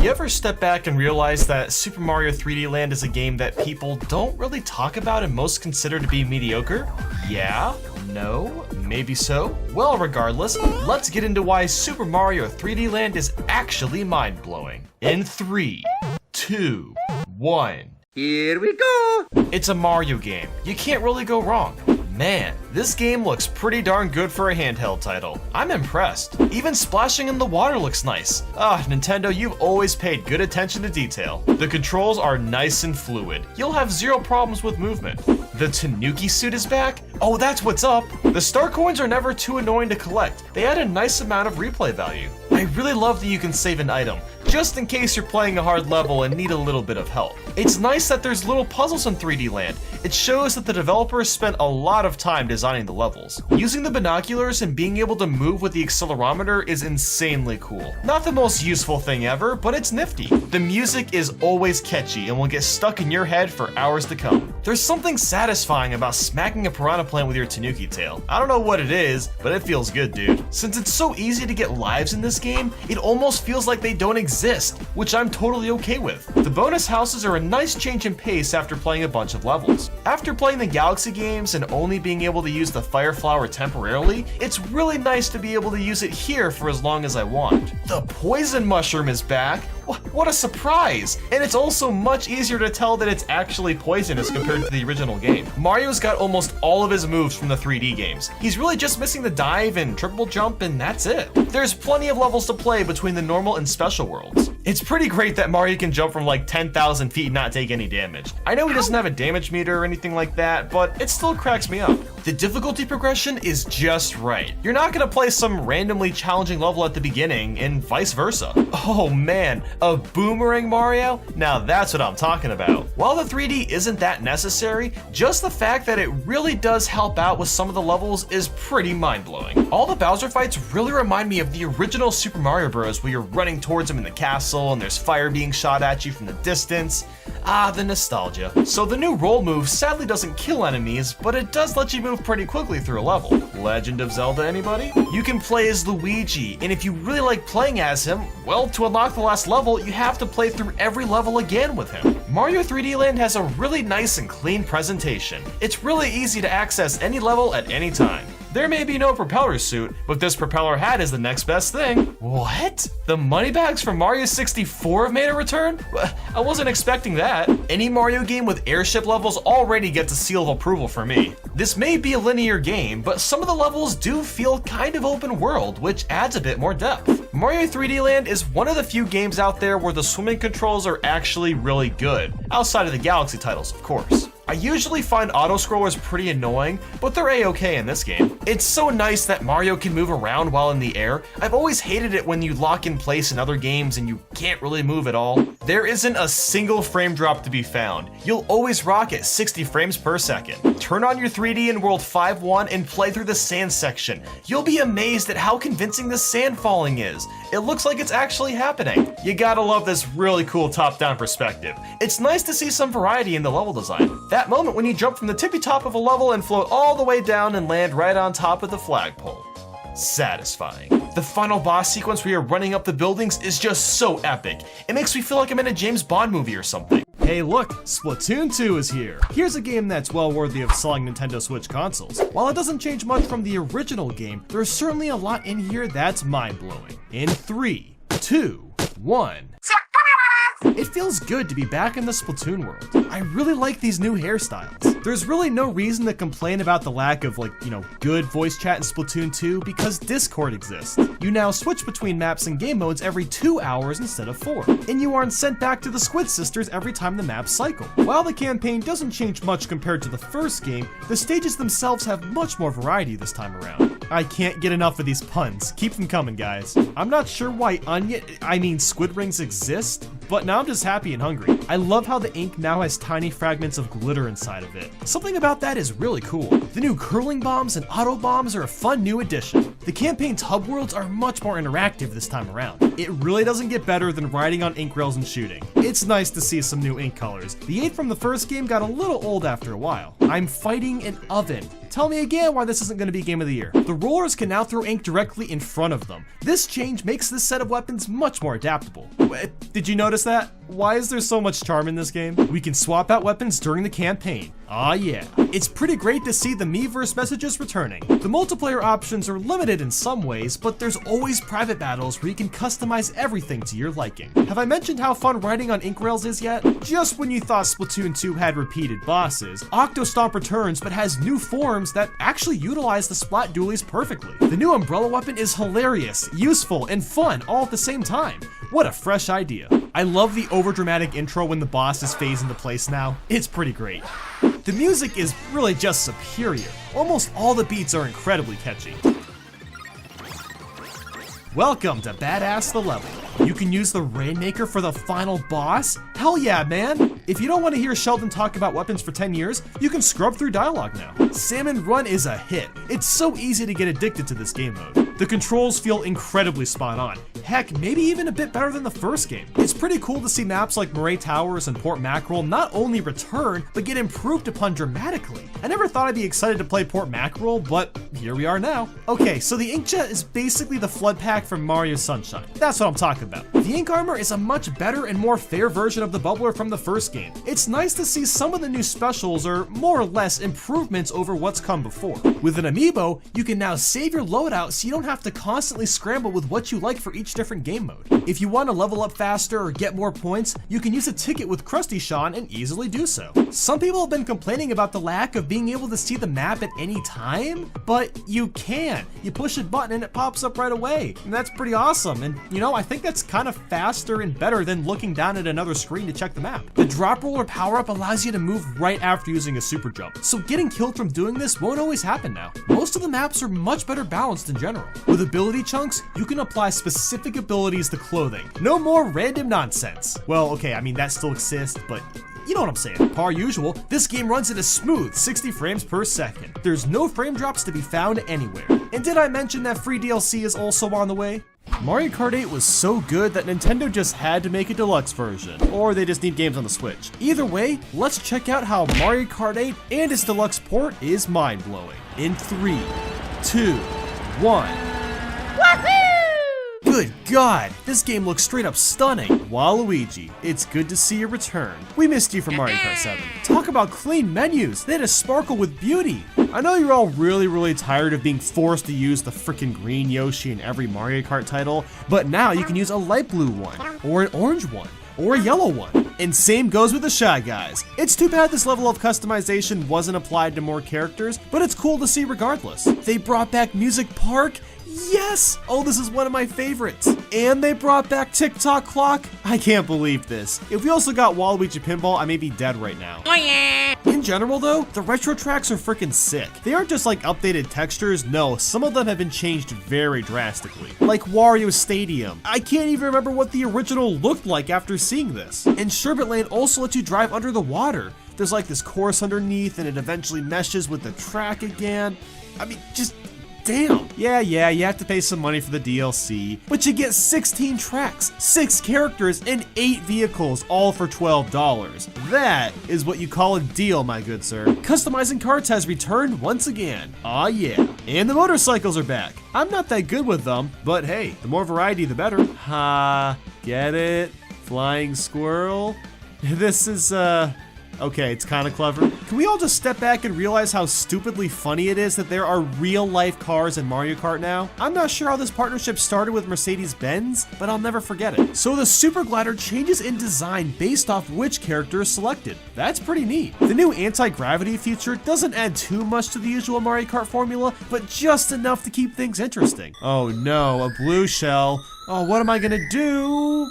You ever step back and realize that Super Mario 3D Land is a game that people don't really talk about and most consider to be mediocre? Yeah? No? Maybe so? Well, regardless, let's get into why Super Mario 3D Land is actually mind-blowing. In 3, 2, 1. Here we go! It's a Mario game. You can't really go wrong. Man, this game looks pretty darn good for a handheld title. I'm impressed. Even splashing in the water looks nice. Nintendo, you've always paid good attention to detail. The controls are nice and fluid. You'll have zero problems with movement. The Tanuki suit is back? Oh, that's what's up. The star coins are never too annoying to collect. They add a nice amount of replay value. I really love that you can save an item, just in case you're playing a hard level and need a little bit of help. It's nice that there's little puzzles in 3D Land. It shows that the developers spent a lot of time designing the levels. Using the binoculars and being able to move with the accelerometer is insanely cool. Not the most useful thing ever, but it's nifty. The music is always catchy and will get stuck in your head for hours to come. There's something satisfying about smacking a piranha plant with your Tanuki tail. I don't know what it is, but it feels good, dude. Since it's so easy to get lives in this game, it almost feels like they don't exist, which I'm totally okay with. The bonus houses are a nice change in pace after playing a bunch of levels. After playing the Galaxy games and only being able to use the Fire Flower temporarily, it's really nice to be able to use it here for as long as I want. The Poison Mushroom is back. What a surprise! And it's also much easier to tell that it's actually poisonous compared to the original game. Mario's got almost all of his moves from the 3D games. He's really just missing the dive and triple jump, and that's it. There's plenty of levels to play between the normal and special worlds. It's pretty great that Mario can jump from like 10,000 feet and not take any damage. I know he doesn't have a damage meter or anything like that, but it still cracks me up. The difficulty progression is just right. You're not gonna play some randomly challenging level at the beginning and vice versa. Oh man, a boomerang Mario? Now that's what I'm talking about. While the 3D isn't that necessary, just the fact that it really does help out with some of the levels is pretty mind-blowing. All the Bowser fights really remind me of the original Super Mario Bros. Where you're running towards him in the castle and there's fire being shot at you from the distance. The nostalgia. So the new roll move sadly doesn't kill enemies, but it does let you move pretty quickly through a level. Legend of Zelda, anybody? You can play as Luigi, and if you really like playing as him, well, to unlock the last level, you have to play through every level again with him. Mario 3D Land has a really nice and clean presentation. It's really easy to access any level at any time. There may be no propeller suit, but this propeller hat is the next best thing. What? The moneybags from Mario 64 have made a return? I wasn't expecting that. Any Mario game with airship levels already gets a seal of approval for me. This may be a linear game, but some of the levels do feel kind of open world, which adds a bit more depth. Mario 3D Land is one of the few games out there where the swimming controls are actually really good, outside of the Galaxy titles, of course. I usually find auto-scrollers pretty annoying, but they're a-okay in this game. It's so nice that Mario can move around while in the air. I've always hated it when you lock in place in other games and you can't really move at all. There isn't a single frame drop to be found. You'll always rock at 60 frames per second. Turn on your 3D in World 5.1 and play through the sand section. You'll be amazed at how convincing the sand falling is. It looks like it's actually happening. You gotta love this really cool top-down perspective. It's nice to see some variety in the level design. That moment when you jump from the tippy top of a level and float all the way down and land right on top of the flagpole. Satisfying. The final boss sequence where you're running up the buildings is just so epic. It makes me feel like I'm in a James Bond movie or something. Hey look, Splatoon 2 is here. Here's a game that's well worthy of selling Nintendo Switch consoles. While it doesn't change much from the original game, there's certainly a lot in here that's mind-blowing. In 3, 2, 1. It feels good to be back in the Splatoon world. I really like these new hairstyles. There's really no reason to complain about the lack of good voice chat in Splatoon 2 because Discord exists. You now switch between maps and game modes every 2 hours instead of 4, and you aren't sent back to the Squid Sisters every time the maps cycle. While the campaign doesn't change much compared to the first game, the stages themselves have much more variety this time around. I can't get enough of these puns. Keep them coming, guys. I'm not sure why squid rings exist, but now I'm just happy and hungry. I love how the ink now has tiny fragments of glitter inside of it. Something about that is really cool. The new curling bombs and auto bombs are a fun new addition. The campaign's hub worlds are much more interactive this time around. It really doesn't get better than riding on ink rails and shooting. It's nice to see some new ink colors. The 8 from the first game got a little old after a while. I'm fighting an oven. Tell me again why this isn't going to be Game of the Year. The rollers can now throw ink directly in front of them. This change makes this set of weapons much more adaptable. Did you notice that? Why is there so much charm in this game? We can swap out weapons during the campaign. Ah yeah. It's pretty great to see the Miiverse messages returning. The multiplayer options are limited in some ways, but there's always private battles where you can customize everything to your liking. Have I mentioned how fun riding on ink rails is yet? Just when you thought Splatoon 2 had repeated bosses, Octostomp returns but has new forms that actually utilize the Splat dualies perfectly. The new umbrella weapon is hilarious, useful, and fun all at the same time. What a fresh idea. I love the overdramatic intro when the bosses phase into place now. It's pretty great. The music is really just superior. Almost all the beats are incredibly catchy. Welcome to Badass the Level. You can use the Rainmaker for the final boss? Hell yeah, man! If you don't want to hear Sheldon talk about weapons for 10 years, you can scrub through dialogue now. Salmon Run is a hit. It's so easy to get addicted to this game mode. The controls feel incredibly spot on. Heck, maybe even a bit better than the first game. It's pretty cool to see maps like Moray Towers and Port Mackerel not only return, but get improved upon dramatically. I never thought I'd be excited to play Port Mackerel, but here we are now. Okay, so the Inkjet is basically the flood pack from Mario Sunshine. That's what I'm talking about. The Ink Armor is a much better and more fair version of the Bubbler from the first game. It's nice to see some of the new specials are more or less improvements over what's come before. With an amiibo, you can now save your loadout so you don't have to constantly scramble with what you like for each different game mode. If you want to level up faster or get more points, you can use a ticket with Krusty Sean and easily do so. Some people have been complaining about the lack of being able to see the map at any time, but you can. You push a button and it pops up right away, and that's pretty awesome. And you know, I think that's kind of faster and better than looking down at another screen to check the map. The drop roller power-up allows you to move right after using a super jump, so getting killed from doing this won't always happen now. Most of the maps are much better balanced in general. With ability chunks, you can apply specific abilities to clothing. No more random nonsense. Well, okay, I mean that still exists, but you know what I'm saying. Per usual, this game runs at a smooth 60 frames per second. There's no frame drops to be found anywhere. And did I mention that free DLC is also on the way? Mario Kart 8 was so good that Nintendo just had to make a deluxe version, or they just need games on the Switch. Either way, let's check out how Mario Kart 8 and its deluxe port is mind-blowing. In 3, 2, 1. Good God, this game looks straight up stunning. Waluigi, it's good to see your return. We missed you from Mario Kart 7. Talk about clean menus, they had a sparkle with beauty. I know you're all really tired of being forced to use the frickin' green Yoshi in every Mario Kart title, but now you can use a light blue one, or an orange one, or a yellow one. And same goes with the Shy Guys. It's too bad this level of customization wasn't applied to more characters, but it's cool to see regardless. They brought back Music Park. Yes! Oh, this is one of my favorites. And they brought back TikTok Clock. I can't believe this. If we also got Waluigi Pinball, I may be dead right now. Oh yeah! In general though, the retro tracks are freaking sick. They aren't just like updated textures, no, some of them have been changed very drastically. Like Wario Stadium. I can't even remember what the original looked like after seeing this. And Sherbet Lane also lets you drive under the water. There's like this course underneath and it eventually meshes with the track again. I mean, just damn. Yeah, you have to pay some money for the DLC, but you get 16 tracks, 6 characters, and 8 vehicles, all for $12. That is what you call a deal, my good sir. Customizing carts has returned once again. Aw yeah. And the motorcycles are back. I'm not that good with them, but hey, the more variety, the better. Ha, get it? Flying squirrel? This is, okay, it's kind of clever. Can we all just step back and realize how stupidly funny it is that there are real-life cars in Mario Kart now? I'm not sure how this partnership started with Mercedes-Benz, but I'll never forget it. So the Super Glider changes in design based off which character is selected. That's pretty neat. The new anti-gravity feature doesn't add too much to the usual Mario Kart formula, but just enough to keep things interesting. Oh no, a blue shell. Oh, what am I gonna do?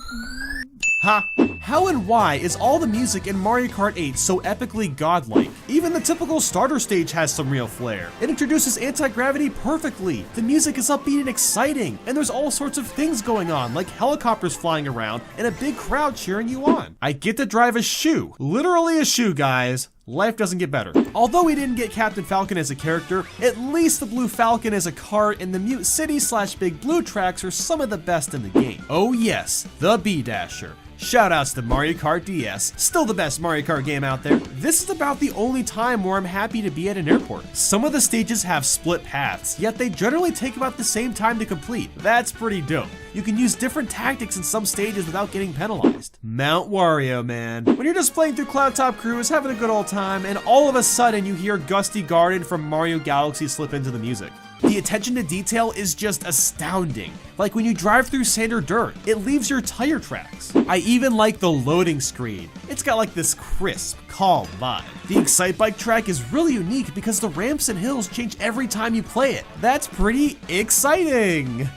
Ha! How and why is all the music in Mario Kart 8 so epically godlike? Even the typical starter stage has some real flair. It introduces anti-gravity perfectly. The music is upbeat and exciting, and there's all sorts of things going on, like helicopters flying around and a big crowd cheering you on. I get to drive a shoe. Literally a shoe, guys. life doesn't get better. Although we didn't get Captain Falcon as a character, at least the Blue Falcon as a cart and the Mute City / Big Blue tracks are some of the best in the game. Oh yes, the B-Dasher. Shoutouts to Mario Kart DS, still the best Mario Kart game out there. This is about the only time where I'm happy to be at an airport. Some of the stages have split paths, yet they generally take about the same time to complete. That's pretty dope. You can use different tactics in some stages without getting penalized. Mount Wario, man. When you're just playing through Cloud Top Cruise, having a good old time, and all of a sudden you hear Gusty Garden from Mario Galaxy slip into the music. The attention to detail is just astounding. Like when you drive through sand or dirt, it leaves your tire tracks. I even like the loading screen. It's got like this crisp, calm vibe. The Excitebike track is really unique because the ramps and hills change every time you play it. That's pretty exciting.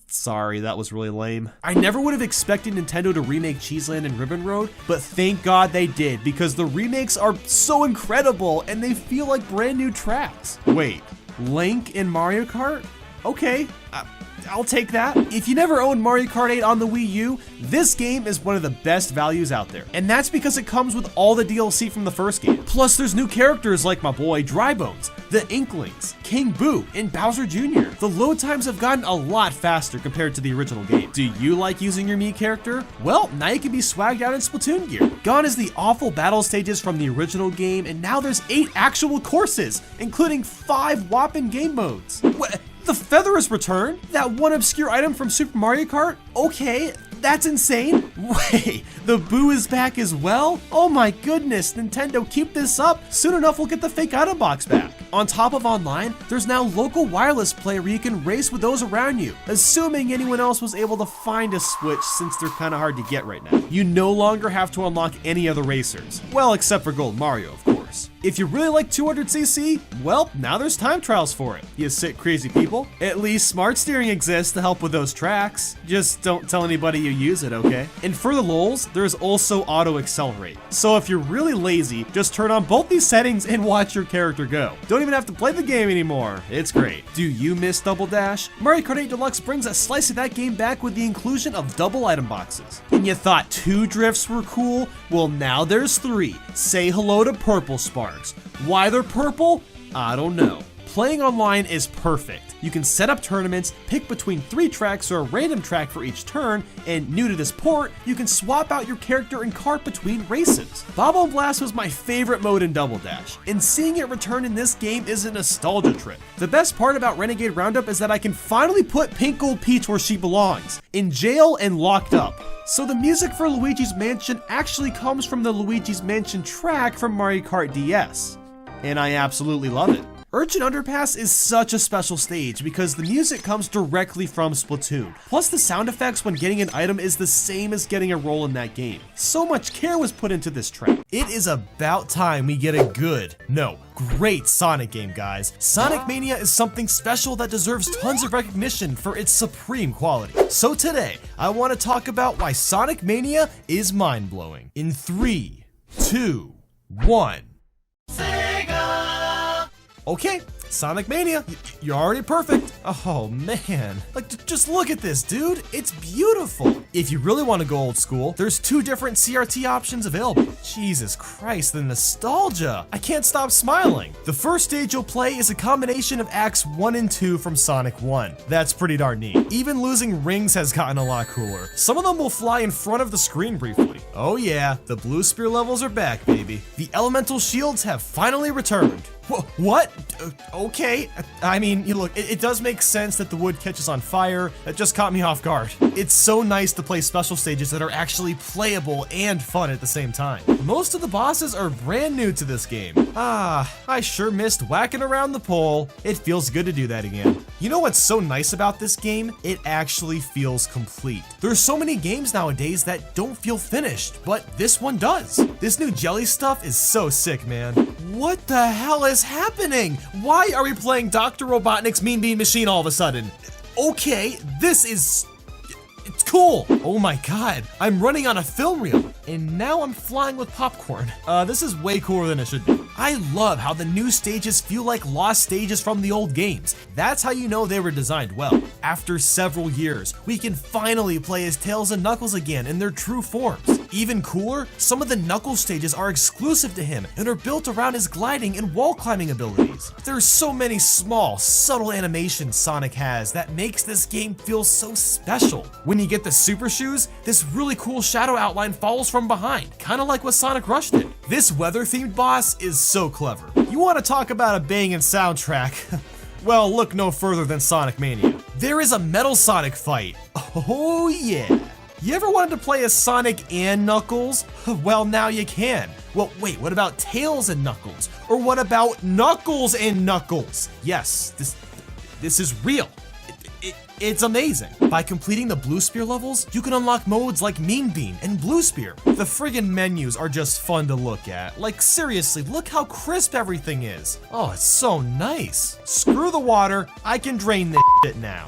Sorry, that was really lame. I never would have expected Nintendo to remake Cheeseland and Ribbon Road, but thank God they did because the remakes are so incredible and they feel like brand new tracks. Wait. Link in Mario Kart? Okay, I'll take that. If you never owned Mario Kart 8 on the Wii U, this game is one of the best values out there. And that's because it comes with all the DLC from the first game. Plus there's new characters like my boy Drybones, the Inklings, King Boo, and Bowser Jr. The load times have gotten a lot faster compared to the original game. Do you like using your Mii character? Well, now you can be swagged out in Splatoon gear. Gone is the awful battle stages from the original game, and now there's 8 actual courses, including 5 whopping game modes. What? The feather is returned? That one obscure item from Super Mario Kart? Okay, that's insane. Wait, the Boo is back as well? Oh my goodness, Nintendo, keep this up. Soon enough, we'll get the fake item box back. On top of online, there's now local wireless play where you can race with those around you, assuming anyone else was able to find a Switch since they're kind of hard to get right now. You no longer have to unlock any other racers. Well, except for Gold Mario, of course. If you really like 200cc, well, now there's time trials for it. You sick, crazy people. At least Smart Steering exists to help with those tracks. Just don't tell anybody you use it, okay? And for the lols, there's also Auto Accelerate. So if you're really lazy, just turn on both these settings and watch your character go. Don't even have to play the game anymore. It's great. Do you miss Double Dash? Mario Kart 8 Deluxe brings a slice of that game back with the inclusion of double item boxes. And you thought 2 drifts were cool? Well, now there's 3. Say hello to Purple Sparks. Why they're purple? I don't know. Playing online is perfect. You can set up tournaments, pick between 3 tracks or a random track for each turn, and new to this port, you can swap out your character and cart between races. Bob-omb Blast was my favorite mode in Double Dash, and seeing it return in this game is a nostalgia trip. The best part about Renegade Roundup is that I can finally put Pink Gold Peach where she belongs, in jail and locked up. So the music for Luigi's Mansion actually comes from the Luigi's Mansion track from Mario Kart DS, and I absolutely love it. Urchin Underpass is such a special stage because the music comes directly from Splatoon. Plus the sound effects when getting an item is the same as getting a roll in that game. So much care was put into this track. It is about time we get a good, no, great Sonic game, guys. Sonic Mania is something special that deserves tons of recognition for its supreme quality. So today, I want to talk about why Sonic Mania is mind-blowing. In 3, 2, 1. Okay, Sonic Mania, you're already perfect. Oh man, like just look at this, dude. It's beautiful. If you really want to go old school, there's 2 different CRT options available. Jesus Christ, the nostalgia. I can't stop smiling. The first stage you'll play is a combination of acts 1 and 2 from Sonic 1. That's pretty darn neat. Even losing rings has gotten a lot cooler. Some of them will fly in front of the screen briefly. Oh yeah, the blue spear levels are back, baby. The elemental shields have finally returned. What? Okay. I mean, look, it does make sense that the wood catches on fire. That just caught me off guard. It's so nice to play special stages that are actually playable and fun at the same time. Most of the bosses are brand new to this game. I sure missed whacking around the pole. It feels good to do that again. You know what's so nice about this game? It actually feels complete. There's so many games nowadays that don't feel finished, but this one does. This new jelly stuff is so sick, man. What the hell is happening? Why are we playing Dr. Robotnik's Mean Bean Machine all of a sudden? Okay, it's cool. Oh my god, I'm running on a film reel, and now I'm flying with popcorn. This is way cooler than it should be. I love how the new stages feel like lost stages from the old games. That's how you know they were designed well. After several years, we can finally play as Tails and Knuckles again in their true forms. Even cooler, some of the Knuckles stages are exclusive to him and are built around his gliding and wall climbing abilities. There's so many small, subtle animations Sonic has that makes this game feel so special. When you get the Super Shoes, this really cool shadow outline follows from behind, kind of like what Sonic Rush did. This weather-themed boss is so clever. You want to talk about a banging soundtrack? Well, look no further than Sonic Mania. There is a Metal Sonic fight. Oh yeah. You ever wanted to play as Sonic and Knuckles? Well, now you can. Well, wait, what about Tails and Knuckles? Or what about Knuckles and Knuckles? Yes, this is real. It's amazing. By completing the Blue Spear levels, you can unlock modes like Mean Bean and Blue Spear. The friggin' menus are just fun to look at. Like seriously, look how crisp everything is. Oh, it's so nice. Screw the water, I can drain this shit now.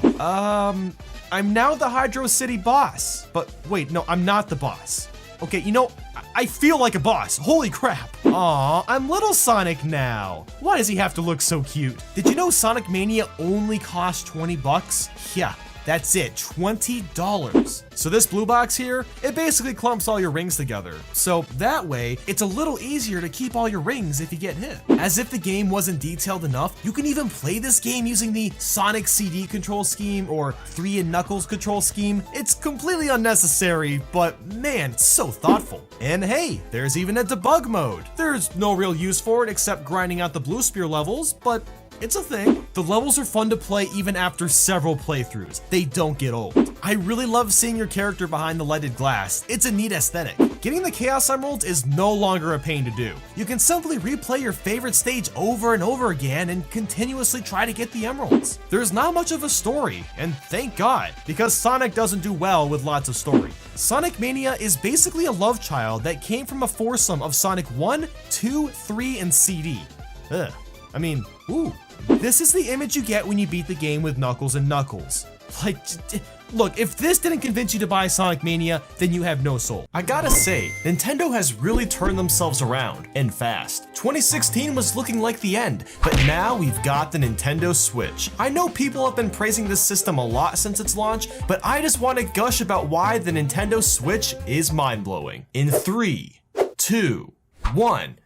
I'm now the Hydro City boss. But wait, no, I'm not the boss. Okay, you know, I feel like a boss. Holy crap. Aw, I'm Little Sonic now. Why does he have to look so cute? Did you know Sonic Mania only costs 20 bucks? Yeah, that's it, $20. So this blue box here, it basically clumps all your rings together. So that way, it's a little easier to keep all your rings if you get hit. As if the game wasn't detailed enough, you can even play this game using the Sonic CD control scheme or 3 and Knuckles control scheme. It's completely unnecessary, but man, it's so thoughtful. And hey, there's even a debug mode. There's no real use for it except grinding out the Blue Spear levels, but it's a thing. The levels are fun to play even after several playthroughs. They don't get old. I really love seeing your character behind the lighted glass. It's a neat aesthetic. Getting the Chaos Emeralds is no longer a pain to do. You can simply replay your favorite stage over and over again and continuously try to get the emeralds. There's not much of a story, and thank God, because Sonic doesn't do well with lots of story. Sonic Mania is basically a love child that came from a foursome of Sonic 1, 2, 3, and CD. Ugh. I mean, ooh. This is the image you get when you beat the game with Knuckles and Knuckles. Like, look, if this didn't convince you to buy Sonic Mania, then you have no soul. I gotta say, Nintendo has really turned themselves around, and fast. 2016 was looking like the end, but now we've got the Nintendo Switch. I know people have been praising this system a lot since its launch, but I just want to gush about why the Nintendo Switch is mind-blowing. In 3, 2, 1.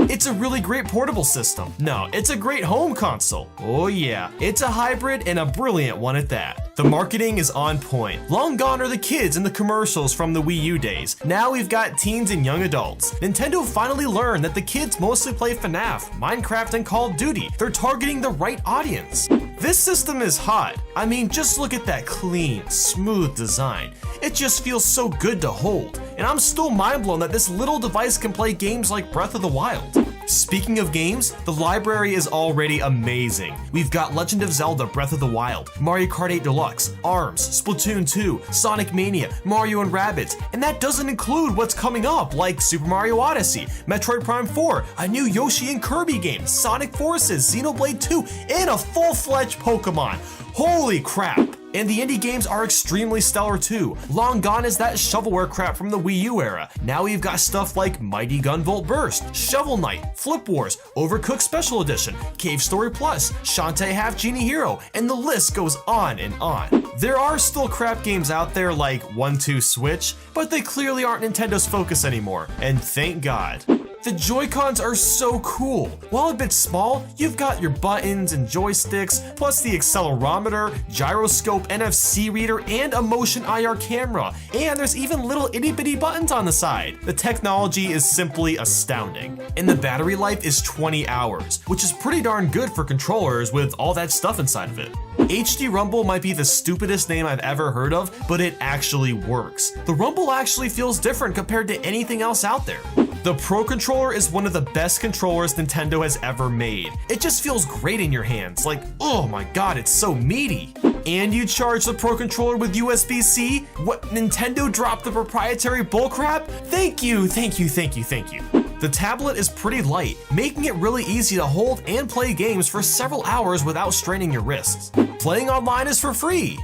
It's a really great portable system. No, it's a great home console. Oh yeah, it's a hybrid and a brilliant one at that. The marketing is on point. Long gone are the kids in the commercials from the Wii U days. Now we've got teens and young adults. Nintendo finally learned that the kids mostly play FNAF, Minecraft, and Call of Duty. They're targeting the right audience. This system is hot. I mean, just look at that clean, smooth design. It just feels so good to hold. And I'm still mind blown that this little device can play games like Breath of the Wild. Speaking of games, the library is already amazing. We've got Legend of Zelda Breath of the Wild, Mario Kart 8 Deluxe, ARMS, Splatoon 2, Sonic Mania, Mario and Rabbids, and that doesn't include what's coming up like Super Mario Odyssey, Metroid Prime 4, a new Yoshi and Kirby game, Sonic Forces, Xenoblade 2, and a full-fledged Pokemon. Holy crap! And the indie games are extremely stellar too. Long gone is that shovelware crap from the Wii U era. Now we've got stuff like Mighty Gunvolt Burst, Shovel Knight, Flip Wars, Overcooked Special Edition, Cave Story Plus, Shantae Half Genie Hero, and the list goes on and on. There are still crap games out there like 1-2 Switch, but they clearly aren't Nintendo's focus anymore, and thank God. The Joy-Cons are so cool. While a bit small, you've got your buttons and joysticks, plus the accelerometer, gyroscope, NFC reader, and a motion IR camera. And there's even little itty-bitty buttons on the side. The technology is simply astounding. And the battery life is 20 hours, which is pretty darn good for controllers with all that stuff inside of it. HD Rumble might be the stupidest name I've ever heard of, but it actually works. The Rumble actually feels different compared to anything else out there. The Pro Controller is one of the best controllers Nintendo has ever made. It just feels great in your hands, like, oh my god, it's so meaty. And you charge the Pro Controller with USB-C? What, Nintendo dropped the proprietary bullcrap? Thank you, thank you, thank you, thank you. The tablet is pretty light, making it really easy to hold and play games for several hours without straining your wrists. Playing online is for free.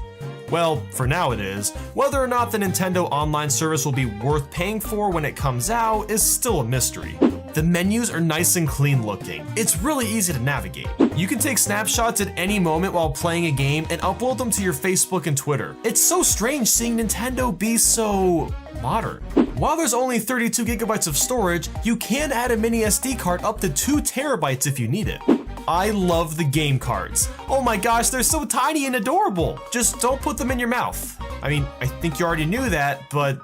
Well, for now it is. Whether or not the Nintendo Online service will be worth paying for when it comes out is still a mystery. The menus are nice and clean looking. It's really easy to navigate. You can take snapshots at any moment while playing a game and upload them to your Facebook and Twitter. It's so strange seeing Nintendo be so modern. While there's only 32 gigabytes of storage, you can add a mini SD card up to 2 terabytes if you need it. I love the game cards. Oh my gosh, they're so tiny and adorable. Just don't put them in your mouth. I mean, I think you already knew that, but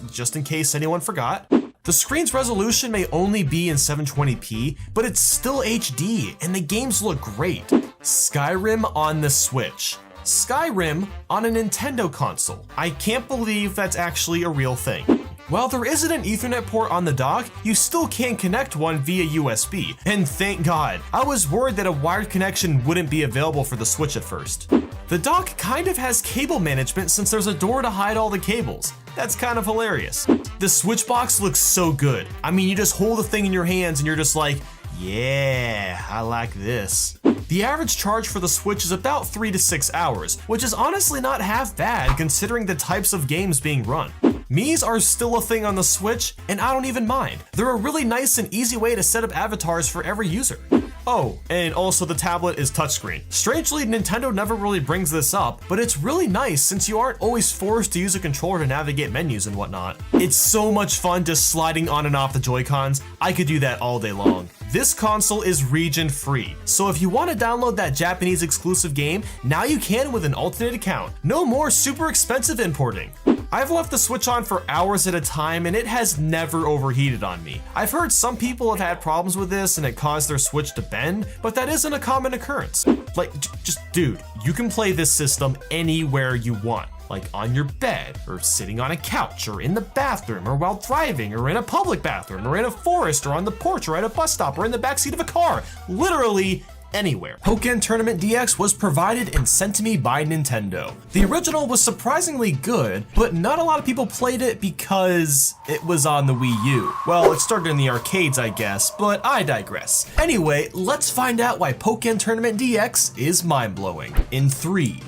just in case anyone forgot. The screen's resolution may only be in 720p, but it's still HD and the games look great. Skyrim on the Switch. Skyrim on a Nintendo console. I can't believe that's actually a real thing. While there isn't an Ethernet port on the dock, you still can connect one via USB, and thank God. I was worried that a wired connection wouldn't be available for the Switch at first. The dock kind of has cable management since there's a door to hide all the cables. That's kind of hilarious. The Switch box looks so good. I mean, you just hold the thing in your hands and you're just like, yeah, I like this. The average charge for the Switch is about 3 to 6 hours, which is honestly not half bad considering the types of games being run. Mii's are still a thing on the Switch, and I don't even mind. They're a really nice and easy way to set up avatars for every user. Oh, and also the tablet is touchscreen. Strangely, Nintendo never really brings this up, but it's really nice since you aren't always forced to use a controller to navigate menus and whatnot. It's so much fun just sliding on and off the Joy-Cons. I could do that all day long. This console is region free, so if you want to download that Japanese exclusive game, now you can with an alternate account. No more super expensive importing. I've left the Switch on for hours at a time and it has never overheated on me. I've heard some people have had problems with this and it caused their Switch to bend, but that isn't a common occurrence. Like, just dude, you can play this system anywhere you want. Like on your bed, or sitting on a couch, or in the bathroom, or while driving, or in a public bathroom, or in a forest, or on the porch, or at a bus stop, or in the backseat of a car. Literally anywhere. Pokken Tournament DX was provided and sent to me by Nintendo. The original was surprisingly good, but not a lot of people played it because it was on the Wii U. Well, it started in the arcades, I guess, but I digress. Anyway, let's find out why Pokken Tournament DX is mind-blowing. In 3,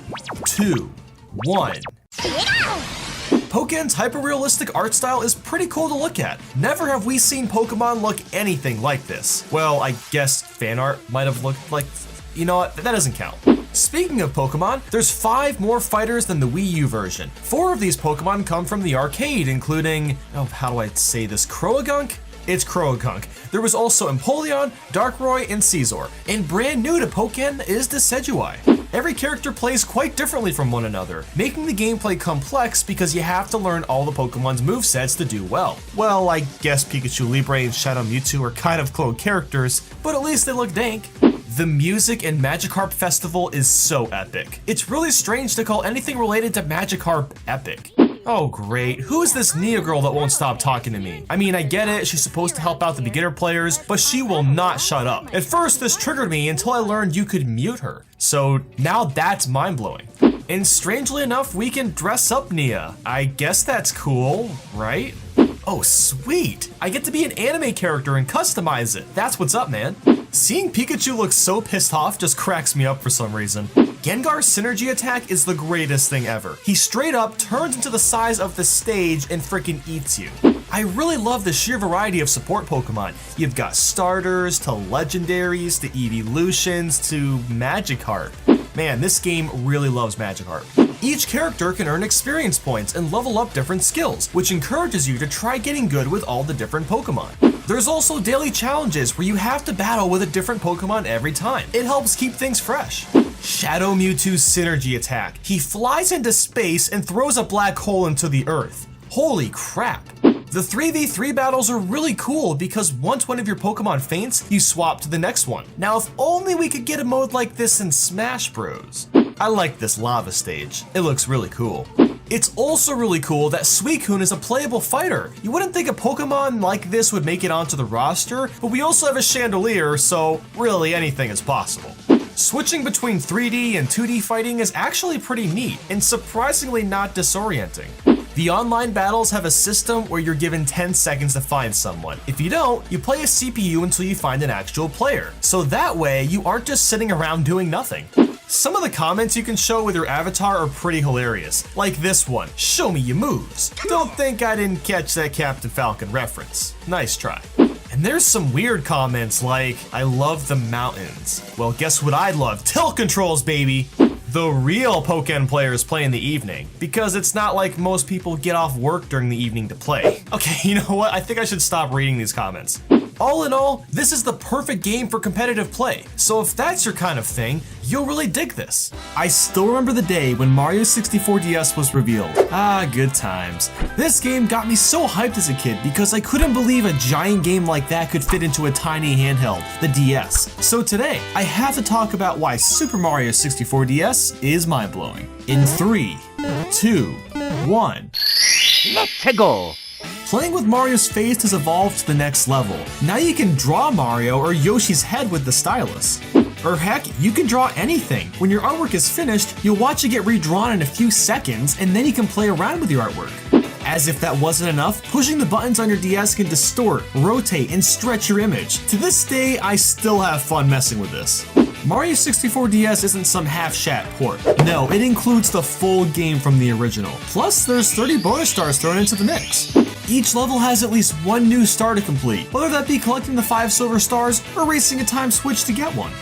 2, 1. Pokken's hyper-realistic art style is pretty cool to look at. Never have we seen Pokemon look anything like this. Well, I guess fan art might have looked like, you know what, that doesn't count. Speaking of Pokemon, there's 5 more fighters than the Wii U version. 4 of these Pokemon come from the arcade, including, oh, how do I say this, Croagunk? It's Croagunk. There was also Empoleon, Darkroy, and Caesar. And brand new to Pokken is Decidueye. Every character plays quite differently from one another, making the gameplay complex because you have to learn all the Pokemon's movesets to do well. Well, I guess Pikachu Libre and Shadow Mewtwo are kind of clone characters, but at least they look dank. The music in Magikarp Festival is so epic. It's really strange to call anything related to Magikarp epic. Oh great, who is this Nia girl that won't stop talking to me? I mean, I get it, she's supposed to help out the beginner players, but she will not shut up. At first, this triggered me until I learned you could mute her. So now that's mind-blowing. And strangely enough, we can dress up Nia. I guess that's cool, right? Oh sweet, I get to be an anime character and customize it. That's what's up, man. Seeing Pikachu look so pissed off just cracks me up for some reason. Gengar's synergy attack is the greatest thing ever. He straight up turns into the size of the stage and freaking eats you. I really love the sheer variety of support Pokemon. You've got starters, to legendaries, to evolutions, to Magikarp. Man, this game really loves Magikarp. Each character can earn experience points and level up different skills, which encourages you to try getting good with all the different Pokemon. There's also daily challenges where you have to battle with a different Pokemon every time. It helps keep things fresh. Shadow Mewtwo's synergy attack. He flies into space and throws a black hole into the earth. Holy crap. The 3v3 battles are really cool because once one of your Pokemon faints, you swap to the next one. Now, if only we could get a mode like this in Smash Bros. I like this lava stage. It looks really cool. It's also really cool that Suicune is a playable fighter. You wouldn't think a Pokemon like this would make it onto the roster, but we also have a Chandelier, so really anything is possible. Switching between 3D and 2D fighting is actually pretty neat and surprisingly not disorienting. The online battles have a system where you're given 10 seconds to find someone. If you don't, you play a CPU until you find an actual player. So that way, you aren't just sitting around doing nothing. Some of the comments you can show with your avatar are pretty hilarious. Like this one, show me your moves. Don't think I didn't catch that Captain Falcon reference. Nice try. And there's some weird comments like, I love the mountains. Well, guess what I love? Tilt controls, baby! the real Pokken players play in the evening, because it's not like most people get off work during the evening to play. Okay, you know what? I think I should stop reading these comments. All in all, this is the perfect game for competitive play, so if that's your kind of thing, you'll really dig this. I still remember the day when Mario 64 DS was revealed. Ah, good times. This game got me so hyped as a kid because I couldn't believe a giant game like that could fit into a tiny handheld, the DS. So today, I have to talk about why Super Mario 64 DS is mind-blowing. In 3, 2, 1. Let's go! Playing with Mario's face has evolved to the next level. Now you can draw Mario or Yoshi's head with the stylus. Or heck, you can draw anything. When your artwork is finished, you'll watch it get redrawn in a few seconds, and then you can play around with your artwork. As if that wasn't enough, pushing the buttons on your DS can distort, rotate, and stretch your image. To this day, I still have fun messing with this. Mario 64 DS isn't some half-shat port. No, it includes the full game from the original. Plus, there's 30 bonus stars thrown into the mix. Each level has at least one new star to complete, whether that be collecting the 5 silver stars or racing a time switch to get one.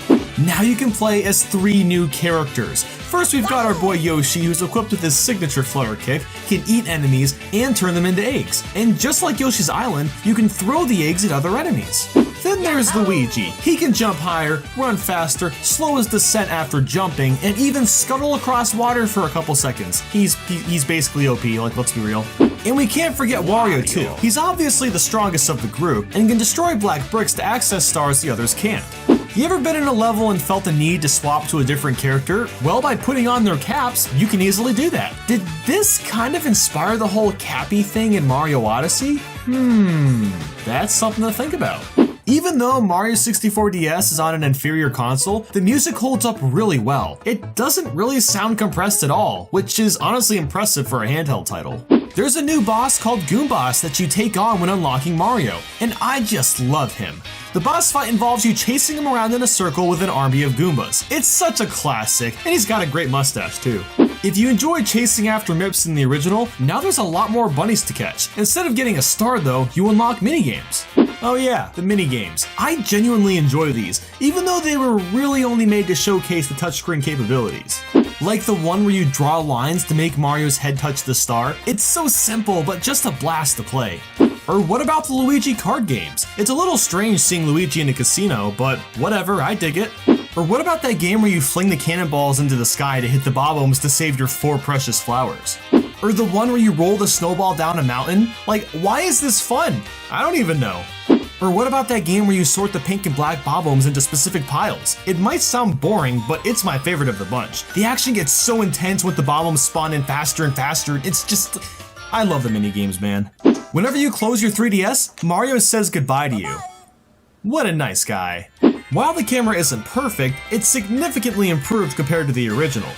Now you can play as 3 new characters. First, we've got our boy Yoshi, who's equipped with his signature flutter kick, can eat enemies, and turn them into eggs. And just like Yoshi's Island, you can throw the eggs at other enemies. Then there's Luigi. He can jump higher, run faster, slow his descent after jumping, and even scuttle across water for a couple seconds. He's basically OP, like, let's be real. And we can't forget Wario too. He's obviously the strongest of the group, and can destroy black bricks to access stars the others can't. You ever been in a level and felt the need to swap to a different character? Well, by putting on their caps, you can easily do that. Did this kind of inspire the whole cappy thing in Mario Odyssey? That's something to think about. Even though Mario 64 DS is on an inferior console, the music holds up really well. It doesn't really sound compressed at all, which is honestly impressive for a handheld title. There's a new boss called Goomboss that you take on when unlocking Mario, and I just love him. The boss fight involves you chasing him around in a circle with an army of Goombas. It's such a classic, and he's got a great mustache too. If you enjoyed chasing after Mips in the original, now there's a lot more bunnies to catch. Instead of getting a star though, you unlock minigames. Oh yeah, the minigames. I genuinely enjoy these, even though they were really only made to showcase the touchscreen capabilities. Like the one where you draw lines to make Mario's head touch the star. It's so simple, but just a blast to play. Or what about the Luigi card games? It's a little strange seeing Luigi in a casino, but whatever, I dig it. Or what about that game where you fling the cannonballs into the sky to hit the bob-ombs to save your 4 precious flowers? Or the one where you roll the snowball down a mountain? Like, why is this fun? I don't even know. Or what about that game where you sort the pink and black bob-ombs into specific piles? It might sound boring, but it's my favorite of the bunch. The action gets so intense with the bob-ombs spawn in faster and faster, it's just... I love the minigames, man. Whenever you close your 3DS, Mario says goodbye to you. What a nice guy. While the camera isn't perfect, it's significantly improved compared to the original.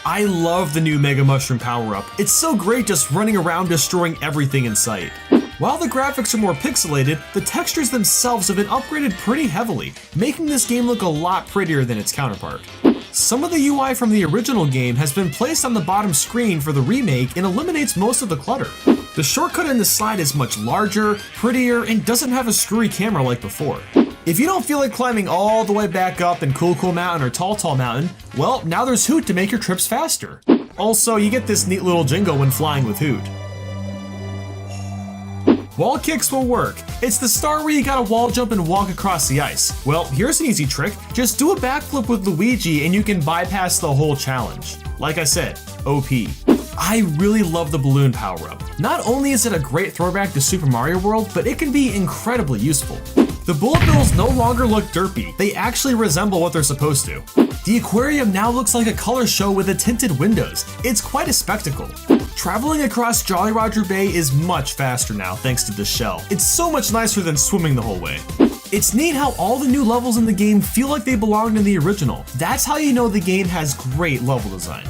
I love the new Mega Mushroom power-up. It's so great just running around destroying everything in sight. While the graphics are more pixelated, the textures themselves have been upgraded pretty heavily, making this game look a lot prettier than its counterpart. Some of the UI from the original game has been placed on the bottom screen for the remake and eliminates most of the clutter. The shortcut in the slide is much larger, prettier, and doesn't have a screwy camera like before. If you don't feel like climbing all the way back up in Cool Cool Mountain or Tall Tall Mountain, well, now there's Hoot to make your trips faster. Also, you get this neat little jingle when flying with Hoot. Wall kicks will work. It's the star where you gotta wall jump and walk across the ice. Well, here's an easy trick. Just do a backflip with Luigi and you can bypass the whole challenge. Like I said, OP. I really love the balloon power-up. Not only is it a great throwback to Super Mario World, but it can be incredibly useful. The bullet bills no longer look derpy. They actually resemble what they're supposed to. The aquarium now looks like a color show with the tinted windows. It's quite a spectacle. Traveling across Jolly Roger Bay is much faster now thanks to this shell. It's so much nicer than swimming the whole way. It's neat how all the new levels in the game feel like they belonged in the original. That's how you know the game has great level design.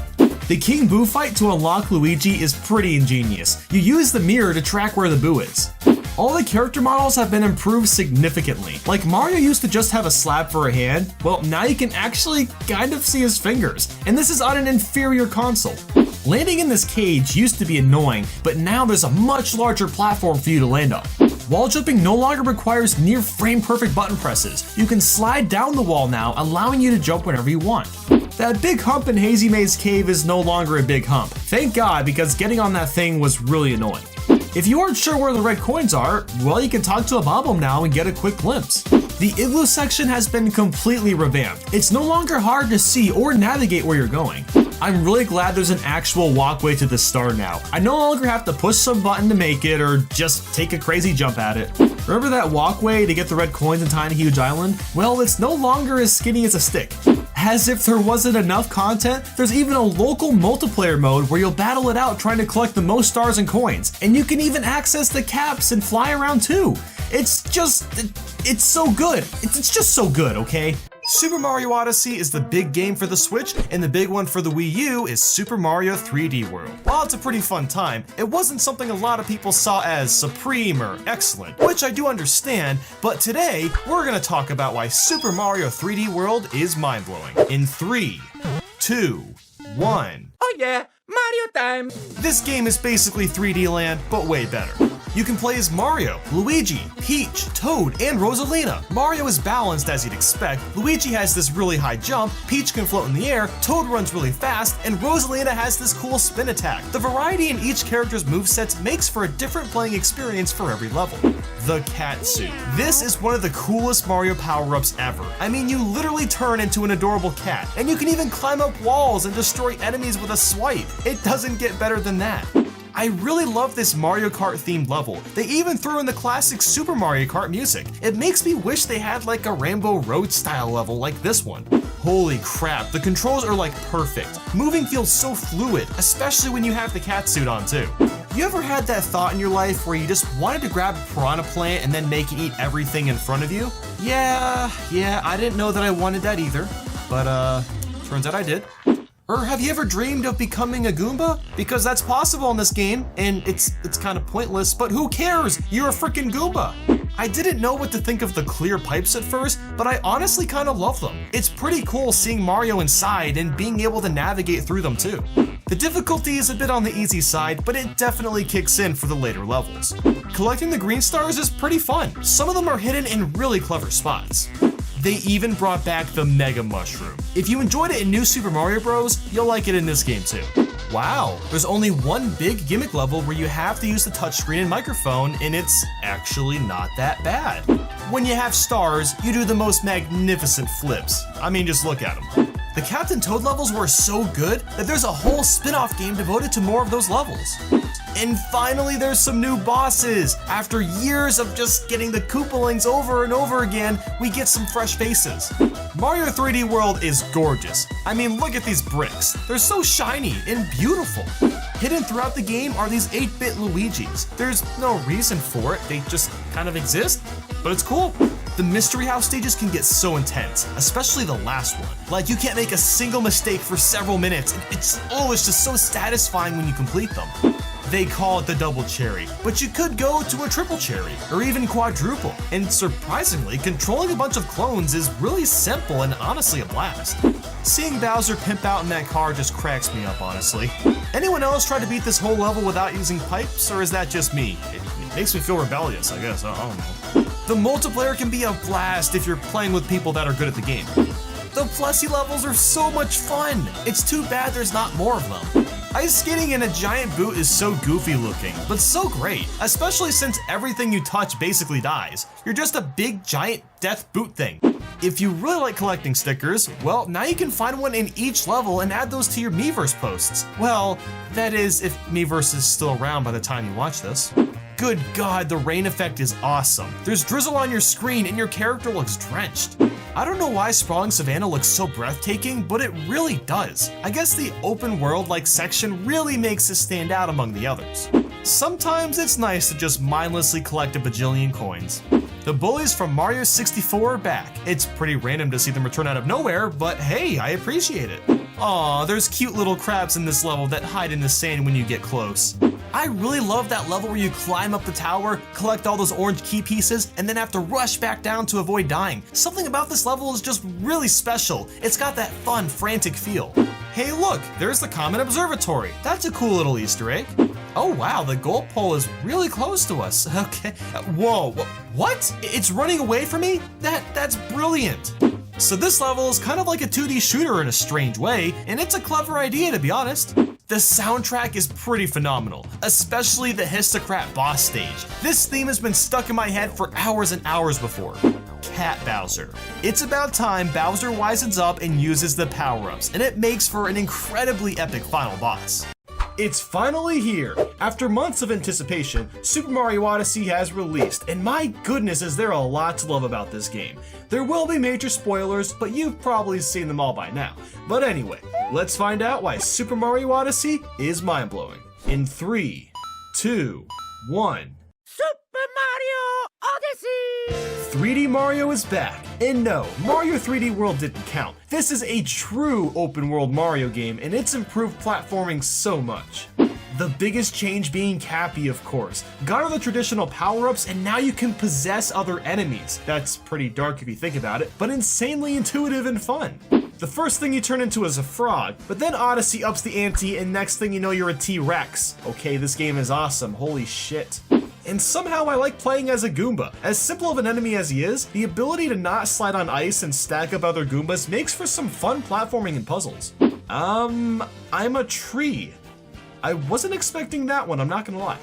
The King Boo fight to unlock Luigi is pretty ingenious. You use the mirror to track where the Boo is. All the character models have been improved significantly. Like Mario used to just have a slab for a hand, well now you can actually kind of see his fingers, and this is on an inferior console. Landing in this cage used to be annoying, but now there's a much larger platform for you to land on. Wall jumping no longer requires near frame perfect button presses. You can slide down the wall now, allowing you to jump whenever you want. That big hump in Hazy Maze Cave is no longer a big hump. Thank God, because getting on that thing was really annoying. If you aren't sure where the red coins are, well, you can talk to a Bob-omb now and get a quick glimpse. The igloo section has been completely revamped. It's no longer hard to see or navigate where you're going. I'm really glad there's an actual walkway to the star now. I no longer have to push some button to make it or just take a crazy jump at it. Remember that walkway to get the red coins in Tiny Huge Island? Well, it's no longer as skinny as a stick. As if there wasn't enough content, there's even a local multiplayer mode where you'll battle it out trying to collect the most stars and coins. And you can even access the caps and fly around too. It's so good. It's just so good, okay? Super Mario Odyssey is the big game for the Switch, and the big one for the Wii U is Super Mario 3D World. While it's a pretty fun time, it wasn't something a lot of people saw as supreme or excellent, which I do understand, but today, we're gonna talk about why Super Mario 3D World is mind-blowing. In 3, 2, 1. Oh yeah, Mario time! This game is basically 3D Land, but way better. You can play as Mario, Luigi, Peach, Toad, and Rosalina. Mario is balanced as you'd expect, Luigi has this really high jump, Peach can float in the air, Toad runs really fast, and Rosalina has this cool spin attack. The variety in each character's movesets makes for a different playing experience for every level. The cat suit. This is one of the coolest Mario power-ups ever. I mean, you literally turn into an adorable cat, and you can even climb up walls and destroy enemies with a swipe. It doesn't get better than that. I really love this Mario Kart themed level. They even threw in the classic Super Mario Kart music. It makes me wish they had like a Rainbow Road style level like this one. Holy crap, the controls are like perfect. Moving feels so fluid, especially when you have the cat suit on too. You ever had that thought in your life where you just wanted to grab a piranha plant and then make it eat everything in front of you? Yeah, I didn't know that I wanted that either, but turns out I did. Or have you ever dreamed of becoming a Goomba? Because that's possible in this game, and it's kind of pointless, but who cares? You're a freaking Goomba! I didn't know what to think of the clear pipes at first, but I honestly kind of love them. It's pretty cool seeing Mario inside and being able to navigate through them too. The difficulty is a bit on the easy side, but it definitely kicks in for the later levels. Collecting the green stars is pretty fun. Some of them are hidden in really clever spots. They even brought back the Mega Mushroom. If you enjoyed it in New Super Mario Bros., you'll like it in this game too. Wow, there's only one big gimmick level where you have to use the touchscreen and microphone, and it's actually not that bad. When you have stars, you do the most magnificent flips. I mean, just look at them. The Captain Toad levels were so good that there's a whole spin-off game devoted to more of those levels. And finally, there's some new bosses. After years of just getting the Koopalings over and over again, we get some fresh faces. Mario 3D World is gorgeous. I mean, look at these bricks. They're so shiny and beautiful. Hidden throughout the game are these 8-bit Luigis. There's no reason for it, they just kind of exist, but it's cool. The Mystery House stages can get so intense, especially the last one. Like, you can't make a single mistake for several minutes. It's just so satisfying when you complete them. They call it the double cherry, but you could go to a triple cherry, or even quadruple. And surprisingly, controlling a bunch of clones is really simple and honestly a blast. Seeing Bowser pimp out in that car just cracks me up, honestly. Anyone else try to beat this whole level without using pipes, or is that just me? It makes me feel rebellious, I guess, I don't know. The multiplayer can be a blast if you're playing with people that are good at the game. The Plessie levels are so much fun. It's too bad there's not more of them. Ice skating in a giant boot is so goofy looking, but so great, especially since everything you touch basically dies. You're just a big giant death boot thing. If you really like collecting stickers, well, now you can find one in each level and add those to your Miiverse posts. Well, that is if Miiverse is still around by the time you watch this. Good God, the rain effect is awesome. There's drizzle on your screen and your character looks drenched. I don't know why Sprawling Savannah looks so breathtaking, but it really does. I guess the open world-like section really makes it stand out among the others. Sometimes it's nice to just mindlessly collect a bajillion coins. The bullies from Mario 64 are back. It's pretty random to see them return out of nowhere, but hey, I appreciate it. Aw, there's cute little crabs in this level that hide in the sand when you get close. I really love that level where you climb up the tower, collect all those orange key pieces, and then have to rush back down to avoid dying. Something about this level is just really special. It's got that fun, frantic feel. Hey look, there's the Comet Observatory. That's a cool little Easter egg. Oh wow, the gold pole is really close to us. Okay, whoa, what? It's running away from me? That's brilliant. So this level is kind of like a 2D shooter in a strange way, and it's a clever idea to be honest. The soundtrack is pretty phenomenal, especially the Histocrat boss stage. This theme has been stuck in my head for hours and hours before. Cat Bowser. It's about time Bowser wisens up and uses the power-ups, and it makes for an incredibly epic final boss. It's finally here! After months of anticipation, Super Mario Odyssey has released, and my goodness is there a lot to love about this game. There will be major spoilers, but you've probably seen them all by now. But anyway, let's find out why Super Mario Odyssey is mind-blowing. In 3, 2, 1... Super Mario Odyssey! 3D Mario is back, and no, Mario 3D World didn't count. This is a true open world Mario game, and it's improved platforming so much. The biggest change being Cappy, of course. Gone are the traditional power-ups, and now you can possess other enemies. That's pretty dark if you think about it, but insanely intuitive and fun. The first thing you turn into is a frog, but then Odyssey ups the ante, and next thing you know you're a T-Rex. Okay, this game is awesome, holy shit. And somehow I like playing as a Goomba. As simple of an enemy as he is, the ability to not slide on ice and stack up other Goombas makes for some fun platforming and puzzles. I'm a tree. I wasn't expecting that one, I'm not gonna lie.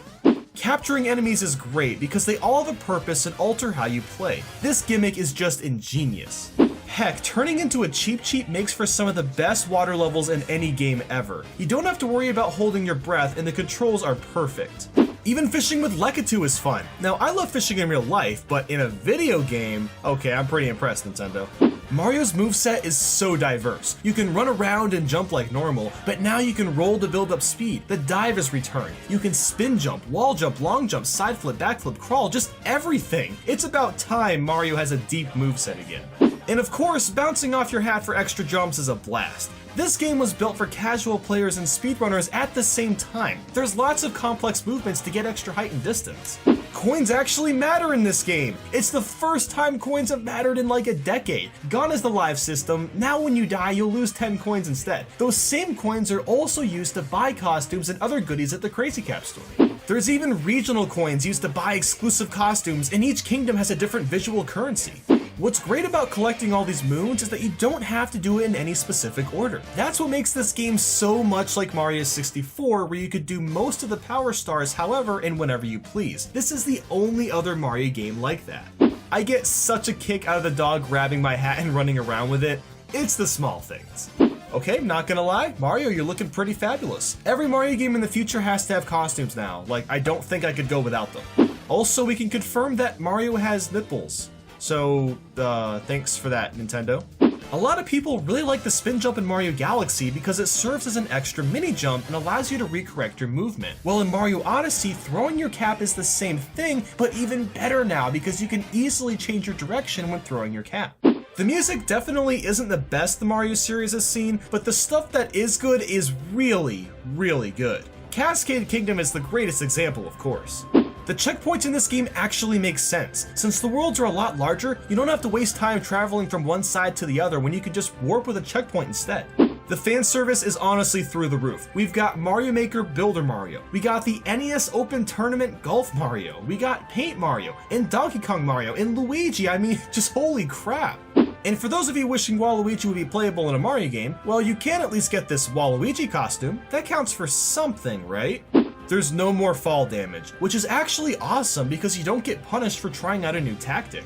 Capturing enemies is great because they all have a purpose and alter how you play. This gimmick is just ingenious. Heck, turning into a Cheep Cheep makes for some of the best water levels in any game ever. You don't have to worry about holding your breath and the controls are perfect. Even fishing with Lekatu is fun. Now, I love fishing in real life, but in a video game, okay, I'm pretty impressed, Nintendo. Mario's moveset is so diverse. You can run around and jump like normal, but now you can roll to build up speed. The dive is returned. You can spin jump, wall jump, long jump, side flip, backflip, crawl, just everything. It's about time Mario has a deep moveset again. And of course, bouncing off your hat for extra jumps is a blast. This game was built for casual players and speedrunners at the same time. There's lots of complex movements to get extra height and distance. Coins actually matter in this game. It's the first time coins have mattered in like a decade. Gone is the live system. Now when you die, you'll lose 10 coins instead. Those same coins are also used to buy costumes and other goodies at the Crazy Cap store. There's even regional coins used to buy exclusive costumes, and each kingdom has a different visual currency. What's great about collecting all these moons is that you don't have to do it in any specific order. That's what makes this game so much like Mario 64, where you could do most of the power stars however and whenever you please. This is the only other Mario game like that. I get such a kick out of the dog grabbing my hat and running around with it. It's the small things. Okay, not gonna lie, Mario, you're looking pretty fabulous. Every Mario game in the future has to have costumes now. Like, I don't think I could go without them. Also, we can confirm that Mario has nipples. So, thanks for that, Nintendo. A lot of people really like the spin jump in Mario Galaxy because it serves as an extra mini jump and allows you to recorrect your movement. While in Mario Odyssey, throwing your cap is the same thing, but even better now because you can easily change your direction when throwing your cap. The music definitely isn't the best the Mario series has seen, but the stuff that is good is really, really good. Cascade Kingdom is the greatest example, of course. The checkpoints in this game actually make sense. Since the worlds are a lot larger, you don't have to waste time traveling from one side to the other when you can just warp with a checkpoint instead. The fan service is honestly through the roof. We've got Mario Maker Builder Mario. We got the NES Open Tournament Golf Mario. We got Paint Mario, and Donkey Kong Mario, and Luigi. I mean, just holy crap. And for those of you wishing Waluigi would be playable in a Mario game, well, you can at least get this Waluigi costume. That counts for something, right? There's no more fall damage, which is actually awesome because you don't get punished for trying out a new tactic.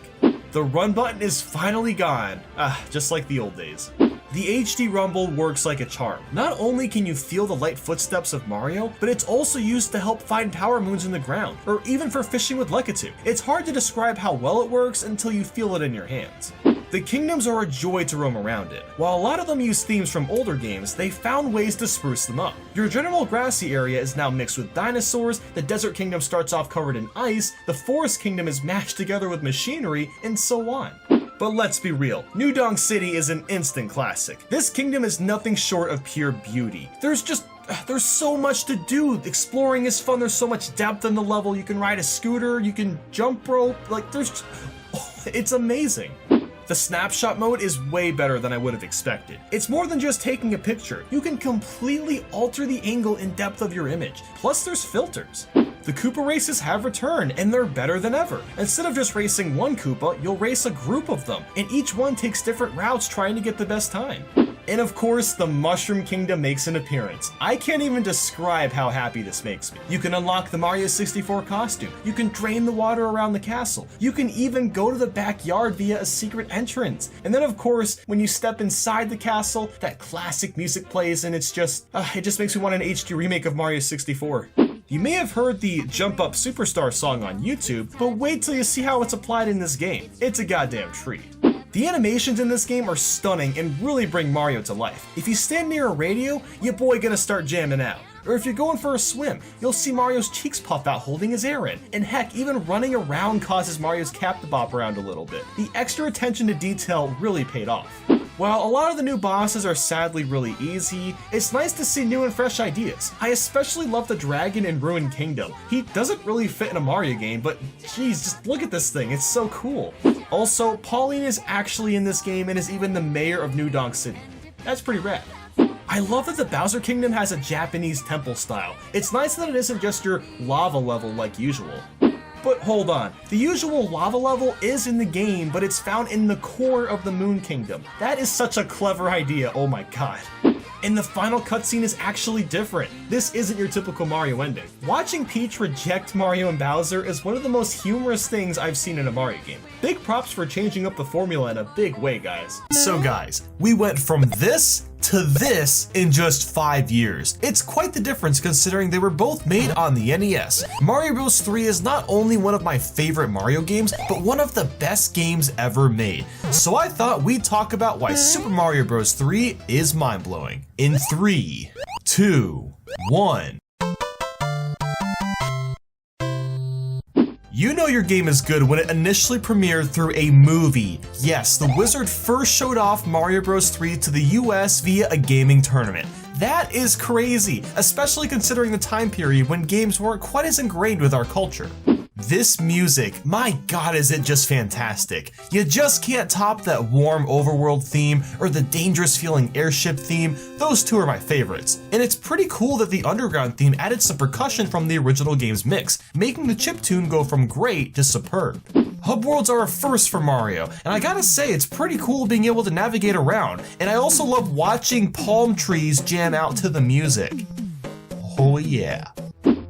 The run button is finally gone, just like the old days. The HD rumble works like a charm. Not only can you feel the light footsteps of Mario, but it's also used to help find power moons in the ground, or even for fishing with Lekatu. It's hard to describe how well it works until you feel it in your hands. The kingdoms are a joy to roam around in. While a lot of them use themes from older games, they found ways to spruce them up. Your general grassy area is now mixed with dinosaurs, the desert kingdom starts off covered in ice, the forest kingdom is mashed together with machinery, and so on. But let's be real, New Donk City is an instant classic. This kingdom is nothing short of pure beauty. There's so much to do. Exploring is fun, there's so much depth in the level, you can ride a scooter, you can jump rope, it's amazing. The snapshot mode is way better than I would have expected. It's more than just taking a picture. You can completely alter the angle and depth of your image. Plus there's filters. The Koopa races have returned, and they're better than ever. Instead of just racing one Koopa, you'll race a group of them, and each one takes different routes trying to get the best time. And of course, the Mushroom Kingdom makes an appearance. I can't even describe how happy this makes me. You can unlock the Mario 64 costume, you can drain the water around the castle, you can even go to the backyard via a secret entrance. And then of course, when you step inside the castle, that classic music plays and it just makes me want an HD remake of Mario 64. You may have heard the Jump Up Superstar song on YouTube, but wait till you see how it's applied in this game. It's a goddamn treat. The animations in this game are stunning and really bring Mario to life. If you stand near a radio, your boy gonna start jamming out. Or if you're going for a swim, you'll see Mario's cheeks puff out holding his air in. And heck, even running around causes Mario's cap to bop around a little bit. The extra attention to detail really paid off. While a lot of the new bosses are sadly really easy, it's nice to see new and fresh ideas. I especially love the dragon in Ruined Kingdom. He doesn't really fit in a Mario game, but geez, just look at this thing, it's so cool. Also, Pauline is actually in this game and is even the mayor of New Donk City. That's pretty rad. I love that the Bowser Kingdom has a Japanese temple style. It's nice that it isn't just your lava level like usual. But hold on, the usual lava level is in the game, but it's found in the core of the Moon Kingdom. That is such a clever idea, oh my god. And the final cutscene is actually different. This isn't your typical Mario ending. Watching Peach reject Mario and Bowser is one of the most humorous things I've seen in a Mario game. Big props for changing up the formula in a big way, guys. So guys, we went from this to this in just 5 years. It's quite the difference considering they were both made on the NES. Mario Bros. 3 is not only one of my favorite Mario games, but one of the best games ever made. So I thought we'd talk about why Super Mario Bros. 3 is mind-blowing. In 3, 2, 1. You know your game is good when it initially premiered through a movie. Yes, the Wizard first showed off Mario Bros. 3 to the US via a gaming tournament. That is crazy, especially considering the time period when games weren't quite as ingrained with our culture. This music, my god is it just fantastic. You just can't top that warm overworld theme or the dangerous feeling airship theme. Those two are my favorites. And it's pretty cool that the underground theme added some percussion from the original game's mix, making the chiptune go from great to superb. Hub worlds are a first for Mario, and I gotta say it's pretty cool being able to navigate around, and I also love watching palm trees jam out to the music. Oh yeah.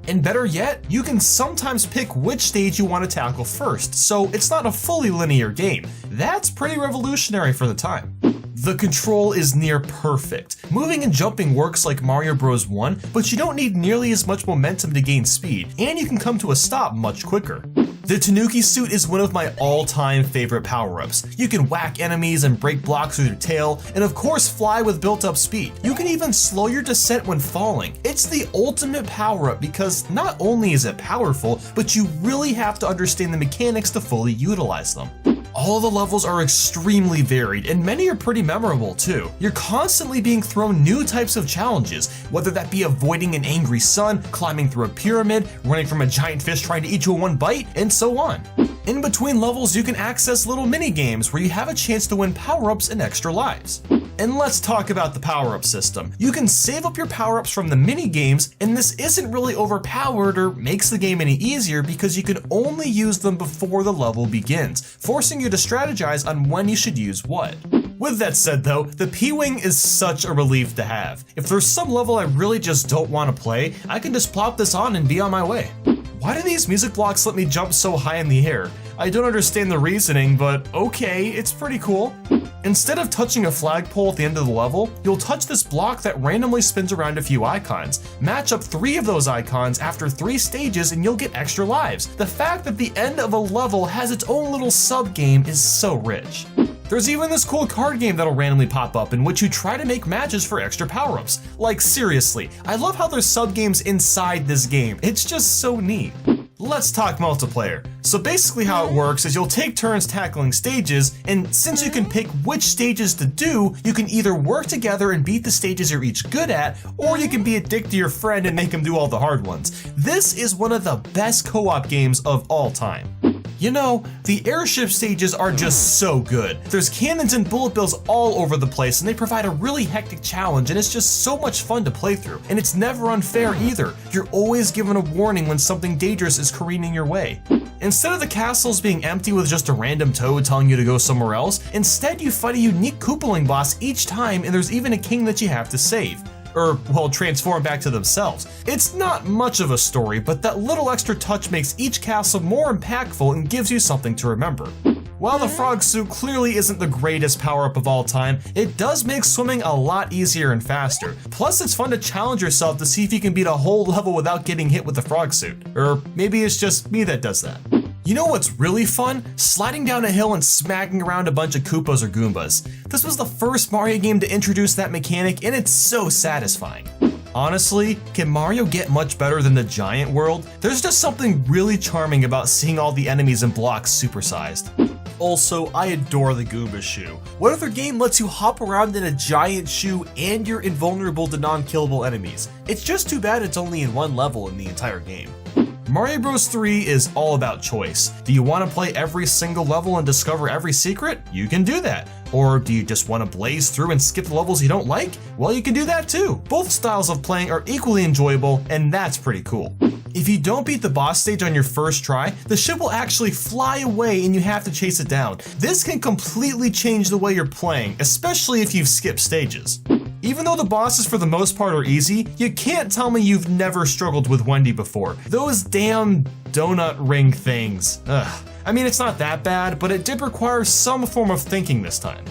And better yet, you can sometimes pick which stage you want to tackle first, so it's not a fully linear game. That's pretty revolutionary for the time. The control is near perfect. Moving and jumping works like Mario Bros. 1, but you don't need nearly as much momentum to gain speed, and you can come to a stop much quicker. The Tanuki suit is one of my all-time favorite power-ups. You can whack enemies and break blocks with your tail, and of course fly with built-up speed. You can even slow your descent when falling. It's the ultimate power-up because not only is it powerful, but you really have to understand the mechanics to fully utilize them. All the levels are extremely varied, and many are pretty memorable too. You're constantly being thrown new types of challenges, whether that be avoiding an angry sun, climbing through a pyramid, running from a giant fish trying to eat you in one bite, and so on. In between levels, you can access little mini-games where you have a chance to win power-ups and extra lives. And let's talk about the power-up system. You can save up your power-ups from the mini-games, and this isn't really overpowered or makes the game any easier because you can only use them before the level begins, forcing you to strategize on when you should use what. With that said though, the P-Wing is such a relief to have. If there's some level I really just don't want to play, I can just plop this on and be on my way. Why do these music blocks let me jump so high in the air? I don't understand the reasoning, but okay, it's pretty cool. Instead of touching a flagpole at the end of the level, you'll touch this block that randomly spins around a few icons. Match up 3 of those icons after 3 stages and you'll get extra lives. The fact that the end of a level has its own little sub-game is so rich. There's even this cool card game that'll randomly pop up in which you try to make matches for extra power-ups. Like seriously, I love how there's sub-games inside this game. It's just so neat. Let's talk multiplayer. So basically how it works is you'll take turns tackling stages, and since you can pick which stages to do, you can either work together and beat the stages you're each good at, or you can be a dick to your friend and make him do all the hard ones. This is one of the best co-op games of all time. You know, the airship stages are just so good. There's cannons and bullet bills all over the place, and they provide a really hectic challenge, and it's just so much fun to play through. And it's never unfair either. You're always given a warning when something dangerous is careening your way. Instead of the castles being empty with just a random toad telling you to go somewhere else, instead you fight a unique Koopaling boss each time, and there's even a king that you have to save. Or, well, transform back to themselves. It's not much of a story, but that little extra touch makes each castle more impactful and gives you something to remember. While the frog suit clearly isn't the greatest power-up of all time, it does make swimming a lot easier and faster. Plus, it's fun to challenge yourself to see if you can beat a whole level without getting hit with the frog suit. Or maybe it's just me that does that. You know what's really fun? Sliding down a hill and smacking around a bunch of Koopas or Goombas. This was the first Mario game to introduce that mechanic, and it's so satisfying. Honestly, can Mario get much better than the giant world? There's just something really charming about seeing all the enemies and blocks supersized. Also, I adore the Goomba shoe. What other game lets you hop around in a giant shoe and you're invulnerable to non-killable enemies? It's just too bad it's only in one level in the entire game. Mario Bros. 3 is all about choice. Do you want to play every single level and discover every secret? You can do that. Or do you just want to blaze through and skip the levels you don't like? Well, you can do that too. Both styles of playing are equally enjoyable, and that's pretty cool. If you don't beat the boss stage on your first try, the ship will actually fly away and you have to chase it down. This can completely change the way you're playing, especially if you've skipped stages. Even though the bosses for the most part are easy, you can't tell me you've never struggled with Wendy before. Those damn donut ring things. Ugh. I mean, it's not that bad, but it did require some form of thinking this time.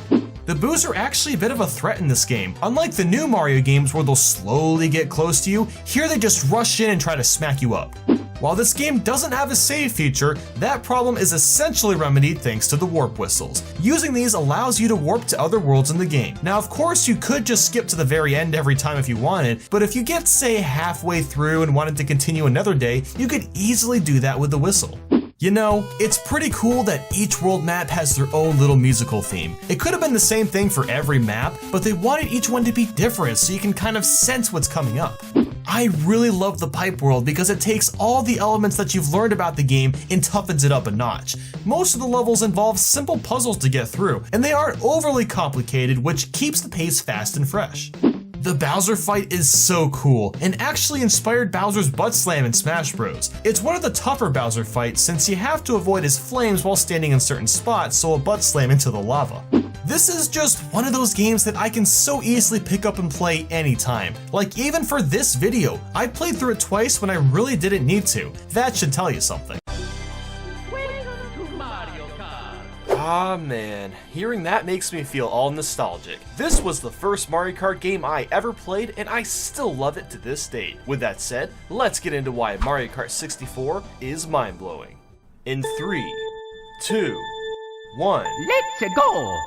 The boos are actually a bit of a threat in this game. Unlike the new Mario games where they'll slowly get close to you, here they just rush in and try to smack you up. While this game doesn't have a save feature, that problem is essentially remedied thanks to the warp whistles. Using these allows you to warp to other worlds in the game. Now, of course, you could just skip to the very end every time if you wanted, but if you get, say, halfway through and wanted to continue another day, you could easily do that with the whistle. You know, it's pretty cool that each world map has their own little musical theme. It could have been the same thing for every map, but they wanted each one to be different so you can kind of sense what's coming up. I really love the pipe world because it takes all the elements that you've learned about the game and toughens it up a notch. Most of the levels involve simple puzzles to get through, and they aren't overly complicated, which keeps the pace fast and fresh. The Bowser fight is so cool, and actually inspired Bowser's butt slam in Smash Bros. It's one of the tougher Bowser fights since you have to avoid his flames while standing in certain spots so a butt slam into the lava. This is just one of those games that I can so easily pick up and play anytime. Like even for this video, I played through it twice when I really didn't need to. That should tell you something. Ah man, hearing that makes me feel all nostalgic. This was the first Mario Kart game I ever played, and I still love it to this date. With that said, let's get into why Mario Kart 64 is mind-blowing. In 3, 2, 1. Let's go!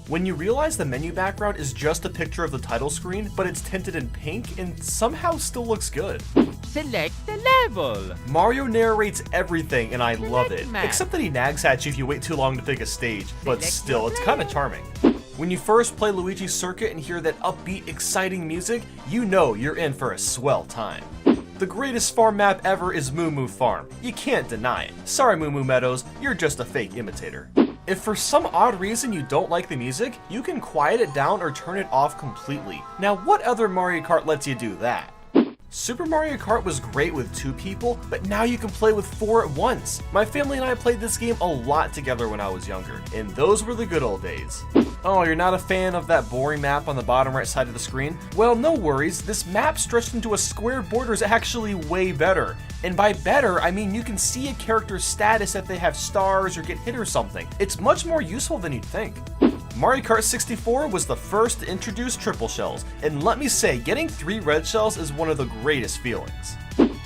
When you realize the menu background is just a picture of the title screen, but it's tinted in pink and somehow still looks good. Select the level. Mario narrates everything and I love it, except that he nags at you if you wait too long to pick a stage, but still, it's kind of charming. When you first play Luigi's Circuit and hear that upbeat, exciting music, you know you're in for a swell time. The greatest farm map ever is Moo Moo Farm. You can't deny it. Sorry Moo Moo Meadows, you're just a fake imitator. If for some odd reason you don't like the music, you can quiet it down or turn it off completely. Now what other Mario Kart lets you do that? Super Mario Kart was great with 2 people, but now you can play with 4 at once. My family and I played this game a lot together when I was younger, and those were the good old days. Oh, you're not a fan of that boring map on the bottom right side of the screen? Well, no worries, this map stretched into a square border is actually way better. And by better, I mean you can see a character's status if they have stars or get hit or something. It's much more useful than you'd think. Mario Kart 64 was the first to introduce triple shells, and let me say, getting 3 red shells is one of the greatest feelings.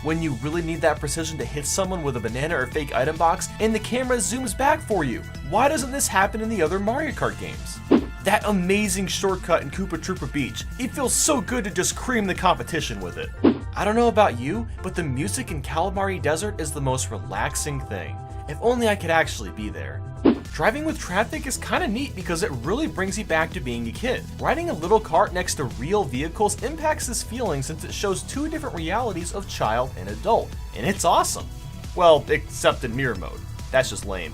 When you really need that precision to hit someone with a banana or fake item box, and the camera zooms back for you. Why doesn't this happen in the other Mario Kart games? That amazing shortcut in Koopa Troopa Beach, it feels so good to just cream the competition with it. I don't know about you, but the music in Calamari Desert is the most relaxing thing. If only I could actually be there. Driving with traffic is kinda neat because it really brings you back to being a kid. Riding a little cart next to real vehicles impacts this feeling since it shows 2 different realities of child and adult, and it's awesome. Well, except in mirror mode. That's just lame.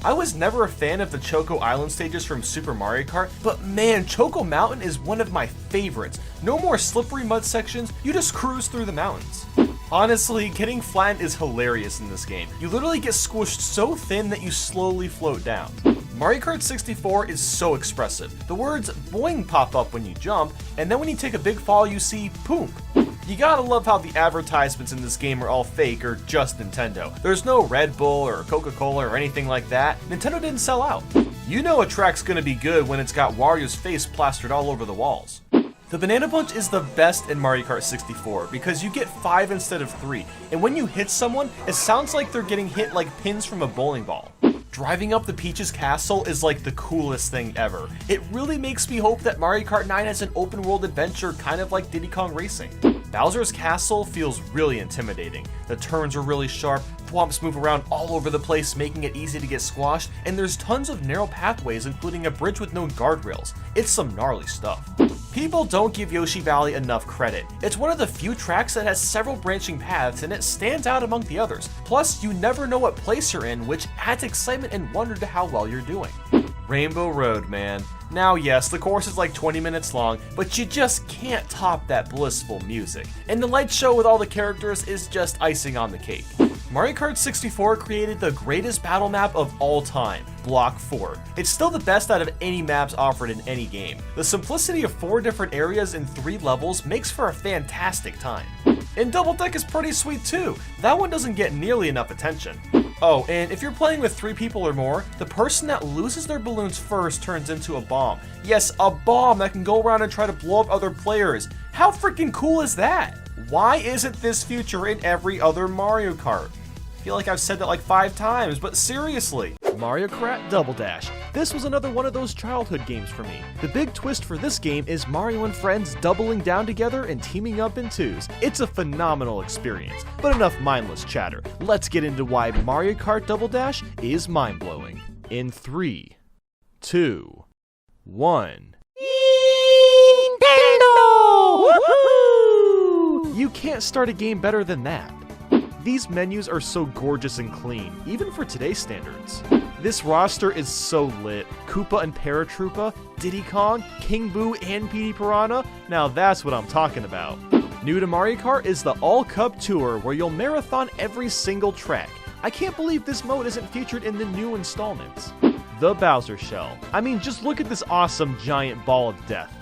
I was never a fan of the Choco Island stages from Super Mario Kart, but man, Choco Mountain is one of my favorites. No more slippery mud sections, you just cruise through the mountains. Honestly, getting flattened is hilarious in this game. You literally get squished so thin that you slowly float down. Mario Kart 64 is so expressive. The words boing pop up when you jump, and then when you take a big fall you see poop. You gotta love how the advertisements in this game are all fake or just Nintendo. There's no Red Bull or Coca-Cola or anything like that. Nintendo didn't sell out. You know a track's gonna be good when it's got Wario's face plastered all over the walls. The Banana Punch is the best in Mario Kart 64 because you get 5 instead of 3, and when you hit someone, it sounds like they're getting hit like pins from a bowling ball. Driving up the Peach's castle is like the coolest thing ever. It really makes me hope that Mario Kart 9 has an open world adventure kind of like Diddy Kong Racing. Bowser's castle feels really intimidating. The turns are really sharp, thwomps move around all over the place making it easy to get squashed, and there's tons of narrow pathways including a bridge with no guardrails. It's some gnarly stuff. People don't give Yoshi Valley enough credit. It's one of the few tracks that has several branching paths and it stands out among the others. Plus, you never know what place you're in, which adds excitement and wonder to how well you're doing. Rainbow Road, man. Now yes, the course is like 20 minutes long, but you just can't top that blissful music. And the light show with all the characters is just icing on the cake. Mario Kart 64 created the greatest battle map of all time, Block 4. It's still the best out of any maps offered in any game. The simplicity of 4 different areas in 3 levels makes for a fantastic time. And Double Deck is pretty sweet too. That one doesn't get nearly enough attention. Oh, and if you're playing with 3 people or more, the person that loses their balloons first turns into a bomb. Yes, a bomb that can go around and try to blow up other players. How freaking cool is that? Why isn't this feature in every other Mario Kart? I feel like I've said that like 5 times, but seriously. Mario Kart Double Dash. This was another one of those childhood games for me. The big twist for this game is Mario and friends doubling down together and teaming up in 2s. It's a phenomenal experience, but enough mindless chatter. Let's get into why Mario Kart Double Dash is mind-blowing. In 3, 2, 1... Nintendo! Woohoo! You can't start a game better than that. These menus are so gorgeous and clean, even for today's standards. This roster is so lit. Koopa and Paratroopa, Diddy Kong, King Boo, and Petey Piranha. Now that's what I'm talking about. New to Mario Kart is the All Cup Tour, where you'll marathon every single track. I can't believe this mode isn't featured in the new installments. The Bowser Shell. I mean, just look at this awesome giant ball of death.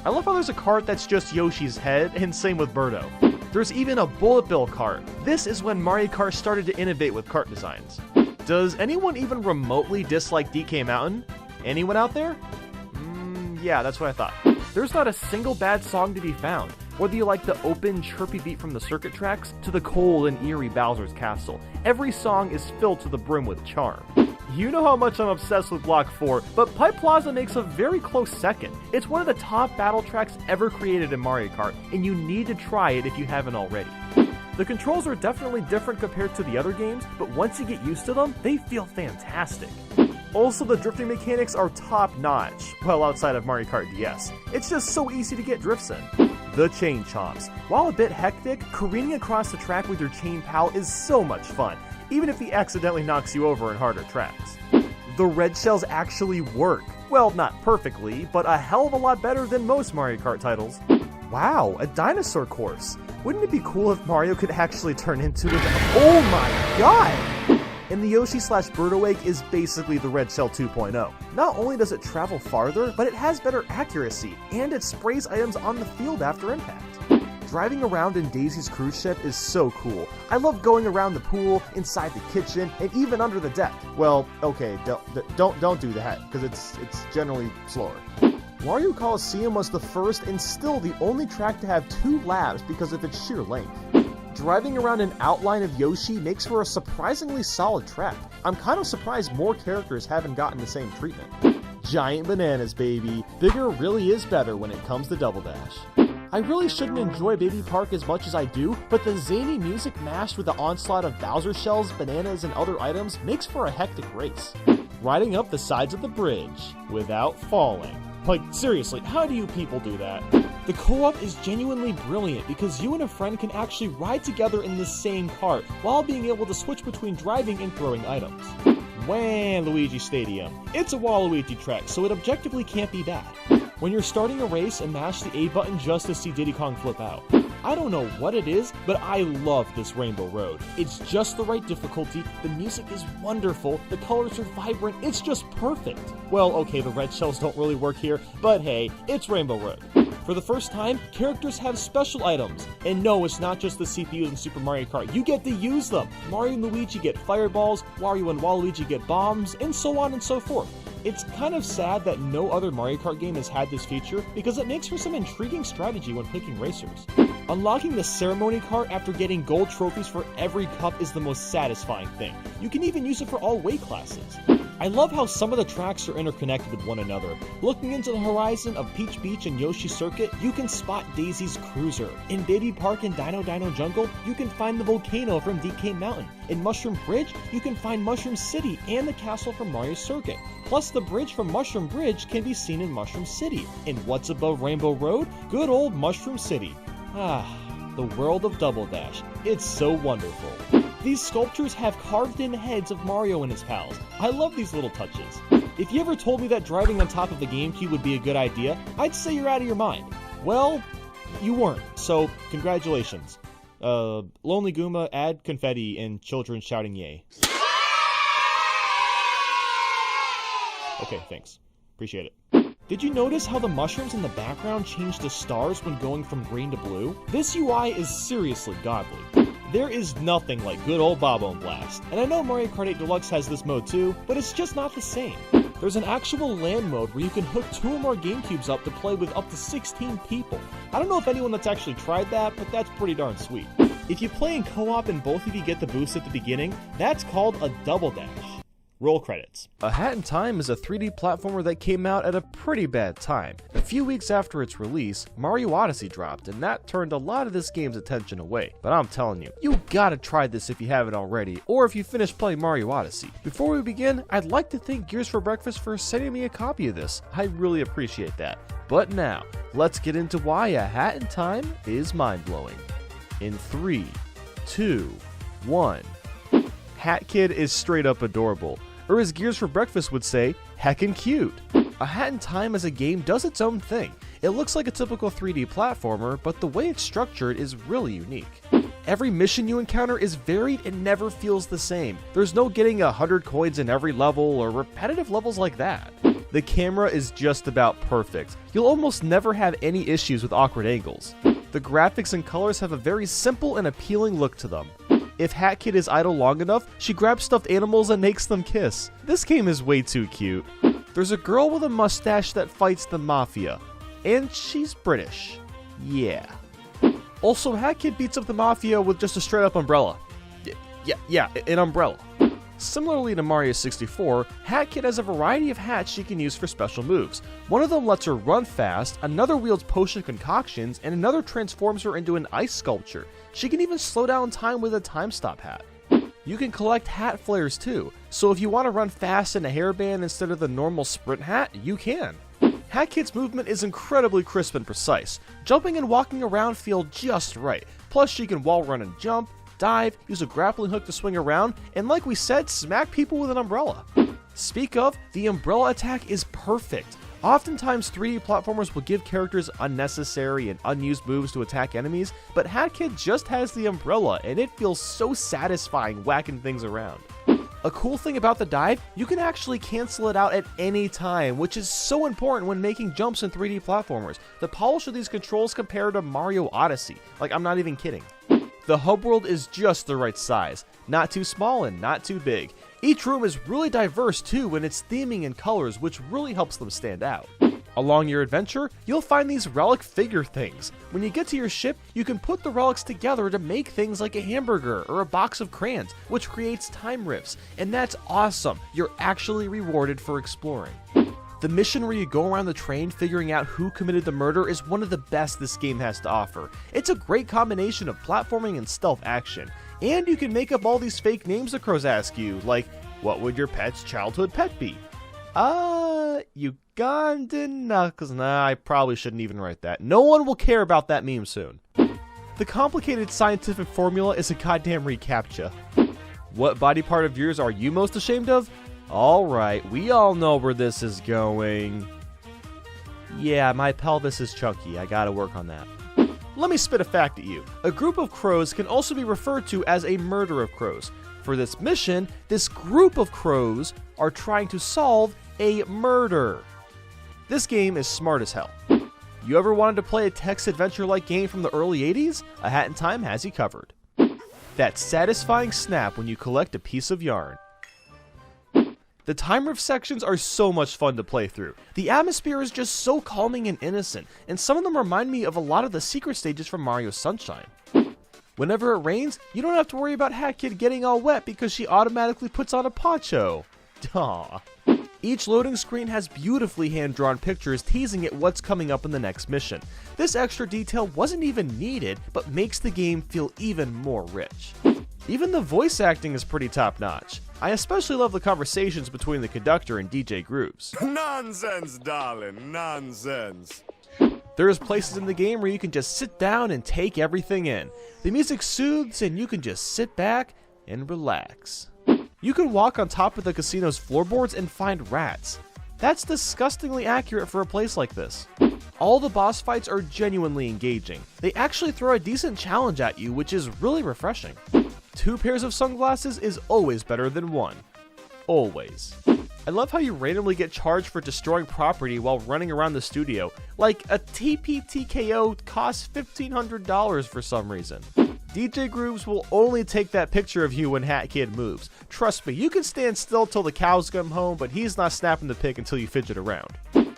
I love how there's a cart that's just Yoshi's head, and same with Birdo. There's even a bullet bill cart. This is when Mario Kart started to innovate with cart designs. Does anyone even remotely dislike DK Mountain? Anyone out there? Yeah, that's what I thought. There's not a single bad song to be found. Whether you like the open, chirpy beat from the circuit tracks, to the cold and eerie Bowser's Castle, every song is filled to the brim with charm. You know how much I'm obsessed with Block 4, but Pipe Plaza makes a very close second. It's one of the top battle tracks ever created in Mario Kart, and you need to try it if you haven't already. The controls are definitely different compared to the other games, but once you get used to them, they feel fantastic. Also, the drifting mechanics are top-notch, well outside of Mario Kart DS. It's just so easy to get drifts in. The Chain Chomps. While a bit hectic, careening across the track with your chain pal is so much fun, even if he accidentally knocks you over in harder tracks. The red shells actually work. Well, not perfectly, but a hell of a lot better than most Mario Kart titles. Wow, a dinosaur course. Wouldn't it be cool if Mario could actually turn into it? Oh my god! And the Yoshi/Birdo egg is basically the Red Shell 2.0. Not only does it travel farther, but it has better accuracy, and it sprays items on the field after impact. Driving around in Daisy's cruise ship is so cool. I love going around the pool, inside the kitchen, and even under the deck. Well, okay, don't do that, because it's generally slower. Wario Coliseum was the first and still the only track to have 2 laps because of its sheer length. Driving around an outline of Yoshi makes for a surprisingly solid track. I'm kind of surprised more characters haven't gotten the same treatment. Giant bananas, baby. Bigger really is better when it comes to Double Dash. I really shouldn't enjoy Baby Park as much as I do, but the zany music mashed with the onslaught of Bowser shells, bananas, and other items makes for a hectic race. Riding up the sides of the bridge without falling. Like, seriously, how do you people do that? The co-op is genuinely brilliant because you and a friend can actually ride together in the same cart while being able to switch between driving and throwing items. Luigi Stadium. It's a Waluigi track, so it objectively can't be bad. When you're starting a race and mash the A button just to see Diddy Kong flip out. I don't know what it is, but I love this Rainbow Road. It's just the right difficulty, the music is wonderful, the colors are vibrant, it's just perfect. Well, okay, the red shells don't really work here, but hey, it's Rainbow Road. For the first time, characters have special items. And no, it's not just the CPUs in Super Mario Kart, you get to use them. Mario and Luigi get fireballs, Wario and Waluigi get bombs, and so on and so forth. It's kind of sad that no other Mario Kart game has had this feature because it makes for some intriguing strategy when picking racers. Unlocking the ceremony cart after getting gold trophies for every cup is the most satisfying thing. You can even use it for all weight classes. I love how some of the tracks are interconnected with one another. Looking into the horizon of Peach Beach and Yoshi Circuit, you can spot Daisy's Cruiser. In Baby Park and Dino Jungle, you can find the volcano from DK Mountain. In Mushroom Bridge, you can find Mushroom City and the castle from Mario Circuit. Plus, the bridge from Mushroom Bridge can be seen in Mushroom City. And what's above Rainbow Road? Good old Mushroom City. The world of Double Dash. It's so wonderful. These sculptures have carved-in heads of Mario and his pals. I love these little touches. If you ever told me that driving on top of the GameCube would be a good idea, I'd say you're out of your mind. Well, you weren't, so congratulations. Lonely Goomba, add confetti, and children shouting yay. Okay, thanks. Appreciate it. Did you notice how the mushrooms in the background change to stars when going from green to blue? This UI is seriously godly. There is nothing like good old Bob-Omb Blast. And I know Mario Kart 8 Deluxe has this mode too, but it's just not the same. There's an actual LAN mode where you can hook 2 or more GameCubes up to play with up to 16 people. I don't know if anyone that's actually tried that, but that's pretty darn sweet. If you play in co-op and both of you get the boost at the beginning, that's called a double dash. Roll credits. A Hat in Time is a 3D platformer that came out at a pretty bad time. A few weeks after its release, Mario Odyssey dropped, and that turned a lot of this game's attention away. But I'm telling you, you gotta try this if you haven't already, or if you finished playing Mario Odyssey. Before we begin, I'd like to thank Gears for Breakfast for sending me a copy of this. I really appreciate that. But now, let's get into why A Hat in Time is mind-blowing. In 3, 2, 1. Hat Kid is straight up adorable. Or as Gears for Breakfast would say, heckin' cute. A Hat in Time as a game does its own thing. It looks like a typical 3D platformer, but the way it's structured is really unique. Every mission you encounter is varied and never feels the same. There's no getting 100 coins in every level or repetitive levels like that. The camera is just about perfect. You'll almost never have any issues with awkward angles. The graphics and colors have a very simple and appealing look to them. If Hat Kid is idle long enough, she grabs stuffed animals and makes them kiss. This game is way too cute. There's a girl with a mustache that fights the Mafia. And she's British. Yeah. Also, Hat Kid beats up the Mafia with just a straight up umbrella. Yeah, an umbrella. Similarly to Mario 64, Hat Kid has a variety of hats she can use for special moves. One of them lets her run fast, another wields potion concoctions, and another transforms her into an ice sculpture. She can even slow down time with a time stop hat. You can collect hat flares too, so if you want to run fast in a hairband instead of the normal sprint hat, you can. Hat Kid's movement is incredibly crisp and precise. Jumping and walking around feel just right, plus she can wall run and jump, dive, use a grappling hook to swing around, and like we said, smack people with an umbrella. Speak of, the umbrella attack is perfect. Oftentimes 3D platformers will give characters unnecessary and unused moves to attack enemies, but Hat Kid just has the umbrella and it feels so satisfying whacking things around. A cool thing about the dive, you can actually cancel it out at any time, which is so important when making jumps in 3D platformers. The polish of these controls compared to Mario Odyssey. Like, I'm not even kidding. The hub world is just the right size, not too small and not too big. Each room is really diverse too in its theming and colors, which really helps them stand out. Along your adventure, you'll find these relic figure things. When you get to your ship, you can put the relics together to make things like a hamburger or a box of crayons, which creates time rifts, and that's awesome. You're actually rewarded for exploring. The mission where you go around the train figuring out who committed the murder is one of the best this game has to offer. It's a great combination of platforming and stealth action. And you can make up all these fake names the crows ask you, like, what would your pet's childhood pet be? Ugandan Knuckles. Nah, I probably shouldn't even write that. No one will care about that meme soon. The complicated scientific formula is a goddamn reCAPTCHA. What body part of yours are you most ashamed of? Alright, we all know where this is going. Yeah, my pelvis is chunky. I gotta work on that. Let me spit a fact at you. A group of crows can also be referred to as a murder of crows. For this mission, this group of crows are trying to solve a murder. This game is smart as hell. You ever wanted to play a text adventure-like game from the early 80s? A Hat in Time has you covered. That satisfying snap when you collect a piece of yarn. The time rift sections are so much fun to play through. The atmosphere is just so calming and innocent, and some of them remind me of a lot of the secret stages from Mario Sunshine. Whenever it rains, you don't have to worry about Hat Kid getting all wet because she automatically puts on a poncho. Aww. Each loading screen has beautifully hand-drawn pictures teasing at what's coming up in the next mission. This extra detail wasn't even needed, but makes the game feel even more rich. Even the voice acting is pretty top-notch. I especially love the conversations between the conductor and DJ Grooves. Nonsense, darling, nonsense. There's places in the game where you can just sit down and take everything in. The music soothes and you can just sit back and relax. You can walk on top of the casino's floorboards and find rats. That's disgustingly accurate for a place like this. All the boss fights are genuinely engaging. They actually throw a decent challenge at you, which is really refreshing. 2 pairs of sunglasses is always better than 1. Always. I love how you randomly get charged for destroying property while running around the studio. Like, a TPTKO costs $1,500 for some reason. DJ Grooves will only take that picture of you when Hat Kid moves. Trust me, you can stand still till the cows come home, but he's not snapping the pic until you fidget around.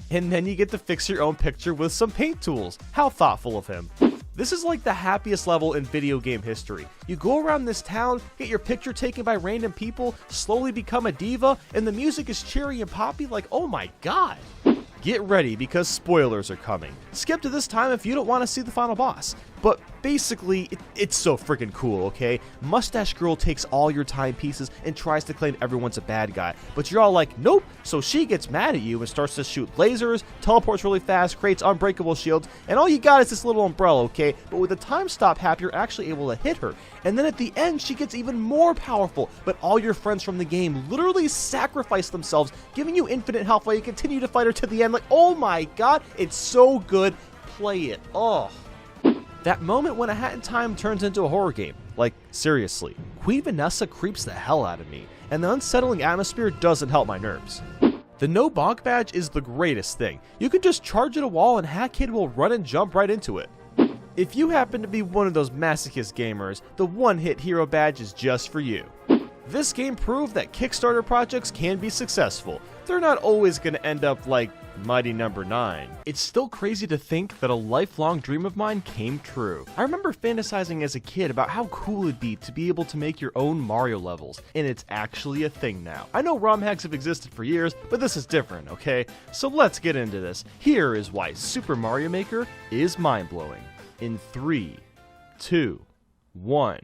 And then you get to fix your own picture with some paint tools. How thoughtful of him. This is like the happiest level in video game history. You go around this town, get your picture taken by random people, slowly become a diva, and the music is cheery and poppy like, oh my god. Get ready because spoilers are coming. Skip to this time if you don't want to see the final boss. But basically, it's so freaking cool, okay? Mustache Girl takes all your timepieces and tries to claim everyone's a bad guy. But you're all like, nope. So she gets mad at you and starts to shoot lasers, teleports really fast, creates unbreakable shields, and all you got is this little umbrella, okay? But with the time stop hack, you're actually able to hit her. And then at the end, she gets even more powerful. But all your friends from the game literally sacrifice themselves, giving you infinite health while you continue to fight her to the end. Like, oh my god, it's so good. Play it. Oh. That moment when A Hat in Time turns into a horror game. Like, seriously. Queen Vanessa creeps the hell out of me, and the unsettling atmosphere doesn't help my nerves. The no bonk badge is the greatest thing. You can just charge at a wall and Hat Kid will run and jump right into it. If you happen to be one of those masochist gamers, the one-hit hero badge is just for you. This game proved that Kickstarter projects can be successful. They're not always going to end up like Mighty Number 9. It's still crazy to think that a lifelong dream of mine came true. I remember fantasizing as a kid about how cool it'd be to be able to make your own Mario levels, and it's actually a thing now. I know ROM hacks have existed for years, but this is different, okay? So let's get into this. Here is why Super Mario Maker is mind-blowing. In 3, 2, 1.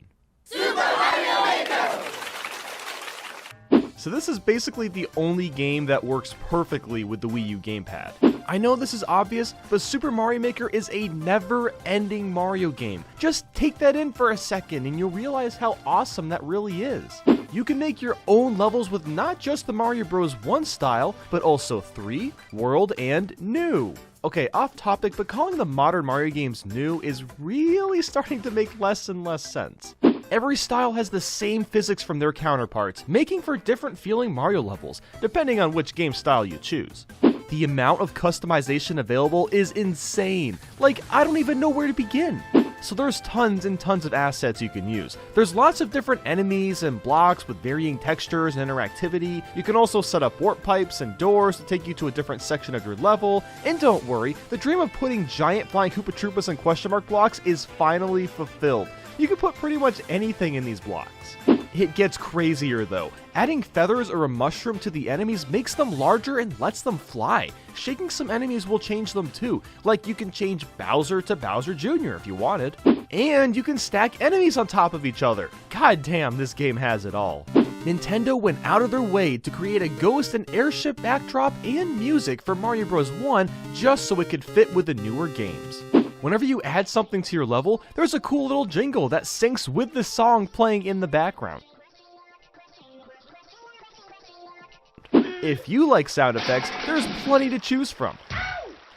So this is basically the only game that works perfectly with the Wii U gamepad. I know this is obvious, but Super Mario Maker is a never-ending Mario game. Just take that in for a second and you'll realize how awesome that really is. You can make your own levels with not just the Mario Bros. 1 style, but also 3, World, and New. Okay, off topic, but calling the modern Mario games new is really starting to make less and less sense. Every style has the same physics from their counterparts, making for different feeling Mario levels, depending on which game style you choose. The amount of customization available is insane. Like, I don't even know where to begin. So there's tons and tons of assets you can use. There's lots of different enemies and blocks with varying textures and interactivity. You can also set up warp pipes and doors to take you to a different section of your level. And don't worry, the dream of putting giant flying Koopa Troopas and question mark blocks is finally fulfilled. You can put pretty much anything in these blocks. It gets crazier though. Adding feathers or a mushroom to the enemies makes them larger and lets them fly. Shaking some enemies will change them too, like you can change Bowser to Bowser Jr. if you wanted. And you can stack enemies on top of each other. God damn, this game has it all. Nintendo went out of their way to create a ghost and airship backdrop and music for Mario Bros. 1 just so it could fit with the newer games. Whenever you add something to your level, there's a cool little jingle that syncs with the song playing in the background. If you like sound effects, there's plenty to choose from.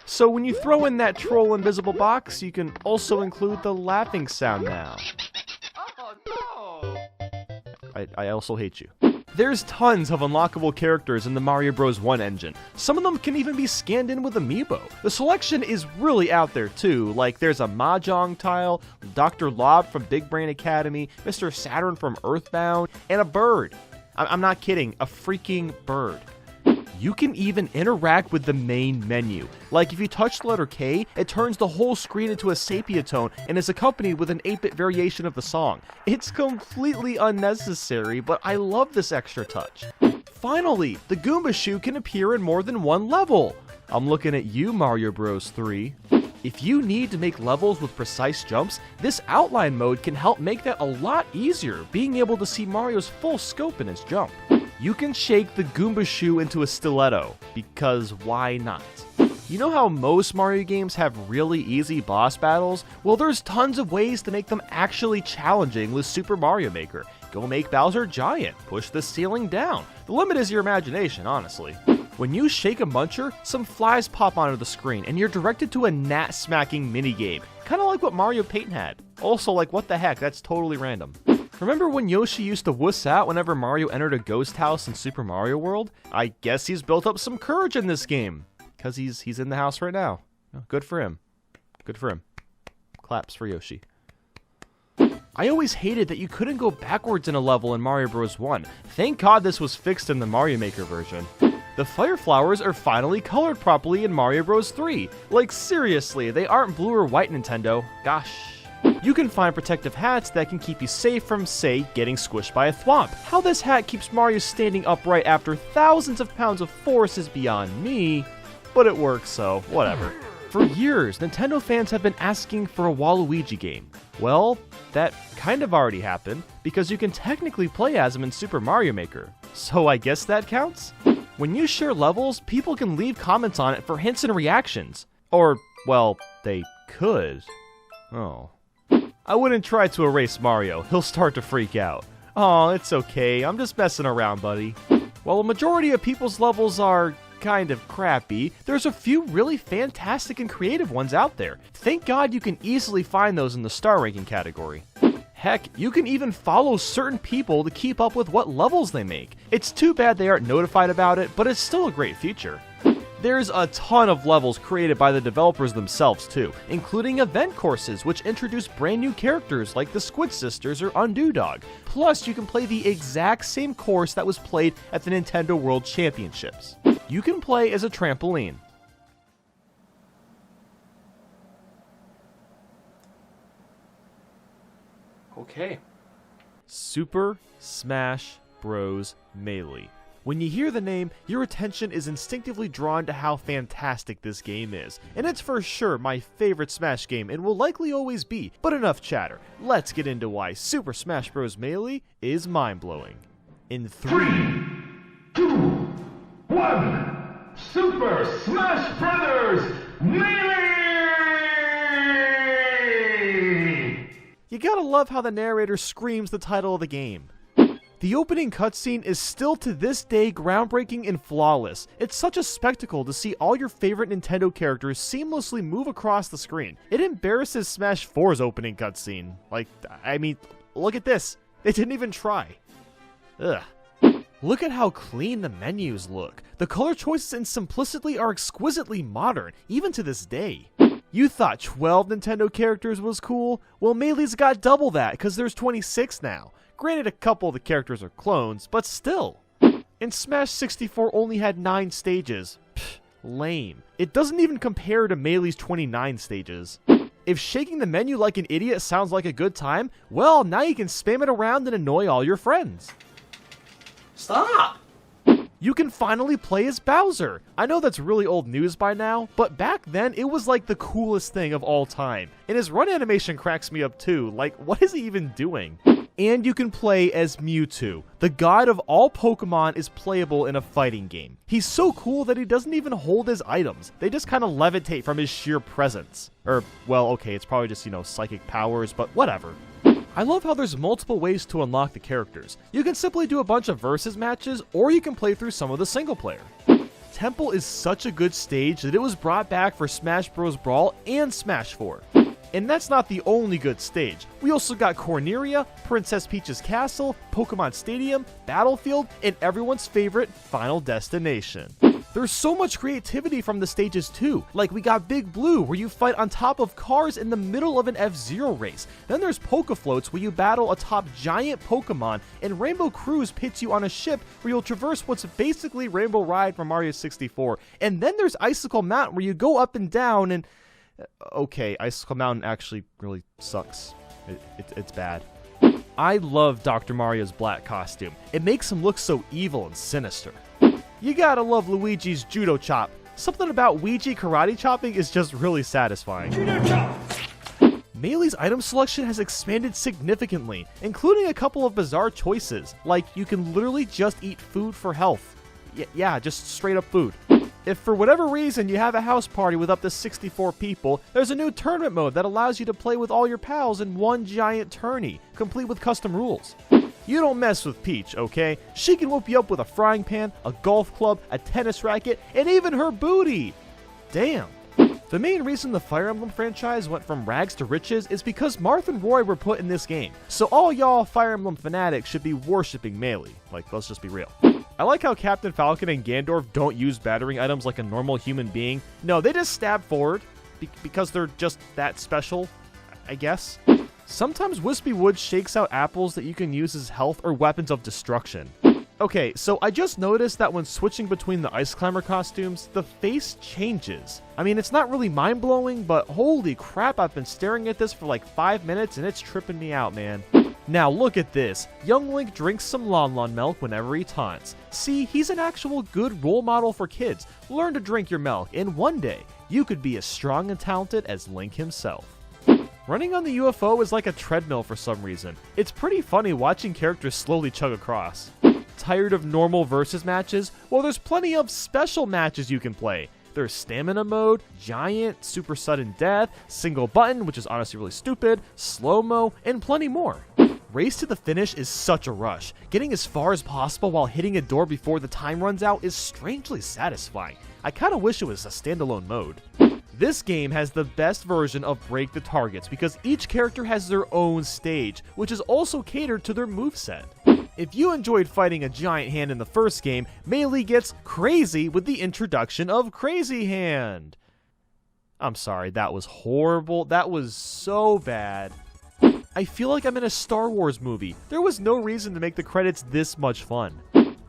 So when you throw in that troll invisible box, you can also include the laughing sound now. I also hate you. There's tons of unlockable characters in the Mario Bros. 1 engine. Some of them can even be scanned in with Amiibo. The selection is really out there too, like there's a Mahjong tile, Dr. Lob from Big Brain Academy, Mr. Saturn from Earthbound, and a bird. I'm not kidding, a freaking bird. You can even interact with the main menu. Like if you touch the letter K, it turns the whole screen into a sepia tone and is accompanied with an 8-bit variation of the song. It's completely unnecessary, but I love this extra touch. Finally, the Goomba shoe can appear in more than one level. I'm looking at you, Mario Bros. 3. If you need to make levels with precise jumps, this outline mode can help make that a lot easier, being able to see Mario's full scope in his jump. You can shake the Goomba shoe into a stiletto, because why not? You know how most Mario games have really easy boss battles? Well, there's tons of ways to make them actually challenging with Super Mario Maker. Go make Bowser giant, push the ceiling down. The limit is your imagination, honestly. When you shake a muncher, some flies pop onto the screen, and you're directed to a gnat-smacking minigame, kinda like what Mario Paint had. Also, like, what the heck, that's totally random. Remember when Yoshi used to wuss out whenever Mario entered a ghost house in Super Mario World? I guess he's built up some courage in this game, because he's in the house right now. Good for him. Good for him. Claps for Yoshi. I always hated that you couldn't go backwards in a level in Mario Bros. 1. Thank God this was fixed in the Mario Maker version. The fire flowers are finally colored properly in Mario Bros. 3. Like seriously, they aren't blue or white, Nintendo. Gosh. You can find protective hats that can keep you safe from, say, getting squished by a thwomp. How this hat keeps Mario standing upright after thousands of pounds of force is beyond me, but it works, so whatever. For years, Nintendo fans have been asking for a Waluigi game. Well, that kind of already happened, because you can technically play as him in Super Mario Maker. So I guess that counts? When you share levels, people can leave comments on it for hints and reactions. Or, well, they could. Oh. I wouldn't try to erase Mario, he'll start to freak out. Aw, it's okay, I'm just messing around, buddy. While a majority of people's levels are kind of crappy, there's a few really fantastic and creative ones out there. Thank God you can easily find those in the star ranking category. Heck, you can even follow certain people to keep up with what levels they make. It's too bad they aren't notified about it, but it's still a great feature. There's a ton of levels created by the developers themselves too, including event courses which introduce brand new characters like the Squid Sisters or Undo Dog. Plus, you can play the exact same course that was played at the Nintendo World Championships. You can play as a trampoline. Okay. Super Smash Bros. Melee. When you hear the name, your attention is instinctively drawn to how fantastic this game is. And it's for sure my favorite Smash game and will likely always be. But enough chatter. Let's get into why Super Smash Bros. Melee is mind-blowing. In 3, 2, 1, Super Smash Brothers Melee! You gotta love how the narrator screams the title of the game. The opening cutscene is still to this day groundbreaking and flawless. It's such a spectacle to see all your favorite Nintendo characters seamlessly move across the screen. It embarrasses Smash 4's opening cutscene. Like, I mean, look at this. They didn't even try. Ugh. Look at how clean the menus look. The color choices and simplicity are exquisitely modern, even to this day. You thought 12 Nintendo characters was cool? Well, Melee's got double that, because there's 26 now. Granted, a couple of the characters are clones, but still. And Smash 64 only had 9 stages. Pfft, lame. It doesn't even compare to Melee's 29 stages. If shaking the menu like an idiot sounds like a good time, well, now you can spam it around and annoy all your friends. Stop! You can finally play as Bowser. I know that's really old news by now, but back then it was like the coolest thing of all time. And his run animation cracks me up too. Like, what is he even doing? And you can play as Mewtwo. The god of all Pokemon is playable in a fighting game. He's so cool that he doesn't even hold his items. They just kind of levitate from his sheer presence. Or, well, okay, it's probably just, psychic powers, but whatever. I love how there's multiple ways to unlock the characters. You can simply do a bunch of versus matches, or you can play through some of the single player. Temple is such a good stage that it was brought back for Smash Bros. Brawl and Smash 4. And that's not the only good stage. We also got Corneria, Princess Peach's Castle, Pokemon Stadium, Battlefield, and everyone's favorite Final Destination. There's so much creativity from the stages too. Like we got Big Blue, where you fight on top of cars in the middle of an F-Zero race. Then there's Poke Floats, where you battle atop giant Pokemon, and Rainbow Cruise pits you on a ship where you'll traverse what's basically Rainbow Ride from Mario 64. And then there's Icicle Mountain, where you go up and down and... Okay, Icicle Mountain actually really sucks. It's bad. I love Dr. Mario's black costume. It makes him look so evil and sinister. You gotta love Luigi's Judo Chop. Something about Ouija karate chopping is just really satisfying. Judo Chop! Melee's item selection has expanded significantly, including a couple of bizarre choices, like you can literally just eat food for health. Yeah, just straight up food. If for whatever reason you have a house party with up to 64 people, there's a new tournament mode that allows you to play with all your pals in one giant tourney, complete with custom rules. You don't mess with Peach, okay? She can whoop you up with a frying pan, a golf club, a tennis racket, and even her booty! Damn. The main reason the Fire Emblem franchise went from rags to riches is because Marth and Roy were put in this game, so all y'all Fire Emblem fanatics should be worshipping Melee. Like, let's just be real. I like how Captain Falcon and Gandorf don't use battering items like a normal human being. No, they just stab forward, because they're just that special, I guess. Sometimes Wispy Woods shakes out apples that you can use as health or weapons of destruction. Okay, so I just noticed that when switching between the Ice Climber costumes, the face changes. I mean, it's not really mind-blowing, but holy crap, I've been staring at this for like 5 minutes and it's tripping me out, man. Now look at this. Young Link drinks some Lon Lon milk whenever he taunts. See, he's an actual good role model for kids. Learn to drink your milk, and one day, you could be as strong and talented as Link himself. Running on the UFO is like a treadmill for some reason. It's pretty funny watching characters slowly chug across. Tired of normal versus matches? Well, there's plenty of special matches you can play. There's Stamina Mode, Giant, Super Sudden Death, Single Button, which is honestly really stupid, Slow-Mo, and plenty more. Race to the finish is such a rush. Getting as far as possible while hitting a door before the time runs out is strangely satisfying. I kinda wish it was a standalone mode. This game has the best version of Break the Targets because each character has their own stage, which is also catered to their moveset. If you enjoyed fighting a giant hand in the first game, Melee gets crazy with the introduction of Crazy Hand. I'm sorry, that was horrible. That was so bad. I feel like I'm in a Star Wars movie. There was no reason to make the credits this much fun.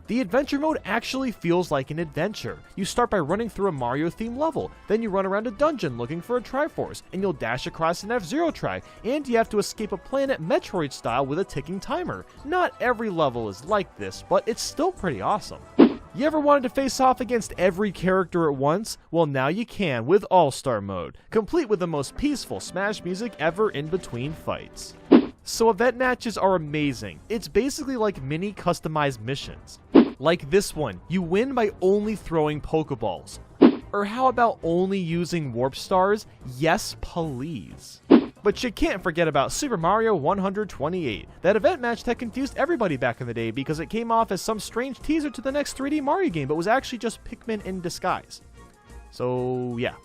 The adventure mode actually feels like an adventure. You start by running through a Mario-themed level, then you run around a dungeon looking for a Triforce, and you'll dash across an F-Zero track, and you have to escape a planet Metroid style with a ticking timer. Not every level is like this, but it's still pretty awesome. You ever wanted to face off against every character at once? Well, now you can with All-Star Mode, complete with the most peaceful Smash music ever in between fights. So event matches are amazing. It's basically like mini customized missions. Like this one, you win by only throwing Pokeballs. Or how about only using Warp Stars? Yes, please. But you can't forget about Super Mario 128, that event match that confused everybody back in the day because it came off as some strange teaser to the next 3D Mario game, but was actually just Pikmin in disguise. So, yeah.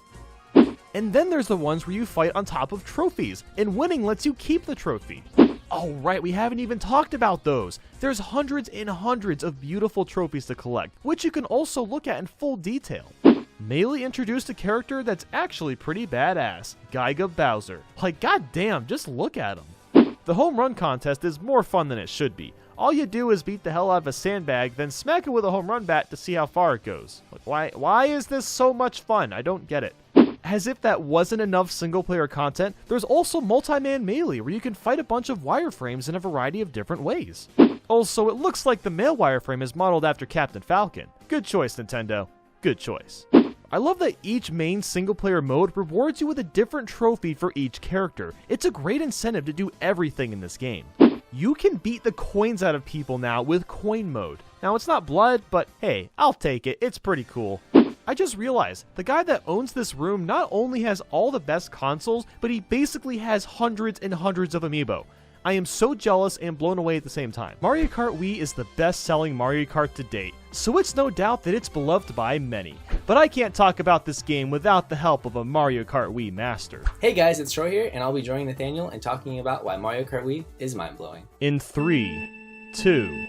And then there's the ones where you fight on top of trophies, and winning lets you keep the trophy. Oh right, we haven't even talked about those. There's hundreds and hundreds of beautiful trophies to collect, which you can also look at in full detail. Melee introduced a character that's actually pretty badass, Giga Bowser. Like goddamn, just look at him. The home run contest is more fun than it should be. All you do is beat the hell out of a sandbag, then smack it with a home run bat to see how far it goes. Like, why is this so much fun? I don't get it. As if that wasn't enough single-player content, there's also Multi-Man Melee, where you can fight a bunch of wireframes in a variety of different ways. Also, it looks like the male wireframe is modeled after Captain Falcon. Good choice, Nintendo. Good choice. I love that each main single-player mode rewards you with a different trophy for each character. It's a great incentive to do everything in this game. You can beat the coins out of people now with Coin Mode. Now, it's not blood, but hey, I'll take it. It's pretty cool. I just realized, the guy that owns this room not only has all the best consoles, but he basically has hundreds and hundreds of amiibo. I am so jealous and blown away at the same time. Mario Kart Wii is the best-selling Mario Kart to date, so it's no doubt that it's beloved by many. But I can't talk about this game without the help of a Mario Kart Wii master. Hey guys, it's Troy here, and I'll be joining Nathaniel and talking about why Mario Kart Wii is mind-blowing. In 3, 2,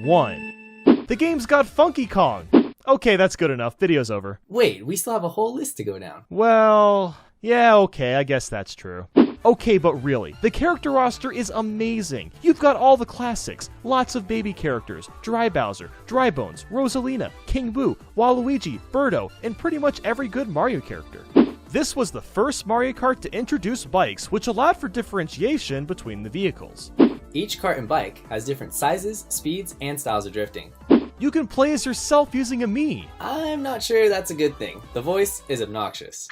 1. The game's got Funky Kong! Okay, that's good enough. Video's over. Wait, we still have a whole list to go down. Well, yeah, okay, I guess that's true. Okay, but really, the character roster is amazing. You've got all the classics, lots of baby characters, Dry Bowser, Dry Bones, Rosalina, King Boo, Waluigi, Birdo, and pretty much every good Mario character. This was the first Mario Kart to introduce bikes, which allowed for differentiation between the vehicles. Each kart and bike has different sizes, speeds, and styles of drifting. You can play as yourself using a Mii. I'm not sure that's a good thing. The voice is obnoxious.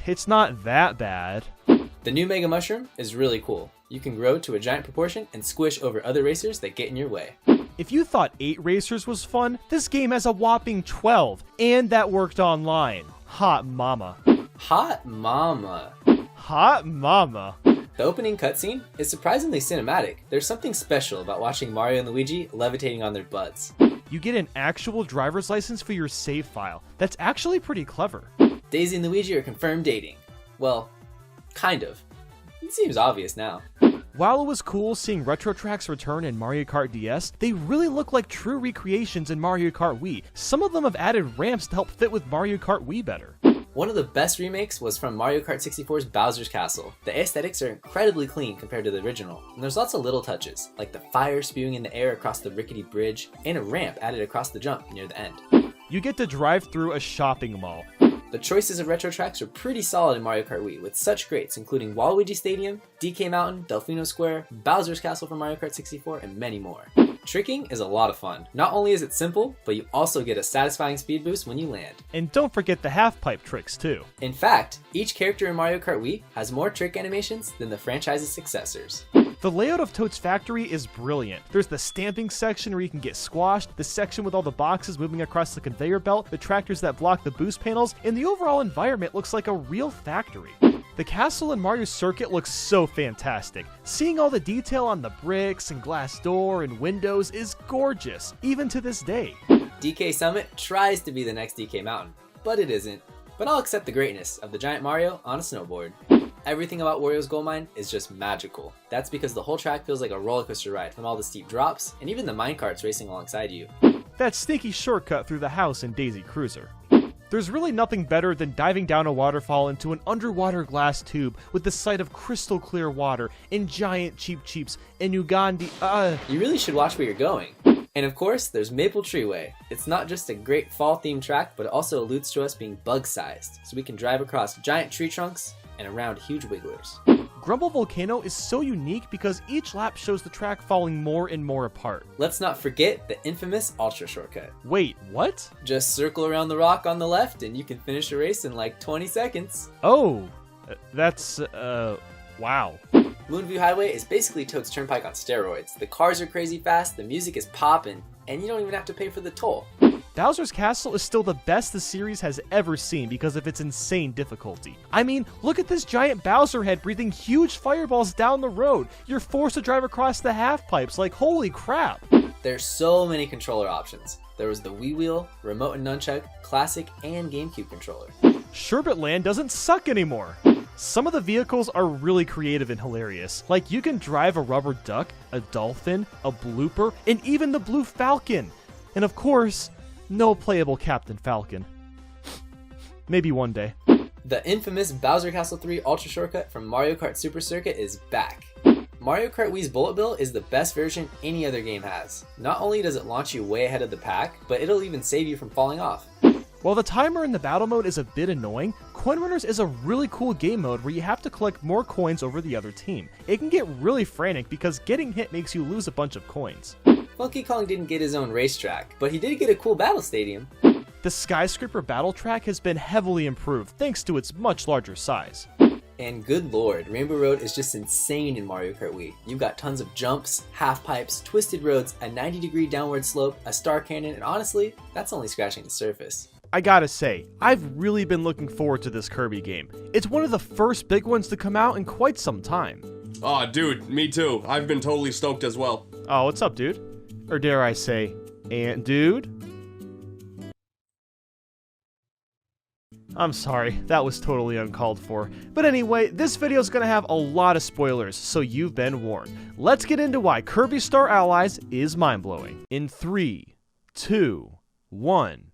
It's not that bad. The new Mega Mushroom is really cool. You can grow to a giant proportion and squish over other racers that get in your way. If you thought 8 racers was fun, this game has a whopping 12, and that worked online. Hot mama. Hot mama. Hot mama. The opening cutscene is surprisingly cinematic. There's something special about watching Mario and Luigi levitating on their butts. You get an actual driver's license for your save file. That's actually pretty clever. Daisy and Luigi are confirmed dating. Well, kind of. It seems obvious now. While it was cool seeing retro tracks return in Mario Kart DS, they really look like true recreations in Mario Kart Wii. Some of them have added ramps to help fit with Mario Kart Wii better. One of the best remakes was from Mario Kart 64's Bowser's Castle. The aesthetics are incredibly clean compared to the original, and there's lots of little touches, like the fire spewing in the air across the rickety bridge, and a ramp added across the jump near the end. You get to drive through a shopping mall. The choices of retro tracks are pretty solid in Mario Kart Wii, with such greats including Waluigi Stadium, DK Mountain, Delfino Square, Bowser's Castle from Mario Kart 64, and many more. Tricking is a lot of fun. Not only is it simple, but you also get a satisfying speed boost when you land. And don't forget the half-pipe tricks too. In fact, each character in Mario Kart Wii has more trick animations than the franchise's successors. The layout of Toad's factory is brilliant. There's the stamping section where you can get squashed, the section with all the boxes moving across the conveyor belt, the tractors that block the boost panels, and the overall environment looks like a real factory. The castle in Mario Circuit looks so fantastic. Seeing all the detail on the bricks and glass door and windows is gorgeous, even to this day. DK Summit tries to be the next DK Mountain, but it isn't. But I'll accept the greatness of the giant Mario on a snowboard. Everything about Wario's Gold Mine is just magical. That's because the whole track feels like a roller coaster ride from all the steep drops and even the minecarts racing alongside you. That sneaky shortcut through the house in Daisy Cruiser. There's really nothing better than diving down a waterfall into an underwater glass tube with the sight of crystal clear water and giant Cheep Cheeps and Ugandi. You really should watch where you're going. And of course, there's Maple Treeway. It's not just a great fall-themed track, but it also alludes to us being bug-sized, so we can drive across giant tree trunks and around huge wigglers. Grumble Volcano is so unique because each lap shows the track falling more and more apart. Let's not forget the infamous Ultra Shortcut. Wait, what? Just circle around the rock on the left and you can finish a race in like 20 seconds. Oh, that's, wow. Moonview Highway is basically Toad's Turnpike on steroids. The cars are crazy fast, the music is poppin', and you don't even have to pay for the toll. Bowser's Castle is still the best the series has ever seen because of its insane difficulty. I mean, look at this giant Bowser head breathing huge fireballs down the road. You're forced to drive across the half-pipes, like holy crap. There's so many controller options. There was the Wii Wheel, Remote and Nunchuck, Classic, and GameCube controller. Sherbet Land doesn't suck anymore. Some of the vehicles are really creative and hilarious. Like you can drive a rubber duck, a dolphin, a blooper, and even the Blue Falcon. And of course, no playable Captain Falcon. Maybe one day. The infamous Bowser Castle 3 Ultra Shortcut from Mario Kart Super Circuit is back. Mario Kart Wii's Bullet Bill is the best version any other game has. Not only does it launch you way ahead of the pack, but it'll even save you from falling off. While the timer in the battle mode is a bit annoying, Coin Runners is a really cool game mode where you have to collect more coins over the other team. It can get really frantic because getting hit makes you lose a bunch of coins. Funky Kong didn't get his own racetrack, but he did get a cool battle stadium. The Skyscraper battle track has been heavily improved thanks to its much larger size. And good lord, Rainbow Road is just insane in Mario Kart Wii. You've got tons of jumps, half pipes, twisted roads, a 90-degree downward slope, a star cannon, and honestly, that's only scratching the surface. I gotta say, I've really been looking forward to this Kirby game. It's one of the first big ones to come out in quite some time. Aw, dude, me too. I've been totally stoked as well. Oh, what's up, dude? Or dare I say, Ant Dude? I'm sorry, that was totally uncalled for. But anyway, this video is going to have a lot of spoilers, so you've been warned. Let's get into why Kirby Star Allies is mind-blowing. In 3, 2, 1...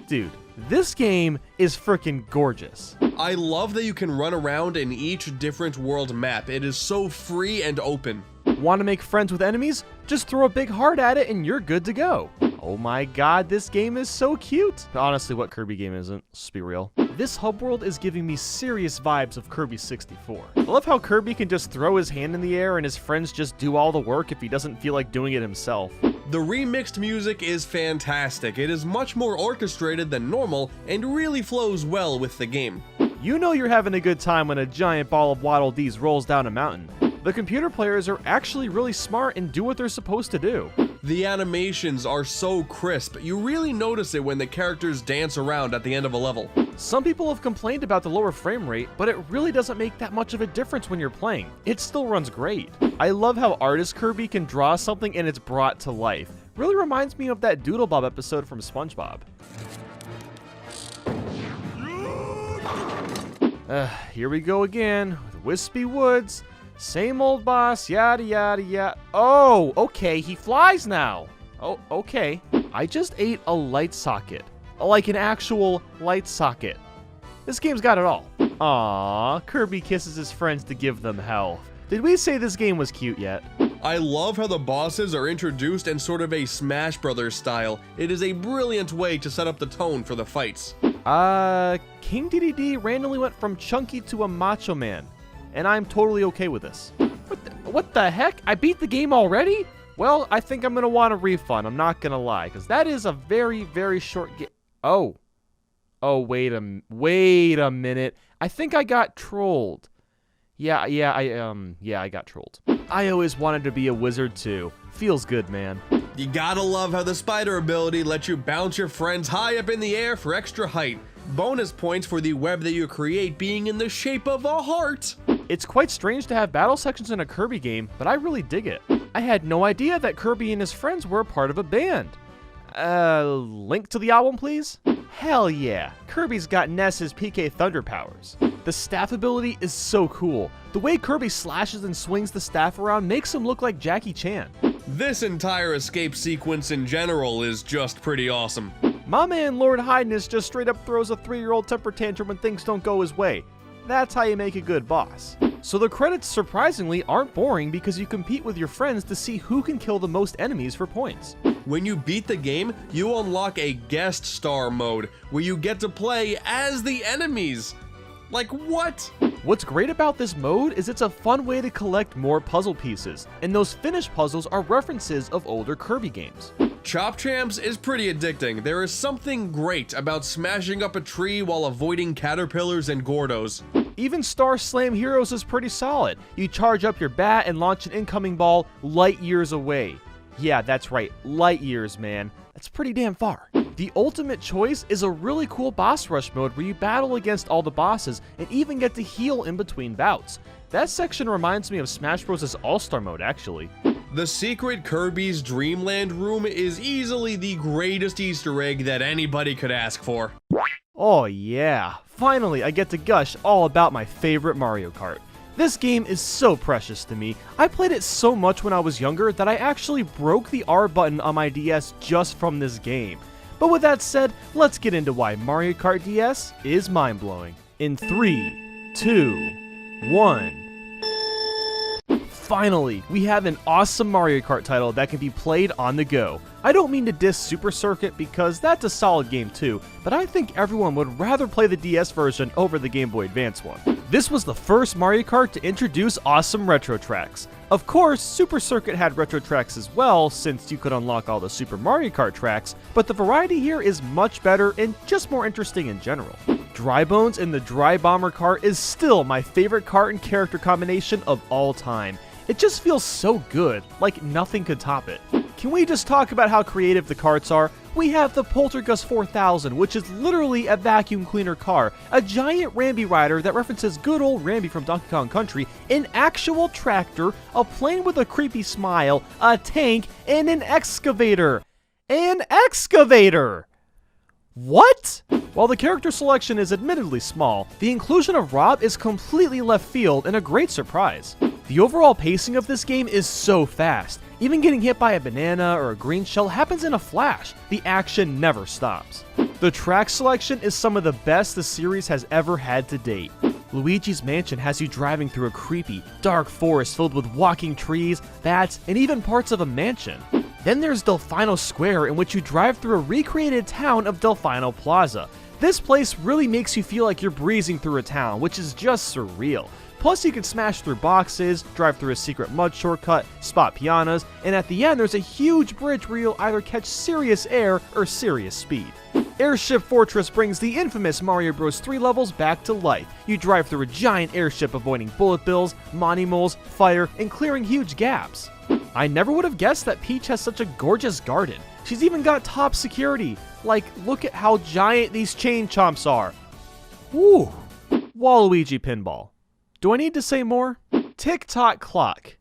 Dude, this game is freaking gorgeous. I love that you can run around in each different world map. It is so free and open. Want to make friends with enemies? Just throw a big heart at it and you're good to go. Oh my god, this game is so cute. Honestly, what Kirby game isn't? Let's be real. This hub world is giving me serious vibes of Kirby 64. I love how Kirby can just throw his hand in the air and his friends just do all the work if he doesn't feel like doing it himself. The remixed music is fantastic. It is much more orchestrated than normal and really flows well with the game. You know you're having a good time when a giant ball of Waddle Dees rolls down a mountain. The computer players are actually really smart and do what they're supposed to do. The animations are so crisp, you really notice it when the characters dance around at the end of a level. Some people have complained about the lower frame rate, but it really doesn't make that much of a difference when you're playing. It still runs great. I love how Artist Kirby can draw something and it's brought to life. Really reminds me of that Doodle Bob episode from SpongeBob. Here we go again with Wispy Woods. Same old boss, yada yada yada. Oh, okay, he flies now. Oh, okay. I just ate a light socket. Like an actual light socket. This game's got it all. Aww, Kirby kisses his friends to give them health. Did we say this game was cute yet? I love how the bosses are introduced in sort of a Smash Brothers style. It is a brilliant way to set up the tone for the fights. King DDD randomly went from chunky to a macho man. And I'm totally okay with this. What the heck? I beat the game already? Well, I think I'm gonna want a refund, I'm not gonna lie, because that is a very, very short game. Oh, wait a minute. I think I got trolled. Yeah, I got trolled. I always wanted to be a wizard too. Feels good, man. You gotta love how the spider ability lets you bounce your friends high up in the air for extra height. Bonus points for the web that you create being in the shape of a heart. It's quite strange to have battle sections in a Kirby game, but I really dig it. I had no idea that Kirby and his friends were a part of a band. Link to the album, please? Hell yeah, Kirby's got Ness's PK Thunder powers. The staff ability is so cool. The way Kirby slashes and swings the staff around makes him look like Jackie Chan. This entire escape sequence in general is just pretty awesome. My man Lord Highness just straight up throws a 3-year-old temper tantrum when things don't go his way. That's how you make a good boss. So the credits surprisingly aren't boring because you compete with your friends to see who can kill the most enemies for points. When you beat the game, you unlock a guest star mode where you get to play as the enemies. Like what? What's great about this mode is it's a fun way to collect more puzzle pieces, and those finished puzzles are references of older Kirby games. Chop Champs is pretty addicting. There is something great about smashing up a tree while avoiding caterpillars and Gordos. Even Star Slam Heroes is pretty solid. You charge up your bat and launch an incoming ball light years away. Yeah, that's right, light years, man. That's pretty damn far. The ultimate choice is a really cool boss rush mode where you battle against all the bosses and even get to heal in between bouts. That section reminds me of Smash Bros.'s All-Star mode, actually. The secret Kirby's Dreamland room is easily the greatest Easter egg that anybody could ask for. Oh yeah, finally I get to gush all about my favorite Mario Kart. This game is so precious to me. I played it so much when I was younger that I actually broke the R button on my DS just from this game. But with that said, let's get into why Mario Kart DS is mind-blowing. In 3, 2, 1... Finally, we have an awesome Mario Kart title that can be played on the go. I don't mean to diss Super Circuit because that's a solid game too, but I think everyone would rather play the DS version over the Game Boy Advance one. This was the first Mario Kart to introduce awesome retro tracks. Of course, Super Circuit had retro tracks as well, since you could unlock all the Super Mario Kart tracks, but the variety here is much better and just more interesting in general. Dry Bones in the Dry Bomber Kart is still my favorite kart and character combination of all time. It just feels so good, like nothing could top it. Can we just talk about how creative the carts are? We have the Poltergust 4000, which is literally a vacuum cleaner car, a giant Rambi rider that references good old Rambi from Donkey Kong Country, an actual tractor, a plane with a creepy smile, a tank, and an excavator. An excavator! What? While the character selection is admittedly small, the inclusion of Rob is completely left field and a great surprise. The overall pacing of this game is so fast. Even getting hit by a banana or a green shell happens in a flash. The action never stops. The track selection is some of the best the series has ever had to date. Luigi's Mansion has you driving through a creepy, dark forest filled with walking trees, bats, and even parts of a mansion. Then there's Delfino Square, in which you drive through a recreated town of Delfino Plaza. This place really makes you feel like you're breezing through a town, which is just surreal. Plus, you can smash through boxes, drive through a secret mud shortcut, spot pianos, and at the end there's a huge bridge where you'll either catch serious air or serious speed. Airship Fortress brings the infamous Mario Bros. 3 levels back to life. You drive through a giant airship avoiding bullet bills, Monty moles, fire, and clearing huge gaps. I never would have guessed that Peach has such a gorgeous garden. She's even got top security. Like, look at how giant these chain chomps are. Woo! Waluigi Pinball. Do I need to say more? Tick-tock clock.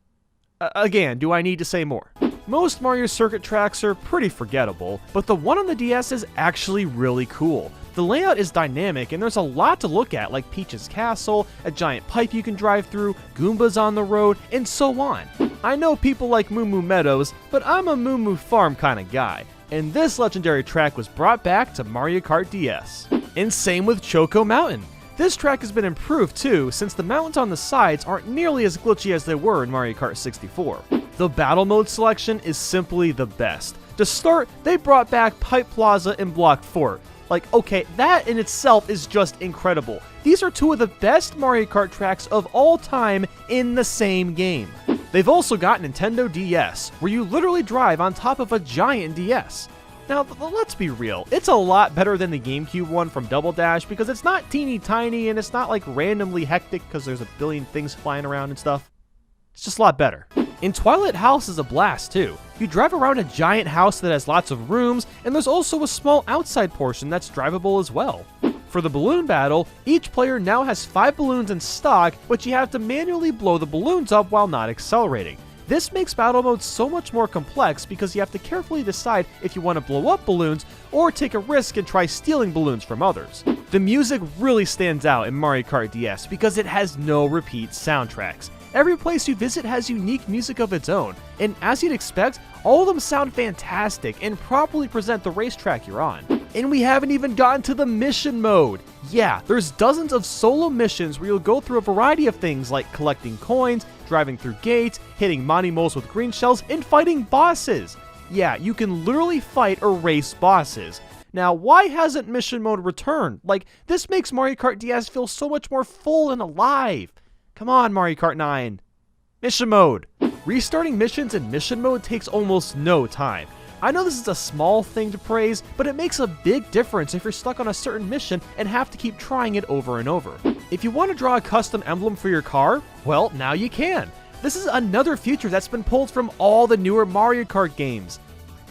Again, do I need to say more? Most Mario Circuit tracks are pretty forgettable, but the one on the DS is actually really cool. The layout is dynamic and there's a lot to look at, like Peach's castle, a giant pipe you can drive through, Goombas on the road, and so on. I know people like Moo Moo Meadows, but I'm a Moo Moo Farm kind of guy, and this legendary track was brought back to Mario Kart DS. And same with Choco Mountain. This track has been improved too, since the mountains on the sides aren't nearly as glitchy as they were in Mario Kart 64. The battle mode selection is simply the best. To start, they brought back Pipe Plaza and Block Fort. Like, okay, that in itself is just incredible. These are two of the best Mario Kart tracks of all time in the same game. They've also got Nintendo DS, where you literally drive on top of a giant DS. Now, let's be real, it's a lot better than the GameCube one from Double Dash because it's not teeny tiny and it's not like randomly hectic because there's a billion things flying around and stuff. It's just a lot better. And Twilight House is a blast too. You drive around a giant house that has lots of rooms, and there's also a small outside portion that's drivable as well. For the balloon battle, each player now has 5 balloons in stock, but you have to manually blow the balloons up while not accelerating. This makes battle mode so much more complex because you have to carefully decide if you want to blow up balloons or take a risk and try stealing balloons from others. The music really stands out in Mario Kart DS because it has no repeat soundtracks. Every place you visit has unique music of its own, and as you'd expect, all of them sound fantastic and properly present the racetrack you're on. And we haven't even gotten to the mission mode. Yeah, there's dozens of solo missions where you'll go through a variety of things like collecting coins, driving through gates, hitting Monty moles with green shells, and fighting bosses. Yeah, you can literally fight or race bosses. Now, why hasn't mission mode returned? Like, this makes Mario Kart DS feel so much more full and alive. Come on, Mario Kart 9. Mission mode. Restarting missions in mission mode takes almost no time. I know this is a small thing to praise, but it makes a big difference if you're stuck on a certain mission and have to keep trying it over and over. If you want to draw a custom emblem for your car, well, now you can. This is another feature that's been pulled from all the newer Mario Kart games.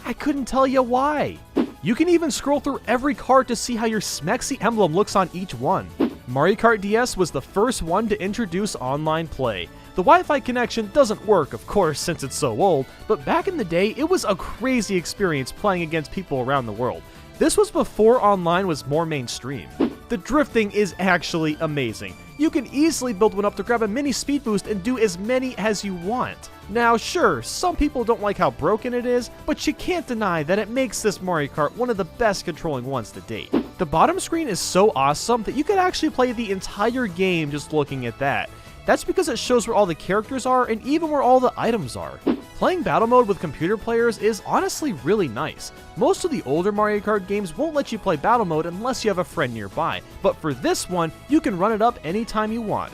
I couldn't tell you why. You can even scroll through every card to see how your Smexy emblem looks on each one. Mario Kart DS was the first one to introduce online play. The Wi-Fi connection doesn't work, of course, since it's so old, but back in the day, it was a crazy experience playing against people around the world. This was before online was more mainstream. The drifting is actually amazing. You can easily build one up to grab a mini speed boost and do as many as you want. Now sure, some people don't like how broken it is, but you can't deny that it makes this Mario Kart one of the best controlling ones to date. The bottom screen is so awesome that you could actually play the entire game just looking at that. That's because it shows where all the characters are and even where all the items are. Playing battle mode with computer players is honestly really nice. Most of the older Mario Kart games won't let you play battle mode unless you have a friend nearby, but for this one, you can run it up anytime you want.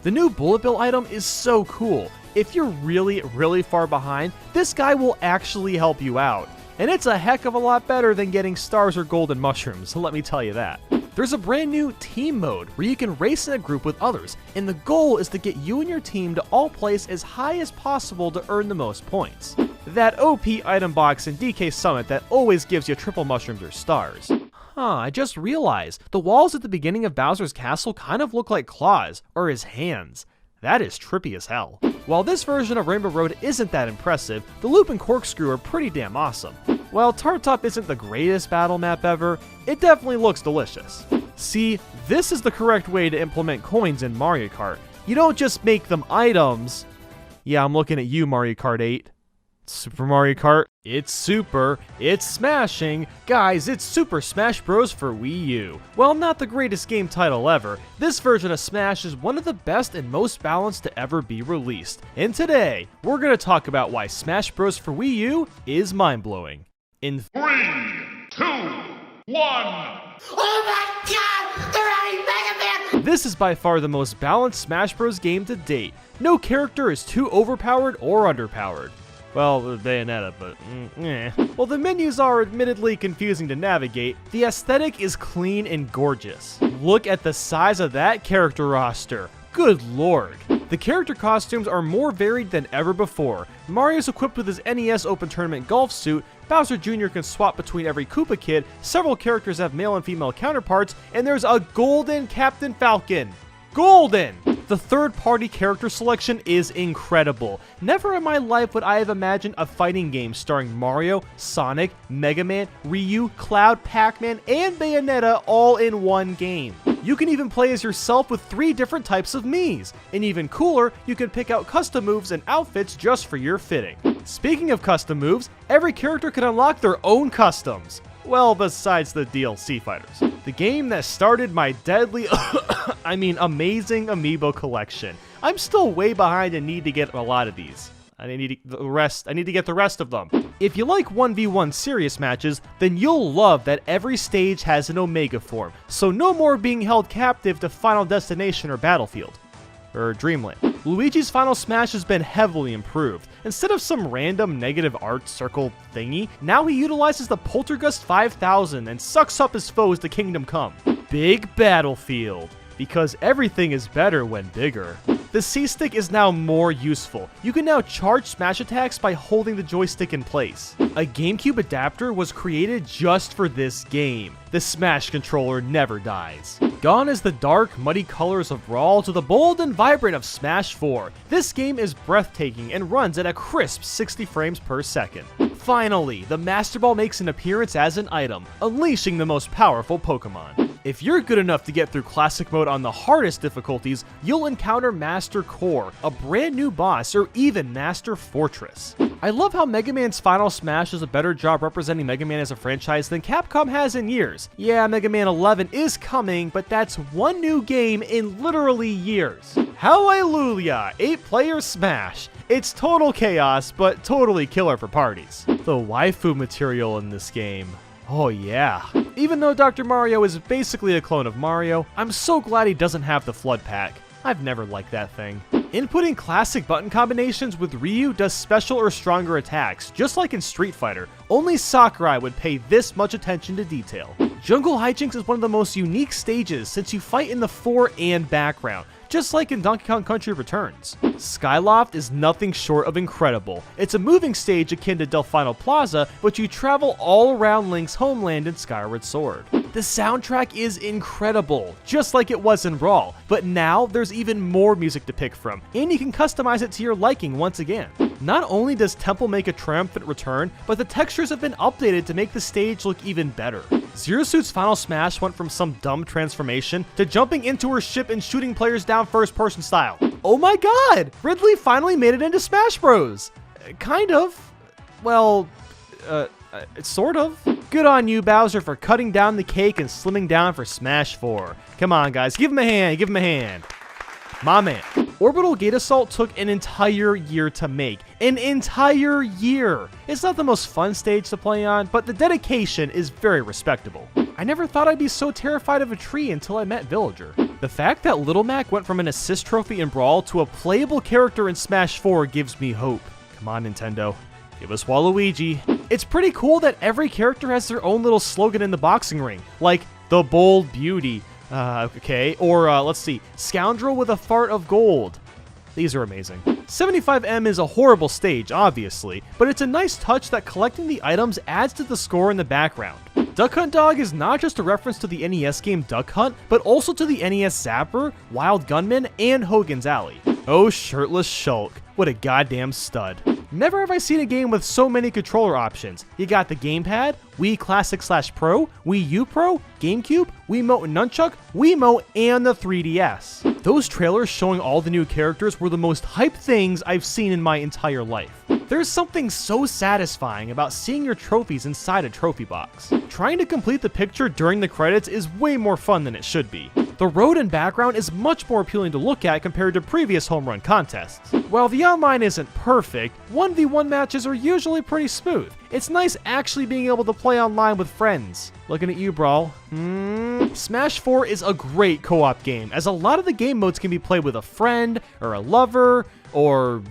The new bullet bill item is so cool. If you're really far behind, this guy will actually help you out. And it's a heck of a lot better than getting stars or golden mushrooms, let me tell you that. There's a brand new team mode where you can race in a group with others, and the goal is to get you and your team to all place as high as possible to earn the most points. That OP item box in DK Summit that always gives you triple mushrooms or stars. I just realized the walls at the beginning of Bowser's castle kind of look like claws, or his hands. That is trippy as hell. While this version of Rainbow Road isn't that impressive, the loop and corkscrew are pretty damn awesome. While Tart Top isn't the greatest battle map ever, it definitely looks delicious. See, this is the correct way to implement coins in Mario Kart. You don't just make them items. Yeah, I'm looking at you, Mario Kart 8. Super Mario Kart, it's super, it's smashing. Guys, it's Super Smash Bros. For Wii U. While not the greatest game title ever, this version of Smash is one of the best and most balanced to ever be released. And today, we're going to talk about why Smash Bros. For Wii U is mind-blowing. In 3, 2, 1. Oh my god! They're adding Mega Man! This is by far the most balanced Smash Bros. Game to date. No character is too overpowered or underpowered. Well, Bayonetta, but While the menus are admittedly confusing to navigate, the aesthetic is clean and gorgeous. Look at the size of that character roster. Good lord. The character costumes are more varied than ever before. Mario's equipped with his NES Open Tournament golf suit, Bowser Jr. can swap between every Koopa Kid, several characters have male and female counterparts, and there's a golden Captain Falcon. Golden! The third-party character selection is incredible. Never in my life would I have imagined a fighting game starring Mario, Sonic, Mega Man, Ryu, Cloud, Pac-Man, and Bayonetta all in one game. You can even play as yourself with 3 different types of Miis. And even cooler, you can pick out custom moves and outfits just for your fitting. Speaking of custom moves, every character can unlock their own customs. Well, besides the DLC fighters. The game that started my deadly, amazing amiibo collection. I'm still way behind and need to get a lot of these. I need to get the rest of them. If you like 1v1 serious matches, then you'll love that every stage has an Omega form, so no more being held captive to Final Destination or Battlefield. Or Dreamland. Luigi's Final Smash has been heavily improved. Instead of some random negative art circle thingy, now he utilizes the Poltergust 5000 and sucks up his foes to Kingdom Come. Big Battlefield. Because everything is better when bigger. The C-Stick is now more useful. You can now charge smash attacks by holding the joystick in place. A GameCube adapter was created just for this game. The Smash controller never dies. Gone is the dark, muddy colors of Brawl to the bold and vibrant of Smash 4. This game is breathtaking and runs at a crisp 60 frames per second. Finally, the Master Ball makes an appearance as an item, unleashing the most powerful Pokemon. If you're good enough to get through Classic Mode on the hardest difficulties, you'll encounter Master Core, a brand new boss, or even Master Fortress. I love how Mega Man's Final Smash does a better job representing Mega Man as a franchise than Capcom has in years. Yeah, Mega Man 11 is coming, but that's one new game in literally years. Hallelujah! 8-player Smash. It's total chaos, but totally killer for parties. The waifu material in this game. Oh yeah. Even though Dr. Mario is basically a clone of Mario, I'm so glad he doesn't have the Flood Pack. I've never liked that thing. Inputting classic button combinations with Ryu does special or stronger attacks, just like in Street Fighter. Only Sakurai would pay this much attention to detail. Jungle Hijinks is one of the most unique stages since you fight in the fore and background, just like in Donkey Kong Country Returns. Skyloft is nothing short of incredible. It's a moving stage akin to Delfino Plaza, but you travel all around Link's homeland in Skyward Sword. The soundtrack is incredible, just like it was in Brawl, but now there's even more music to pick from, and you can customize it to your liking once again. Not only does Temple make a triumphant return, but the textures have been updated to make the stage look even better. Zero Suit's Final Smash went from some dumb transformation to jumping into her ship and shooting players down first-person style. Oh my god! Ridley finally made it into Smash Bros! Kind of. Well, sort of. Good on you, Bowser, for cutting down the cake and slimming down for Smash 4. Come on, guys, give him a hand, give him a hand. My man. Orbital Gate Assault took an entire year to make. An entire year! It's not the most fun stage to play on, but the dedication is very respectable. I never thought I'd be so terrified of a tree until I met Villager. The fact that Little Mac went from an assist trophy in Brawl to a playable character in Smash 4 gives me hope. Come on, Nintendo. Give us Waluigi. It's pretty cool that every character has their own little slogan in the boxing ring, like the Bold Beauty, okay, or let's see, Scoundrel with a Fart of Gold. These are amazing. 75M is a horrible stage, obviously, but it's a nice touch that collecting the items adds to the score in the background. Duck Hunt Dog is not just a reference to the NES game Duck Hunt, but also to the NES Zapper, Wild Gunman, and Hogan's Alley. Oh, Shirtless Shulk, what a goddamn stud. Never have I seen a game with so many controller options. You got the gamepad, Wii Classic/Pro, Wii U Pro, GameCube, Wiimote and Nunchuck, Wiimote, and the 3DS. Those trailers showing all the new characters were the most hyped things I've seen in my entire life. There's something so satisfying about seeing your trophies inside a trophy box. Trying to complete the picture during the credits is way more fun than it should be. The road and background is much more appealing to look at compared to previous home run contests. While the online isn't perfect, 1v1 matches are usually pretty smooth. It's nice actually being able to play online with friends. Looking at you, Brawl. Smash 4 is a great co-op game, as a lot of the game modes can be played with a friend, or a lover, or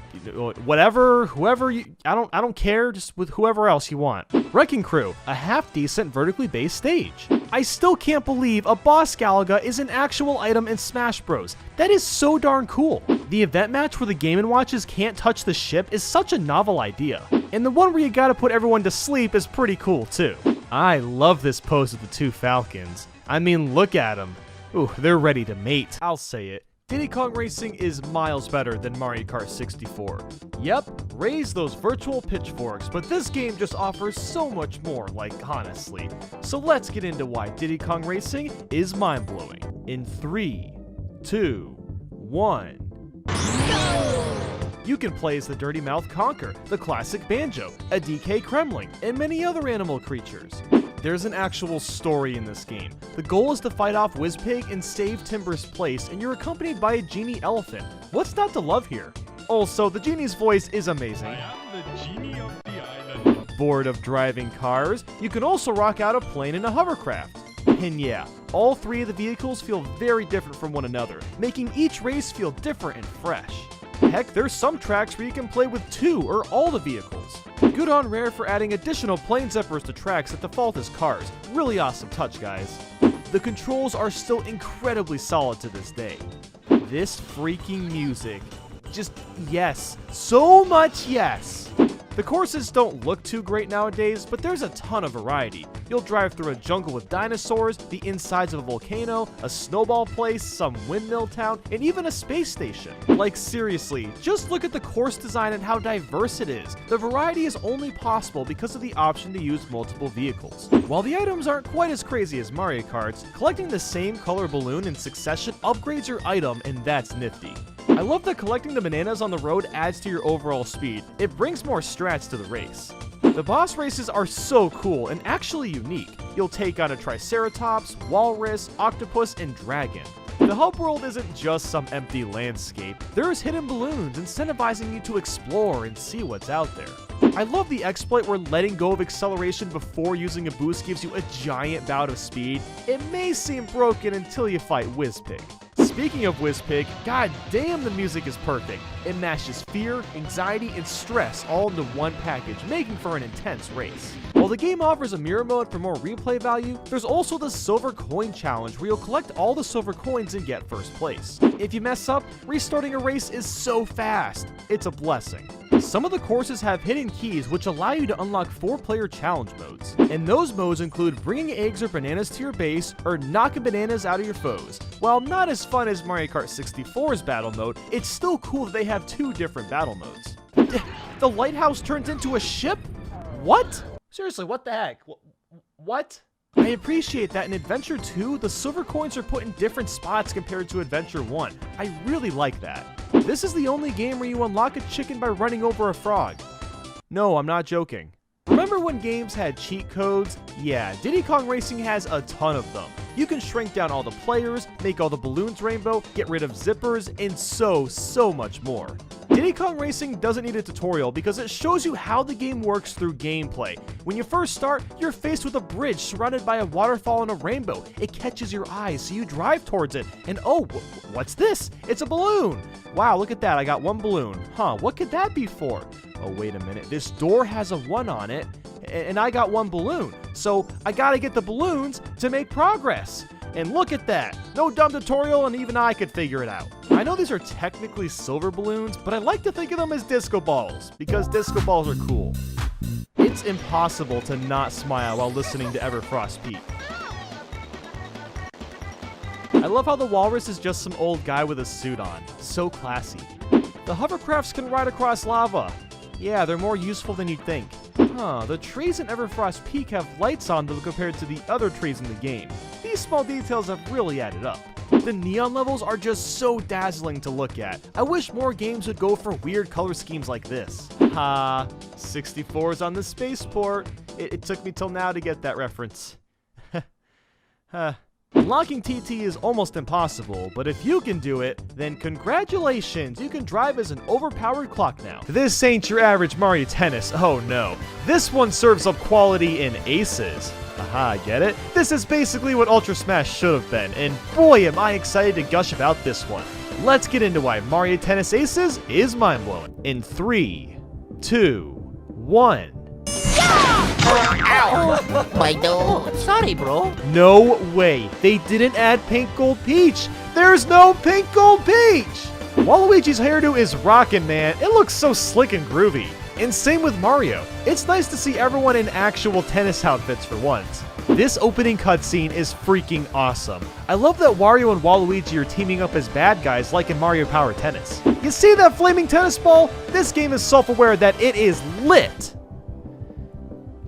whatever, whoever you, I don't care, just with whoever else you want. Wrecking Crew, a half-decent vertically based stage. I still can't believe a boss Galaga is an actual item in Smash Bros. That is so darn cool. The event match where the Game & Watches can't touch the ship is such a novel idea. And the one where you gotta put everyone to sleep is pretty cool too. I love this pose of the two falcons. I mean, look at them. Ooh, they're ready to mate. I'll say it. Diddy Kong Racing is miles better than Mario Kart 64. Yep, raise those virtual pitchforks, but this game just offers so much more, like, honestly. So let's get into why Diddy Kong Racing is mind-blowing. In 3, 2, 1... You can play as the Dirty Mouth Conker, the classic Banjo, a DK Kremling, and many other animal creatures. There's an actual story in this game. The goal is to fight off Wizpig and save Timber's place, and you're accompanied by a genie elephant. What's not to love here? Also, the genie's voice is amazing. I am the genie of the island. Bored of driving cars? You can also rock out a plane and a hovercraft. And yeah, all three of the vehicles feel very different from one another, making each race feel different and fresh. Heck, there's some tracks where you can play with 2 or all the vehicles. Good on Rare for adding additional plane zippers to tracks that default as cars. Really awesome touch, guys. The controls are still incredibly solid to this day. This freaking music. Just yes. So much yes. The courses don't look too great nowadays, but there's a ton of variety. You'll drive through a jungle with dinosaurs, the insides of a volcano, a snowball place, some windmill town, and even a space station. Like seriously, just look at the course design and how diverse it is. The variety is only possible because of the option to use multiple vehicles. While the items aren't quite as crazy as Mario Kart's, collecting the same color balloon in succession upgrades your item, and that's nifty. I love that collecting the bananas on the road adds to your overall speed. It brings more strats to the race. The boss races are so cool and actually unique. You'll take on a Triceratops, Walrus, Octopus, and Dragon. The hub world isn't just some empty landscape. There's hidden balloons incentivizing you to explore and see what's out there. I love the exploit where letting go of acceleration before using a boost gives you a giant bout of speed. It may seem broken until you fight Wizpig. Speaking of Wizpig, god damn the music is perfect. It mashes fear, anxiety, and stress all into one package, making for an intense race. While the game offers a mirror mode for more replay value, there's also the Silver Coin Challenge where you'll collect all the silver coins and get first place. If you mess up, restarting a race is so fast. It's a blessing. Some of the courses have hidden keys which allow you to unlock 4-player challenge modes. And those modes include bringing eggs or bananas to your base, or knocking bananas out of your foes. While not as fun as Mario Kart 64's battle mode, it's still cool that they have 2 different battle modes. The lighthouse turns into a ship? What? Seriously, what the heck? What? I appreciate that in Adventure 2, the silver coins are put in different spots compared to Adventure 1. I really like that. This is the only game where you unlock a chicken by running over a frog. No, I'm not joking. Remember when games had cheat codes? Yeah, Diddy Kong Racing has a ton of them. You can shrink down all the players, make all the balloons rainbow, get rid of zippers, and so much more. Diddy Kong Racing doesn't need a tutorial because it shows you how the game works through gameplay. When you first start, you're faced with a bridge surrounded by a waterfall and a rainbow. It catches your eye, so you drive towards it, and oh, what's this? It's a balloon! Wow, look at that, I got 1 balloon. Huh, what could that be for? Oh, wait a minute, this door has a 1 on it, and I got 1 balloon. So I gotta get the balloons to make progress. And look at that, No dumb tutorial, and even I could figure it out. I know these are technically silver balloons, but I like to think of them as disco balls, because disco balls are cool. It's impossible to not smile while listening to Everfrost Peak. I love how the walrus is just some old guy with a suit on. So classy. The hovercrafts can ride across lava. Yeah, they're more useful than you'd think. The trees in Everfrost Peak have lights on them compared to the other trees in the game. These small details have really added up. The neon levels are just so dazzling to look at. I wish more games would go for weird color schemes like this. 64's on the spaceport. It took me till now to get that reference. Unlocking TT is almost impossible, but if you can do it, then congratulations, you can drive as an overpowered clock now. This ain't your average Mario Tennis, oh no. This one serves up quality in aces. Aha, get it? This is basically what Ultra Smash should have been, and boy am I excited to gush about this one. Let's get into why Mario Tennis Aces is mind-blowing. In 3, 2, 1. Ow! My nose. Sorry, bro. No way. They didn't add Pink Gold Peach. There's no Pink Gold Peach. Waluigi's hairdo is rockin', man. It looks so slick and groovy. And same with Mario. It's nice to see everyone in actual tennis outfits for once. This opening cutscene is freaking awesome. I love that Wario and Waluigi are teaming up as bad guys like in Mario Power Tennis. You see that flaming tennis ball? This game is self-aware that it is lit.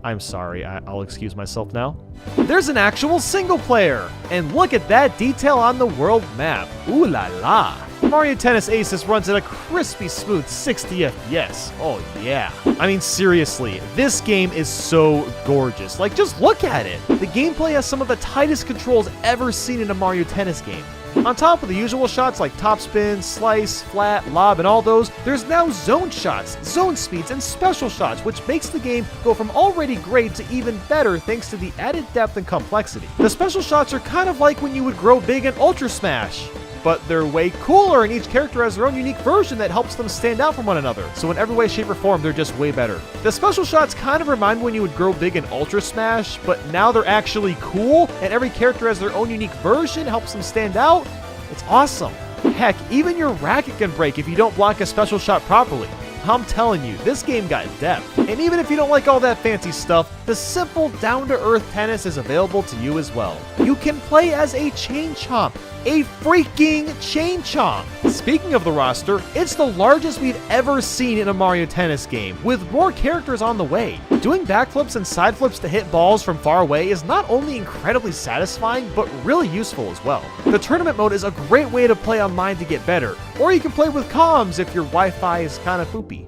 I'm sorry, I'll excuse myself now. There's an actual single player, and look at that detail on the world map. Ooh la la. Mario Tennis Aces runs at a crispy smooth 60 FPS. Oh yeah. I mean seriously, this game is so gorgeous. Like just look at it. The gameplay has some of the tightest controls ever seen in a Mario Tennis game. On top of the usual shots like topspin, slice, flat, lob, and all those, there's now zone shots, zone speeds, and special shots, which makes the game go from already great to even better thanks to the added depth and complexity. The special shots are kind of like when you would grow big in Ultra Smash, but they're way cooler, and each character has their own unique version that helps them stand out from one another. So in every way, shape, or form, they're just way better. The special shots kind of remind when you would grow big in Ultra Smash, but now they're actually cool, and every character has their own unique version, helps them stand out. It's awesome. Heck, even your racket can break if you don't block a special shot properly. I'm telling you, this game got depth. And even if you don't like all that fancy stuff, the simple, down-to-earth tennis is available to you as well. You can play as a Chain Chomp. A freaking Chain Chomp! Speaking of the roster, it's the largest we've ever seen in a Mario Tennis game, with more characters on the way. Doing backflips and side flips to hit balls from far away is not only incredibly satisfying, but really useful as well. The tournament mode is a great way to play online to get better, or you can play with comms if your Wi-Fi is kinda poopy.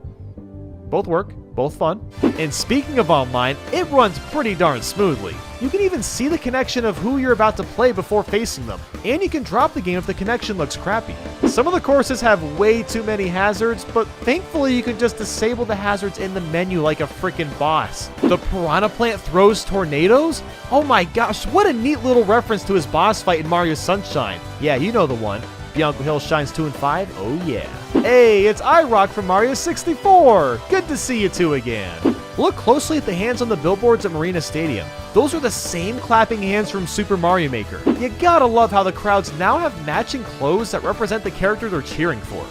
Both work, both fun. And speaking of online, it runs pretty darn smoothly. You can even see the connection of who you're about to play before facing them, and you can drop the game if the connection looks crappy. Some of the courses have way too many hazards, but thankfully you can just disable the hazards in the menu like a freaking boss. The Piranha Plant throws tornadoes? Oh my gosh, what a neat little reference to his boss fight in Mario Sunshine. Yeah, you know the one. Bianco Hill shines 2 and 5? Oh yeah. Hey, it's iRock from Mario 64! Good to see you two again. Look closely at the hands on the billboards at Marina Stadium. Those are the same clapping hands from Super Mario Maker. You gotta love how the crowds now have matching clothes that represent the character they're cheering for.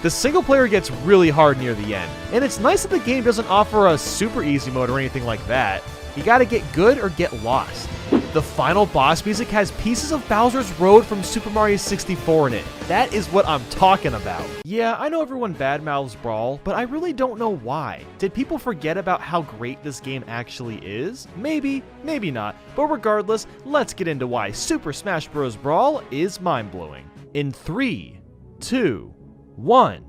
The single player gets really hard near the end, and it's nice that the game doesn't offer a super easy mode or anything like that. You gotta get good or get lost. The final boss music has pieces of Bowser's Road from Super Mario 64 in it. That is what I'm talking about. Yeah, I know everyone badmouths Brawl, but I really don't know why. Did people forget about how great this game actually is? Maybe, maybe not. But regardless, let's get into why Super Smash Bros. Brawl is mind-blowing. In 3, 2, 1...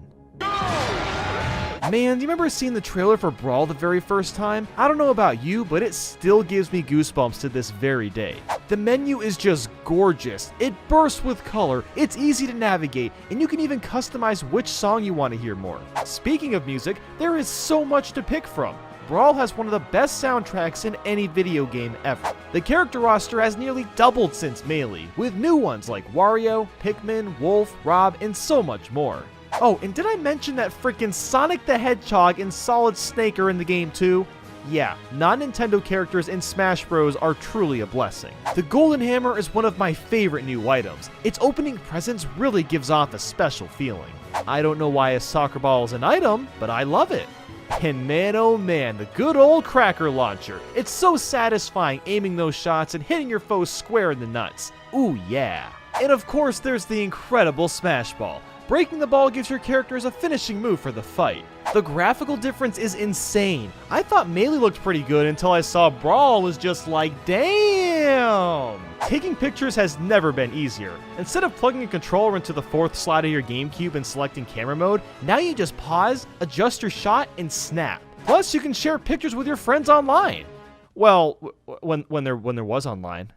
Man, do you remember seeing the trailer for Brawl the very first time? I don't know about you, but it still gives me goosebumps to this very day. The menu is just gorgeous. It bursts with color, it's easy to navigate, and you can even customize which song you want to hear more. Speaking of music, there is so much to pick from. Brawl has one of the best soundtracks in any video game ever. The character roster has nearly doubled since Melee, with new ones like Wario, Pikmin, Wolf, Rob, and so much more. Oh, and did I mention that frickin' Sonic the Hedgehog and Solid Snake are in the game too? Yeah, non-Nintendo characters in Smash Bros. Are truly a blessing. The Golden Hammer is one of my favorite new items. Its opening presents really gives off a special feeling. I don't know why a soccer ball is an item, but I love it. And man, oh man, the good old cracker launcher. It's so satisfying aiming those shots and hitting your foes square in the nuts. Ooh yeah. And of course there's the incredible Smash Ball. Breaking the ball gives your characters a finishing move for the fight. The graphical difference is insane. I thought Melee looked pretty good until I saw Brawl was just like, damn! Taking pictures has never been easier. Instead of plugging a controller into the fourth slot of your GameCube and selecting camera mode, now you just pause, adjust your shot, and snap. Plus, you can share pictures with your friends online. Well, when there was online.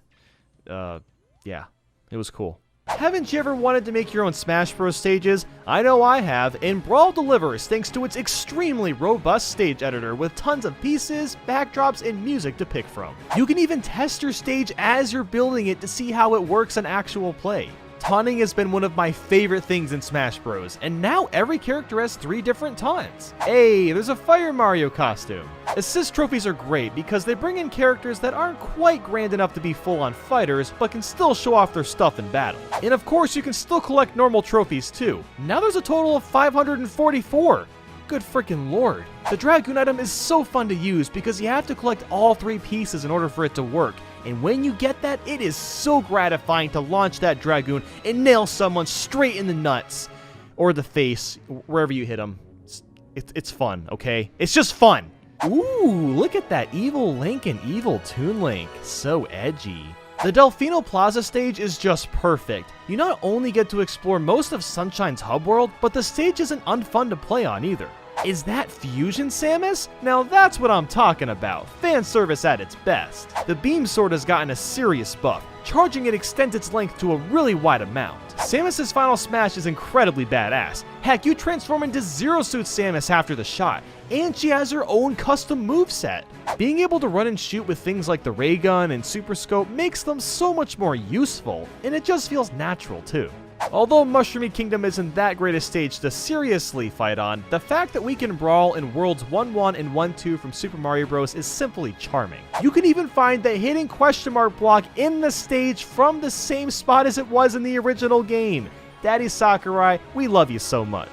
Yeah, it was cool. Haven't you ever wanted to make your own Smash Bros. Stages? I know I have, and Brawl delivers thanks to its extremely robust stage editor with tons of pieces, backdrops, and music to pick from. You can even test your stage as you're building it to see how it works in actual play. Taunting has been one of my favorite things in Smash Bros, and now every character has 3 different taunts. Hey, there's a Fire Mario costume. Assist trophies are great because they bring in characters that aren't quite grand enough to be full-on fighters, but can still show off their stuff in battle. And of course, you can still collect normal trophies too. Now there's a total of 544. Good freaking lord. The Dragoon item is so fun to use because you have to collect all 3 pieces in order for it to work. And when you get that, it is so gratifying to launch that Dragoon and nail someone straight in the nuts. Or the face, wherever you hit them. It's fun, okay? It's just fun. Ooh, look at that evil Link and evil Toon Link. So edgy. The Delfino Plaza stage is just perfect. You not only get to explore most of Sunshine's hub world, but the stage isn't unfun to play on either. Is that Fusion Samus? Now that's what I'm talking about. Fan service at its best. The Beam Sword has gotten a serious buff. Charging it extends its length to a really wide amount. Samus's final smash is incredibly badass. Heck, you transform into Zero Suit Samus after the shot, and she has her own custom moveset. Being able to run and shoot with things like the ray gun and super scope makes them so much more useful, and it just feels natural too. Although Mushroomy Kingdom isn't that great a stage to seriously fight on, the fact that we can brawl in Worlds 1-1 and 1-2 from Super Mario Bros. Is simply charming. You can even find the hidden question mark block in the stage from the same spot as it was in the original game. Daddy Sakurai, we love you so much.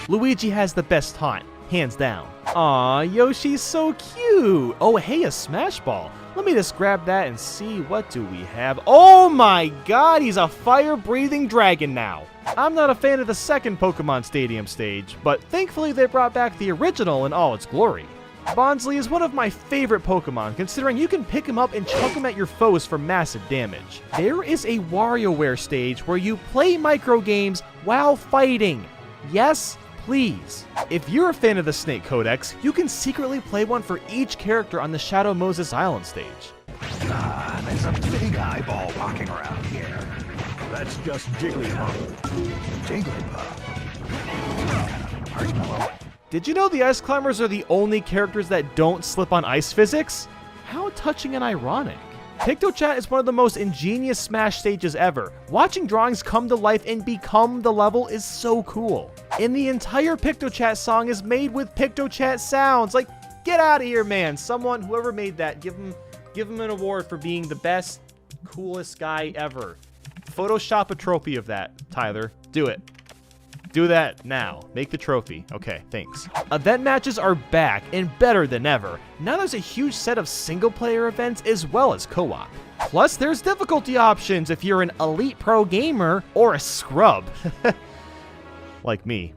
Luigi has the best taunt, hands down. Aw, Yoshi's so cute. Oh, hey, a Smash Ball. Let me just grab that and see what do we have. Oh my god, he's a fire-breathing dragon now. I'm not a fan of the second Pokemon Stadium stage, but thankfully they brought back the original in all its glory. Bonsly is one of my favorite Pokemon, considering you can pick him up and chuck him at your foes for massive damage. There is a WarioWare stage where you play micro games while fighting. Yes, please. If you're a fan of the Snake Codex, you can secretly play one for each character on the Shadow Moses Island stage. There's a big eyeball walking around here. That's just Jigglypuff. Marshmallow. Did you know the Ice Climbers are the only characters that don't slip on ice physics? How touching and ironic. PictoChat is one of the most ingenious Smash stages ever. Watching drawings come to life and become the level is so cool. And the entire PictoChat song is made with PictoChat sounds. Like, get out of here, man. Someone, whoever made that, give him an award for being the best, coolest guy ever. Photoshop a trophy of that, Tyler. Do it. Do that now. Make the trophy. Okay, thanks. Event matches are back and better than ever. Now there's a huge set of single-player events as well as co-op. Plus, there's difficulty options if you're an elite pro gamer or a scrub. Like me.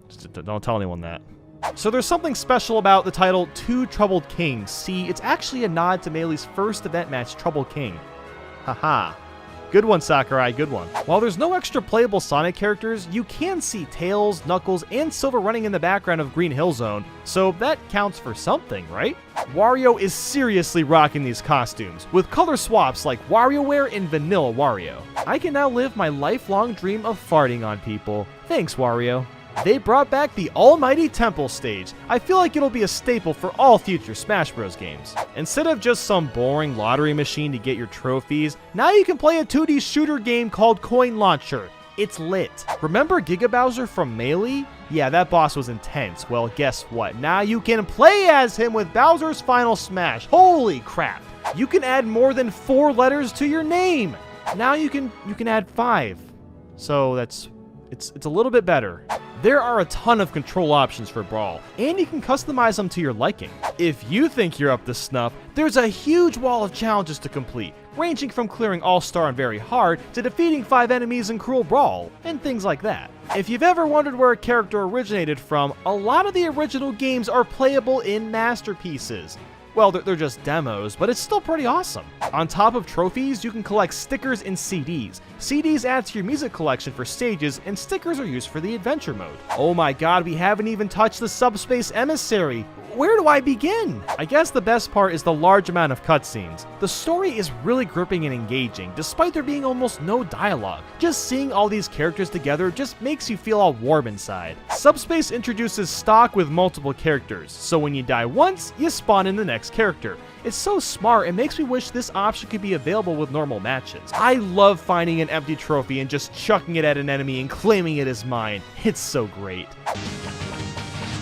Just don't tell anyone that. So there's something special about the title Two Troubled Kings. See, it's actually a nod to Melee's first event match, Troubled King. Haha. Good one, Sakurai, good one. While there's no extra playable Sonic characters, you can see Tails, Knuckles, and Silver running in the background of Green Hill Zone, so that counts for something, right? Wario is seriously rocking these costumes, with color swaps like WarioWare and Vanilla Wario. I can now live my lifelong dream of farting on people. Thanks, Wario. They brought back the almighty Temple stage. I feel like it'll be a staple for all future Smash Bros. Games. Instead of just some boring lottery machine to get your trophies, now you can play a 2D shooter game called Coin Launcher. It's lit. Remember Giga Bowser from Melee? Yeah, that boss was intense. Well, guess what? Now you can play as him with Bowser's Final Smash. Holy crap. You can add more than 4 letters to your name. Now you can add 5. So it's a little bit better. There are a ton of control options for Brawl, and you can customize them to your liking. If you think you're up to snuff, there's a huge wall of challenges to complete, ranging from clearing All-Star and Very Hard to defeating 5 enemies in Cruel Brawl, and things like that. If you've ever wondered where a character originated from, a lot of the original games are playable in masterpieces. Well, they're just demos, but it's still pretty awesome. On top of trophies, you can collect stickers and CDs. CDs add to your music collection for stages, and stickers are used for the adventure mode. Oh my god, we haven't even touched the Subspace Emissary. Where do I begin? I guess the best part is the large amount of cutscenes. The story is really gripping and engaging, despite there being almost no dialogue. Just seeing all these characters together just makes you feel all warm inside. Subspace introduces stock with multiple characters, so when you die once, you spawn in the next character. It's so smart, it makes me wish this option could be available with normal matches. I love finding an empty trophy and just chucking it at an enemy and claiming it as mine. It's so great.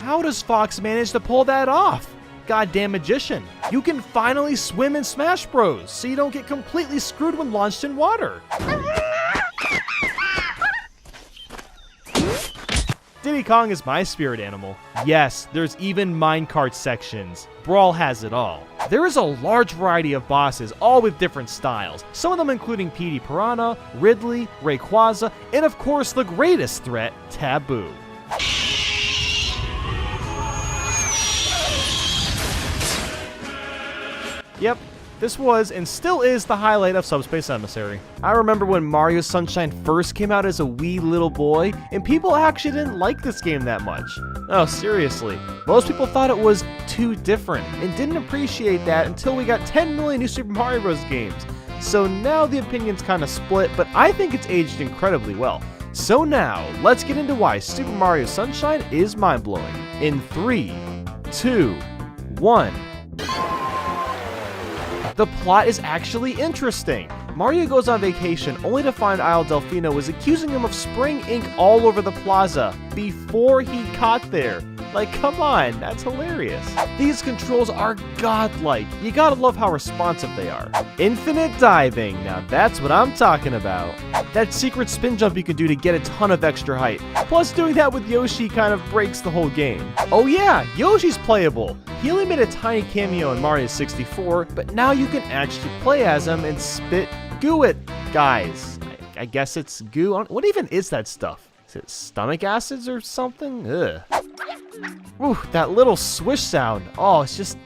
How does Fox manage to pull that off? Goddamn magician. You can finally swim in Smash Bros, so you don't get completely screwed when launched in water. Diddy Kong is my spirit animal. Yes, there's even minecart sections. Brawl has it all. There is a large variety of bosses, all with different styles, some of them including Petey Piranha, Ridley, Rayquaza, and of course the greatest threat, Taboo. Yep, this was and still is the highlight of Subspace Emissary. I remember when Mario Sunshine first came out as a wee little boy, and people actually didn't like this game that much. No, seriously. Most people thought it was too different, and didn't appreciate that until we got 10 million new Super Mario Bros. Games. So now the opinion's kinda split, but I think it's aged incredibly well. So now, let's get into why Super Mario Sunshine is mind-blowing. In 3, 2, 1... The plot is actually interesting. Mario goes on vacation only to find Isle Delfino is accusing him of spraying ink all over the plaza before he got there. Like, come on, that's hilarious. These controls are godlike. You gotta love how responsive they are. Infinite diving, now that's what I'm talking about. That secret spin jump you can do to get a ton of extra height. Plus, doing that with Yoshi kind of breaks the whole game. Oh yeah, Yoshi's playable. He only made a tiny cameo in Mario 64, but now you can actually play as him and spit goo at guys. I guess it's goo. What even is that stuff? Is it stomach acids or something? Ugh. Ooh, that little swish sound. Oh, it's just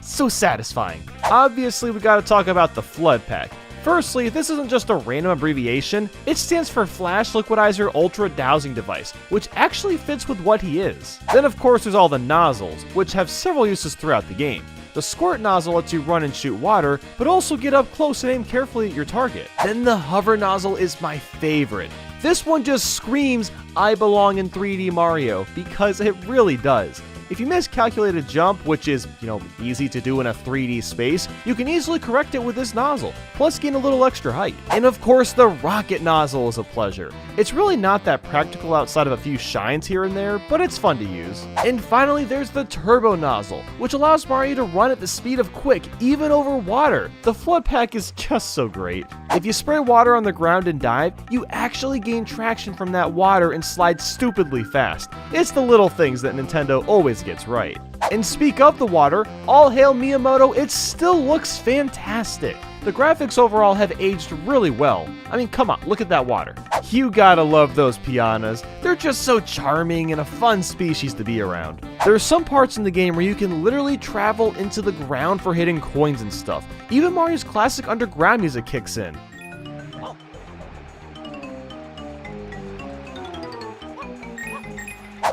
so satisfying. Obviously, we gotta talk about the Flood Pack. Firstly, this isn't just a random abbreviation, it stands for Flash Liquidizer Ultra Dowsing Device, which actually fits with what he is. Then of course there's all the nozzles, which have several uses throughout the game. The squirt nozzle lets you run and shoot water, but also get up close and aim carefully at your target. Then the hover nozzle is my favorite. This one just screams, I belong in 3D Mario, because it really does. If you miscalculate a jump, which is, easy to do in a 3D space, you can easily correct it with this nozzle, plus gain a little extra height. And of course, the rocket nozzle is a pleasure. It's really not that practical outside of a few shines here and there, but it's fun to use. And finally, there's the turbo nozzle, which allows Mario to run at the speed of Quick, even over water. The Flood Pack is just so great. If you spray water on the ground and dive, you actually gain traction from that water and slide stupidly fast. It's the little things that Nintendo always gets right. And speak of the water, all hail Miyamoto, it still looks fantastic. The graphics overall have aged really well. I mean, come on, look at that water. You gotta love those piranhas. They're just so charming and a fun species to be around. There are some parts in the game where you can literally travel into the ground for hidden coins and stuff. Even Mario's classic underground music kicks in.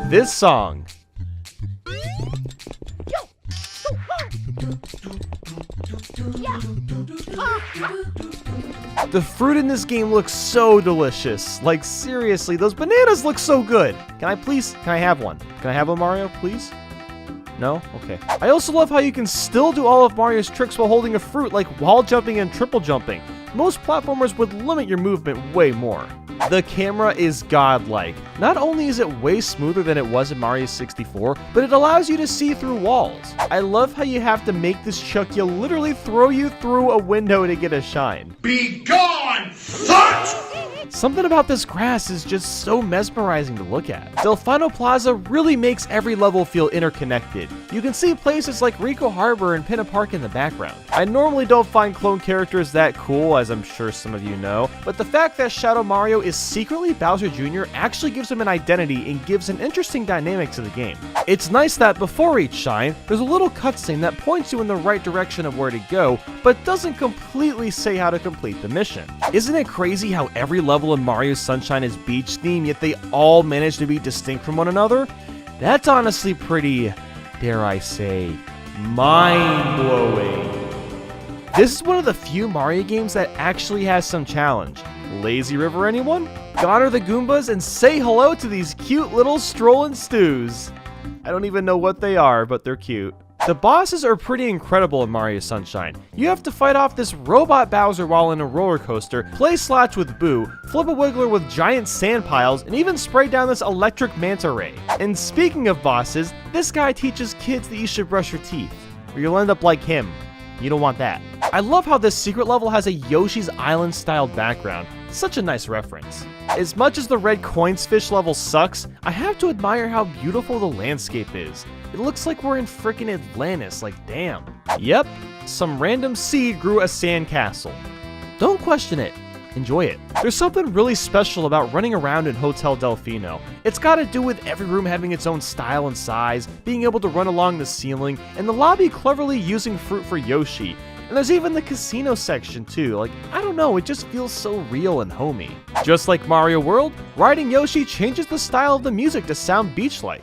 This song. The fruit in this game looks so delicious. Like, seriously, those bananas look so good. Can I have one? Can I have one, Mario, please? No? Okay. I also love how you can still do all of Mario's tricks while holding a fruit, like wall jumping and triple jumping. most platformers would limit your movement way more. The camera is godlike. Not only is it way smoother than it was in Mario 64, but it allows you to see through walls. I love how you have to make this Chucky literally throw you through a window to get a shine. Be gone, thought! Something about this grass is just so mesmerizing to look at. Delfino Plaza really makes every level feel interconnected. You can see places like Rico Harbor and Pinna Park in the background. I normally don't find clone characters that cool, as I'm sure some of you know, but the fact that Shadow Mario is secretly Bowser Jr. actually gives him an identity and gives an interesting dynamic to the game. It's nice that before each shine, there's a little cutscene that points you in the right direction of where to go, but doesn't completely say how to complete the mission. Isn't it crazy how every level in Mario Sunshine is beach themed, yet they all manage to be distinct from one another? That's honestly pretty, dare I say, mind-blowing. This is one of the few Mario games that actually has some challenge. Lazy River, anyone? Honor the Goombas and say hello to these cute little strolling stews. I don't even know what they are, but they're cute. The bosses are pretty incredible in Mario Sunshine. You have to fight off this robot Bowser while in a roller coaster, play slots with Boo, flip a Wiggler with giant sand piles, and even spray down this electric manta ray. And speaking of bosses, this guy teaches kids that you should brush your teeth, or you'll end up like him. You don't want that. I love how this secret level has a Yoshi's Island style background. Such a nice reference. As much as the red coins fish level sucks, I have to admire how beautiful the landscape is. It looks like we're in frickin' Atlantis, like damn. Yep, some random seed grew a sand castle. Don't question it, enjoy it. There's something really special about running around in Hotel Delfino. It's got to do with every room having its own style and size, being able to run along the ceiling, and the lobby cleverly using fruit for Yoshi. And there's even the casino section too. Like, I don't know, it just feels so real and homey. Just like Mario World, riding Yoshi changes the style of the music to sound beach-like.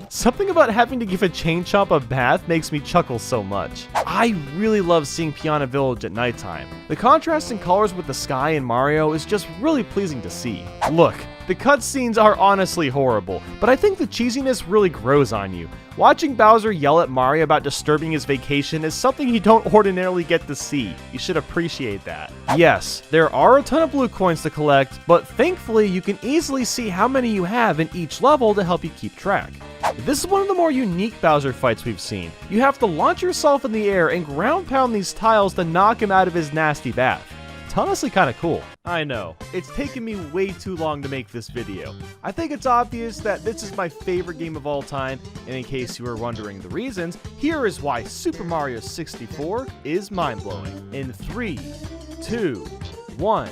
Something about having to give a chain chomp a bath makes me chuckle so much. I really love seeing Piana Village at nighttime. The contrast in colors with the sky in Mario is just really pleasing to see. Look, the cutscenes are honestly horrible, but I think the cheesiness really grows on you. Watching Bowser yell at Mario about disturbing his vacation is something you don't ordinarily get to see. You should appreciate that. Yes, there are a ton of blue coins to collect, but thankfully you can easily see how many you have in each level to help you keep track. This is one of the more unique Bowser fights we've seen. You have to launch yourself in the air and ground pound these tiles to knock him out of his nasty bath. It's honestly kind of cool. I know, it's taken me way too long to make this video. I think it's obvious that this is my favorite game of all time, and in case you were wondering the reasons, here is why Super Mario 64 is mind-blowing. In 3, 2, 1.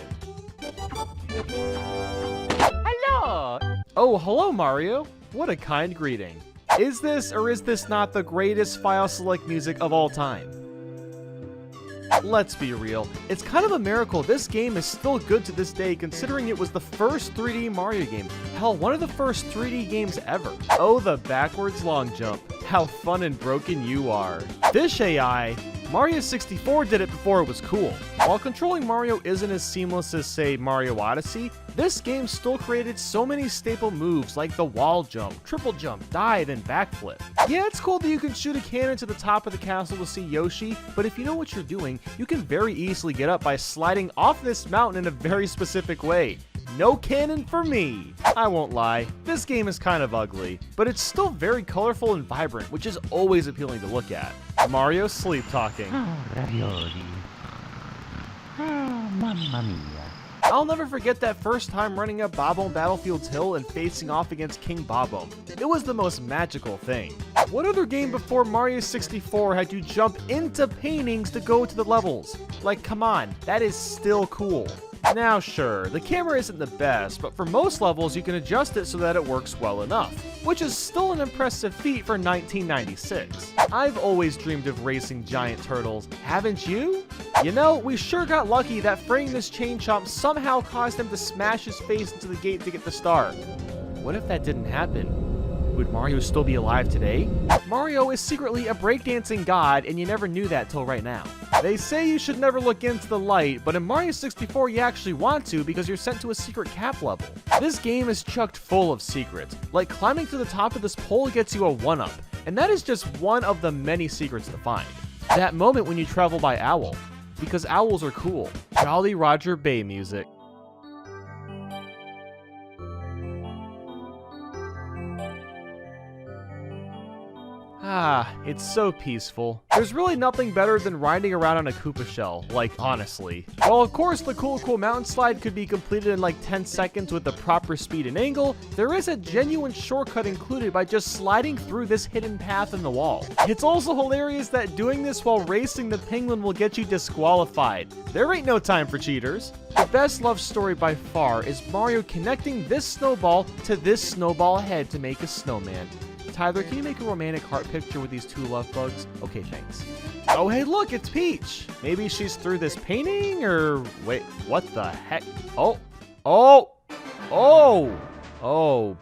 Hello! Oh, hello Mario. What a kind greeting. Is this or is this not the greatest file select music of all time? Let's be real, it's kind of a miracle this game is still good to this day considering it was the first 3D Mario game. Hell, one of the first 3D games ever. Oh, the backwards long jump. How fun and broken you are. Fish AI, Mario 64 did it before it was cool. While controlling Mario isn't as seamless as, say, Mario Odyssey, this game still created so many staple moves like the wall jump, triple jump, dive, and backflip. Yeah, it's cool that you can shoot a cannon to the top of the castle to see Yoshi, but if you know what you're doing, you can very easily get up by sliding off this mountain in a very specific way. No cannon for me! I won't lie, this game is kind of ugly, but it's still very colorful and vibrant, which is always appealing to look at. Mario sleep talking. Ravioli. Mamma mia. I'll never forget that first time running up Bob-omb Battlefield's hill and facing off against King Bob-omb. It was the most magical thing. What other game before Mario 64 had you jump into paintings to go to the levels? Like, come on, that is still cool. Now sure, the camera isn't the best, but for most levels you can adjust it so that it works well enough, which is still an impressive feat for 1996. I've always dreamed of racing giant turtles, haven't you? You know, we sure got lucky that freeing this chain chomp somehow caused him to smash his face into the gate to get the star. What if that didn't happen? Would Mario still be alive today? Mario is secretly a breakdancing god and you never knew that till right now. They say you should never look into the light, but in Mario 64 you actually want to because you're sent to a secret cap level. This game is chucked full of secrets, like climbing to the top of this pole gets you a 1-up, and that is just one of the many secrets to find. That moment when you travel by owl, because owls are cool. Jolly Roger Bay music. Ah, it's so peaceful. There's really nothing better than riding around on a Koopa shell, like honestly. While of course the cool mountain slide could be completed in like 10 seconds with the proper speed and angle, there is a genuine shortcut included by just sliding through this hidden path in the wall. It's also hilarious that doing this while racing the penguin will get you disqualified. There ain't no time for cheaters. The best love story by far is Mario connecting this snowball to this snowball head to make a snowman. Tyler, can you make a romantic heart picture with these two love bugs? Okay, thanks. Oh, hey, look, it's Peach. Maybe she's through this painting, or wait, what the heck? Oh,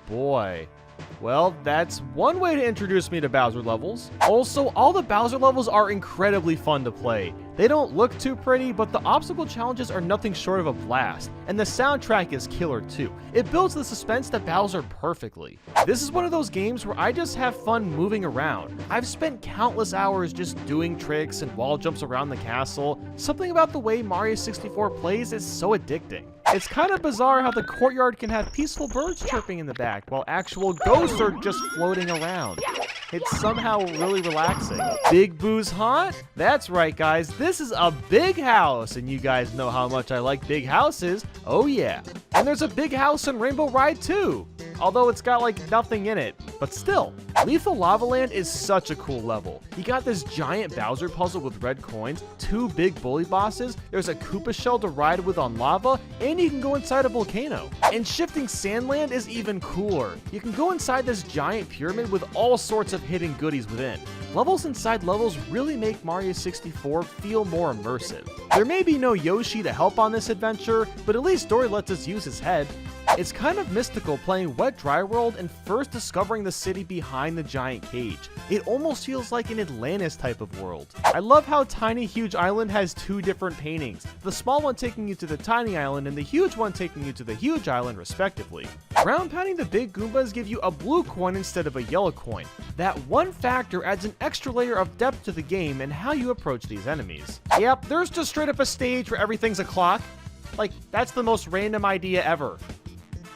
boy. Well, that's one way to introduce me to Bowser levels. Also, all the Bowser levels are incredibly fun to play. They don't look too pretty, but the obstacle challenges are nothing short of a blast, and the soundtrack is killer too. It builds the suspense to Bowser perfectly. This is one of those games where I just have fun moving around. I've spent countless hours just doing tricks and wall jumps around the castle. Something about the way Mario 64 plays is so addicting. It's kind of bizarre how the courtyard can have peaceful birds chirping in the back while actual ghosts are just floating around. It's somehow really relaxing. Big Boo's Haunt? That's right, guys. This is a big house, and you guys know how much I like big houses. Oh yeah. And there's a big house in Rainbow Ride too. Although it's got like nothing in it, but still. Lethal Lava Land is such a cool level. You got this giant Bowser puzzle with red coins, 2 big bully bosses, there's a Koopa shell to ride with on lava, and you can go inside a volcano. And Shifting Sandland is even cooler. You can go inside this giant pyramid with all sorts of hidden goodies within. Levels inside levels really make Mario 64 feel more immersive. There may be no Yoshi to help on this adventure, but at least Dory lets us use his head. It's kind of mystical playing Wet Dry World and first discovering the city behind the giant cage. It almost feels like an Atlantis type of world. I love how Tiny Huge Island has 2 different paintings, the small one taking you to the tiny island and the huge one taking you to the huge island respectively. Ground pounding the big Goombas give you a blue coin instead of a yellow coin. That one factor adds an extra layer of depth to the game and how you approach these enemies. Yep, there's just straight up a stage where everything's a clock. Like, that's the most random idea ever.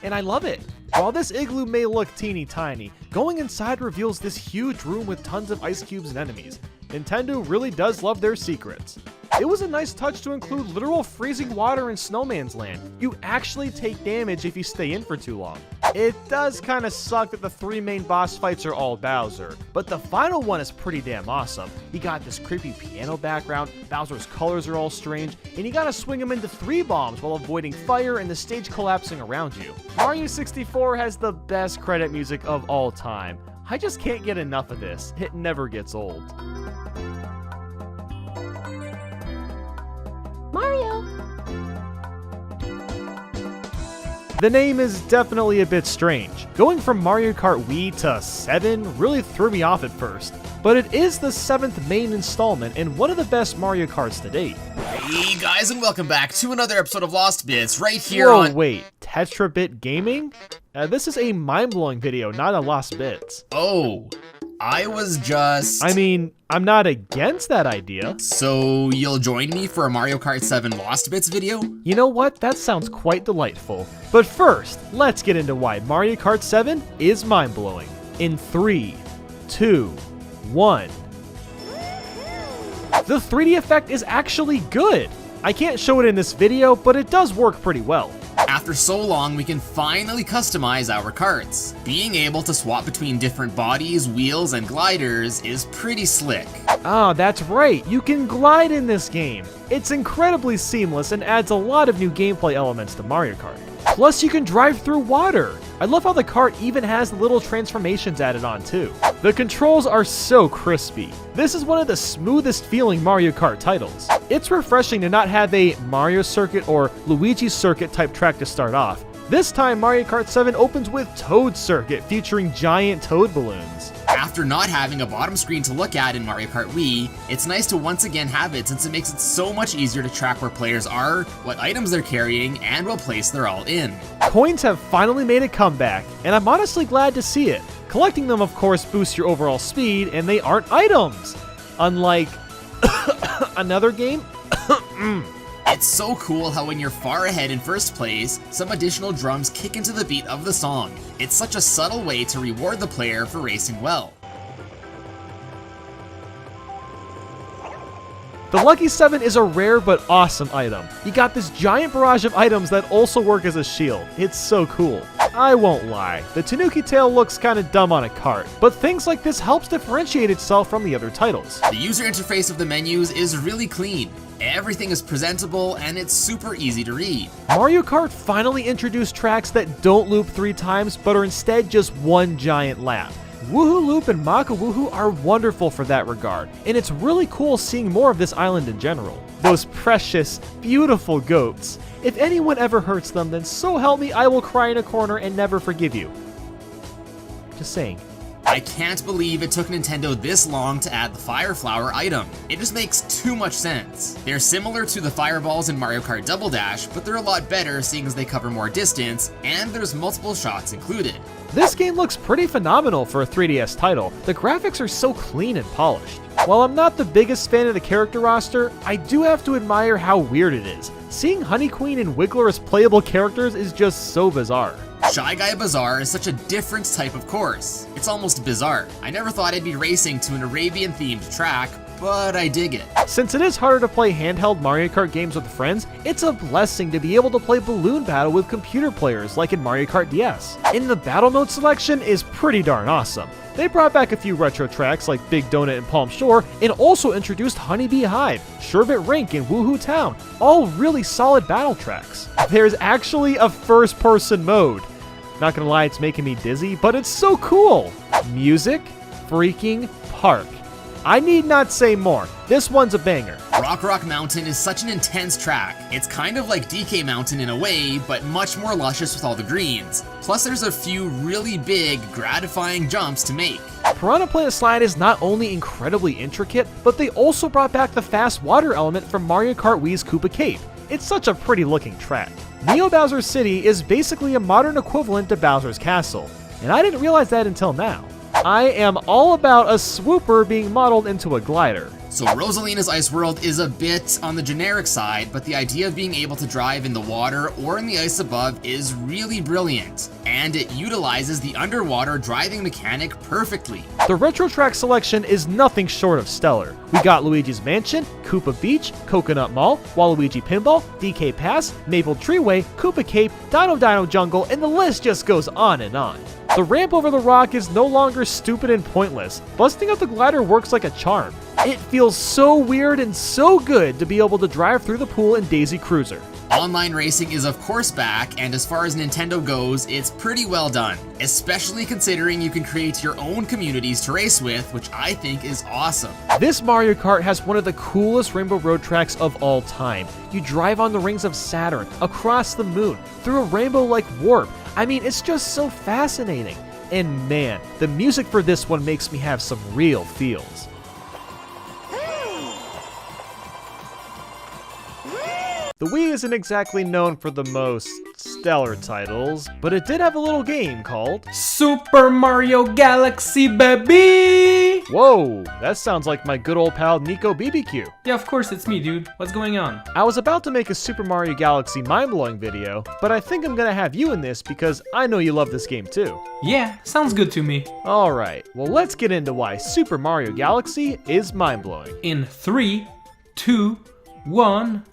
And I love it. While this igloo may look teeny tiny, going inside reveals this huge room with tons of ice cubes and enemies. Nintendo really does love their secrets. It was a nice touch to include literal freezing water in Snowman's Land. You actually take damage if you stay in for too long. It does kind of suck that the 3 main boss fights are all Bowser, but the final one is pretty damn awesome. You got this creepy piano background, Bowser's colors are all strange, and you gotta swing him into 3 bombs while avoiding fire and the stage collapsing around you. Mario 64 has the best credit music of all time. I just can't get enough of this. It never gets old. Mario! The name is definitely a bit strange. Going from Mario Kart Wii to 7 really threw me off at first, but it is the 7th main installment and one of the best Mario Karts to date. Hey guys, and welcome back to another episode of Lost Bits right here Whoa, on- wait, Tetrabit Gaming? This is a mind-blowing video, not a Lost Bits. Oh, I was just... I mean, I'm not against that idea. So you'll join me for a Mario Kart 7 Lost Bits video? You know what? That sounds quite delightful. But first, let's get into why Mario Kart 7 is mind-blowing. In 3, 2, 1. The 3D effect is actually good. I can't show it in this video, but it does work pretty well. After so long, we can finally customize our karts. Being able to swap between different bodies, wheels, and gliders is pretty slick. Ah, that's right, you can glide in this game. It's incredibly seamless and adds a lot of new gameplay elements to Mario Kart. Plus, you can drive through water. I love how the kart even has little transformations added on too. The controls are so crispy. This is one of the smoothest feeling Mario Kart titles. It's refreshing to not have a Mario Circuit or Luigi Circuit type track to start off. This time Mario Kart 7 opens with Toad Circuit featuring giant toad balloons. After not having a bottom screen to look at in Mario Kart Wii, it's nice to once again have it since it makes it so much easier to track where players are, what items they're carrying, and what place they're all in. Coins have finally made a comeback, and I'm honestly glad to see it. Collecting them, of course, boosts your overall speed, and they aren't items. Unlike another game. It's so cool how when you're far ahead in first place, some additional drums kick into the beat of the song. It's such a subtle way to reward the player for racing well. The Lucky 7 is a rare but awesome item. You got this giant barrage of items that also work as a shield. It's so cool. I won't lie, the Tanuki tail looks kinda dumb on a cart, but things like this helps differentiate itself from the other titles. The user interface of the menus is really clean. Everything is presentable and it's super easy to read. Mario Kart finally introduced tracks that don't loop 3 times but are instead just one giant lap. Woohoo Loop and Maka Woohoo are wonderful for that regard, and it's really cool seeing more of this island in general. Those precious, beautiful goats. If anyone ever hurts them, then so help me I will cry in a corner and never forgive you. Just saying. I can't believe it took Nintendo this long to add the Fire Flower item. It just makes too much sense. They're similar to the Fireballs in Mario Kart Double Dash, but they're a lot better seeing as they cover more distance, and there's multiple shots included. This game looks pretty phenomenal for a 3DS title. The graphics are so clean and polished. While I'm not the biggest fan of the character roster, I do have to admire how weird it is. Seeing Honey Queen and Wiggler as playable characters is just so bizarre. Shy Guy Bazaar is such a different type of course. It's almost bizarre. I never thought I'd be racing to an Arabian-themed track, but I dig it. Since it is harder to play handheld Mario Kart games with friends, it's a blessing to be able to play Balloon Battle with computer players like in Mario Kart DS. And the battle mode selection is pretty darn awesome. They brought back a few retro tracks like Big Donut and Palm Shore, and also introduced Honeybee Hive, Sherbet Rink, and Woohoo Town, all really solid battle tracks. There's actually a first-person mode. Not gonna lie, it's making me dizzy, but it's so cool! Music freaking Park. I need not say more. This one's a banger. Rock Mountain is such an intense track. It's kind of like DK Mountain in a way, but much more luscious with all the greens. Plus there's a few really big, gratifying jumps to make. Piranha Plant Slide is not only incredibly intricate, but they also brought back the fast water element from Mario Kart Wii's Koopa Cape. It's such a pretty looking track. Neo Bowser City is basically a modern equivalent to Bowser's Castle, and I didn't realize that until now. I am all about a swooper being modeled into a glider. So Rosalina's Ice World is a bit on the generic side, but the idea of being able to drive in the water or in the ice above is really brilliant, and it utilizes the underwater driving mechanic perfectly. The retro track selection is nothing short of stellar. We got Luigi's Mansion, Koopa Beach, Coconut Mall, Waluigi Pinball, DK Pass, Maple Treeway, Koopa Cape, Dino Jungle, and the list just goes on and on. The ramp over the rock is no longer stupid and pointless. Busting up the glider works like a charm. It feels so weird and so good to be able to drive through the pool in Daisy Cruiser. Online racing is of course back, and as far as Nintendo goes, it's pretty well done. Especially considering you can create your own communities to race with, which I think is awesome. This Mario Kart has one of the coolest Rainbow Road tracks of all time. You drive on the rings of Saturn, across the moon, through a rainbow-like warp. I mean, it's just so fascinating. And man, the music for this one makes me have some real feels. The Wii isn't exactly known for the most stellar titles, but it did have a little game called Super Mario Galaxy, baby! Whoa, that sounds like my good old pal Nico BBQ. Yeah, of course it's me, dude. What's going on? I was about to make a Super Mario Galaxy mind-blowing video, but I think I'm gonna have you in this because I know you love this game too. Yeah, sounds good to me. Alright, well let's get into why Super Mario Galaxy is mind-blowing. In 3, 2, 1...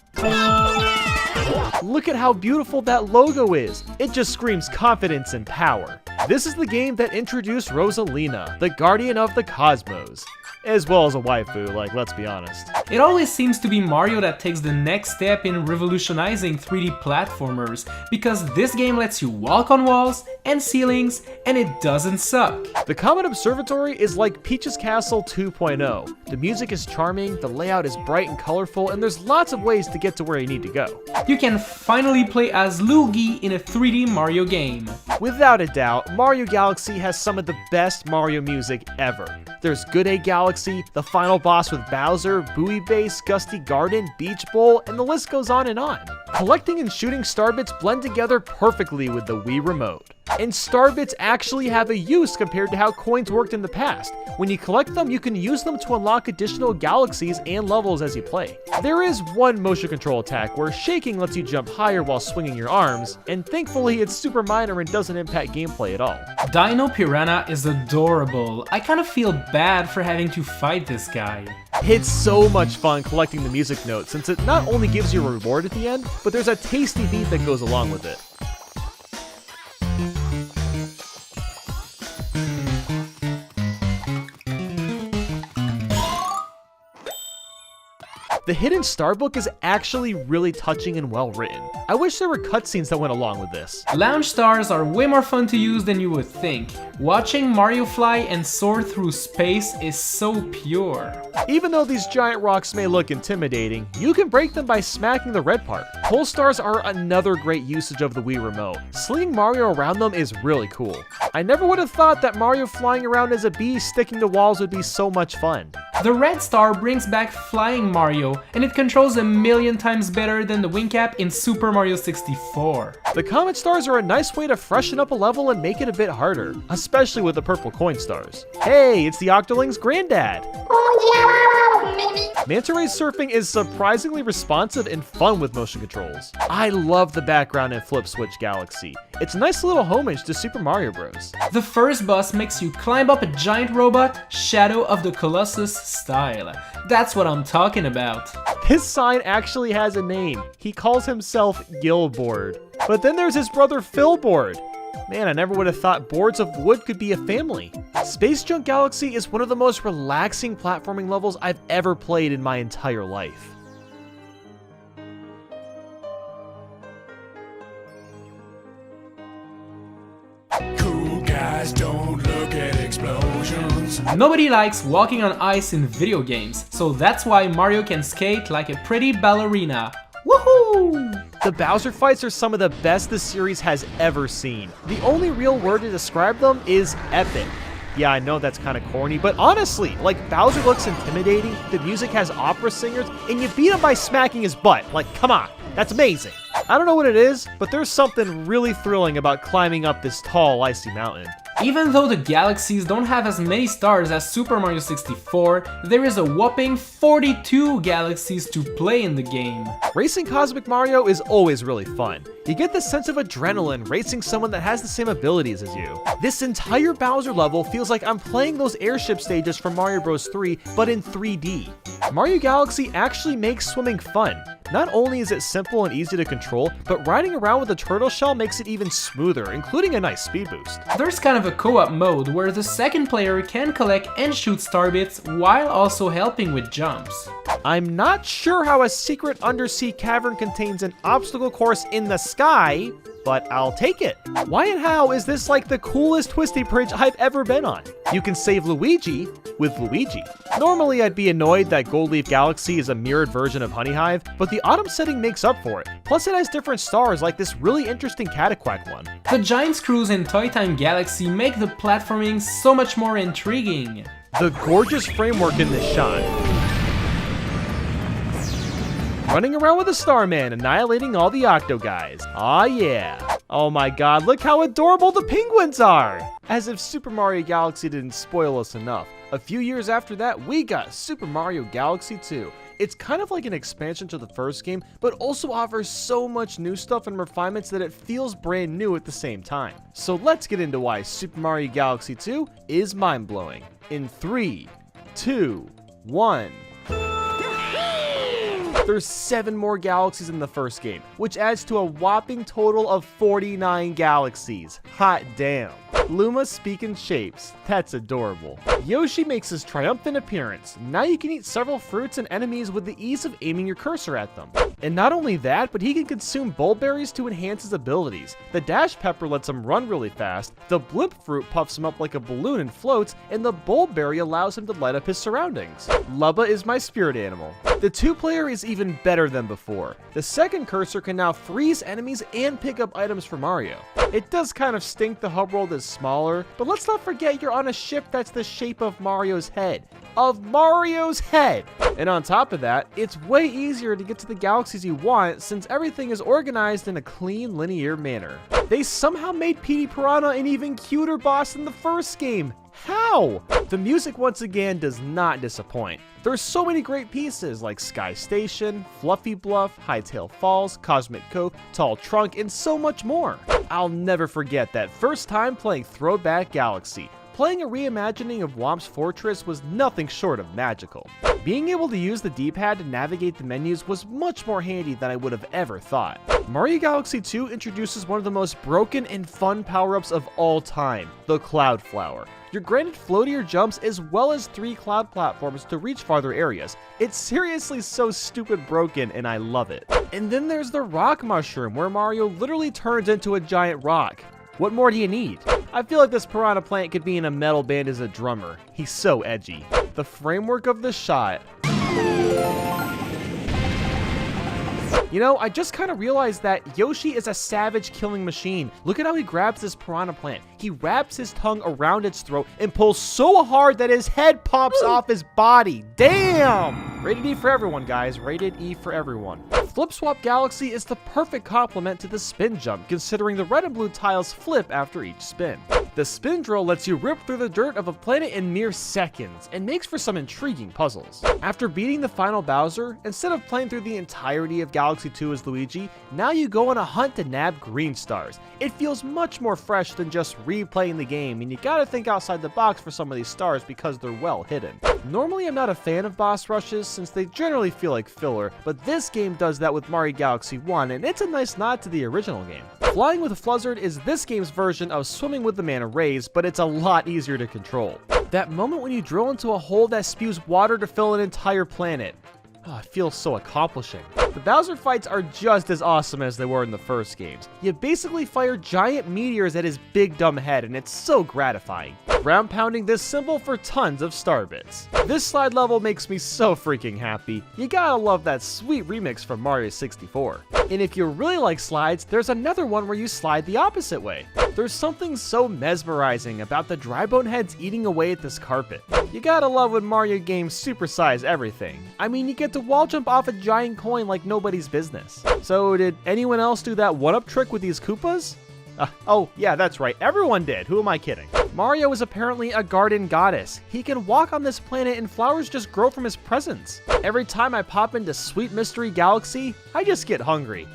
Look at how beautiful that logo is. It just screams confidence and power. This is the game that introduced Rosalina, the guardian of the cosmos. As well as a waifu, like, let's be honest. It always seems to be Mario that takes the next step in revolutionizing 3D platformers, because this game lets you walk on walls and ceilings, and it doesn't suck. The Comet Observatory is like Peach's Castle 2.0. The music is charming, the layout is bright and colorful, and there's lots of ways to get to where you need to go. You can finally play as Luigi in a 3D Mario game. Without a doubt, Mario Galaxy has some of the best Mario music ever. There's Good Day Galaxy, the final boss with Bowser, Bowie Base, Gusty Garden, Beach Bowl, and the list goes on and on. Collecting and shooting Starbits blend together perfectly with the Wii Remote. And Starbits actually have a use compared to how coins worked in the past. When you collect them, you can use them to unlock additional galaxies and levels as you play. There is one motion control attack where shaking lets you jump higher while swinging your arms, and thankfully it's super minor and doesn't impact gameplay at all. Dino Piranha is adorable. I kind of feel bad for having to fight this guy. It's so much fun collecting the music notes since it not only gives you a reward at the end, but there's a tasty beat that goes along with it. The Hidden Star Book is actually really touching and well written. I wish there were cutscenes that went along with this. Lounge stars are way more fun to use than you would think. Watching Mario fly and soar through space is so pure. Even though these giant rocks may look intimidating, you can break them by smacking the red part. Pole stars are another great usage of the Wii Remote. Slinging Mario around them is really cool. I never would have thought that Mario flying around as a bee sticking to walls would be so much fun. The red star brings back Flying Mario, and it controls 1,000,000 times better than the wing cap in Super Mario 64. The comet stars are a nice way to freshen up a level and make it a bit harder, especially with the purple coin stars. Hey, it's the Octoling's granddad! Manta Ray surfing is surprisingly responsive and fun with motion controls. I love the background in Flip Switch Galaxy. It's a nice little homage to Super Mario Bros. The first boss makes you climb up a giant robot, Shadow of the Colossus style. That's what I'm talking about. His sign actually has a name. He calls himself Gilboard. But then there's his brother Philboard. Man, I never would have thought boards of wood could be a family. Space Junk Galaxy is one of the most relaxing platforming levels I've ever played in my entire life. Cool guys don't look at explosions. Nobody likes walking on ice in video games, so that's why Mario can skate like a pretty ballerina. Woohoo! The Bowser fights are some of the best this series has ever seen. The only real word to describe them is epic. Yeah, I know that's kind of corny, but honestly, like, Bowser looks intimidating, the music has opera singers, and you beat him by smacking his butt. Like, come on, that's amazing. I don't know what it is, but there's something really thrilling about climbing up this tall, icy mountain. Even though the galaxies don't have as many stars as Super Mario 64, there is a whopping 42 galaxies to play in the game. Racing Cosmic Mario is always really fun. You get this sense of adrenaline racing someone that has the same abilities as you. This entire Bowser level feels like I'm playing those airship stages from Mario Bros. 3, but in 3D. Mario Galaxy actually makes swimming fun. Not only is it simple and easy to control, but riding around with the turtle shell makes it even smoother, including a nice speed boost. There's kind of a co-op mode where the second player can collect and shoot starbits while also helping with jumps. I'm not sure how a secret undersea cavern contains an obstacle course in the sky, but I'll take it. Why and how is this like the coolest twisty bridge I've ever been on? You can save Luigi with Luigi. Normally I'd be annoyed that Gold Leaf Galaxy is a mirrored version of Honey Hive, but the autumn setting makes up for it. Plus it has different stars like this really interesting Cataquack one. The giant screws in Toy Time Galaxy make the platforming so much more intriguing. The gorgeous framework in this shot. Running around with a Starman, annihilating all the Octo guys. Aw yeah. Oh my god, look how adorable the penguins are! As if Super Mario Galaxy didn't spoil us enough. A few years after that, we got Super Mario Galaxy 2. It's kind of like an expansion to the first game, but also offers so much new stuff and refinements that it feels brand new at the same time. So let's get into why Super Mario Galaxy 2 is mind-blowing. In 3, 2, 1... There's 7 more galaxies in the first game, which adds to a whopping total of 49 galaxies. Hot damn. Luma speaking shapes. That's adorable. Yoshi makes his triumphant appearance. Now you can eat several fruits and enemies with the ease of aiming your cursor at them. And not only that, but he can consume bulberries to enhance his abilities. The dash pepper lets him run really fast, the blip fruit puffs him up like a balloon and floats, and the bulberry allows him to light up his surroundings. Lubba is my spirit animal. The 2-player is even better than before. The second cursor can now freeze enemies and pick up items for Mario. It does kind of stink the hub world is smaller, but let's not forget you're on a ship that's the shape of Mario's head. And on top of that, it's way easier to get to the galaxies you want since everything is organized in a clean, linear manner. They somehow made Petey Piranha an even cuter boss than the first game. How? The music once again does not disappoint. There's so many great pieces like Sky Station, Fluffy Bluff, Hightail Falls, Cosmic Cove, Tall Trunk, and so much more. I'll never forget that first time playing Throwback Galaxy. Playing a reimagining of Whomp's Fortress was nothing short of magical. Being able to use the D-pad to navigate the menus was much more handy than I would have ever thought. Mario Galaxy 2 introduces one of the most broken and fun power-ups of all time, the Cloud Flower. You're granted floatier jumps as well as 3 cloud platforms to reach farther areas. It's seriously so stupid broken and I love it. And then there's the Rock Mushroom where Mario literally turns into a giant rock. What more do you need? I feel like this piranha plant could be in a metal band as a drummer. He's so edgy. The framework of the shot. You know, I just kind of realized that Yoshi is a savage killing machine. Look at how he grabs this piranha plant. He wraps his tongue around its throat and pulls so hard that his head pops off his body. Damn! Rated E for everyone, guys. Rated E for everyone. Flip Swap Galaxy is the perfect complement to the spin jump, considering the red and blue tiles flip after each spin. The spin drill lets you rip through the dirt of a planet in mere seconds, and makes for some intriguing puzzles. After beating the final Bowser, instead of playing through the entirety of Galaxy 2 as Luigi, now you go on a hunt to nab green stars. It feels much more fresh than just replaying the game, and you gotta think outside the box for some of these stars because they're well hidden. Normally I'm not a fan of boss rushes since they generally feel like filler, but this game does that with Mario Galaxy 1, and it's a nice nod to the original game. Flying with Fluzzard is this game's version of swimming with the Mana Rays, but it's a lot easier to control. That moment when you drill into a hole that spews water to fill an entire planet. Oh, it feels so accomplishing. The Bowser fights are just as awesome as they were in the first games. You basically fire giant meteors at his big dumb head, and it's so gratifying. Ground pounding this symbol for tons of star bits. This slide level makes me so freaking happy. You gotta love that sweet remix from Mario 64. And if you really like slides, there's another one where you slide the opposite way. There's something so mesmerizing about the dry bone heads eating away at this carpet. You gotta love when Mario games supersize everything. I mean, you get to wall jump off a giant coin like nobody's business. So did anyone else do that one-up trick with these Koopas? Oh, yeah, that's right. Everyone did. Who am I kidding? Mario is apparently a garden goddess. He can walk on this planet and flowers just grow from his presence. Every time I pop into Sweet Mystery Galaxy, I just get hungry.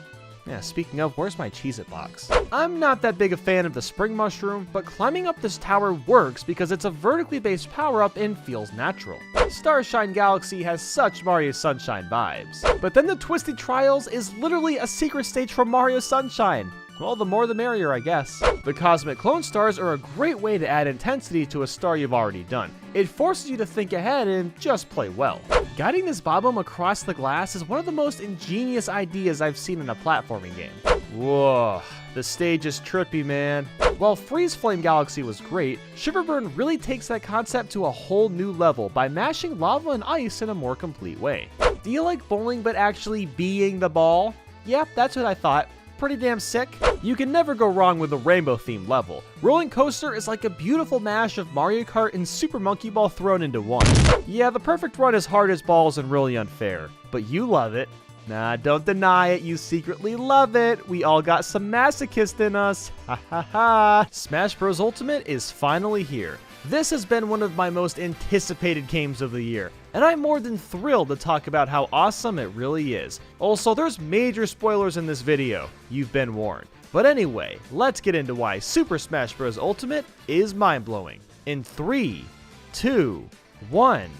Yeah, speaking of, where's my Cheez-It box? I'm not that big a fan of the Spring Mushroom, but climbing up this tower works because it's a vertically based power-up and feels natural. Starshine Galaxy has such Mario Sunshine vibes. But then the Twisty Trials is literally a secret stage from Mario Sunshine. Well, the more the merrier, I guess. The Cosmic Clone Stars are a great way to add intensity to a star you've already done. It forces you to think ahead and just play well. Guiding this Bob-omb across the glass is one of the most ingenious ideas I've seen in a platforming game. Whoa, the stage is trippy, man. While Freeze Flame Galaxy was great, Shiverburn really takes that concept to a whole new level by mashing lava and ice in a more complete way. Do you like bowling but actually being the ball? Yep, that's what I thought. Pretty damn sick. You can never go wrong with a rainbow themed level. Rolling Coaster is like a beautiful mash of Mario Kart and Super Monkey Ball thrown into one. Yeah, the perfect run is hard as balls and really unfair, but you love it. Nah, don't deny it, you secretly love it. We all got some masochist in us. Ha ha ha. Smash Bros. Ultimate is finally here. This has been one of my most anticipated games of the year, and I'm more than thrilled to talk about how awesome it really is. Also, there's major spoilers in this video. You've been warned. But anyway, let's get into why Super Smash Bros. Ultimate is mind-blowing. In 3, 2, 1,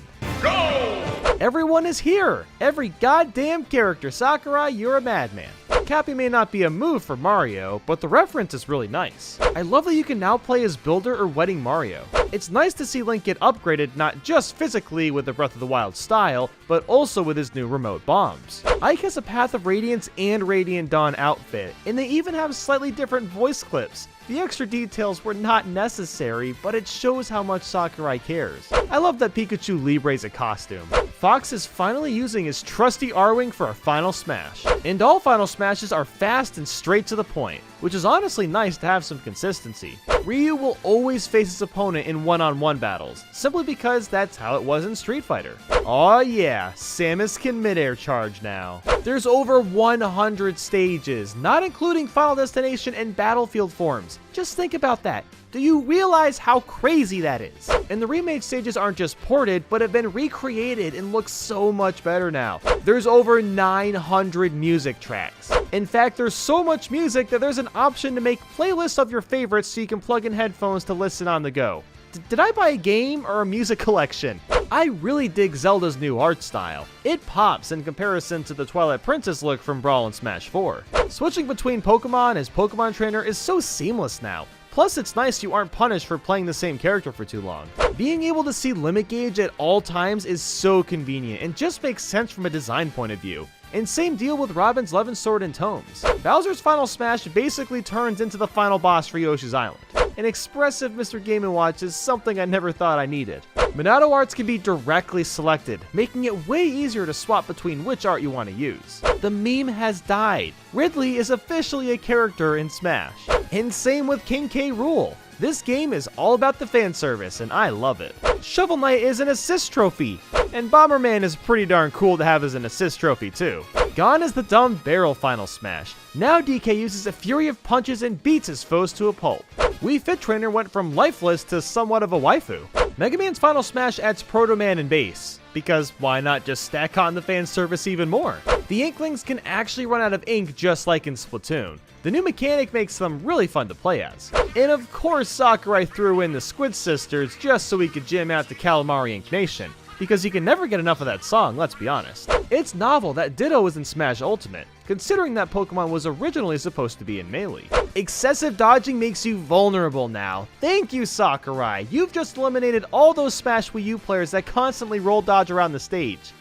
go! Everyone is here! Every goddamn character. Sakurai, you're a madman. Cappy may not be a move for Mario, but the reference is really nice. I love that you can now play as Builder or Wedding Mario. It's nice to see Link get upgraded not just physically with the Breath of the Wild style, but also with his new remote bombs. Ike has a Path of Radiance and Radiant Dawn outfit, and they even have slightly different voice clips. The extra details were not necessary, but it shows how much Sakurai cares. I love that Pikachu Libre's a costume. Fox is finally using his trusty R-Wing for a final smash. And all final smashes are fast and straight to the point, which is honestly nice to have some consistency. Ryu will always face his opponent in one-on-one battles, simply because that's how it was in Street Fighter. Aw yeah, Samus can mid-air charge now. There's over 100 stages, not including Final Destination and Battlefield forms. Just think about that. Do you realize how crazy that is? And the remade stages aren't just ported, but have been recreated and look so much better now. There's over 900 music tracks. In fact, there's so much music that there's an option to make playlists of your favorites so you can plug in headphones to listen on the go. Did I buy a game or a music collection? I really dig Zelda's new art style. It pops in comparison to the Twilight Princess look from Brawl and Smash 4. Switching between Pokemon as Pokemon Trainer is so seamless now. Plus, it's nice you aren't punished for playing the same character for too long. Being able to see limit gauge at all times is so convenient and just makes sense from a design point of view. And same deal with Robin's Levin Sword and Tomes. Bowser's Final Smash basically turns into the final boss for Yoshi's Island. An expressive Mr. Game & Watch is something I never thought I needed. Minato arts can be directly selected, making it way easier to swap between which art you want to use. The meme has died. Ridley is officially a character in Smash. And same with King K. Rool. This game is all about the fan service, and I love it. Shovel Knight is an assist trophy, and Bomberman is pretty darn cool to have as an assist trophy too. Gone is the dumb barrel Final Smash. Now DK uses a fury of punches and beats his foes to a pulp. Wii Fit Trainer went from lifeless to somewhat of a waifu. Mega Man's Final Smash adds Proto Man and Bass, because why not just stack on the fan service even more? The Inklings can actually run out of ink just like in Splatoon. The new mechanic makes them really fun to play as. And of course Sakurai threw in the Squid Sisters just so he could jam out the Calamari Ink Nation, because you can never get enough of that song, let's be honest. It's novel that Ditto is in Smash Ultimate, considering that Pokemon was originally supposed to be in Melee. Excessive dodging makes you vulnerable now. Thank you, Sakurai. You've just eliminated all those Smash Wii U players that constantly roll dodge around the stage.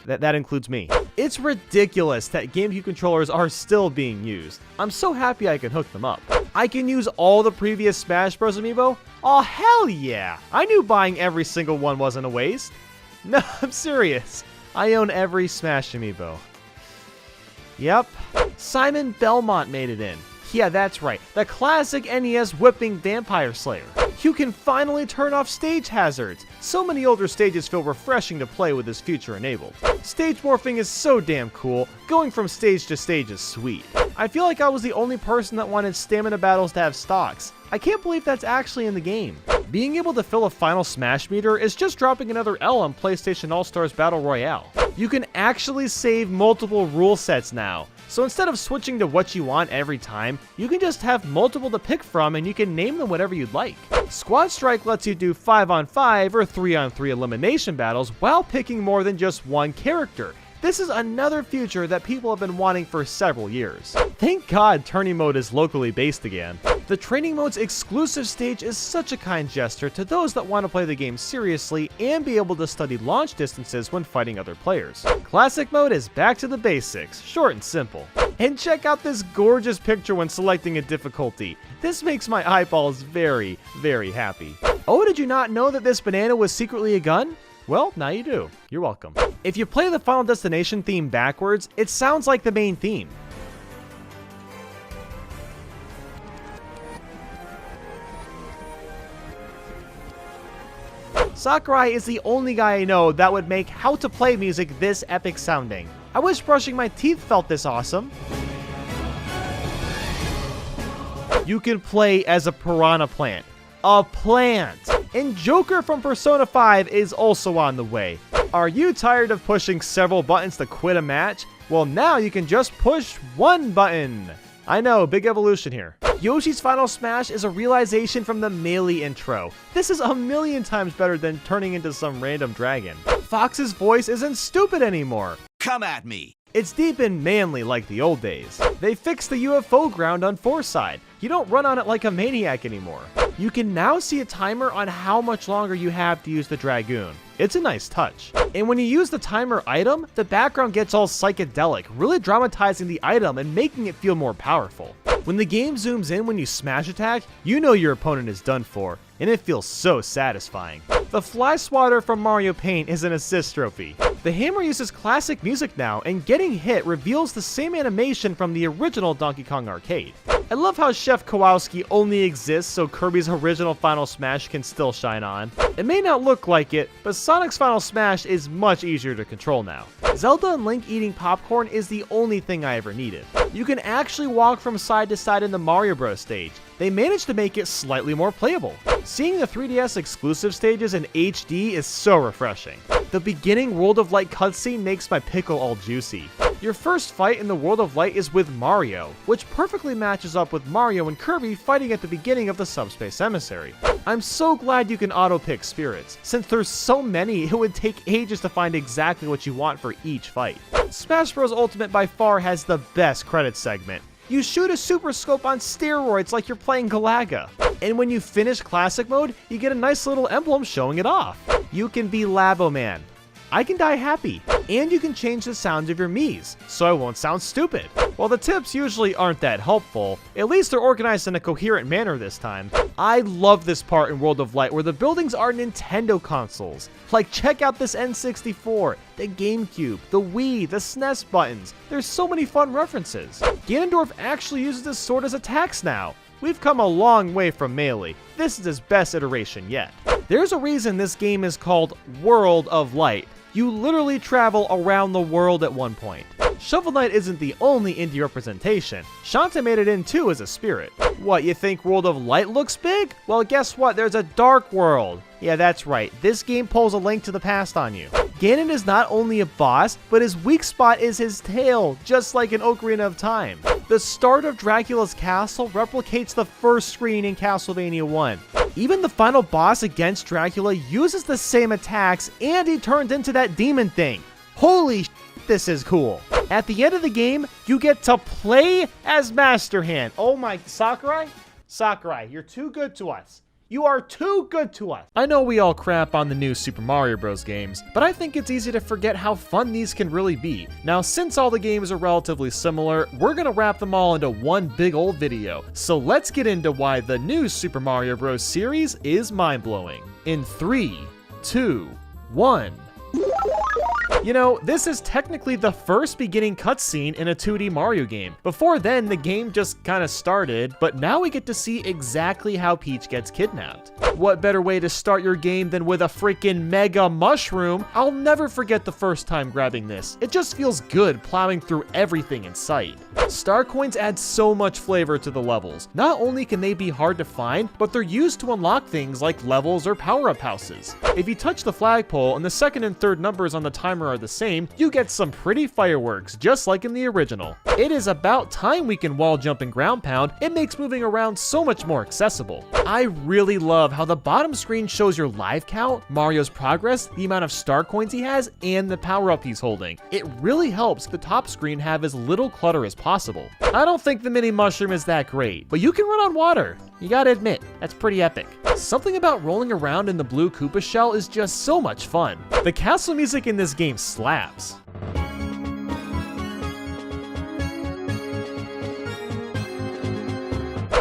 That includes me. It's ridiculous that GameCube controllers are still being used. I'm so happy I can hook them up. I can use all the previous Smash Bros. Amiibo? Aw, hell yeah! I knew buying every single one wasn't a waste. No, I'm serious. I own every Smash Amiibo. Yep. Simon Belmont made it in. Yeah, that's right. The classic NES whipping Vampire Slayer. You can finally turn off stage hazards. So many older stages feel refreshing to play with this feature enabled. Stage morphing is so damn cool. Going from stage to stage is sweet. I feel like I was the only person that wanted stamina battles to have stocks. I can't believe that's actually in the game. Being able to fill a Final Smash meter is just dropping another L on PlayStation All-Stars Battle Royale. You can actually save multiple rule sets now. So instead of switching to what you want every time, you can just have multiple to pick from and you can name them whatever you'd like. Squad Strike lets you do 5-on-5 or 3-on-3 elimination battles while picking more than just one character. This is another feature that people have been wanting for several years. Thank God Tourney Mode is locally based again. The Training Mode's exclusive stage is such a kind gesture to those that want to play the game seriously and be able to study launch distances when fighting other players. Classic Mode is back to the basics, short and simple. And check out this gorgeous picture when selecting a difficulty. This makes my eyeballs very, very happy. Oh, did you not know that this banana was secretly a gun? Well, now you do. You're welcome. If you play the Final Destination theme backwards, it sounds like the main theme. Sakurai is the only guy I know that would make how to play music this epic sounding. I wish brushing my teeth felt this awesome. You can play as a piranha plant. A plant! And Joker from Persona 5 is also on the way. Are you tired of pushing several buttons to quit a match? Well, now you can just push one button. I know, big evolution here. Yoshi's Final Smash is a realization from the Melee intro. This is a million times better than turning into some random dragon. Fox's voice isn't stupid anymore. Come at me. It's deep and manly like the old days. They fixed the UFO ground on 4 side. You don't run on it like a maniac anymore. You can now see a timer on how much longer you have to use the Dragoon. It's a nice touch. And when you use the timer item, the background gets all psychedelic, really dramatizing the item and making it feel more powerful. When the game zooms in when you smash attack, you know your opponent is done for, and it feels so satisfying. The Fly Swatter from Mario Paint is an assist trophy. The hammer uses classic music now, and getting hit reveals the same animation from the original Donkey Kong arcade. I love how Chef Kowalski only exists so Kirby's original Final Smash can still shine on. It may not look like it, but Sonic's Final Smash is much easier to control now. Zelda and Link eating popcorn is the only thing I ever needed. You can actually walk from side to side in the Mario Bros. Stage. They managed to make it slightly more playable. Seeing the 3DS exclusive stages in HD is so refreshing. The beginning World of Light cutscene makes my pickle all juicy. Your first fight in the World of Light is with Mario, which perfectly matches up with Mario and Kirby fighting at the beginning of the Subspace Emissary. I'm so glad you can auto-pick spirits. Since there's so many, it would take ages to find exactly what you want for each fight. Smash Bros. Ultimate by far has the best credits segment. You shoot a Super Scope on steroids like you're playing Galaga. And when you finish Classic Mode, you get a nice little emblem showing it off. You can be Labo Man. I can die happy. And you can change the sounds of your Miis, so I won't sound stupid. While the tips usually aren't that helpful, at least they're organized in a coherent manner this time. I love this part in World of Light where the buildings are Nintendo consoles. Like, check out this N64, the GameCube, the Wii, the SNES buttons. There's so many fun references. Ganondorf actually uses his sword as attacks now. We've come a long way from Melee. This is his best iteration yet. There's a reason this game is called World of Light. You literally travel around the world at one point. Shovel Knight isn't the only indie representation. Shantae made it in too as a spirit. What, you think World of Light looks big? Well, guess what? There's a Dark World. Yeah, that's right. This game pulls a Link to the Past on you. Ganon is not only a boss, but his weak spot is his tail, just like in Ocarina of Time. The start of Dracula's castle replicates the first screen in Castlevania 1. Even the final boss against Dracula uses the same attacks, and he turns into that demon thing. Holy shit, this is cool. At the end of the game, you get to play as Master Hand. Oh my, Sakurai? Sakurai, you're too good to us. You are too good to us. I know we all crap on the new Super Mario Bros. Games, but I think it's easy to forget how fun these can really be. Now, since all the games are relatively similar, we're gonna wrap them all into one big old video. So let's get into why the new Super Mario Bros. Series is mind-blowing. In 3, 2, 1... You know, this is technically the first beginning cutscene in a 2D Mario game. Before then, the game just kinda started, but now we get to see exactly how Peach gets kidnapped. What better way to start your game than with a freaking mega mushroom? I'll never forget the first time grabbing this. It just feels good plowing through everything in sight. Star coins add so much flavor to the levels. Not only can they be hard to find, but they're used to unlock things like levels or power-up houses. If you touch the flagpole and the second and third numbers on the timer are the same, you get some pretty fireworks, just like in the original. It is about time we can wall jump and ground pound. It makes moving around so much more accessible. I really love how the bottom screen shows your life count, Mario's progress, the amount of star coins he has, and the power-up he's holding. It really helps the top screen have as little clutter as possible. I don't think the mini mushroom is that great, but you can run on water. You gotta admit, that's pretty epic. Something about rolling around in the blue Koopa shell is just so much fun. The castle music in this game slaps.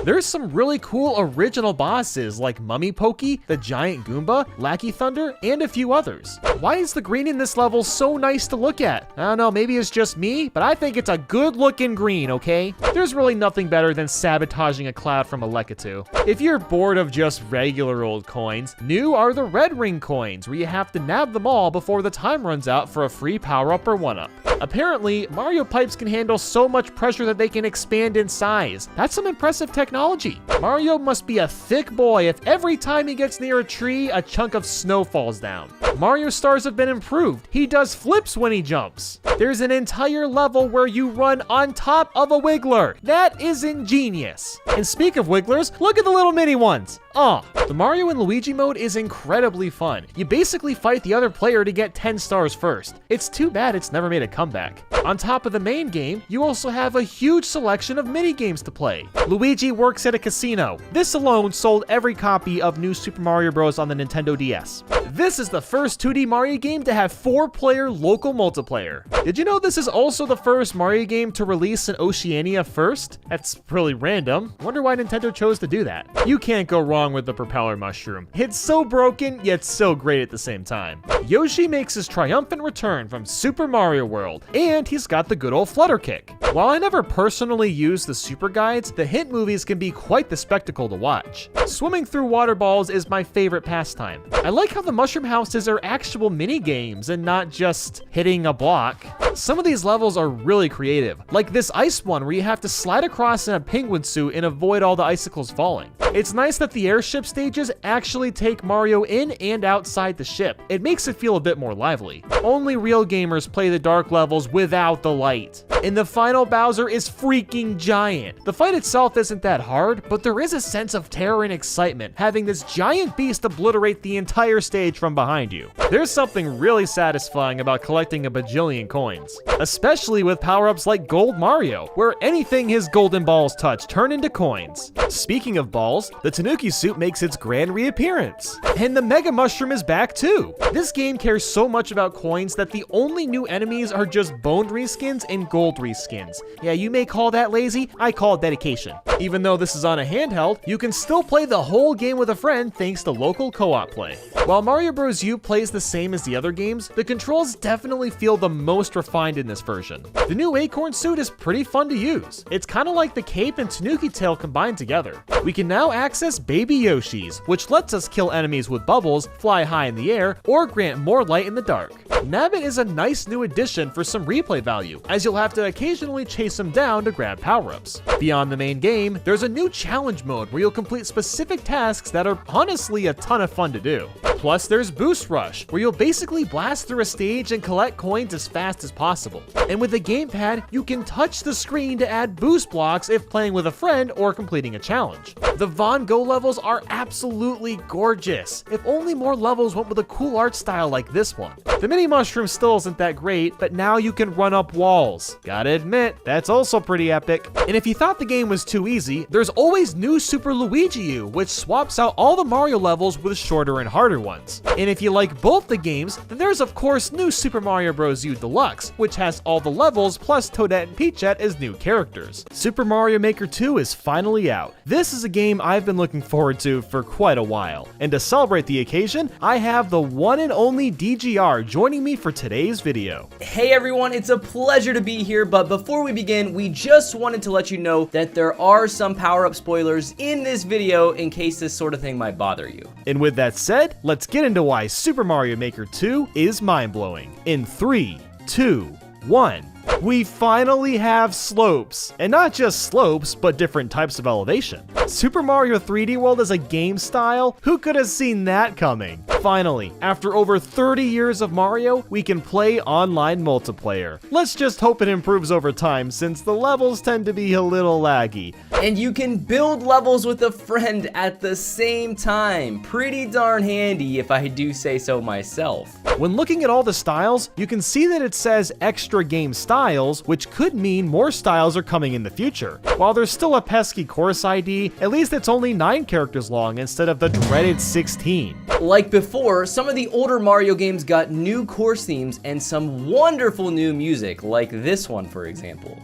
There's some really cool original bosses like Mummy Pokey, the Giant Goomba, Lackey Thunder, and a few others. Why is the green in this level so nice to look at? I don't know, maybe it's just me, but I think it's a good looking green, okay? There's really nothing better than sabotaging a cloud from a Lekatu. If you're bored of just regular old coins, new are the red ring coins, where you have to nab them all before the time runs out for a free power-up or one-up. Apparently, Mario pipes can handle so much pressure that they can expand in size. That's some impressive technology technology. Mario must be a thick boy if every time he gets near a tree, a chunk of snow falls down. Mario stars have been improved. He does flips when he jumps. There's an entire level where you run on top of a Wiggler. That is ingenious. And speak of Wigglers, look at the little mini ones. The Mario and Luigi mode is incredibly fun. You basically fight the other player to get 10 stars first. It's too bad it's never made a comeback. On top of the main game, you also have a huge selection of mini games to play. Luigi works at a casino. This alone sold every copy of New Super Mario Bros. On the Nintendo DS. This is the first 2D Mario game to have 4-player local multiplayer. Did you know this is also the first Mario game to release in Oceania first? That's really random. I wonder why Nintendo chose to do that. You can't go wrong with the propeller mushroom. It's so broken, yet so great at the same time. Yoshi makes his triumphant return from Super Mario World, and he's got the good old flutter kick. While I never personally use the super guides, the hint movies can be quite the spectacle to watch. Swimming through water balls is my favorite pastime. I like how the mushroom houses are actual mini games and not just hitting a block. Some of these levels are really creative, like this ice one where you have to slide across in a penguin suit and avoid all the icicles falling. It's nice that the airship stages actually take Mario in and outside the ship. It makes it feel a bit more lively. Only real gamers play the dark levels without the light. And the final Bowser is freaking giant. The fight itself isn't that hard, but there is a sense of terror and excitement having this giant beast obliterate the entire stage from behind you. There's something really satisfying about collecting a bajillion coins, especially with power-ups like Gold Mario, where anything his golden balls touch turn into coins. Speaking of balls, the Tanuki suit makes its grand reappearance, and the Mega Mushroom is back too. This game cares so much about coins that the only new enemies are just boned reskins and gold reskins. Yeah, you may call that lazy, I call it dedication. Even though this is on a handheld, you can still play the whole game with a friend thanks to local co-op play. While Mario Bros. U plays the same as the other games, the controls definitely feel the most refined in this version. The new Acorn suit is pretty fun to use. It's kind of like the cape and Tanuki tail combined together. We can now access Baby Yoshis, which lets us kill enemies with bubbles, fly high in the air, or grant more light in the dark. Nabbit is a nice new addition for some replay value, as you'll have to occasionally chase him down to grab power-ups. Beyond the main game, there's a new challenge mode where you'll complete specific tasks that are honestly a ton of fun to do. Plus, there's Boost Rush, where you'll basically blast through a stage and collect coins as fast as possible. And with the gamepad, you can touch the screen to add boost blocks if playing with a friend or completing a challenge. The Von Go levels are absolutely gorgeous. If only more levels went with a cool art style like this one. The mini mushroom still isn't that great, but now you can run up walls. Gotta admit, that's also pretty epic. And if you thought the game was too easy, there's always New Super Luigi U, which swaps out all the Mario levels with shorter and harder ones. And if you like both the games, then there's of course New Super Mario Bros. U Deluxe, which has all the levels plus Toadette and Peachette as new characters. Super Mario Maker 2 is finally out. This is a game I've been looking forward to for quite a while. And to celebrate the occasion, I have the one and only DGR joining me for today's video. Hey everyone, it's a pleasure to be here, but before we begin, we just wanted to let you know that there are some power-up spoilers in this video in case this sort of thing might bother you. And with that said, let's get into why Super Mario Maker 2 is mind-blowing. In 3, 2, 1. We finally have slopes, and not just slopes, but different types of elevation. Super Mario 3D World as a game style? Who could have seen that coming? Finally, after over 30 years of Mario, we can play online multiplayer. Let's just hope it improves over time, since the levels tend to be a little laggy. And you can build levels with a friend at the same time. Pretty darn handy, if I do say so myself. When looking at all the styles, you can see that it says extra game styles, which could mean more styles are coming in the future. While there's still a pesky course ID, at least it's only 9 characters long instead of the dreaded 16. Like before, some of the older Mario games got new course themes and some wonderful new music, like this one for example.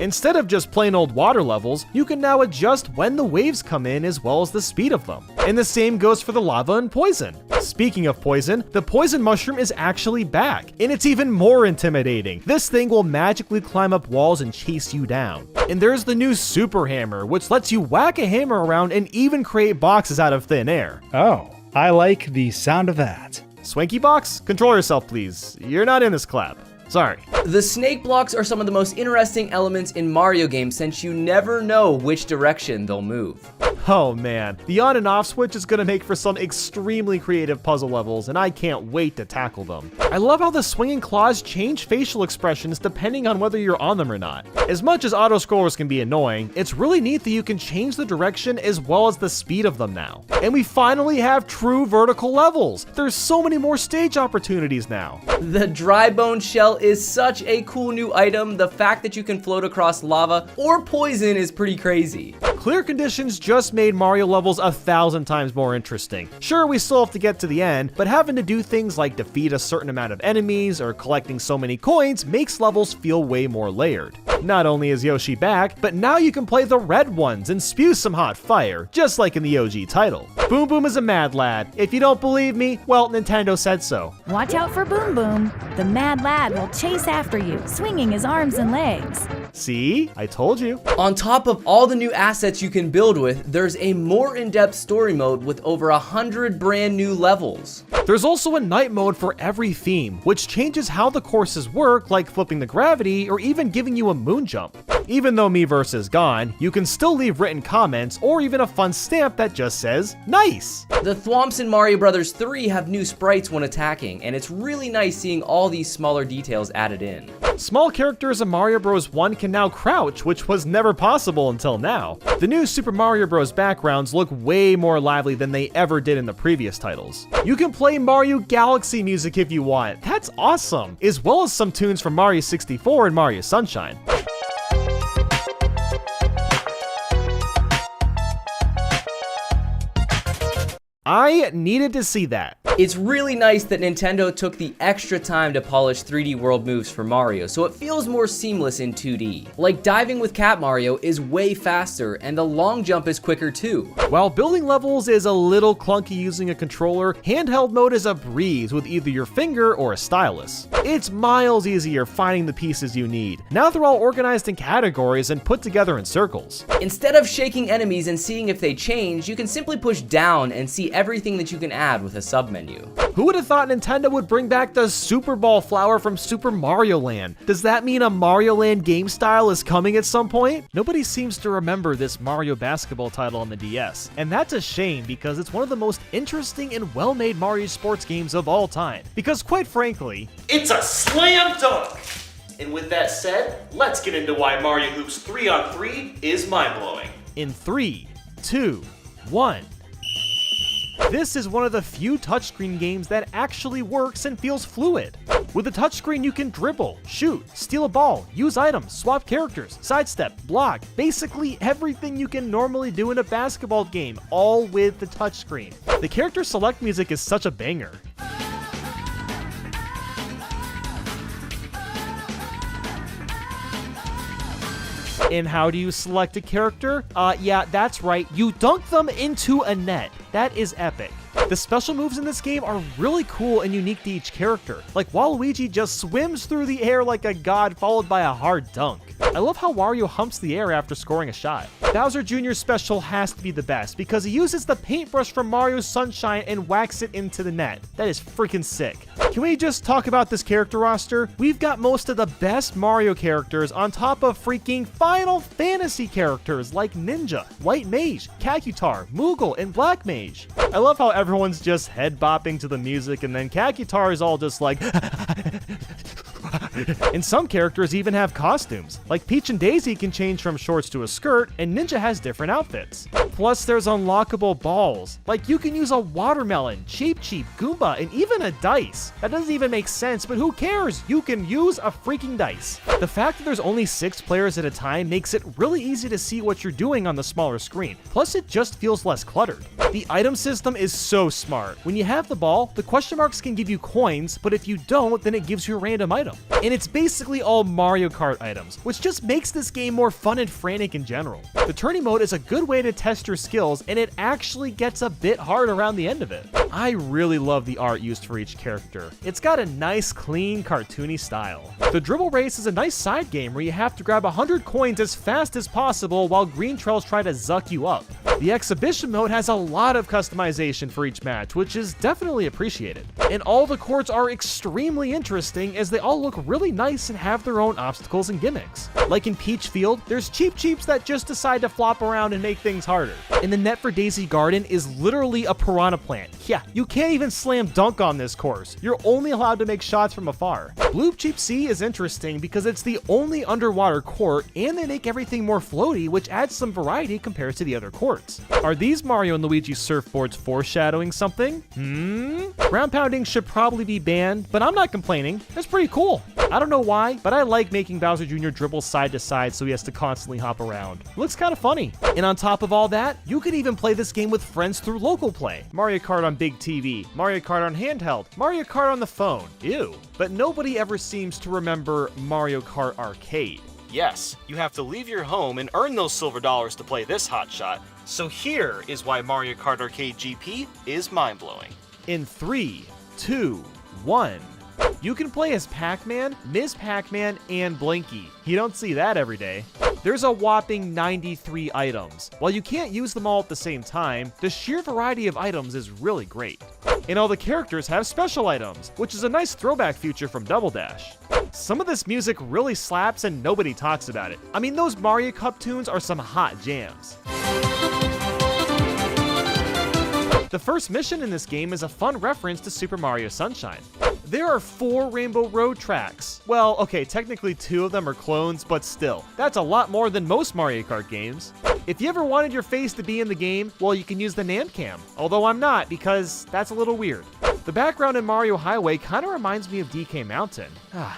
Instead of just plain old water levels, you can now adjust when the waves come in as well as the speed of them. And the same goes for the lava and poison. Speaking of poison, the poison mushroom is actually back, and it's even more intimidating. This thing will magically climb up walls and chase you down. And there's the new super hammer, which lets you whack a hammer around and even create boxes out of thin air. Oh, I like the sound of that. Swanky Box? Control yourself, please. You're not in this clap. Sorry. The snake blocks are some of the most interesting elements in Mario games since you never know which direction they'll move. Oh man, the on and off switch is gonna make for some extremely creative puzzle levels, and I can't wait to tackle them. I love how the swinging claws change facial expressions depending on whether you're on them or not. As much as auto-scrollers can be annoying, it's really neat that you can change the direction as well as the speed of them now. And we finally have true vertical levels! There's so many more stage opportunities now. The dry bone shell is such a cool new item. The fact that you can float across lava or poison is pretty crazy. Clear conditions just made Mario levels 1,000 times more interesting. Sure, we still have to get to the end, but having to do things like defeat a certain amount of enemies or collecting so many coins makes levels feel way more layered. Not only is Yoshi back, but now you can play the red ones and spew some hot fire, just like in the OG title. Boom Boom is a mad lad. If you don't believe me, well, Nintendo said so. Watch out for Boom Boom. The mad lad will chase after you, swinging his arms and legs. See? I told you. On top of all the new assets you can build with, there's a more in-depth story mode with over 100 brand new levels. There's also a night mode for every theme, which changes how the courses work, like flipping the gravity or even giving you a moon jump. Even though Miiverse is gone, you can still leave written comments or even a fun stamp that just says, nice! The Thwomps in Mario Bros. 3 have new sprites when attacking, and it's really nice seeing all these smaller details added in. Small characters in Mario Bros. 1 can now crouch, which was never possible until now. The new Super Mario Bros. Backgrounds look way more lively than they ever did in the previous titles. You can play Mario Galaxy music if you want, that's awesome! As well as some tunes from Mario 64 and Mario Sunshine. I needed to see that. It's really nice that Nintendo took the extra time to polish 3D world moves for Mario, so it feels more seamless in 2D. Like diving with Cat Mario is way faster, and the long jump is quicker too. While building levels is a little clunky using a controller, handheld mode is a breeze with either your finger or a stylus. It's miles easier finding the pieces you need. Now they're all organized in categories and put together in circles. Instead of shaking enemies and seeing if they change, you can simply push down and see everything that you can add with a submenu. Who would have thought Nintendo would bring back the Super Ball flower from Super Mario Land? Does that mean a Mario Land game style is coming at some point? Nobody seems to remember this Mario basketball title on the DS, and that's a shame because it's one of the most interesting and well-made Mario sports games of all time. Because quite frankly, it's a slam dunk! And with that said, let's get into why Mario Hoops 3-on-3 is mind-blowing. In 3, 2, 1... This is one of the few touchscreen games that actually works and feels fluid. With a touchscreen, you can dribble, shoot, steal a ball, use items, swap characters, sidestep, block, basically everything you can normally do in a basketball game, all with the touchscreen. The character select music is such a banger. And how do you select a character? Yeah, that's right, you dunk them into a net. That is epic. The special moves in this game are really cool and unique to each character. Like Waluigi just swims through the air like a god followed by a hard dunk. I love how Wario humps the air after scoring a shot. Bowser Jr.'s special has to be the best because he uses the paintbrush from Mario Sunshine and whacks it into the net. That is freaking sick. Can we just talk about this character roster? We've got most of the best Mario characters on top of freaking Final Fantasy characters like Ninja, White Mage, Kakutar, Moogle, and Black Mage. I love how everyone's just head bopping to the music and then Kakutar is all just like and some characters even have costumes. Like Peach and Daisy can change from shorts to a skirt, and Ninja has different outfits. Plus there's unlockable balls. Like you can use a watermelon, Cheep Cheep, Goomba, and even a dice. That doesn't even make sense, but who cares? You can use a freaking dice. The fact that there's only 6 players at a time makes it really easy to see what you're doing on the smaller screen. Plus it just feels less cluttered. The item system is so smart. When you have the ball, the question marks can give you coins, but if you don't, then it gives you a random item. And it's basically all Mario Kart items, which just makes this game more fun and frantic in general. The tourney mode is a good way to test your skills, and it actually gets a bit hard around the end of it. I really love the art used for each character. It's got a nice, clean, cartoony style. The dribble race is a nice side game where you have to grab 100 coins as fast as possible while green trails try to zuck you up. The exhibition mode has a lot of customization for each match, which is definitely appreciated. And all the courts are extremely interesting as they all look really nice and have their own obstacles and gimmicks. Like in Peach Field, there's Cheep Cheeps that just decide to flop around and make things harder. And the net for Daisy Garden is literally a piranha plant. Yeah, you can't even slam dunk on this course. You're only allowed to make shots from afar. Bloop Cheep Sea is interesting because it's the only underwater court and they make everything more floaty, which adds some variety compared to the other courts. Are these Mario and Luigi surfboards foreshadowing something? Ground pounding should probably be banned, but I'm not complaining. That's pretty cool. I don't know why, but I like making Bowser Jr. dribble side to side so he has to constantly hop around. It looks kind of funny. And on top of all that, you could even play this game with friends through local play. Mario Kart on big TV, Mario Kart on handheld, Mario Kart on the phone. Ew. But nobody ever seems to remember Mario Kart Arcade. Yes, you have to leave your home and earn those silver dollars to play this hotshot. So here is why Mario Kart Arcade GP is mind-blowing. In 3, 2, 1. You can play as Pac-Man, Ms. Pac-Man, and Blinky. You don't see that every day. There's a whopping 93 items. While you can't use them all at the same time, the sheer variety of items is really great. And all the characters have special items, which is a nice throwback feature from Double Dash. Some of this music really slaps and nobody talks about it. I mean, those Mario Cup tunes are some hot jams. The first mission in this game is a fun reference to Super Mario Sunshine. There are 4 Rainbow Road tracks. Well, okay, technically 2 of them are clones, but still, that's a lot more than most Mario Kart games. If you ever wanted your face to be in the game, well, you can use the Namcam, although I'm not because that's a little weird. The background in Mario Highway kind of reminds me of DK Mountain.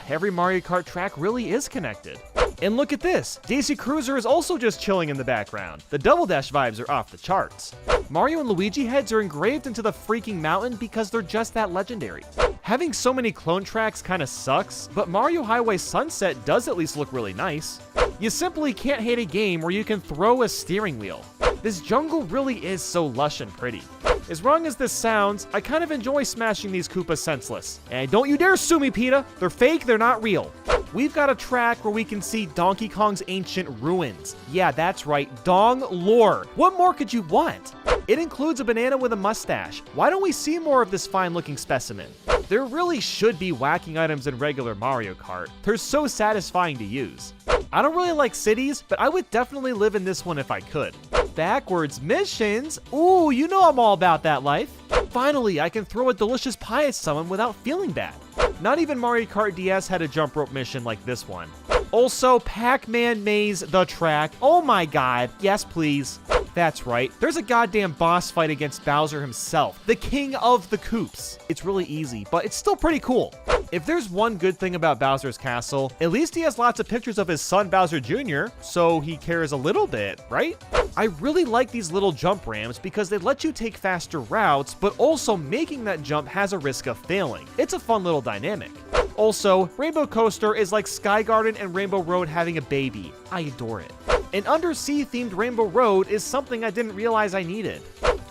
Every Mario Kart track really is connected. And look at this, Daisy Cruiser is also just chilling in the background. The Double Dash vibes are off the charts. Mario and Luigi heads are engraved into the freaking mountain because they're just that legendary. Having so many clone tracks kinda sucks, but Mario Highway Sunset does at least look really nice. You simply can't hate a game where you can throw a steering wheel. This jungle really is so lush and pretty. As wrong as this sounds, I kind of enjoy smashing these Koopas senseless. And don't you dare sue me, PETA! They're fake, they're not real. We've got a track where we can see Donkey Kong's ancient ruins. Yeah, that's right, Dong lore. What more could you want? It includes a banana with a mustache. Why don't we see more of this fine-looking specimen? There really should be whacking items in regular Mario Kart. They're so satisfying to use. I don't really like cities, but I would definitely live in this one if I could. Backwards missions? Ooh, you know I'm all about that life. Finally, I can throw a delicious pie at someone without feeling bad. Not even Mario Kart DS had a jump rope mission like this one. Also, Pac-Man Maze the track. Oh my god, yes please. That's right, there's a goddamn boss fight against Bowser himself, the king of the Koops. It's really easy, but it's still pretty cool. If there's one good thing about Bowser's Castle, at least he has lots of pictures of his son Bowser Jr., so he cares a little bit, right? I really like these little jump ramps because they let you take faster routes, but also making that jump has a risk of failing. It's a fun little dynamic. Also, Rainbow Coaster is like Sky Garden and Rainbow Road having a baby. I adore it. An undersea themed Rainbow Road is something I didn't realize I needed.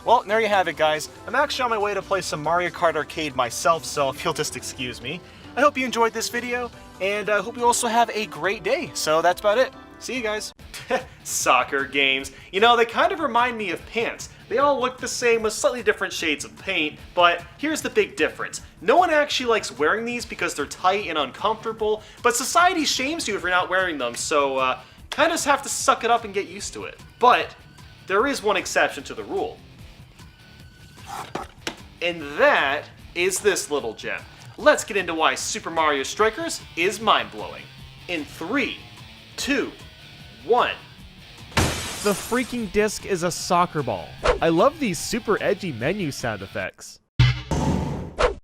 Well, there you have it, guys. I'm actually on my way to play some Mario Kart Arcade myself, so if you'll just excuse me. I hope you enjoyed this video, and I hope you also have a great day. So that's about it. See you guys. Soccer games. You know, they kind of remind me of pants. They all look the same with slightly different shades of paint, but here's the big difference. No one actually likes wearing these because they're tight and uncomfortable, but society shames you if you're not wearing them, so kind of just have to suck it up and get used to it. But there is one exception to the rule. And that is this little gem. Let's get into why Super Mario Strikers is mind-blowing. In 3, 2, 1. The freaking disc is a soccer ball. I love these super edgy menu sound effects.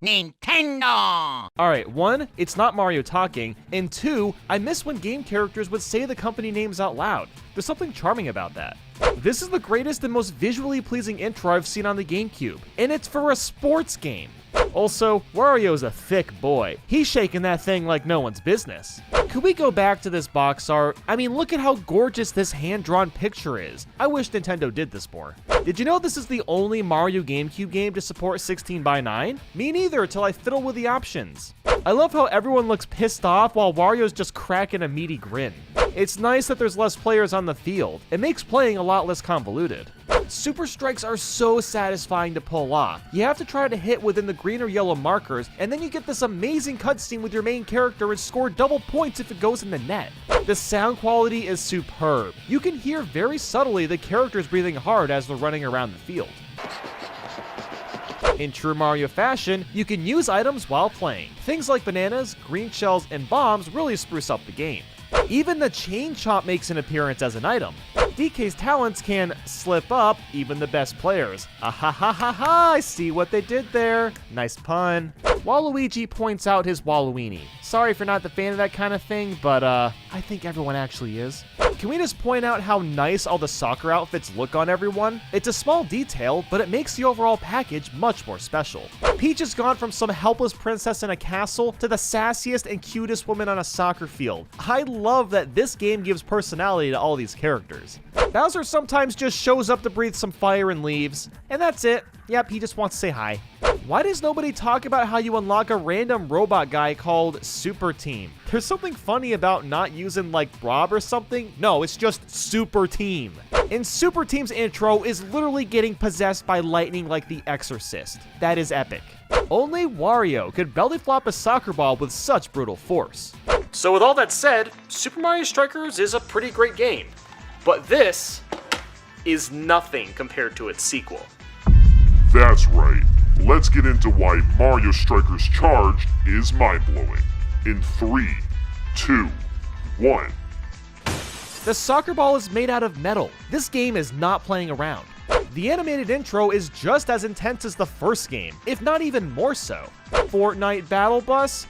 Nintendo! Alright, 1, it's not Mario talking, and 2, I miss when game characters would say the company names out loud. There's something charming about that. This is the greatest and most visually pleasing intro I've seen on the GameCube, and it's for a sports game. Also, Wario's a thick boy. He's shaking that thing like no one's business. Could we go back to this box art? I mean, look at how gorgeous this hand-drawn picture is. I wish Nintendo did this more. Did you know this is the only Mario GameCube game to support 16:9? Me neither, till I fiddle with the options. I love how everyone looks pissed off while Wario's just cracking a meaty grin. It's nice that there's less players on the field. It makes playing a lot less convoluted. Super strikes are so satisfying to pull off. You have to try to hit within the green or yellow markers, and then you get this amazing cutscene with your main character and score double points if it goes in the net. The sound quality is superb. You can hear very subtly the characters breathing hard as they're running around the field. In true Mario fashion, you can use items while playing. Things like bananas, green shells, and bombs really spruce up the game. Even the chain chomp makes an appearance as an item. DK's talents can slip up even the best players. Ah ha ha ha ha, I see what they did there. Nice pun. Waluigi points out his Waluini. Sorry for not the fan of that kind of thing, but I think everyone actually is. Can we just point out how nice all the soccer outfits look on everyone? It's a small detail, but it makes the overall package much more special. Peach has gone from some helpless princess in a castle to the sassiest and cutest woman on a soccer field. I love that this game gives personality to all these characters. Bowser sometimes just shows up to breathe some fire and leaves, and that's it. Yep, he just wants to say hi. Why does nobody talk about how you unlock a random robot guy called Super Team? There's something funny about not using like Rob or something. No, it's just Super Team. And Super Team's intro is literally getting possessed by lightning like The Exorcist. That is epic. Only Wario could belly flop a soccer ball with such brutal force. So with all that said, Super Mario Strikers is a pretty great game. But this is nothing compared to its sequel. That's right. Let's get into why Mario Strikers Charged is mind-blowing. In 3, 2, 1. The soccer ball is made out of metal. This game is not playing around. The animated intro is just as intense as the first game, if not even more so. Fortnite Battle Bus?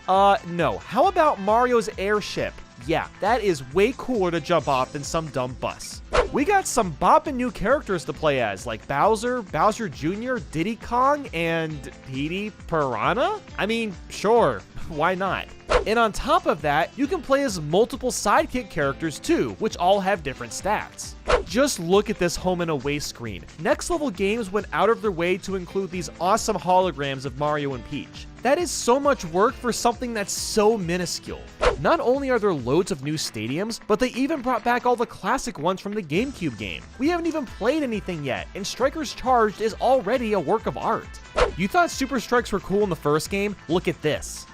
No. How about Mario's airship? Yeah, that is way cooler to jump off than some dumb bus. We got some boppin' new characters to play as, like Bowser, Bowser Jr., Diddy Kong, and Petey Piranha? I mean, sure, why not? And on top of that, you can play as multiple sidekick characters too, which all have different stats. Just look at this home and away screen. Next Level Games went out of their way to include these awesome holograms of Mario and Peach. That is so much work for something that's so minuscule. Not only are there loads of new stadiums, but they even brought back all the classic ones from the GameCube game. We haven't even played anything yet, and Strikers Charged is already a work of art. You thought Super Strikes were cool in the first game? Look at this.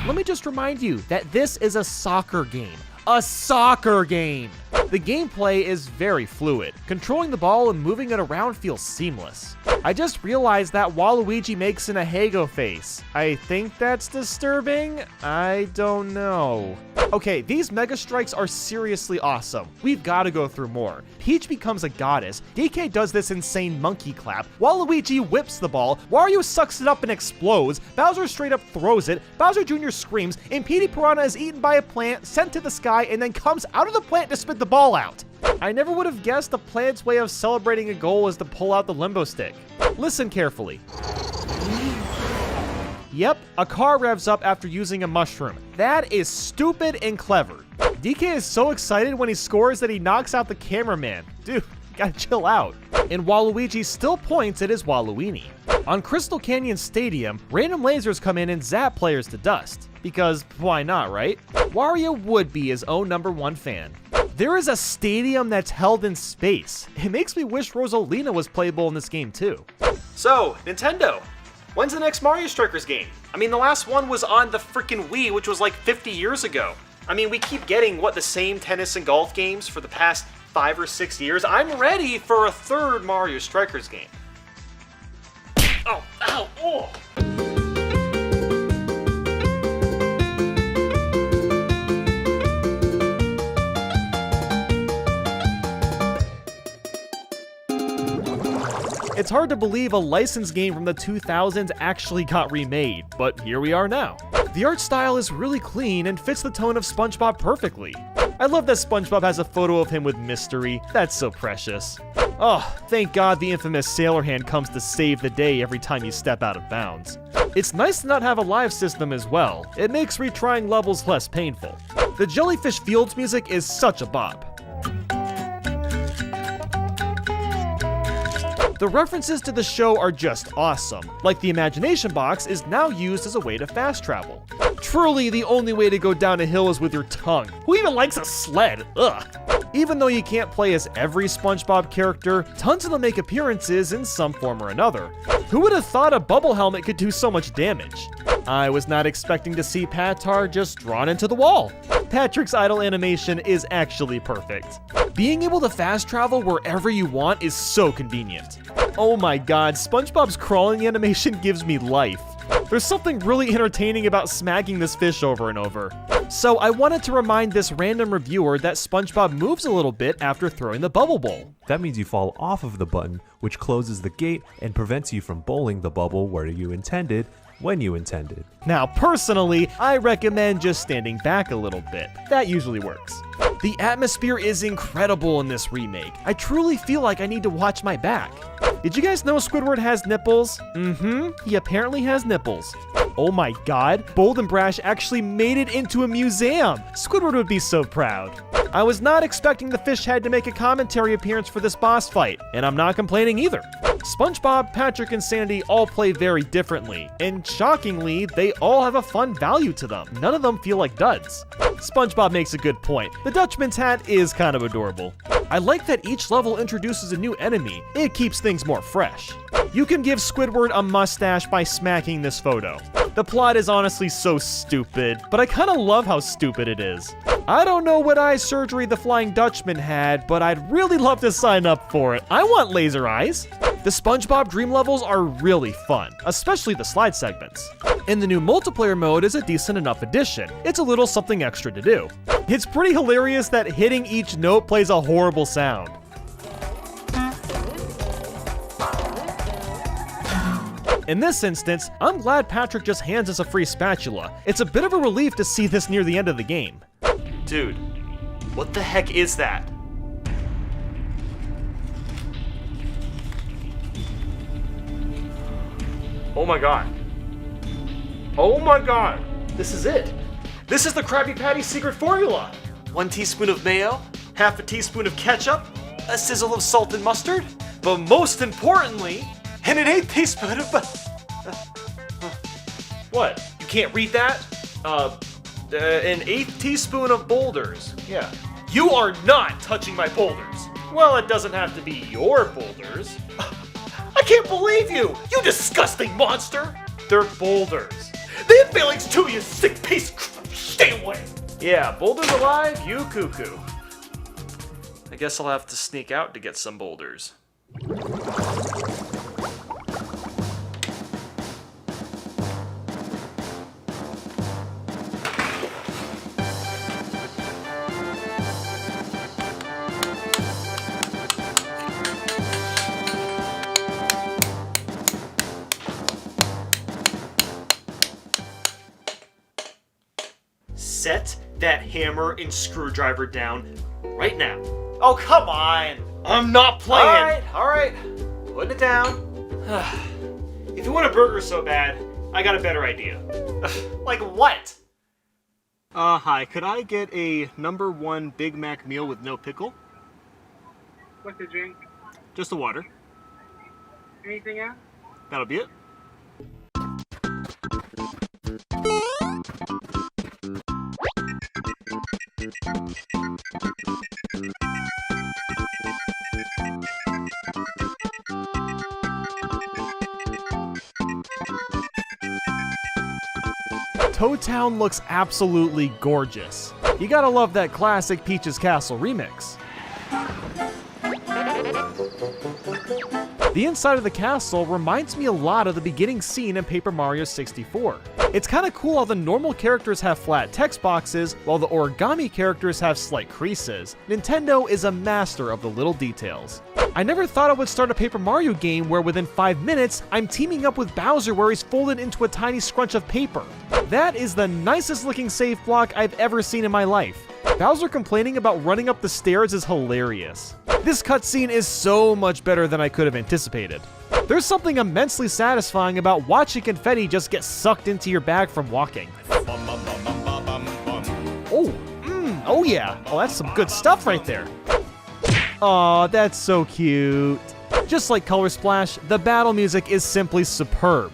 Let me just remind you that this is a soccer game. A soccer game! The gameplay is very fluid. Controlling the ball and moving it around feels seamless. I just realized that Waluigi makes an Ahego face. I think that's disturbing? I don't know. Okay, these Mega Strikes are seriously awesome. We've got to go through more. Peach becomes a goddess, DK does this insane monkey clap, Waluigi whips the ball, Wario sucks it up and explodes, Bowser straight up throws it, Bowser Jr. screams, and Petey Piranha is eaten by a plant, sent to the sky, and then comes out of the plant to spit the ball out. I never would have guessed the plant's way of celebrating a goal was to pull out the limbo stick. Listen carefully. Yep, a car revs up after using a mushroom. That is stupid and clever. DK is so excited when he scores that he knocks out the cameraman. Dude, gotta chill out. And Waluigi still points at his Waluini. On Crystal Canyon Stadium, random lasers come in and zap players to dust. Because why not, right? Wario would be his own #1 fan. There is a stadium that's held in space. It makes me wish Rosalina was playable in this game too. So, Nintendo, when's the next Mario Strikers game? I mean, the last one was on the freaking Wii, which was like 50 years ago. I mean, we keep getting, the same tennis and golf games for the past 5 or 6 years. I'm ready for a third Mario Strikers game. Oh, ow, oh! It's hard to believe a licensed game from the 2000s actually got remade, but here we are now. The art style is really clean and fits the tone of SpongeBob perfectly. I love that SpongeBob has a photo of him with mystery. That's so precious. Oh, thank God the infamous Sailor Hand comes to save the day every time you step out of bounds. It's nice to not have a live system as well. It makes retrying levels less painful. The Jellyfish Fields music is such a bop. The references to the show are just awesome, like the imagination box is now used as a way to fast travel. Truly, the only way to go down a hill is with your tongue. Who even likes a sled? Ugh. Even though you can't play as every SpongeBob character, tons of them make appearances in some form or another. Who would have thought a bubble helmet could do so much damage? I was not expecting to see Patar just drawn into the wall. Patrick's idle animation is actually perfect. Being able to fast travel wherever you want is so convenient. Oh my god, SpongeBob's crawling animation gives me life. There's something really entertaining about smacking this fish over and over. So I wanted to remind this random reviewer that SpongeBob moves a little bit after throwing the bubble bowl. That means you fall off of the button, which closes the gate and prevents you from bowling the bubble where you intended, when you intended. Now personally, I recommend just standing back a little bit. That usually works. The atmosphere is incredible in this remake. I truly feel like I need to watch my back. Did you guys know Squidward has nipples? He apparently has nipples. Oh my god, Bold and Brash actually made it into a museum. Squidward would be so proud. I was not expecting the fish head to make a commentary appearance for this boss fight, and I'm not complaining either. SpongeBob, Patrick, and Sandy all play very differently, and shockingly, they all have a fun value to them. None of them feel like duds. SpongeBob makes a good point. The Dutchman's hat is kind of adorable. I like that each level introduces a new enemy. It keeps things more fresh. You can give Squidward a mustache by smacking this photo. The plot is honestly so stupid, but I kind of love how stupid it is. I don't know what eye surgery the Flying Dutchman had, but I'd really love to sign up for it. I want laser eyes. The SpongeBob Dream levels are really fun, especially the slide segments. And the new multiplayer mode is a decent enough addition. It's a little something extra to do. It's pretty hilarious that hitting each note plays a horrible sound. In this instance, I'm glad Patrick just hands us a free spatula. It's a bit of a relief to see this near the end of the game. Dude, what the heck is that? Oh my god. Oh my god. This is it. This is the Krabby Patty secret formula. 1 teaspoon of mayo, half a teaspoon of ketchup, a sizzle of salt and mustard, but most importantly, and an 1/8 teaspoon of what? You can't read that? An 1/8 teaspoon of boulders. Yeah. You are not touching my boulders. Well, it doesn't have to be your boulders. I can't believe you! You disgusting monster! They're boulders. They have feelings too, you sick piece of crap. Stay away! Yeah, boulders alive, you cuckoo. I guess I'll have to sneak out to get some boulders. Set that hammer and screwdriver down right now. Oh, come on! I'm not playing! Alright. Putting it down. If you want a burger so bad, I got a better idea. Like what? Hi, could I get a #1 Big Mac meal with no pickle? What's the drink? Just the water. Anything else? That'll be it. Toad Town looks absolutely gorgeous. You gotta love that classic Peach's Castle remix. The inside of the castle reminds me a lot of the beginning scene in Paper Mario 64. It's kinda cool how the normal characters have flat text boxes, while the origami characters have slight creases. Nintendo is a master of the little details. I never thought I would start a Paper Mario game where within 5 minutes, I'm teaming up with Bowser where he's folded into a tiny scrunch of paper. That is the nicest looking save block I've ever seen in my life. Bowser complaining about running up the stairs is hilarious. This cutscene is so much better than I could have anticipated. There's something immensely satisfying about watching confetti just get sucked into your bag from walking. Oh yeah, oh that's some good stuff right there. Aw, that's so cute. Just like Color Splash, the battle music is simply superb.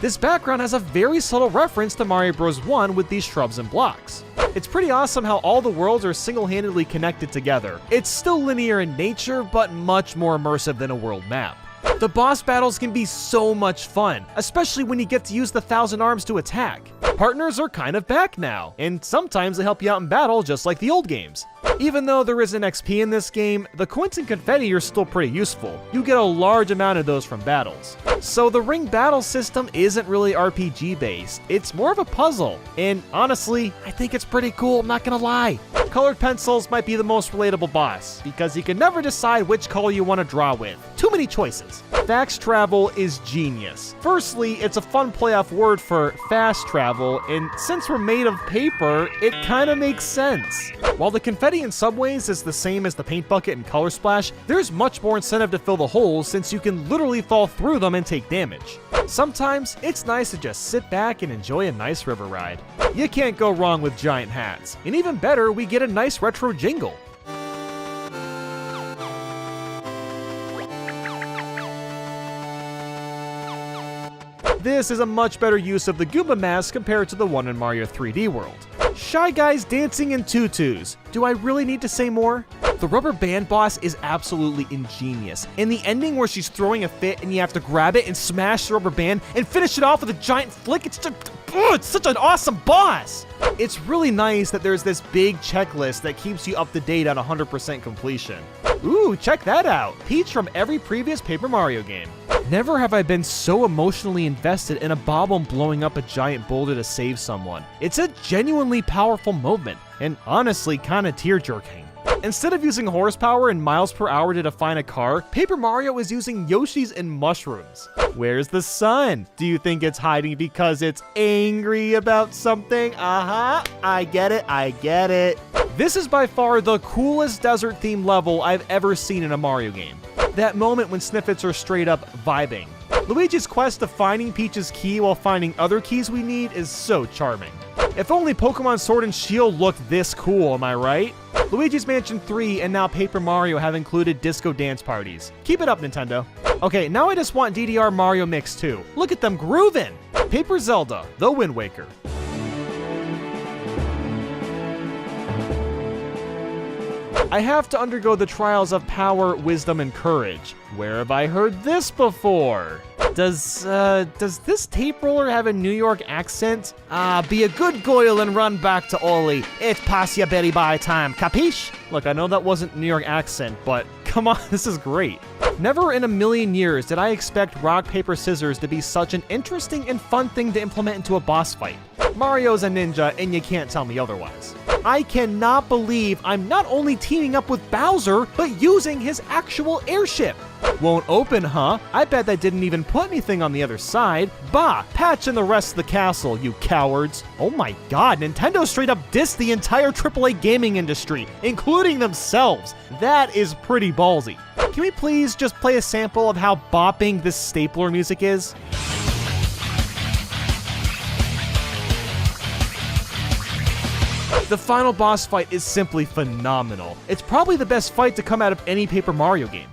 This background has a very subtle reference to Mario Bros. 1 with these shrubs and blocks. It's pretty awesome how all the worlds are single-handedly connected together. It's still linear in nature, but much more immersive than a world map. The boss battles can be so much fun, especially when you get to use the 1,000 arms to attack. Partners are kind of back now, and sometimes they help you out in battle just like the old games. Even though there isn't XP in this game, the coins and confetti are still pretty useful. You get a large amount of those from battles. So the ring battle system isn't really RPG based, it's more of a puzzle. And honestly, I think it's pretty cool, I'm not gonna lie. Colored pencils might be the most relatable boss, because you can never decide which color you want to draw with. Too many choices. Fax travel is genius. Firstly, it's a fun play-off word for fast travel, and since we're made of paper, it kinda makes sense. While the confetti in subways is the same as the paint bucket and Color Splash, there's much more incentive to fill the holes since you can literally fall through them and take damage. Sometimes, it's nice to just sit back and enjoy a nice river ride. You can't go wrong with giant hats, and even better, we get a nice retro jingle. This is a much better use of the Goomba mask compared to the one in Mario 3D World. Shy Guys dancing in tutus. Do I really need to say more? The rubber band boss is absolutely ingenious, and the ending where she's throwing a fit and you have to grab it and smash the rubber band and finish it off with a giant flick, it's such an awesome boss! It's really nice that there's this big checklist that keeps you up to date on 100% completion. Ooh, check that out! Peach from every previous Paper Mario game. Never have I been so emotionally invested in a Bob-omb blowing up a giant boulder to save someone. It's a genuinely powerful moment, and honestly kinda tear-jerking. Instead of using horsepower and miles per hour to define a car, Paper Mario is using Yoshis and mushrooms. Where's the sun? Do you think it's hiding because it's angry about something? I get it. This is by far the coolest desert-themed level I've ever seen in a Mario game. That moment when Snippets are straight up vibing. Luigi's quest of finding Peach's key while finding other keys we need is so charming. If only Pokemon Sword and Shield looked this cool, am I right? Luigi's Mansion 3 and now Paper Mario have included disco dance parties. Keep it up, Nintendo. Okay, now I just want DDR Mario Mix 2. Look at them groovin'! Paper Zelda, The Wind Waker. I have to undergo the trials of power, wisdom, and courage. Where have I heard this before? Does this tape roller have a New York accent? Be a good goyle and run back to Ollie. It's pass ya berry by time, capiche? Look, I know that wasn't New York accent, but come on, this is great. Never in a million years did I expect rock, paper, scissors to be such an interesting and fun thing to implement into a boss fight. Mario's a ninja, and you can't tell me otherwise. I cannot believe I'm not only teaming up with Bowser, but using his actual airship. Won't open, huh? I bet that didn't even put anything on the other side. Bah, patch in the rest of the castle, you cowards. Oh my god, Nintendo straight up dissed the entire AAA gaming industry, including themselves. That is pretty ballsy. Can we please just play a sample of how bopping this stapler music is? The final boss fight is simply phenomenal. It's probably the best fight to come out of any Paper Mario game.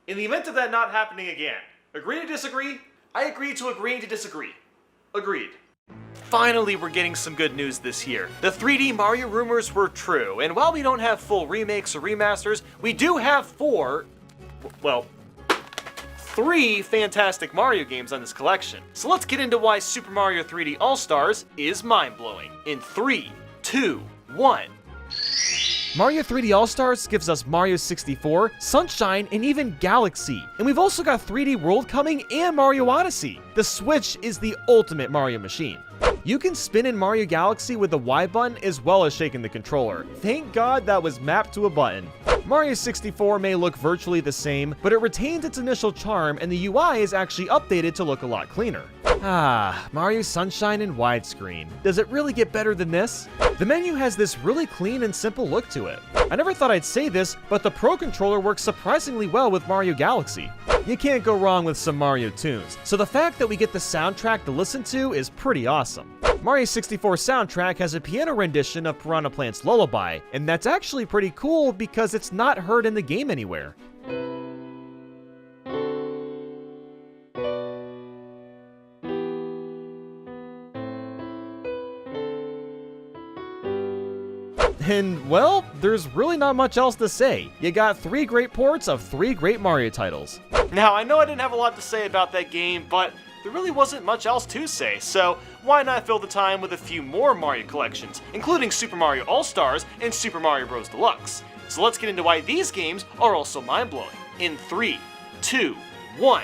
In the event of that not happening again, agree to disagree? I agree to agreeing to disagree. Agreed. Finally, we're getting some good news this year. The 3D Mario rumors were true, and while we don't have full remakes or remasters, we do have three fantastic Mario games on this collection. So let's get into why Super Mario 3D All-Stars is mind-blowing. In 3, 2, 1. Mario 3D All-Stars gives us Mario 64, Sunshine, and even Galaxy. And we've also got 3D World coming and Mario Odyssey. The Switch is the ultimate Mario machine. You can spin in Mario Galaxy with the Y button as well as shaking the controller. Thank God that was mapped to a button. Mario 64 may look virtually the same, but it retains its initial charm and the UI is actually updated to look a lot cleaner. Mario Sunshine in widescreen. Does it really get better than this? The menu has this really clean and simple look to it. I never thought I'd say this, but the Pro Controller works surprisingly well with Mario Galaxy. You can't go wrong with some Mario tunes, so the fact that we get the soundtrack to listen to is pretty awesome. Mario 64 soundtrack has a piano rendition of Piranha Plant's Lullaby, and that's actually pretty cool because it's not heard in the game anywhere. And, well, there's really not much else to say. You got 3 great ports of 3 great Mario titles. Now, I know I didn't have a lot to say about that game, but there really wasn't much else to say, so why not fill the time with a few more Mario collections, including Super Mario All-Stars and Super Mario Bros. Deluxe. So let's get into why these games are also mind-blowing. In 3, 2, 1.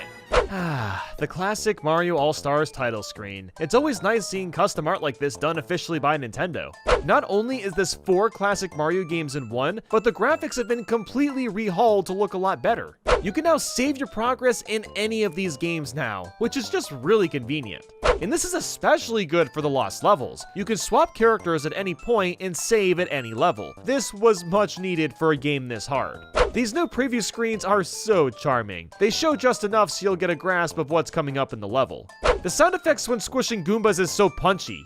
The classic Mario All-Stars title screen. It's always nice seeing custom art like this done officially by Nintendo. Not only is this 4 classic Mario games in one, but the graphics have been completely rehauled to look a lot better. You can now save your progress in any of these games now, which is just really convenient. And this is especially good for the lost levels. You can swap characters at any point and save at any level. This was much needed for a game this hard. These new preview screens are so charming. They show just enough so you'll get a grasp of what's coming up in the level. The sound effects when squishing Goombas is so punchy.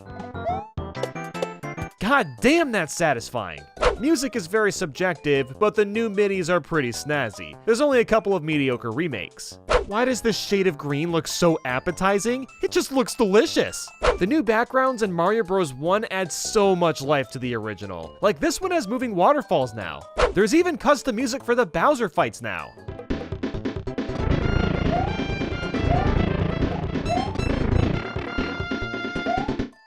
God damn, that's satisfying. Music is very subjective, but the new midis are pretty snazzy. There's only a couple of mediocre remakes. Why does this shade of green look so appetizing? It just looks delicious. The new backgrounds in Mario Bros. 1 add so much life to the original. Like this one has moving waterfalls now. There's even custom music for the Bowser fights now.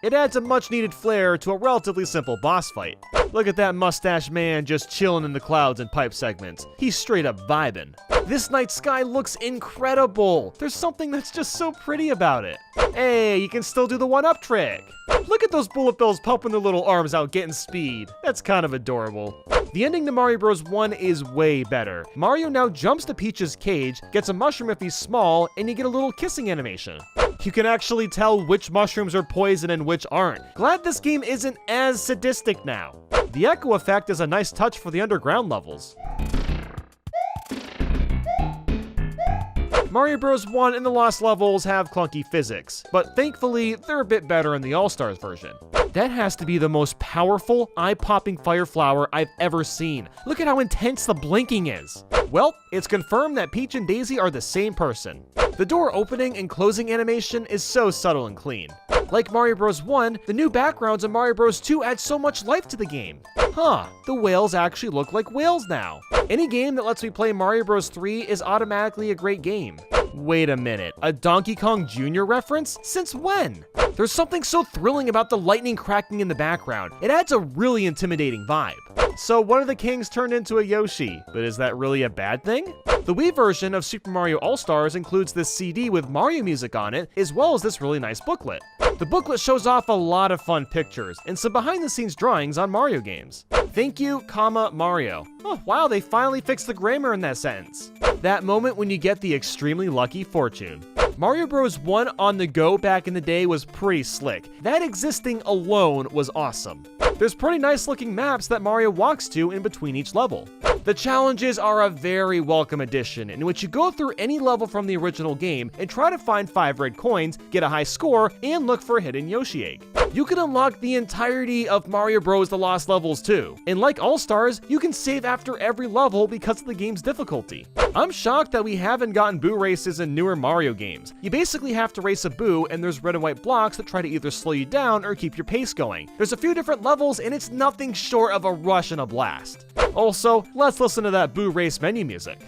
It adds a much needed flair to a relatively simple boss fight. Look at that mustache man just chilling in the clouds and pipe segments. He's straight up vibing. This night sky looks incredible. There's something that's just so pretty about it. Hey, you can still do the one-up trick. Look at those bullet bills pumping their little arms out getting speed. That's kind of adorable. The ending to Mario Bros. 1 is way better. Mario now jumps to Peach's cage, gets a mushroom if he's small, and you get a little kissing animation. You can actually tell which mushrooms are poison and which aren't. Glad this game isn't as sadistic now. The echo effect is a nice touch for the underground levels. Mario Bros. 1 and the Lost Levels have clunky physics, but thankfully, they're a bit better in the All-Stars version. That has to be the most powerful, eye-popping fire flower I've ever seen. Look at how intense the blinking is. Well, it's confirmed that Peach and Daisy are the same person. The door opening and closing animation is so subtle and clean. Like Mario Bros. 1, the new backgrounds in Mario Bros. 2 add so much life to the game. The whales actually look like whales now. Any game that lets me play Mario Bros. 3 is automatically a great game. Wait a minute, a Donkey Kong Jr. reference? Since when? There's something so thrilling about the lightning cracking in the background. It adds a really intimidating vibe. So one of the kings turned into a Yoshi, but is that really a bad thing? The Wii version of Super Mario All-Stars includes this CD with Mario music on it, as well as this really nice booklet. The booklet shows off a lot of fun pictures and some behind-the-scenes drawings on Mario games. Thank you, Mario. Oh, wow, they finally fixed the grammar in that sentence. That moment when you get the extremely lucky fortune. Mario Bros. 1 on the go back in the day was pretty slick. That existing alone was awesome. There's pretty nice looking maps that Mario walks to in between each level. The challenges are a very welcome addition in which you go through any level from the original game and try to find 5 red coins, get a high score, and look for a hidden Yoshi egg. You can unlock the entirety of Mario Bros. The Lost Levels too. And like All-Stars, you can save after every level because of the game's difficulty. I'm shocked that we haven't gotten Boo races in newer Mario games. You basically have to race a Boo and there's red and white blocks that try to either slow you down or keep your pace going. There's a few different levels and it's nothing short of a rush and a blast. Also, let's listen to that Boo race menu music.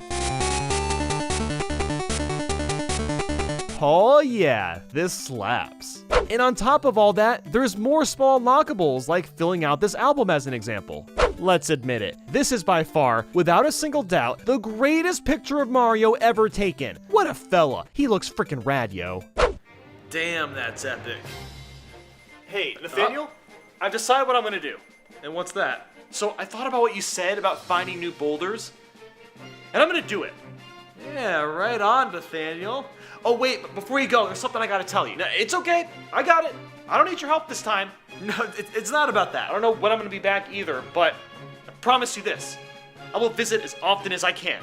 Oh yeah, this slaps. And on top of all that, there's more small unlockables, like filling out this album as an example. Let's admit it, this is by far, without a single doubt, the greatest picture of Mario ever taken. What a fella, he looks freaking rad, yo. Damn, that's epic. Hey, Nathaniel, I've decided what I'm gonna do. And what's that? So I thought about what you said about finding new boulders, and I'm gonna do it. Yeah, right on, Nathaniel. Oh wait, but before you go, there's something I gotta tell you. No, it's okay, I got it. I don't need your help this time. No, it's not about that. I don't know when I'm gonna be back either, but I promise you this. I will visit as often as I can,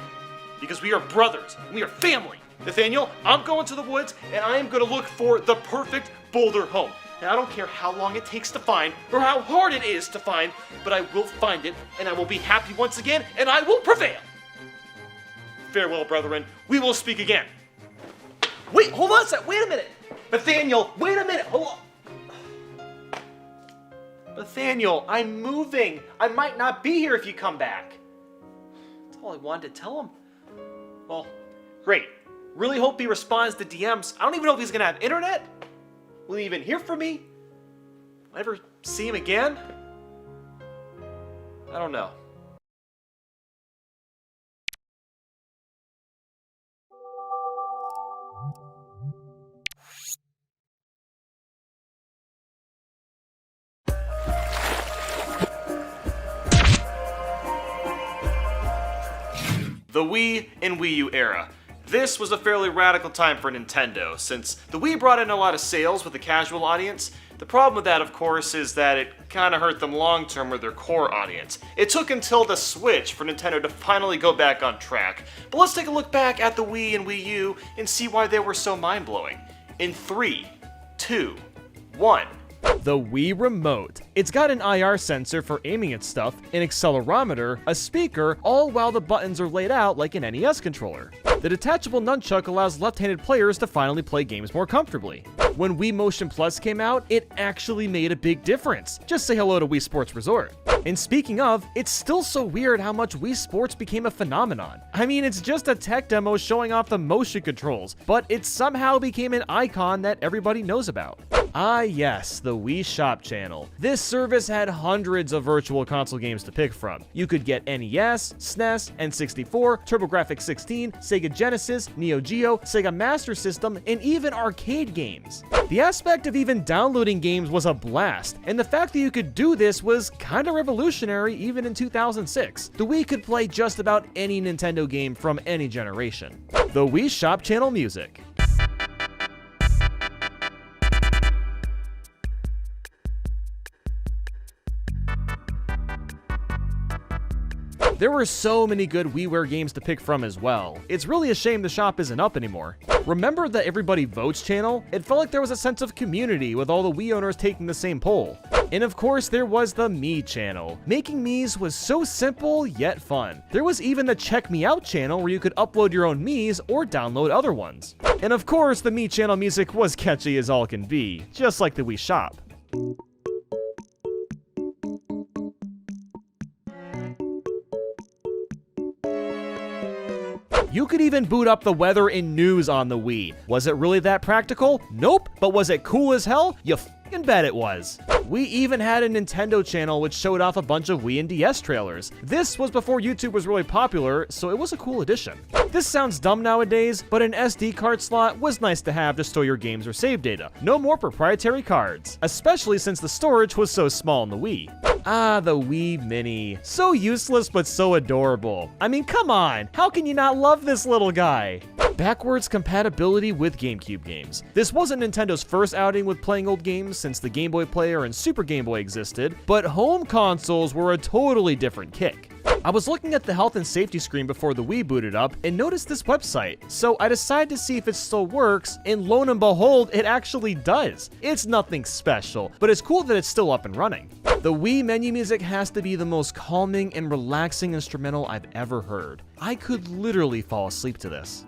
because we are brothers, and we are family. Nathaniel, I'm going to the woods, and I am gonna look for the perfect boulder home. And I don't care how long it takes to find, or how hard it is to find, but I will find it, and I will be happy once again, and I will prevail. Farewell, brethren. We will speak again. Wait, hold on a sec. Wait a minute. Nathaniel, wait a minute. Hold on. Nathaniel, I'm moving. I might not be here if you come back. That's all I wanted to tell him. Well, great. Really hope he responds to DMs. I don't even know if he's gonna have internet. Will he even hear from me? Will I ever see him again? I don't know. The Wii and Wii U era. This was a fairly radical time for Nintendo, since the Wii brought in a lot of sales with the casual audience. The problem with that, of course, is that it kinda hurt them long term with their core audience. It took until the Switch for Nintendo to finally go back on track. But let's take a look back at the Wii and Wii U and see why they were so mind-blowing. In 3, 2, 1. The Wii Remote. It's got an IR sensor for aiming at stuff, an accelerometer, a speaker, all while the buttons are laid out like an NES controller. The detachable nunchuck allows left-handed players to finally play games more comfortably. When Wii Motion Plus came out, it actually made a big difference. Just say hello to Wii Sports Resort. And speaking of, it's still so weird how much Wii Sports became a phenomenon. I mean, it's just a tech demo showing off the motion controls, but it somehow became an icon that everybody knows about. Ah yes, the Wii Shop channel. This service had hundreds of virtual console games to pick from. You could get NES, SNES, N64, TurboGrafx 16, Sega Genesis, Neo Geo, Sega Master System, and even arcade games. The aspect of even downloading games was a blast, and the fact that you could do this was kinda revolutionary even in 2006. The Wii could play just about any Nintendo game from any generation. The Wii Shop channel music. There were so many good WiiWare games to pick from as well. It's really a shame the shop isn't up anymore. Remember the Everybody Votes channel? It felt like there was a sense of community with all the Wii owners taking the same poll. And of course there was the Me channel. Making Miis was so simple yet fun. There was even the Check Me Out channel where you could upload your own Miis or download other ones. And of course the Me channel music was catchy as all can be, just like the Wii shop. You could even boot up the weather and news on the Wii. Was it really that practical? Nope, but was it cool as hell? You f***ing bet it was. We even had a Nintendo channel which showed off a bunch of Wii and DS trailers. This was before YouTube was really popular, so it was a cool addition. This sounds dumb nowadays, but an SD card slot was nice to have to store your games or save data. No more proprietary cards, especially since the storage was so small in the Wii. Ah, the Wii Mini. So useless but so adorable. I mean, come on, how can you not love this little guy? Backwards compatibility with GameCube games. This wasn't Nintendo's first outing with playing old games since the Game Boy Player and Super Game Boy existed, but home consoles were a totally different kick. I was looking at the health and safety screen before the Wii booted up and noticed this website, so I decided to see if it still works, and lo and behold, it actually does. It's nothing special, but it's cool that it's still up and running. The Wii menu music has to be the most calming and relaxing instrumental I've ever heard. I could literally fall asleep to this.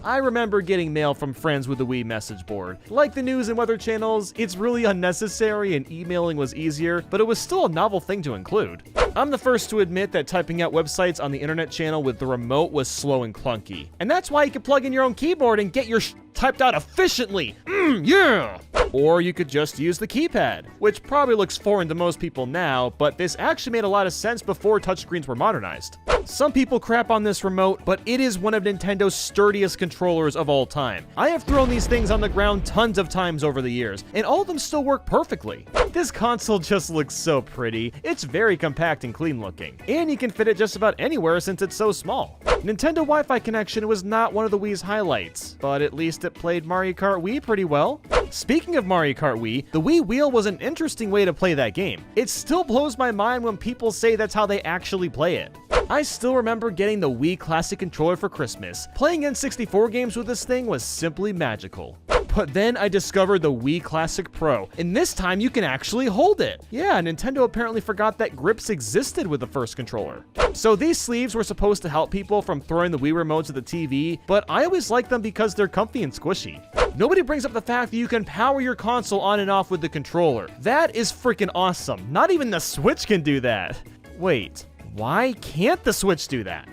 I remember getting mail from friends with the Wii message board. Like the news and weather channels, it's really unnecessary and emailing was easier, but it was still a novel thing to include. I'm the first to admit that typing out websites on the internet channel with the remote was slow and clunky. And that's why you could plug in your own keyboard and get your typed out efficiently. Yeah! Or you could just use the keypad, which probably looks foreign to most people now, but this actually made a lot of sense before touchscreens were modernized. Some people crap on this remote, but it is one of Nintendo's sturdiest controllers of all time. I have thrown these things on the ground tons of times over the years, and all of them still work perfectly. This console just looks so pretty. It's very compact and clean looking, and you can fit it just about anywhere since it's so small. Nintendo Wi-Fi connection was not one of the Wii's highlights, but at least it played Mario Kart Wii pretty well. Speaking of Mario Kart Wii, the Wii Wheel was an interesting way to play that game. It still blows my mind when people say that's how they actually play it. I still remember getting the Wii Classic controller for Christmas. Playing N64 games with this thing was simply magical. But then I discovered the Wii Classic Pro, and this time you can actually hold it. Yeah, Nintendo apparently forgot that grips existed with the first controller. So these sleeves were supposed to help people from throwing the Wii remote to the TV, but I always like them because they're comfy and squishy. Nobody brings up the fact that you can power your console on and off with the controller. That is freaking awesome. Not even the Switch can do that. Wait, why can't the Switch do that?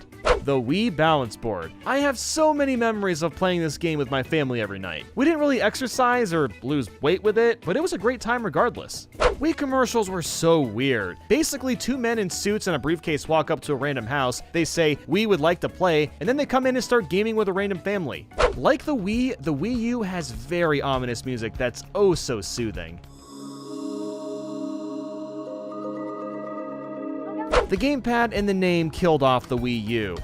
The Wii Balance Board. I have so many memories of playing this game with my family every night. We didn't really exercise or lose weight with it, but it was a great time regardless. Wii commercials were so weird. Basically, two men in suits and a briefcase walk up to a random house, they say, "We would like to play," and then they come in and start gaming with a random family. Like the Wii U has very ominous music that's oh so soothing. The gamepad and the name killed off the Wii U.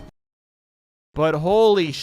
But holy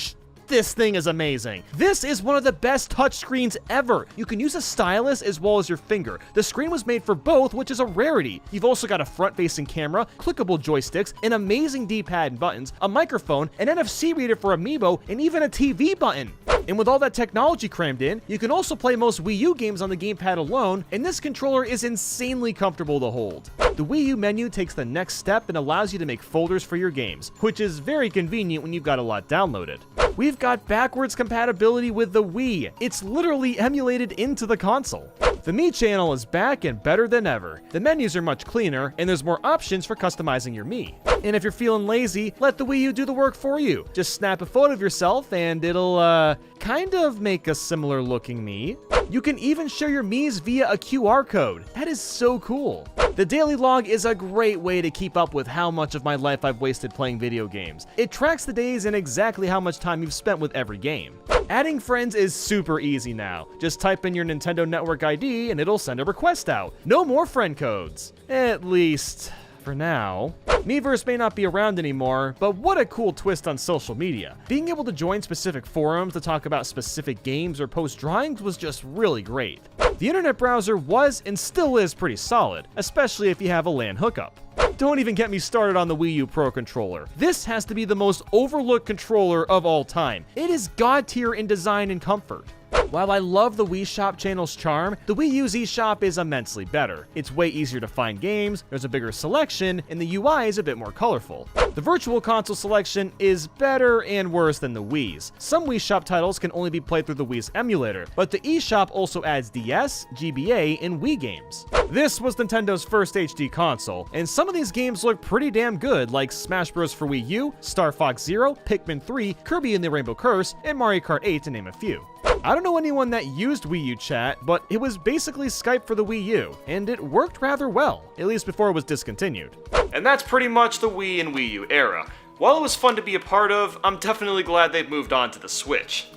this thing is amazing. This is one of the best touchscreens ever. You can use a stylus as well as your finger. The screen was made for both, which is a rarity. You've also got a front-facing camera, clickable joysticks, an amazing D-pad and buttons, a microphone, an NFC reader for Amiibo, and even a TV button. And with all that technology crammed in, you can also play most Wii U games on the gamepad alone, and this controller is insanely comfortable to hold. The Wii U menu takes the next step and allows you to make folders for your games, which is very convenient when you've got a lot downloaded. We've got backwards compatibility with the Wii. It's literally emulated into the console. The Me channel is back and better than ever. The menus are much cleaner, and there's more options for customizing your Me. And if you're feeling lazy, let the Wii U do the work for you. Just snap a photo of yourself and it'll, kind of make a similar looking Me. You can even share your Miis via a QR code. That is so cool. The daily log is a great way to keep up with how much of my life I've wasted playing video games. It tracks the days and exactly how much time you've spent with every game. Adding friends is super easy now. Just type in your Nintendo Network ID and it'll send a request out. No more friend codes. At least for now. Miiverse may not be around anymore, but what a cool twist on social media. Being able to join specific forums to talk about specific games or post drawings was just really great. The internet browser was and still is pretty solid, especially if you have a LAN hookup. Don't even get me started on the Wii U Pro controller. This has to be the most overlooked controller of all time. It is god tier in design and comfort. While I love the Wii Shop channel's charm, the Wii U's eShop is immensely better. It's way easier to find games, there's a bigger selection, and the UI is a bit more colorful. The Virtual Console selection is better and worse than the Wii's. Some Wii Shop titles can only be played through the Wii's emulator, but the eShop also adds DS, GBA, and Wii games. This was Nintendo's first HD console, and some of these games look pretty damn good, like Smash Bros. For Wii U, Star Fox Zero, Pikmin 3, Kirby and the Rainbow Curse, and Mario Kart 8 to name a few. I don't know anyone that used Wii U chat, but it was basically Skype for the Wii U, and it worked rather well, at least before it was discontinued. And that's pretty much the Wii and Wii U era. While it was fun to be a part of, I'm definitely glad they've moved on to the Switch.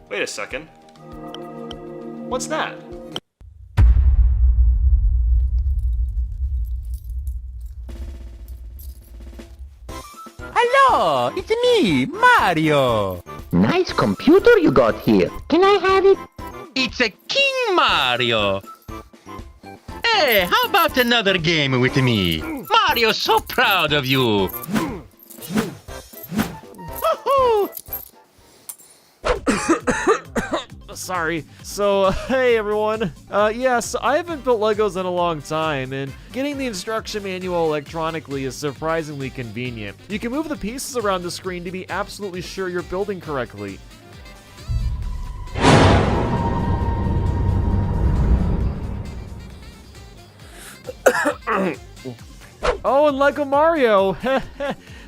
Wait a second. What's that? Hello, it's me, Mario. Nice computer you got here. Can I have it? It's a King Mario. Hey, how about another game with me? Mario's so proud of you. sorry. So, hey everyone. Yes, I haven't built Legos in a long time, and getting the instruction manual electronically is surprisingly convenient. You can move the pieces around the screen to be absolutely sure you're building correctly. Oh, and Lego Mario!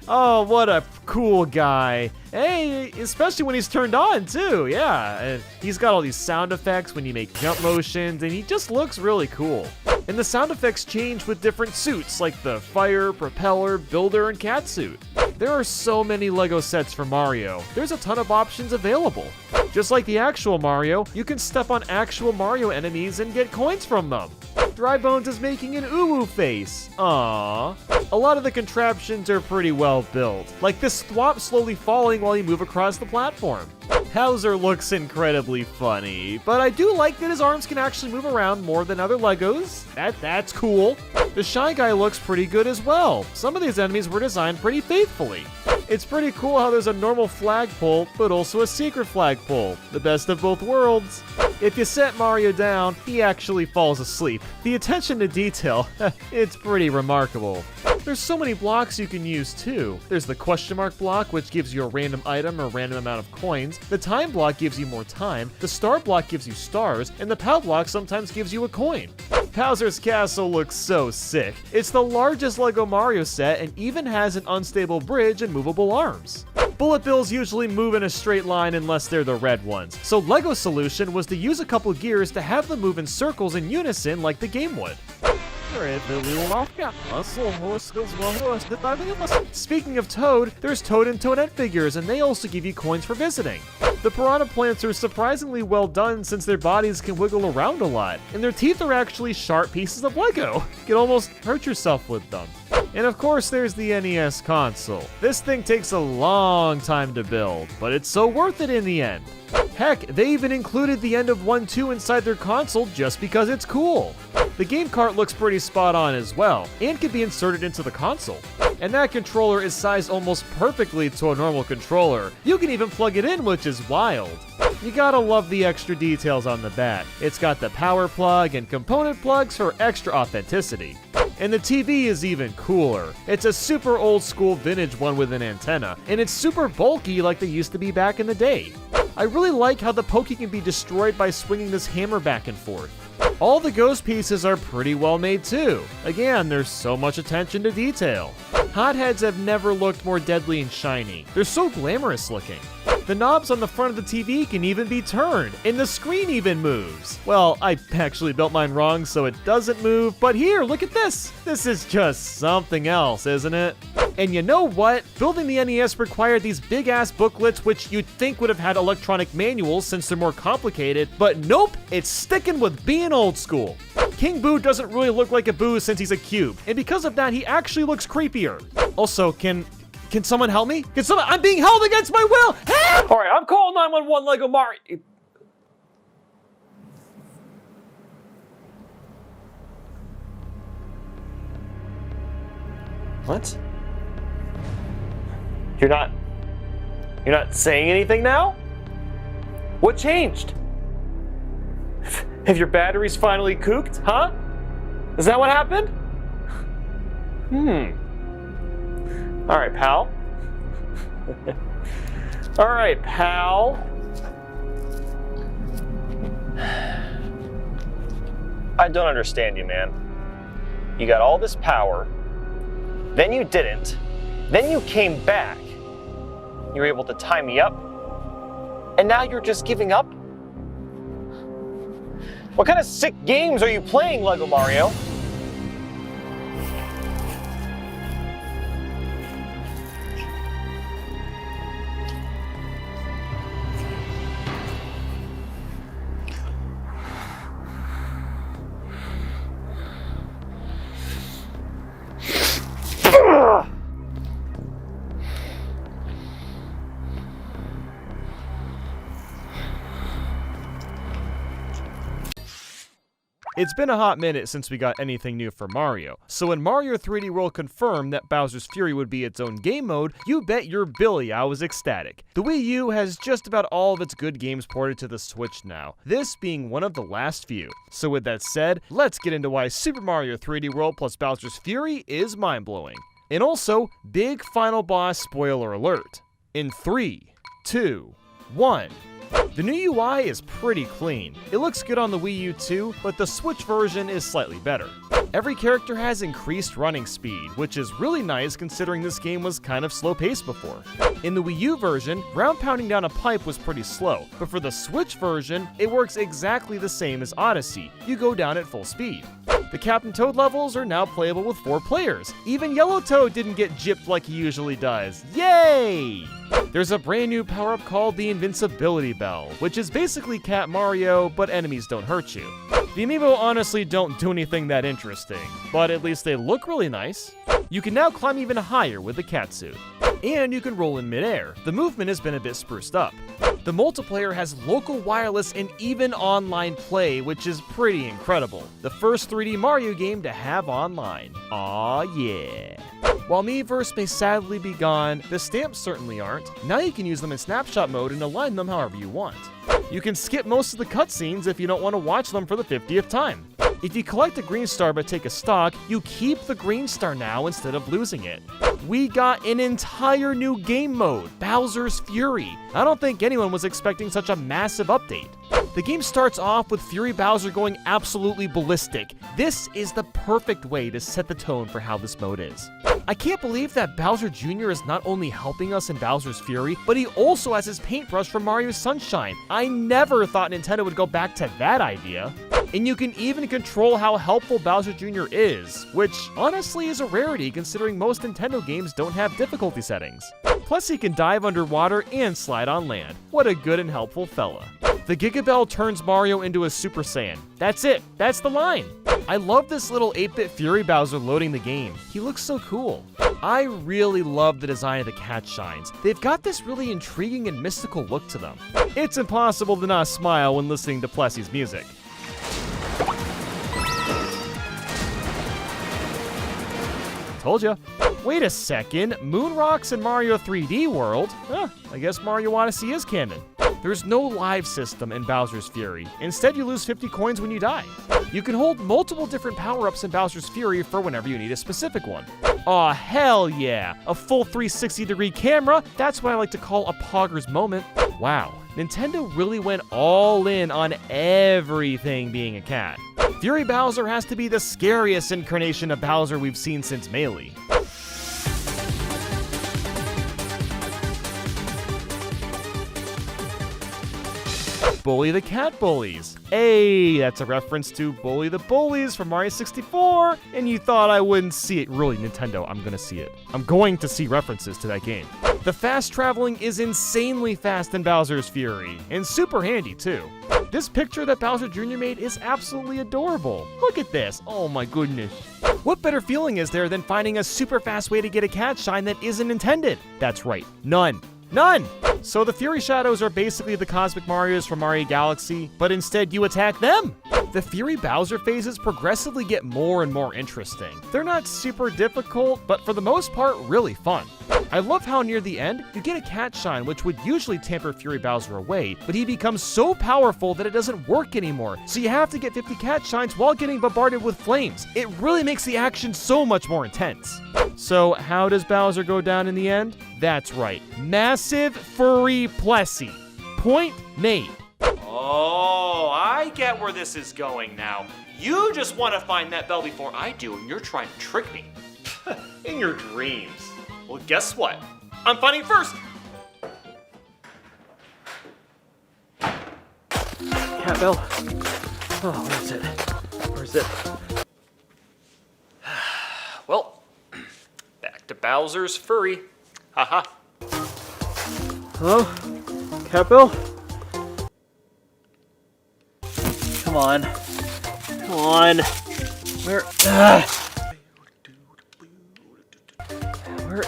Oh, what a cool guy. Hey, especially when he's turned on, too. Yeah, and he's got all these sound effects when you make jump motions, and he just looks really cool. And the sound effects change with different suits, like the fire, propeller, builder, and cat suit. There are so many Lego sets for Mario. There's a ton of options available. Just like the actual Mario, you can step on actual Mario enemies and get coins from them. Dry Bones is making an uwu face. Aww. A lot of the contraptions are pretty well built, like this thwomp slowly falling while you move across the platform. Bowser looks incredibly funny, but I do like that his arms can actually move around more than other Legos. That's cool. The Shy Guy looks pretty good as well. Some of these enemies were designed pretty faithfully. It's pretty cool how there's a normal flagpole, but also a secret flagpole. The best of both worlds. If you set Mario down, he actually falls asleep. The attention to detail, it's pretty remarkable. There's so many blocks you can use too. There's the question mark block, which gives you a random item or random amount of coins. The time block gives you more time. The star block gives you stars. And the POW block sometimes gives you a coin. Bowser's Castle looks so sick. It's the largest Lego Mario set and even has an unstable bridge and movable arms. Bullet bills usually move in a straight line unless they're the red ones, so Lego's solution was to use a couple gears to have them move in circles in unison like the game would. Speaking of Toad, there's Toad and Toadette figures, and they also give you coins for visiting. The piranha plants are surprisingly well done since their bodies can wiggle around a lot, and their teeth are actually sharp pieces of Lego. You can almost hurt yourself with them. And of course there's the NES console. This thing takes a long time to build, but it's so worth it in the end. Heck, they even included the end of 1-2 inside their console just because it's cool. The game cart looks pretty spot on as well, and can be inserted into the console. And that controller is sized almost perfectly to a normal controller. You can even plug it in, which is wild. You gotta love the extra details on the back. It's got the power plug and component plugs for extra authenticity. And the TV is even cooler. It's a super old school vintage one with an antenna, and it's super bulky like they used to be back in the day. I really like how the Pokey can be destroyed by swinging this hammer back and forth. All the ghost pieces are pretty well made too. Again, there's so much attention to detail. Hotheads have never looked more deadly and shiny. They're so glamorous looking. The knobs on the front of the TV can even be turned, and the screen even moves. Well, I actually built mine wrong, so it doesn't move, but here, look at this. This is just something else, isn't it? And you know what? Building the NES required these big-ass booklets, which you'd think would have had electronic manuals since they're more complicated, but nope, it's sticking with being old school. King Boo doesn't really look like a Boo since he's a cube, and because of that, he actually looks creepier. Also, can someone help me? I'm being held against my will! Help! Alright, I'm calling 911 Lego Mario. What? You're not saying anything now? What changed? Have your batteries finally cooked, huh? Is that what happened? Alright, pal. Alright, pal. I don't understand you, man. You got all this power, then you didn't, then you came back. You were able to tie me up, and now you're just giving up? What kind of sick games are you playing, Lego Mario? It's been a hot minute since we got anything new for Mario, so when Mario 3D World confirmed that Bowser's Fury would be its own game mode, you bet your Billy I was ecstatic. The Wii U has just about all of its good games ported to the Switch now, this being one of the last few. So with that said, let's get into why Super Mario 3D World plus Bowser's Fury is mind-blowing. And also, big final boss spoiler alert. In 3, 2, 1. The new UI is pretty clean. It looks good on the Wii U too, but the Switch version is slightly better. Every character has increased running speed, which is really nice considering this game was kind of slow-paced before. In the Wii U version, ground pounding down a pipe was pretty slow, but for the Switch version, it works exactly the same as Odyssey. You go down at full speed. The Captain Toad levels are now playable with 4 players. Even Yellow Toad didn't get gypped like he usually does. Yay! There's a brand new power-up called the Invincibility Bell, which is basically Cat Mario, but enemies don't hurt you. The amiibo honestly don't do anything that interesting, but at least they look really nice. You can now climb even higher with the cat suit. And you can roll in midair. The movement has been a bit spruced up. The multiplayer has local wireless and even online play, which is pretty incredible. The first 3D Mario game to have online. Aw yeah. While Miiverse may sadly be gone, the stamps certainly aren't. Now you can use them in snapshot mode and align them however you want. You can skip most of the cutscenes if you don't want to watch them for the 50th time. If you collect a green star but take a stock, you keep the green star now instead of losing it. We got an entire new game mode, Bowser's Fury. I don't think anyone was expecting such a massive update. The game starts off with Fury Bowser going absolutely ballistic. This is the perfect way to set the tone for how this mode is. I can't believe that Bowser Jr. is not only helping us in Bowser's Fury, but he also has his paintbrush from Mario Sunshine. I never thought Nintendo would go back to that idea. And you can even control how helpful Bowser Jr. is, which honestly is a rarity considering most Nintendo games don't have difficulty settings. Plus he can dive underwater and slide on land. What a good and helpful fella. The Giga Bell turns Mario into a Super Saiyan. That's it, that's the line. I love this little 8-bit Fury Bowser loading the game. He looks so cool. I really love the design of the cat shines. They've got this really intriguing and mystical look to them. It's impossible to not smile when listening to Plessy's music. Told ya. Wait a second, Moon Rocks in Mario 3D World? I guess Mario Odyssey is canon. There's no live system in Bowser's Fury. Instead, you lose 50 coins when you die. You can hold multiple different power-ups in Bowser's Fury for whenever you need a specific one. Aw, hell yeah! A full 360-degree camera? That's what I like to call a Pogger's moment. Wow, Nintendo really went all in on everything being a cat. Fury Bowser has to be the scariest incarnation of Bowser we've seen since Melee. Bully the Cat Bullies. Hey, that's a reference to Bully the Bullies from Mario 64, and you thought I wouldn't see it. Really, Nintendo, I'm gonna see it. I'm going to see references to that game. The fast traveling is insanely fast in Bowser's Fury, and super handy too. This picture that Bowser Jr. made is absolutely adorable. Look at this, oh my goodness. What better feeling is there than finding a super fast way to get a cat shine that isn't intended? That's right, none. None! So the Fury Shadows are basically the Cosmic Marios from Mario Galaxy, but instead you attack them! The Fury Bowser phases progressively get more and more interesting. They're not super difficult, but for the most part, really fun. I love how near the end, you get a cat shine which would usually tamper Fury Bowser away, but he becomes so powerful that it doesn't work anymore, so you have to get 50 cat shines while getting bombarded with flames. It really makes the action so much more intense. So how does Bowser go down in the end? That's right, massive furry Plessy. Point made. Oh, I get where this is going now. You just want to find that bell before I do, and you're trying to trick me. In your dreams. Well, guess what? I'm finding first! Cat Bell. Oh, where's it? Where's it? Well, back to Bowser's Fury. Haha. Hello? Cat Bell? Come on. Come on. Where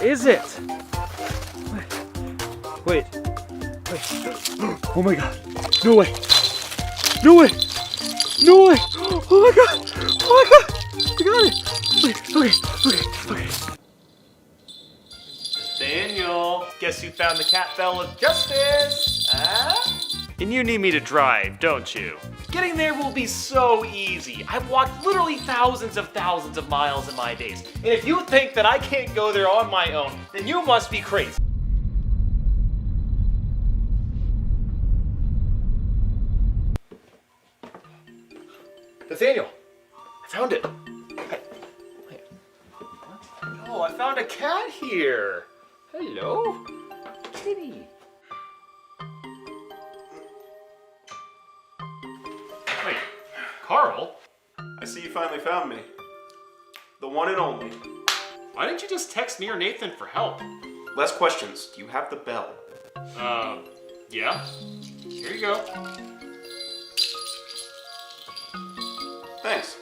is it? Wait. Oh my god. No way. No way. No way! Oh my god! Oh my god! I got it! Okay. Nathaniel, guess who found the cat bell of justice? And you need me to drive, don't you? Getting there will be so easy. I've walked literally thousands of miles in my days. And if you think that I can't go there on my own, then you must be crazy. Nathaniel, I found it. Oh, I found a cat here. Hello, kitty. Wait, Carl? I see you finally found me. The one and only. Why didn't you just text me or Nathan for help? Less questions. Do you have the bell? Yeah. Here you go. Thanks.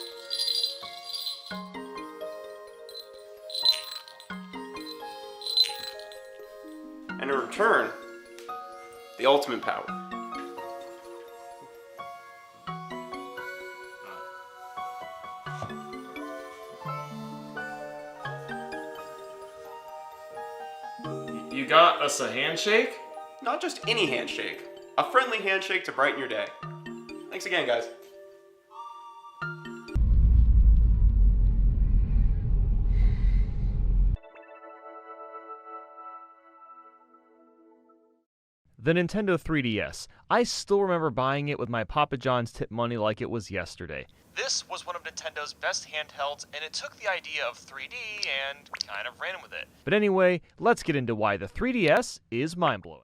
And in return, the ultimate power. You got us a handshake? Not just any handshake. A friendly handshake to brighten your day. Thanks again, guys. The Nintendo 3DS. I still remember buying it with my Papa John's tip money like it was yesterday. This was one of Nintendo's best handhelds, and it took the idea of 3D and kind of ran with it. But anyway, let's get into why the 3DS is mind-blowing.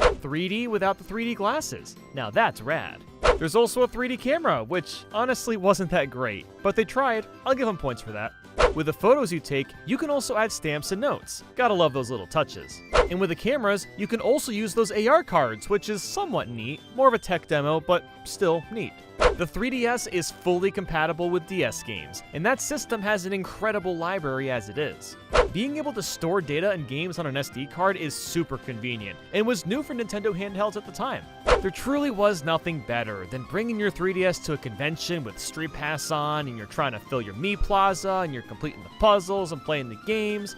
3D without the 3D glasses. Now that's rad. There's also a 3D camera, which honestly wasn't that great, but they tried. I'll give them points for that. With the photos you take, you can also add stamps and notes. Gotta love those little touches. And with the cameras, you can also use those AR cards, which is somewhat neat. More of a tech demo, but still neat. The 3DS is fully compatible with DS games, and that system has an incredible library as it is. Being able to store data and games on an SD card is super convenient, and was new for Nintendo handhelds at the time. There truly was nothing better than bringing your 3DS to a convention with Street Pass on, and you're trying to fill your Mii Plaza, and you're completing the puzzles and playing the games.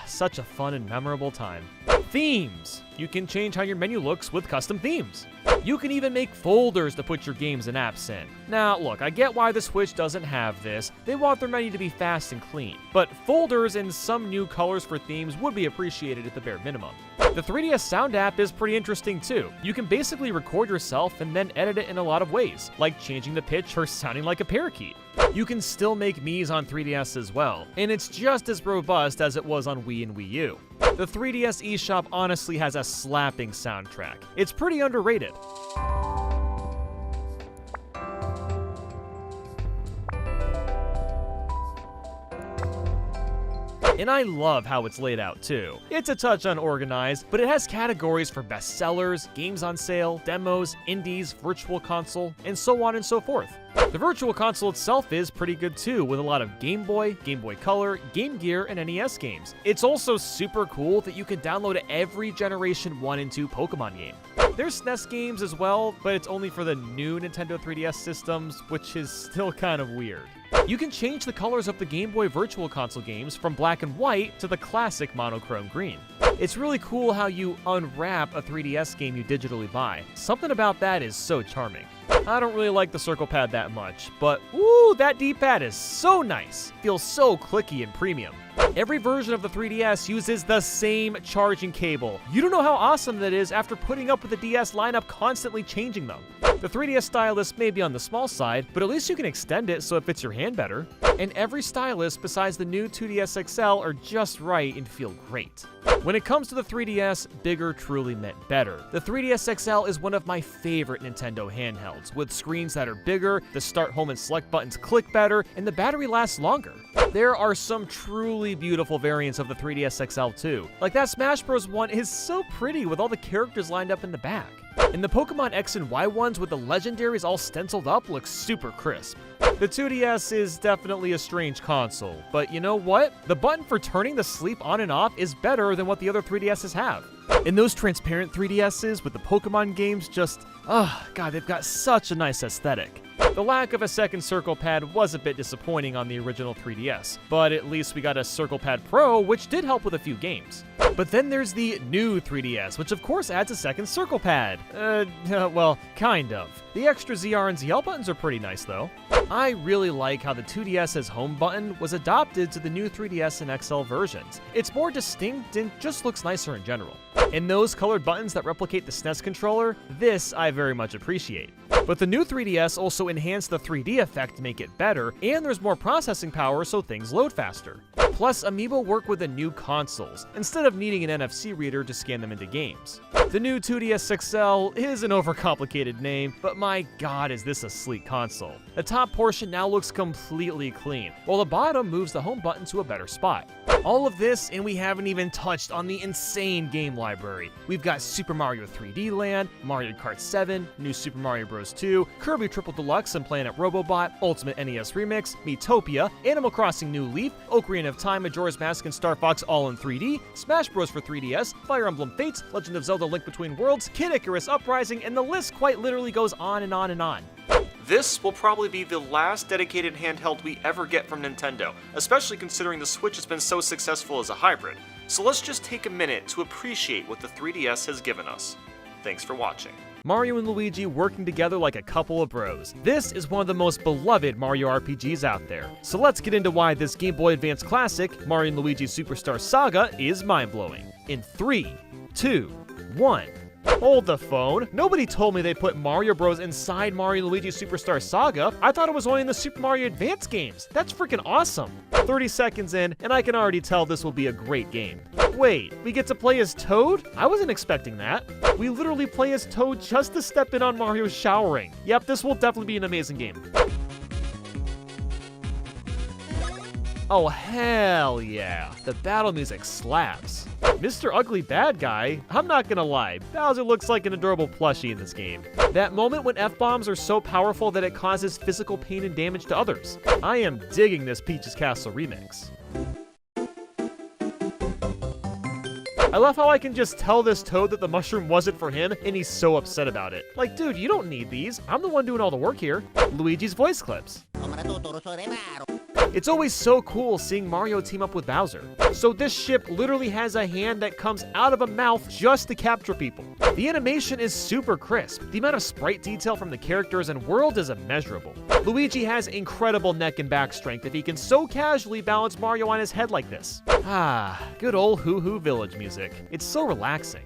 Such a fun and memorable time. Themes! You can change how your menu looks with custom themes. You can even make folders to put your games and apps in. Now, look, I get why the Switch doesn't have this. They want their menu to be fast and clean. But folders and some new colors for themes would be appreciated at the bare minimum. The 3DS Sound app is pretty interesting too. You can basically record yourself and then edit it in a lot of ways, like changing the pitch or sounding like a parakeet. You can still make Miis on 3DS as well, and it's just as robust as it was on Wii and Wii U. The 3DS eShop honestly has a slapping soundtrack. It's pretty underrated. And I love how it's laid out too. It's a touch unorganized, but it has categories for bestsellers, games on sale, demos, indies, virtual console, and so on and so forth. The virtual console itself is pretty good too, with a lot of Game Boy, Game Boy Color, Game Gear, and NES games. It's also super cool that you can download every Generation 1 and 2 Pokemon game. There's SNES games as well, but it's only for the new Nintendo 3DS systems, which is still kind of weird. You can change the colors of the Game Boy Virtual Console games from black and white to the classic monochrome green. It's really cool how you unwrap a 3DS game you digitally buy. Something about that is so charming. I don't really like the circle pad that much, but ooh, that D-pad is so nice. Feels so clicky and premium. Every version of the 3DS uses the same charging cable. You don't know how awesome that is after putting up with the DS lineup constantly changing them. The 3DS stylus may be on the small side, but at least you can extend it so it fits your hand better. And every stylus besides the new 2DS XL are just right and feel great. When it comes to the 3DS, bigger truly meant better. The 3DS XL is one of my favorite Nintendo handhelds, with screens that are bigger, the start, home, and select buttons click better, and the battery lasts longer. There are some truly beautiful variants of the 3DS XL too. Like that Smash Bros. One is so pretty with all the characters lined up in the back. And the Pokemon X and Y ones with the legendaries all stenciled up look super crisp. The 2DS is definitely a strange console, but you know what? The button for turning the sleep on and off is better than what the other 3DSs have. And those transparent 3DSs with the Pokemon games just, God, they've got such a nice aesthetic. The lack of a second Circle Pad was a bit disappointing on the original 3DS, but at least we got a Circle Pad Pro, which did help with a few games. But then there's the new 3DS, which of course adds a second Circle Pad. Well, kind of. The extra ZR and ZL buttons are pretty nice though. I really like how the 2DS's home button was adopted to the new 3DS and XL versions. It's more distinct and just looks nicer in general. And those colored buttons that replicate the SNES controller, this I very much appreciate. But the new 3DS also enhanced the 3D effect to make it better, and there's more processing power so things load faster. Plus, Amiibo work with the new consoles, instead of needing an NFC reader to scan them into games. The new 2DS XL is an overcomplicated name, but my god is this a sleek console. The top portion now looks completely clean, while the bottom moves the home button to a better spot. All of this, and we haven't even touched on the insane game library. We've got Super Mario 3D Land, Mario Kart 7, New Super Mario Bros. 2, Kirby Triple Deluxe and Planet Robobot, Ultimate NES Remix, Miitopia, Animal Crossing New Leaf, Ocarina of Time, Majora's Mask, and Star Fox all in 3D, Smash Bros. For 3DS, Fire Emblem Fates, Legend of Zelda Link Between Worlds, Kid Icarus Uprising, and the list quite literally goes on and on and on. This will probably be the last dedicated handheld we ever get from Nintendo, especially considering the Switch has been so successful as a hybrid. So let's just take a minute to appreciate what the 3DS has given us. Thanks for watching. Mario and Luigi working together like a couple of bros. This is one of the most beloved Mario RPGs out there. So let's get into why this Game Boy Advance classic, Mario & Luigi Superstar Saga, is mind-blowing. In 3, 2, 1... Hold the phone. Nobody told me they put Mario Bros. Inside Mario & Luigi Superstar Saga. I thought it was only in the Super Mario Advance games. That's freaking awesome. 30 seconds in, and I can already tell this will be a great game. Wait, we get to play as Toad? I wasn't expecting that. We literally play as Toad just to step in on Mario showering. Yep, this will definitely be an amazing game. Oh, hell yeah. The battle music slaps. Mr. Ugly Bad Guy, I'm not gonna lie, Bowser looks like an adorable plushie in this game. That moment when F-bombs are so powerful that it causes physical pain and damage to others. I am digging this Peach's Castle remix. I love how I can just tell this Toad that the mushroom wasn't for him, and he's so upset about it. Like, dude, you don't need these. I'm the one doing all the work here. Luigi's voice clips. It's always so cool seeing Mario team up with Bowser. So this ship literally has a hand that comes out of a mouth just to capture people. The animation is super crisp. The amount of sprite detail from the characters and world is immeasurable. Luigi has incredible neck and back strength if he can so casually balance Mario on his head like this. Ah, good old Hoo Hoo Village music. It's so relaxing.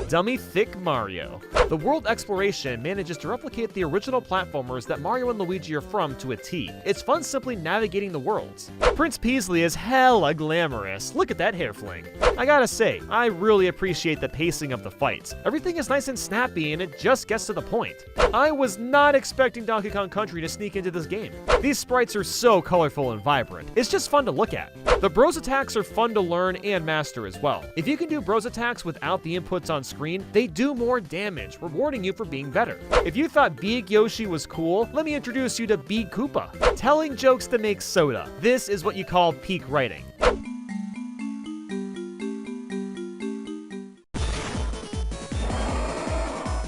Dummy Thick Mario. The world exploration manages to replicate the original platformers that Mario and Luigi are from to a T. It's fun simply navigating the worlds. Prince Peasley is hella glamorous. Look at that hair fling. I gotta say, I really appreciate the pacing of the fights. Everything is nice and snappy and it just gets to the point. I was not expecting Donkey Kong Country to sneak into this game. These sprites are so colorful and vibrant. It's just fun to look at. The Bros attacks are fun to learn and master as well. If you can do Bros attacks without the inputs on screen, they do more damage, rewarding you for being better. If you thought Big Yoshi was cool, let me introduce you to Big Koopa. Telling jokes to make soda. This is what you call peak writing.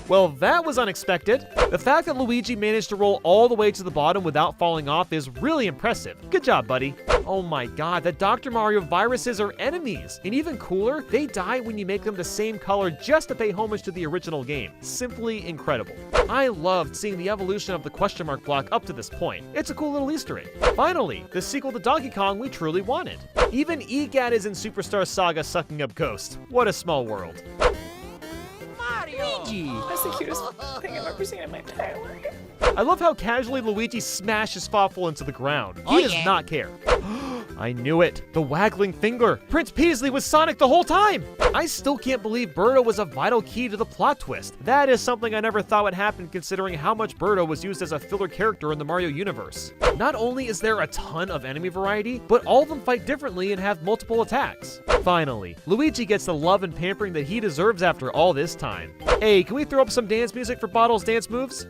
Well, that was unexpected. The fact that Luigi managed to roll all the way to the bottom without falling off is really impressive. Good job, buddy. Oh my god, the Dr. Mario viruses are enemies. And even cooler, they die when you make them the same color just to pay homage to the original game. Simply incredible. I loved seeing the evolution of the question mark block up to this point. It's a cool little Easter egg. Finally, the sequel to Donkey Kong we truly wanted. Even EGAT is in Superstar Saga sucking up Ghost. What a small world. Luigi! That's the cutest thing I've ever seen in my entire life. I love how casually Luigi smashes Fawful into the ground. He does not care. I knew it. The waggling finger. Prince Peasley was Sonic the whole time. I still can't believe Birdo was a vital key to the plot twist. That is something I never thought would happen considering how much Birdo was used as a filler character in the Mario universe. Not only is there a ton of enemy variety, but all of them fight differently and have multiple attacks. Finally, Luigi gets the love and pampering that he deserves after all this time. Hey, can we throw up some dance music for Bottle's dance moves?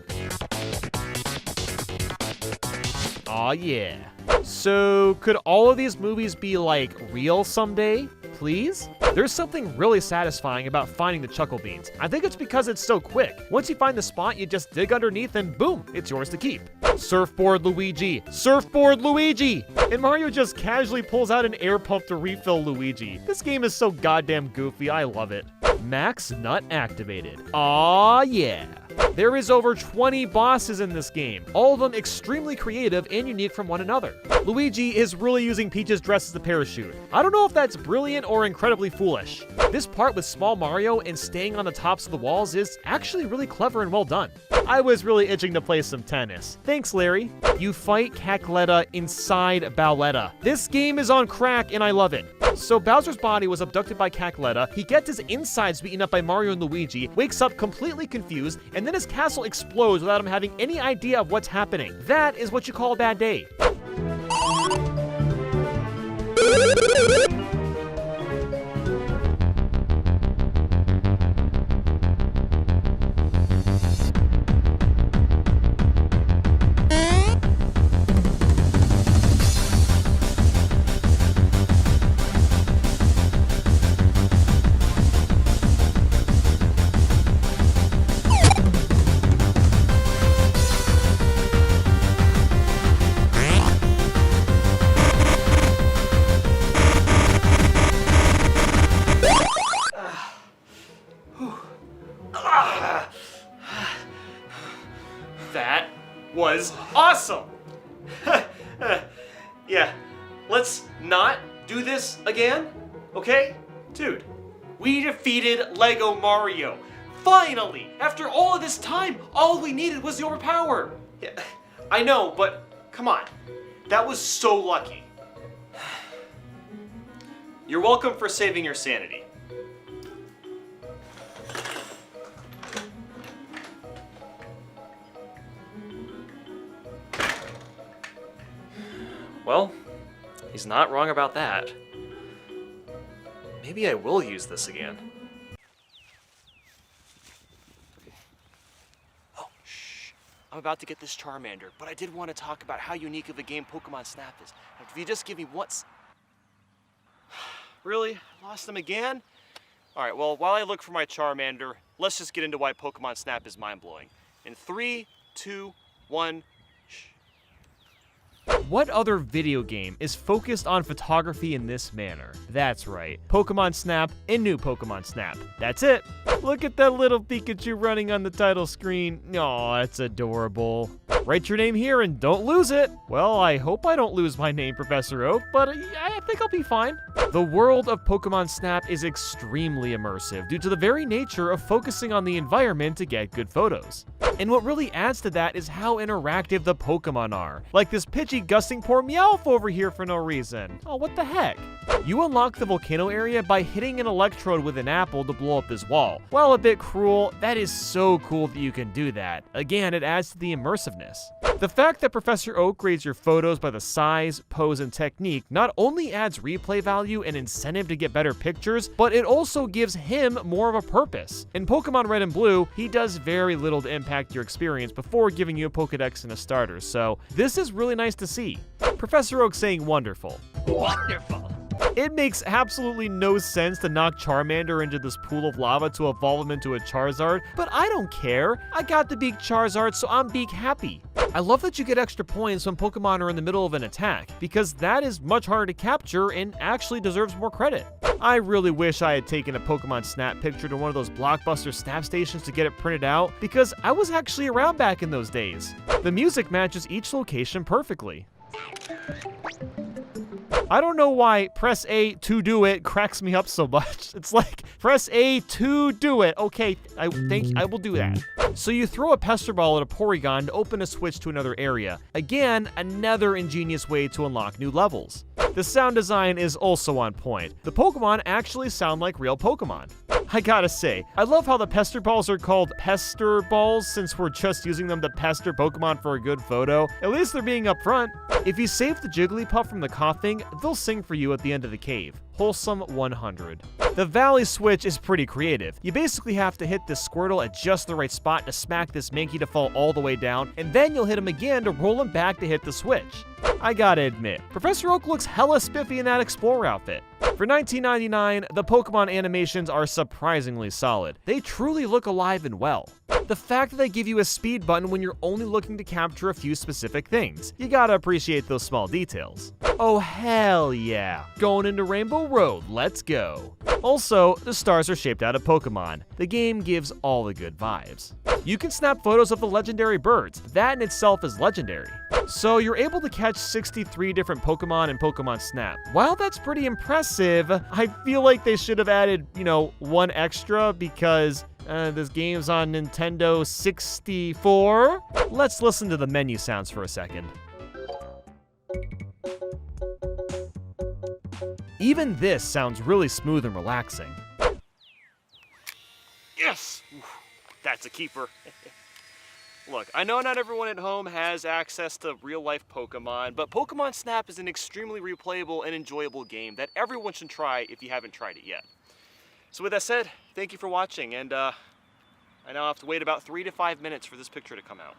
Aw, yeah. So, could all of these movies be, like, real someday? Please? There's something really satisfying about finding the Chuckle Beans. I think it's because it's so quick. Once you find the spot, you just dig underneath and boom, it's yours to keep. Surfboard Luigi. Surfboard Luigi! And Mario just casually pulls out an air pump to refill Luigi. This game is so goddamn goofy, I love it. Max Nut activated. Aw, yeah. There is over 20 bosses in this game, all of them extremely creative and unique from one another. Luigi is really using Peach's dress as a parachute. I don't know if that's brilliant or incredibly foolish. This part with small Mario and staying on the tops of the walls is actually really clever and well done. I was really itching to play some tennis. Thanks, Larry. You fight Cackletta inside Bowletta. This game is on crack and I love it. So Bowser's body was abducted by Cackletta, he gets his insides beaten up by Mario and Luigi, wakes up completely confused, and then his castle explodes without him having any idea of what's happening. That is what you call a bad day. That was awesome! Yeah, let's not do this again, okay? Dude, we defeated Lego Mario. Finally! After all of this time, all we needed was the overpower. Yeah, I know, but come on. That was so lucky. You're welcome for saving your sanity. Well, he's not wrong about that. Maybe I will use this again. Oh, shh. I'm about to get this Charmander, but I did want to talk about how unique of a game Pokemon Snap is. If you just give me once... Really? Lost him again? Alright, well, while I look for my Charmander, let's just get into why Pokemon Snap is mind-blowing. In 3, 2, 1... What other video game is focused on photography in this manner? That's right, Pokemon Snap and New Pokemon Snap. That's it. Look at that little Pikachu running on the title screen. Aw, that's adorable. Write your name here and don't lose it. Well, I hope I don't lose my name, Professor Oak, but I think I'll be fine. The world of Pokemon Snap is extremely immersive due to the very nature of focusing on the environment to get good photos. And what really adds to that is how interactive the Pokemon are. Like this pitchy gusting poor Meowth over here for no reason. Oh, what the heck? You unlock the volcano area by hitting an electrode with an apple to blow up this wall. While a bit cruel, that is so cool that you can do that. Again, it adds to the immersiveness. The fact that Professor Oak grades your photos by the size, pose, and technique not only adds replay value and incentive to get better pictures, but it also gives him more of a purpose. In Pokemon Red and Blue, he does very little to impact your experience before giving you a Pokedex and a starter, so this is really nice to see. Professor Oak saying wonderful. Wonderful! It makes absolutely no sense to knock Charmander into this pool of lava to evolve him into a Charizard, but I don't care. I got the Beak Charizard, so I'm Beak happy. I love that you get extra points when Pokemon are in the middle of an attack, because that is much harder to capture and actually deserves more credit. I really wish I had taken a Pokemon Snap picture to one of those Blockbuster Snap stations to get it printed out, because I was actually around back in those days. The music matches each location perfectly. I don't know why press A to do it cracks me up so much. It's like, press A to do it. Okay, I will do that. So you throw a Pester Ball at a Porygon to open a switch to another area. Again, another ingenious way to unlock new levels. The sound design is also on point. The Pokemon actually sound like real Pokemon. I gotta say, I love how the Pester Balls are called Pester Balls since we're just using them to pester Pokemon for a good photo. At least they're being upfront. If you save the Jigglypuff from the coughing, they'll sing for you at the end of the cave. Wholesome 100. The Valley Switch is pretty creative. You basically have to hit this Squirtle at just the right spot to smack this Mankey to fall all the way down, and then you'll hit him again to roll him back to hit the switch. I gotta admit, Professor Oak looks hella spiffy in that Explorer outfit. For $19.99, the Pokemon animations are surprisingly solid. They truly look alive and well. The fact that they give you a speed button when you're only looking to capture a few specific things. You gotta appreciate those small details. Oh hell yeah, going into Rainbow Road, let's go. Also, the stars are shaped out of Pokemon. The game gives all the good vibes. You can snap photos of the legendary birds. That in itself is legendary. So you're able to catch 63 different Pokemon in Pokemon Snap. While that's pretty impressive, I feel like they should have added, one extra because this game's on Nintendo 64. Let's listen to the menu sounds for a second. Even this sounds really smooth and relaxing. Yes! That's a keeper. Look, I know not everyone at home has access to real-life Pokemon, but Pokemon Snap is an extremely replayable and enjoyable game that everyone should try if you haven't tried it yet. So with that said, thank you for watching, and I now have to wait about 3 to 5 minutes for this picture to come out.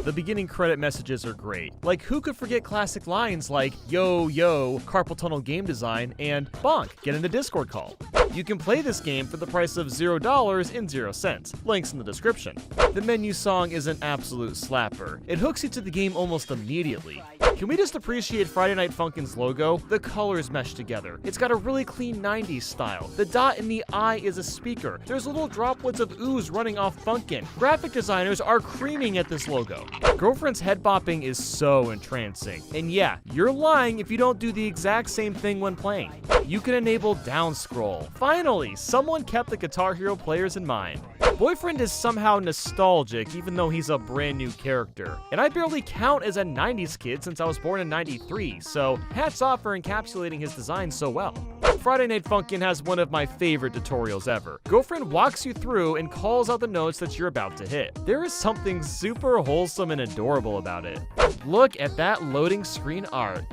The beginning credit messages are great. Like, who could forget classic lines like, yo, yo, carpal tunnel game design, and bonk, get in the Discord call. You can play this game for the price of $0 and 0 cents. Links in the description. The menu song is an absolute slapper. It hooks you to the game almost immediately. Can we just appreciate Friday Night Funkin's logo? The colors mesh together. It's got a really clean 90s style. The dot in the eye is a speaker. There's little droplets of ooze running off Funkin. Graphic designers are creaming at this logo. Girlfriend's head bopping is so entrancing. And yeah, you're lying if you don't do the exact same thing when playing. You can enable down scroll. Finally, someone kept the Guitar Hero players in mind. Boyfriend is somehow nostalgic even though he's a brand new character. And I barely count as a 90s kid since I was born in 93, so hats off for encapsulating his design so well. Friday Night Funkin' has one of my favorite tutorials ever. Girlfriend walks you through and calls out the notes that you're about to hit. There is something super wholesome and adorable about it. Look at that loading screen art.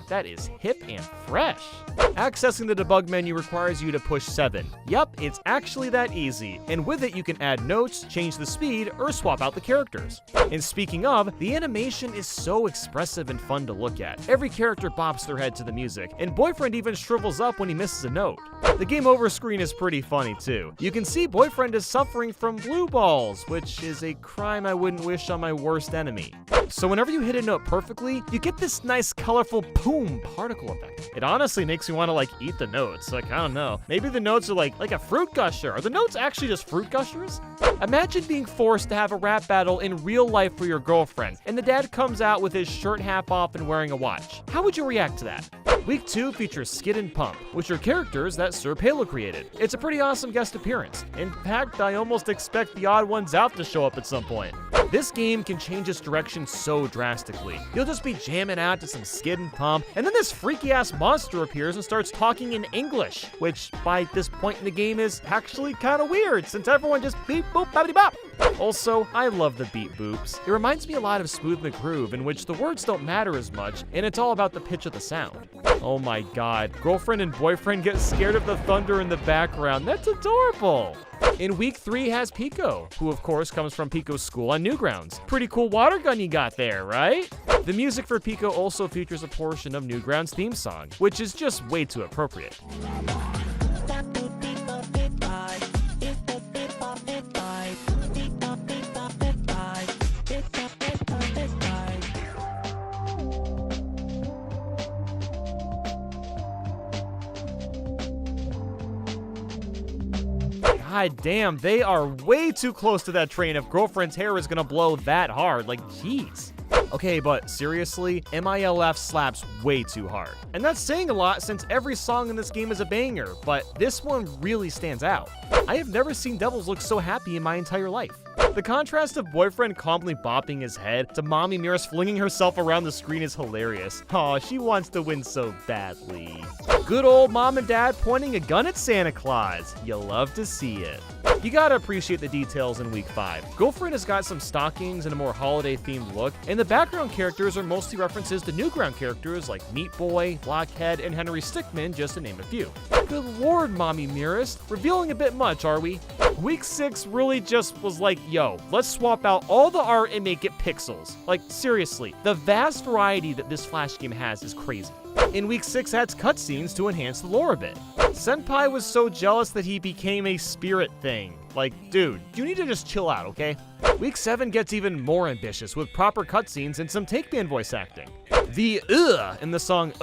That is hip and fresh. Accessing the debug menu requires you to push 7. Yep, it's actually that easy. And with it, you can add notes, change the speed, or swap out the characters. And speaking of, the animation is so expressive and fun to look at. Every character bops their head to the music, and Boyfriend even shrivels up when he misses a note. The game over screen is pretty funny too. You can see Boyfriend is suffering from blue balls, which is a crime I wouldn't wish on my worst enemy. So whenever you hit a note perfectly, you get this nice colorful boom particle effect. It honestly makes me want to eat the notes. I don't know. Maybe the notes are like a fruit gusher. Are the notes actually just fruit gushers? Imagine being forced to have a rap battle in real life for your girlfriend, and the dad comes out with his shirt half off and wearing a watch. How would you react to that? Week 2 features Skid and Pump, which are characters that Sir Palo created. It's a pretty awesome guest appearance. In fact, I almost expect the odd ones out to show up at some point. This game can change its direction so drastically. You'll just be jamming out to some Skid and Pump, and then this freaky-ass monster appears and starts talking in English, which by this point in the game is actually kind of weird, since everyone just beep boop babbity bop. Also, I love the beat boops. It reminds me a lot of Smooth McGroove, in which the words don't matter as much, and it's all about the pitch of the sound. Oh my god, Girlfriend and Boyfriend get scared of the thunder in the background. That's adorable. In week 3 has Pico, who of course comes from Pico's school on Newgrounds. Pretty cool water gun you got there, right? The music for Pico also features a portion of Newgrounds' theme song, which is just way too appropriate. God damn, they are way too close to that train if Girlfriend's hair is gonna blow that hard. Jeez. Okay, but seriously, MILF slaps way too hard. And that's saying a lot since every song in this game is a banger, but this one really stands out. I have never seen Devils look so happy in my entire life. The contrast of boyfriend calmly bopping his head to Mommy Miras flinging herself around the screen is hilarious. Aw, she wants to win so badly. Good old mom and dad pointing a gun at Santa Claus. You love to see it. You gotta appreciate the details in week 5. Girlfriend has got some stockings and a more holiday-themed look, and the background characters are mostly references to Newground characters like Meat Boy, Blockhead, and Henry Stickmin, just to name a few. Good lord, Mommy Miras, revealing a bit much, are we? Week 6 really just was like, yo, let's swap out all the art and make it pixels. Like, seriously, the vast variety that this Flash game has is crazy. In week 6 adds cutscenes to enhance the lore a bit. Senpai was so jealous that he became a spirit thing. Like, dude, you need to just chill out, okay? Week 7 gets even more ambitious with proper cutscenes and some Take-Man voice acting. The in the song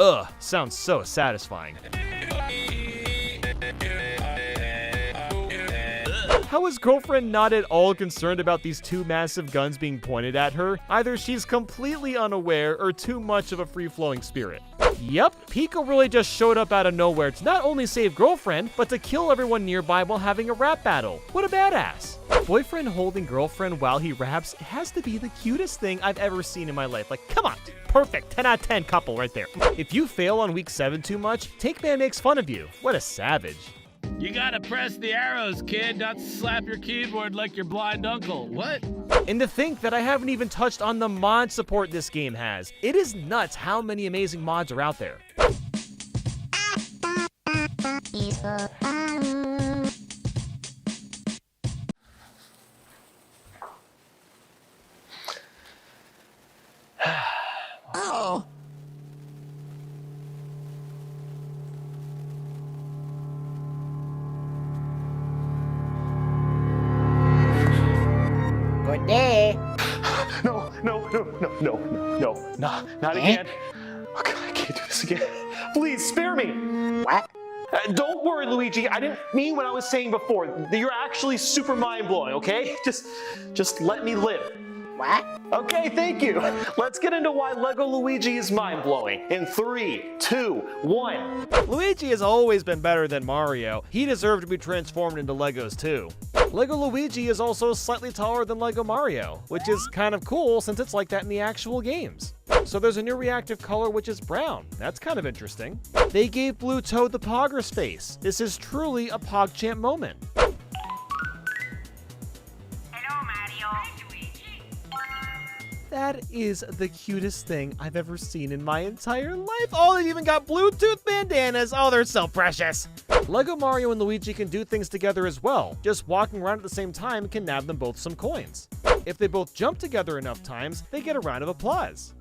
sounds so satisfying. How is girlfriend not at all concerned about these two massive guns being pointed at her? Either she's completely unaware or too much of a free-flowing spirit. Yep, Pico really just showed up out of nowhere to not only save girlfriend, but to kill everyone nearby while having a rap battle. What a badass. Boyfriend holding girlfriend while he raps has to be the cutest thing I've ever seen in my life. Like, come on, perfect, 10 out of 10 couple right there. If you fail on week 7 too much, Take-Man makes fun of you. What a savage. You gotta press the arrows, kid, not slap your keyboard like your blind uncle. What? And to think that I haven't even touched on the mod support this game has. It is nuts how many amazing mods are out there. Oh. Good day. No, not again. Okay, I can't do this again. Please, spare me. What? Don't worry, Luigi. I didn't mean what I was saying before. You're actually super mind-blowing, okay? Just let me live. What? Okay, thank you. Let's get into why Lego Luigi is mind-blowing. In 3, 2, 1. Luigi has always been better than Mario. He deserved to be transformed into Legos too. Lego Luigi is also slightly taller than Lego Mario, which is kind of cool since it's like that in the actual games. So there's a new reactive color which is brown. That's kind of interesting. They gave Blue Toad the Pogger's face. This is truly a PogChamp moment. That is the cutest thing I've ever seen in my entire life. Oh, they've even got Bluetooth bandanas. Oh, they're so precious. Lego Mario and Luigi can do things together as well. Just walking around at the same time can nab them both some coins. If they both jump together enough times, they get a round of applause.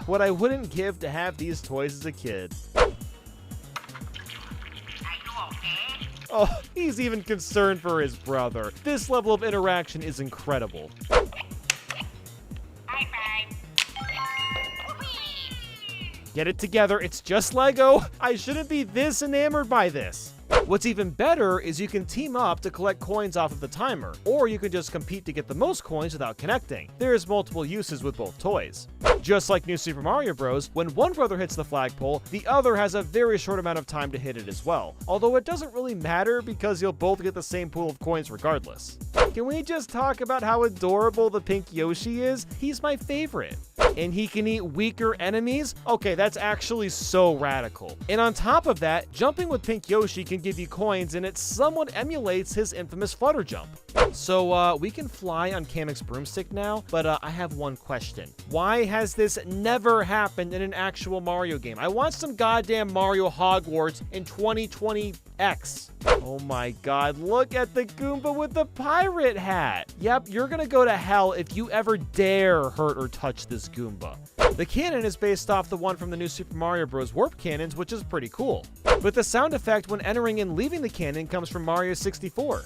What I wouldn't give to have these toys as a kid. Oh, he's even concerned for his brother. This level of interaction is incredible. Get it together, it's just Lego. I shouldn't be this enamored by this. What's even better is you can team up to collect coins off of the timer, or you can just compete to get the most coins without connecting. There's multiple uses with both toys. Just like New Super Mario Bros., when one brother hits the flagpole, the other has a very short amount of time to hit it as well. Although it doesn't really matter because you'll both get the same pool of coins regardless. Can we just talk about how adorable the pink Yoshi is? He's my favorite. And he can eat weaker enemies? Okay, that's actually so radical. And on top of that, jumping with Pink Yoshi can give you coins, and it somewhat emulates his infamous flutter jump. So we can fly on Kamek's broomstick now, but I have one question. Why has this never happened in an actual Mario game? I want some goddamn Mario Hogwarts in 2020X. Oh my god, look at the Goomba with the pirate hat. Yep, you're gonna go to hell if you ever dare hurt or touch this Goomba. The cannon is based off the one from the New Super Mario Bros. Warp cannons, which is pretty cool. But the sound effect when entering and leaving the cannon comes from Mario 64.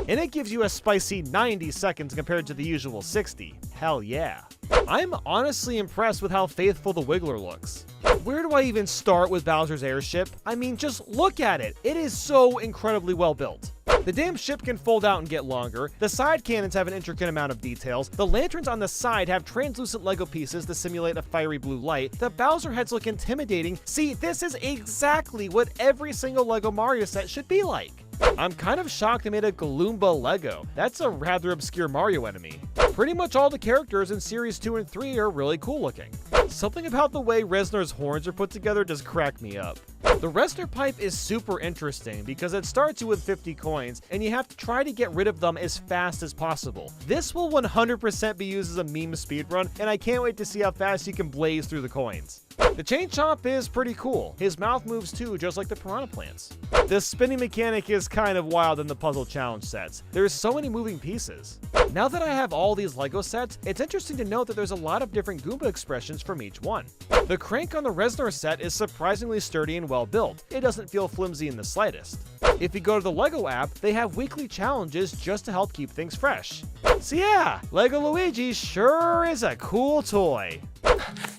And it gives you a spicy 90 seconds compared to the usual 60. Hell yeah. I'm honestly impressed with how faithful the Wiggler looks. Where do I even start with Bowser's airship? I mean, just look at it. It is so incredibly well built. The damn ship can fold out and get longer, the side cannons have an intricate amount of details, the lanterns on the side have translucent Lego pieces to simulate a fiery blue light, the Bowser heads look intimidating. See, this is exactly what every single Lego Mario set should be like. I'm kind of shocked they made a Gloomba Lego. That's a rather obscure Mario enemy. Pretty much all the characters in Series 2 and 3 are really cool looking. Something about the way Reznor's horns are put together just cracked me up. The Reznor pipe is super interesting because it starts you with 50 coins and you have to try to get rid of them as fast as possible. This will 100% be used as a meme speedrun, and I can't wait to see how fast you can blaze through the coins. The Chain Chomp is pretty cool. His mouth moves too, just like the piranha plants. The spinning mechanic is kind of wild in the puzzle challenge sets. There's so many moving pieces. Now that I have all these Lego sets, it's interesting to note that there's a lot of different Goomba expressions from each one. The crank on the Reznor set is surprisingly sturdy and well built. It doesn't feel flimsy in the slightest. If you go to the Lego app, they have weekly challenges just to help keep things fresh. So yeah, Lego Luigi sure is a cool toy.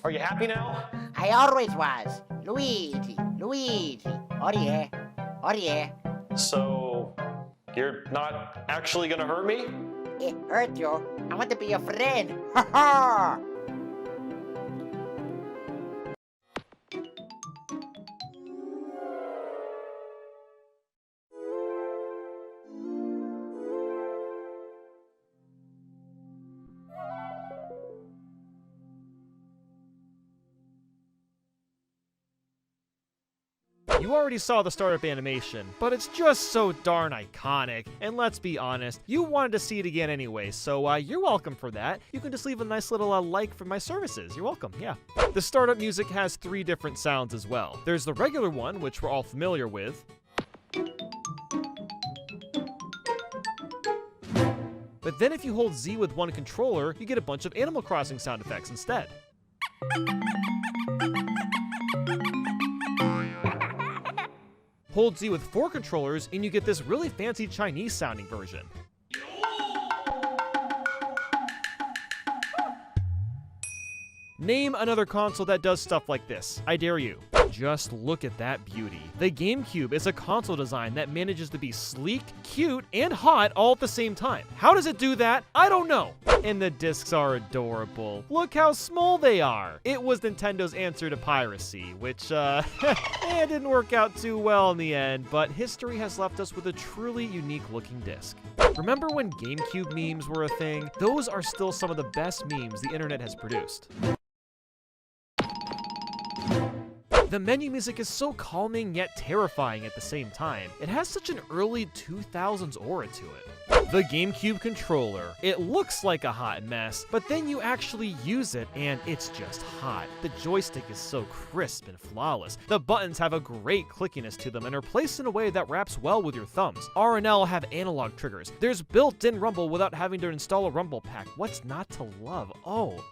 Are you happy now? I always was. Luigi, Luigi. Oh yeah, oh yeah. So, you're not actually gonna hurt me? It hurt you. I want to be your friend. Ha ha! You already saw the startup animation, but it's just so darn iconic, and let's be honest, you wanted to see it again anyway, so you're welcome for that. You can just leave a nice little like for my services. You're welcome, yeah. The startup music has 3 different sounds as well. There's the regular one, which we're all familiar with. But then if you hold Z with one controller, you get a bunch of Animal Crossing sound effects instead. Hold Z with 4 controllers and you get this really fancy Chinese sounding version. Name another console that does stuff like this. I dare you. Just look at that beauty. The GameCube is a console design that manages to be sleek, cute, and hot all at the same time. How does it do that? I don't know. And the discs are adorable. Look how small they are. It was Nintendo's answer to piracy, which, it didn't work out too well in the end, but history has left us with a truly unique looking disc. Remember when GameCube memes were a thing? Those are still some of the best memes the internet has produced. The menu music is so calming yet terrifying at the same time. It has such an early 2000s aura to it. The GameCube controller. It looks like a hot mess, but then you actually use it and it's just hot. The joystick is so crisp and flawless. The buttons have a great clickiness to them and are placed in a way that wraps well with your thumbs. R and L have analog triggers. There's built-in rumble without having to install a rumble pack. What's not to love? Oh,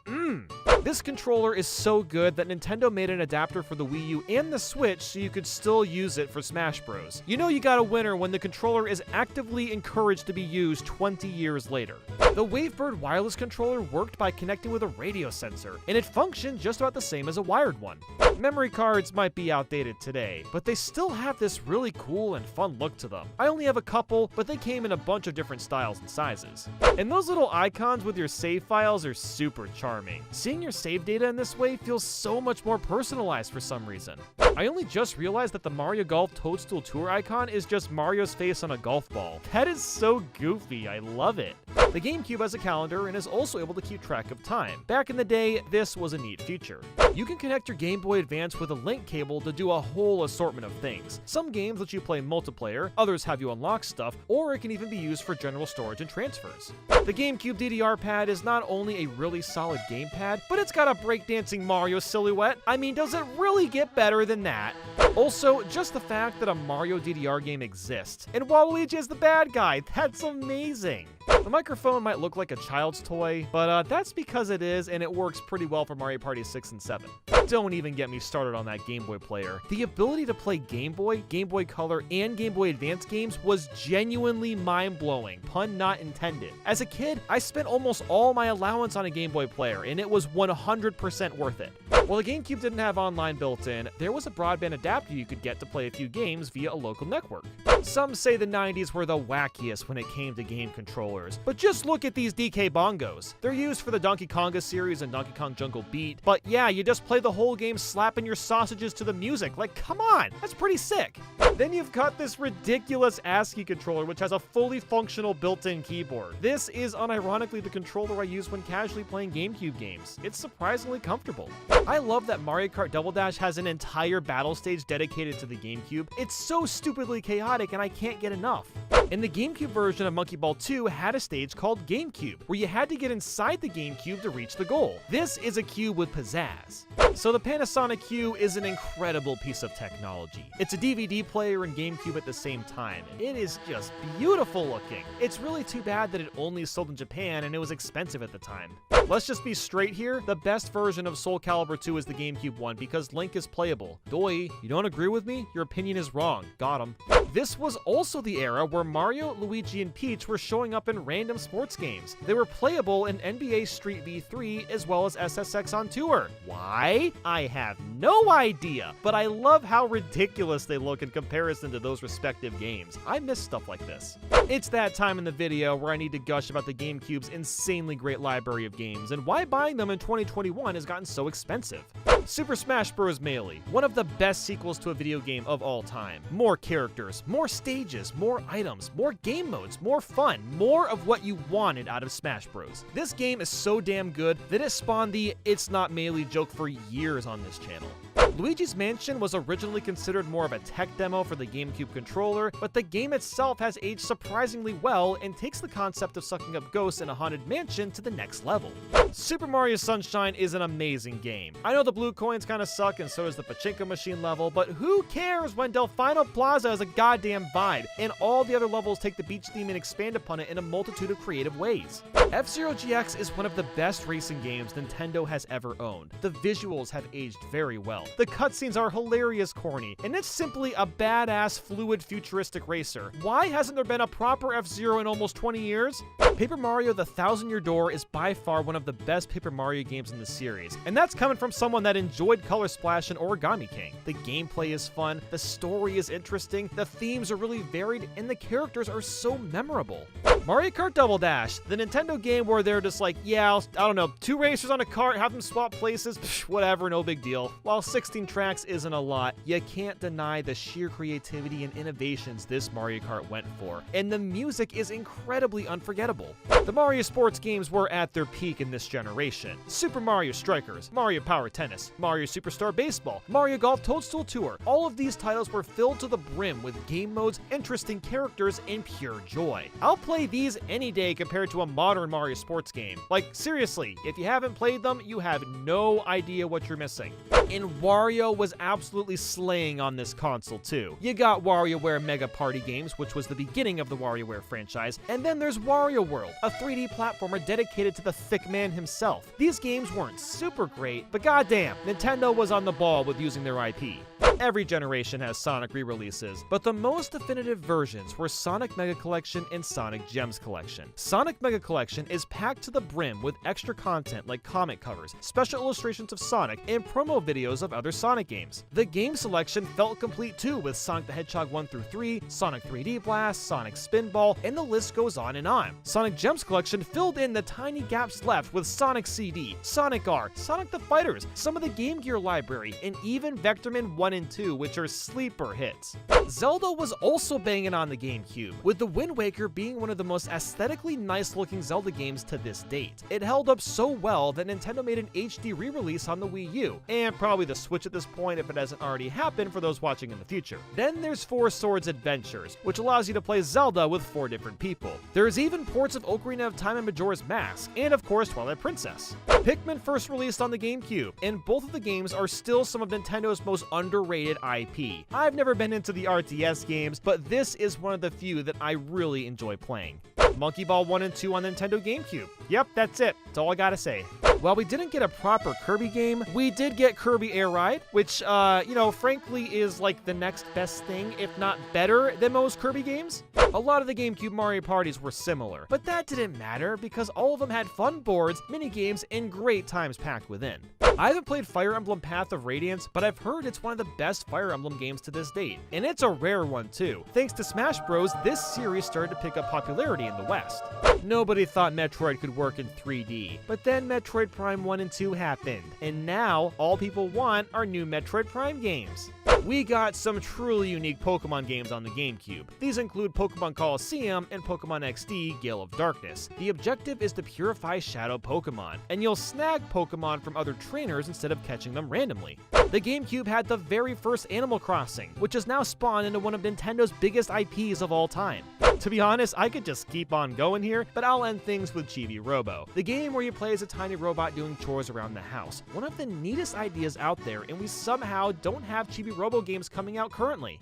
This controller is so good that Nintendo made an adapter for the Wii U and the Switch so you could still use it for Smash Bros. You know you got a winner when the controller is actively encouraged to be used 20 years later. The Wavebird wireless controller worked by connecting with a radio sensor, and it functioned just about the same as a wired one. Memory cards might be outdated today, but they still have this really cool and fun look to them. I only have a couple, but they came in a bunch of different styles and sizes. And those little icons with your save files are super charming. Seeing your save data in this way feels so much more personalized for some reason. I only just realized that the Mario Golf Toadstool Tour icon is just Mario's face on a golf ball. That is so goofy, I love it. The GameCube has a calendar and is also able to keep track of time. Back in the day, this was a neat feature. You can connect your Game Boy Advance with a link cable to do a whole assortment of things. Some games let you play multiplayer, others have you unlock stuff, or it can even be used for general storage and transfers. The GameCube DDR pad is not only a really solid gamepad, but it's got a breakdancing Mario silhouette. I mean, does it really get better than that? Also, just the fact that a Mario DDR game exists, and Waluigi is the bad guy, that's amazing. The microphone might look like a child's toy, but that's because it is, and it works pretty well for Mario Party 6 and 7. Don't even get me started on that Game Boy player. The ability to play Game Boy, Game Boy Color, and Game Boy Advance games was genuinely mind-blowing, pun not intended. As a kid, I spent almost all my allowance on a Game Boy player, and it was 100% worth it. While the GameCube didn't have online built in, there was a broadband adapter you could get to play a few games via a local network. Some say the 90s were the wackiest when it came to game controllers, but just look at these DK bongos. They're used for the Donkey Konga series and Donkey Kong Jungle Beat, but yeah, you just play the whole game slapping your sausages to the music. Like, come on, that's pretty sick. Then you've got this ridiculous ASCII controller, which has a fully functional built-in keyboard. This is unironically the controller I use when casually playing GameCube games. It's surprisingly comfortable. I love that Mario Kart Double Dash has an entire battle stage dedicated to the GameCube. It's so stupidly chaotic and I can't get enough. And the GameCube version of Monkey Ball 2 had a stage called GameCube, where you had to get inside the GameCube to reach the goal. This is a cube with pizzazz. So the Panasonic Q is an incredible piece of technology. It's a DVD player and GameCube at the same time, and it is just beautiful looking. It's really too bad that it only sold in Japan and it was expensive at the time. Let's just be straight here, the best version of Soul Calibur 2 is the GameCube one because Link is playable. Doi, you don't agree with me? Your opinion is wrong. Got him. This was also the era where Mario, Luigi, and Peach were showing up in random sports games. They were playable in NBA Street V3 as well as SSX on Tour. Why? I have no idea, but I love how ridiculous they look in comparison to those respective games. I miss stuff like this. It's that time in the video where I need to gush about the GameCube's insanely great library of games and why buying them in 2021 has gotten so expensive. Super Smash Bros. Melee, one of the best sequels to a video game of all time. More characters, more stages, more items, more game modes, more fun, more of what you wanted out of Smash Bros. This game is so damn good that it spawned the "It's Not Melee" joke for years on this channel. Luigi's Mansion was originally considered more of a tech demo for the GameCube controller, but the game itself has aged surprisingly well and takes the concept of sucking up ghosts in a haunted mansion to the next level. Super Mario Sunshine is an amazing game. I know the blue coins kinda suck and so does the pachinko machine level, but who cares when Delfino Plaza is a goddamn vibe, and all the other levels take the beach theme and expand upon it in a multitude of creative ways. F-Zero GX is one of the best racing games Nintendo has ever owned. The visuals have aged very well. The cutscenes are hilarious corny, and it's simply a badass fluid futuristic racer. Why hasn't there been a proper F-Zero in almost 20 years? Paper Mario The Thousand Year Door is by far one of the best Paper Mario games in the series, and that's coming from someone that enjoyed Color Splash and Origami King. The gameplay is fun, the story is interesting, the themes are really varied, and the characters are so memorable. Mario Kart Double Dash, the Nintendo game where they're just like, yeah, I don't know, 2 racers on a cart, have them swap places, psh, whatever, no big deal. While 16 tracks isn't a lot, you can't deny the sheer creativity and innovations this Mario Kart went for, and the music is incredibly unforgettable. The Mario sports games were at their peak in this generation. Super Mario Strikers, Mario Power Tennis, Mario Superstar Baseball, Mario Golf Toadstool Tour, all of these titles were filled to the brim with game modes, interesting characters, and pure joy. I'll play these any day compared to a modern Mario sports game. Like, seriously, if you haven't played them, you have no idea what you're missing. And Wario was absolutely slaying on this console too. You got WarioWare Mega Party Games, which was the beginning of the WarioWare franchise, and then there's Wario World, a 3D platformer dedicated to the thick man himself. These games weren't super great, but goddamn, Nintendo was on the ball with using their IP. Every generation has Sonic re-releases, but the most definitive versions were Sonic Mega Collection and Sonic Gems Collection. Sonic Mega Collection is packed to the brim with extra content like comic covers, special illustrations of Sonic, and promo videos of other Sonic games. The game selection felt complete too, with Sonic the Hedgehog 1 through 3, Sonic 3D Blast, Sonic Spinball, and the list goes on and on. Sonic Gems Collection filled in the tiny gaps left with Sonic CD, Sonic R, Sonic the Fighters, some of the Game Gear library, and even Vectorman 1 and 2, which are sleeper hits. Zelda was also banging on the GameCube, with the Wind Waker being one of the most aesthetically nice-looking Zelda games to this date. It held up so well that Nintendo made an HD re-release on the Wii U, and probably the Switch at this point if it hasn't already happened for those watching in the future. Then there's Four Swords Adventures, which allows you to play Zelda with 4 different people. There's even ports of Ocarina of Time and Majora's Mask, and of course Twilight Princess. Pikmin first released on the GameCube, and both of the games are still some of Nintendo's most underrated IP. I've never been into the RTS games, but this is one of the few that I really enjoy playing. Monkey Ball 1 and 2 on Nintendo GameCube. Yep, that's it. That's all I gotta say. While we didn't get a proper Kirby game, we did get Kirby Air Ride, which, frankly is like the next best thing, if not better than most Kirby games. A lot of the GameCube Mario parties were similar, but that didn't matter because all of them had fun boards, mini-games, and great times packed within. I haven't played Fire Emblem Path of Radiance, but I've heard it's one of the best Fire Emblem games to this date, and it's a rare one too. Thanks to Smash Bros, this series started to pick up popularity in the West. Nobody thought Metroid could work in 3D, but then Metroid Prime 1 and 2 happened, and now all people want are new Metroid Prime games. We got some truly unique Pokemon games on the GameCube. These include Pokemon Colosseum and Pokemon XD Gale of Darkness. The objective is to purify shadow Pokemon, and you'll snag Pokemon from other trainers instead of catching them randomly. The GameCube had the very first Animal Crossing, which has now spawned into one of Nintendo's biggest IPs of all time. To be honest, I could just keep on going here, but I'll end things with Chibi Robo, the game where you play as a tiny robot doing chores around the house. One of the neatest ideas out there, and we somehow don't have Chibi Robo games coming out currently.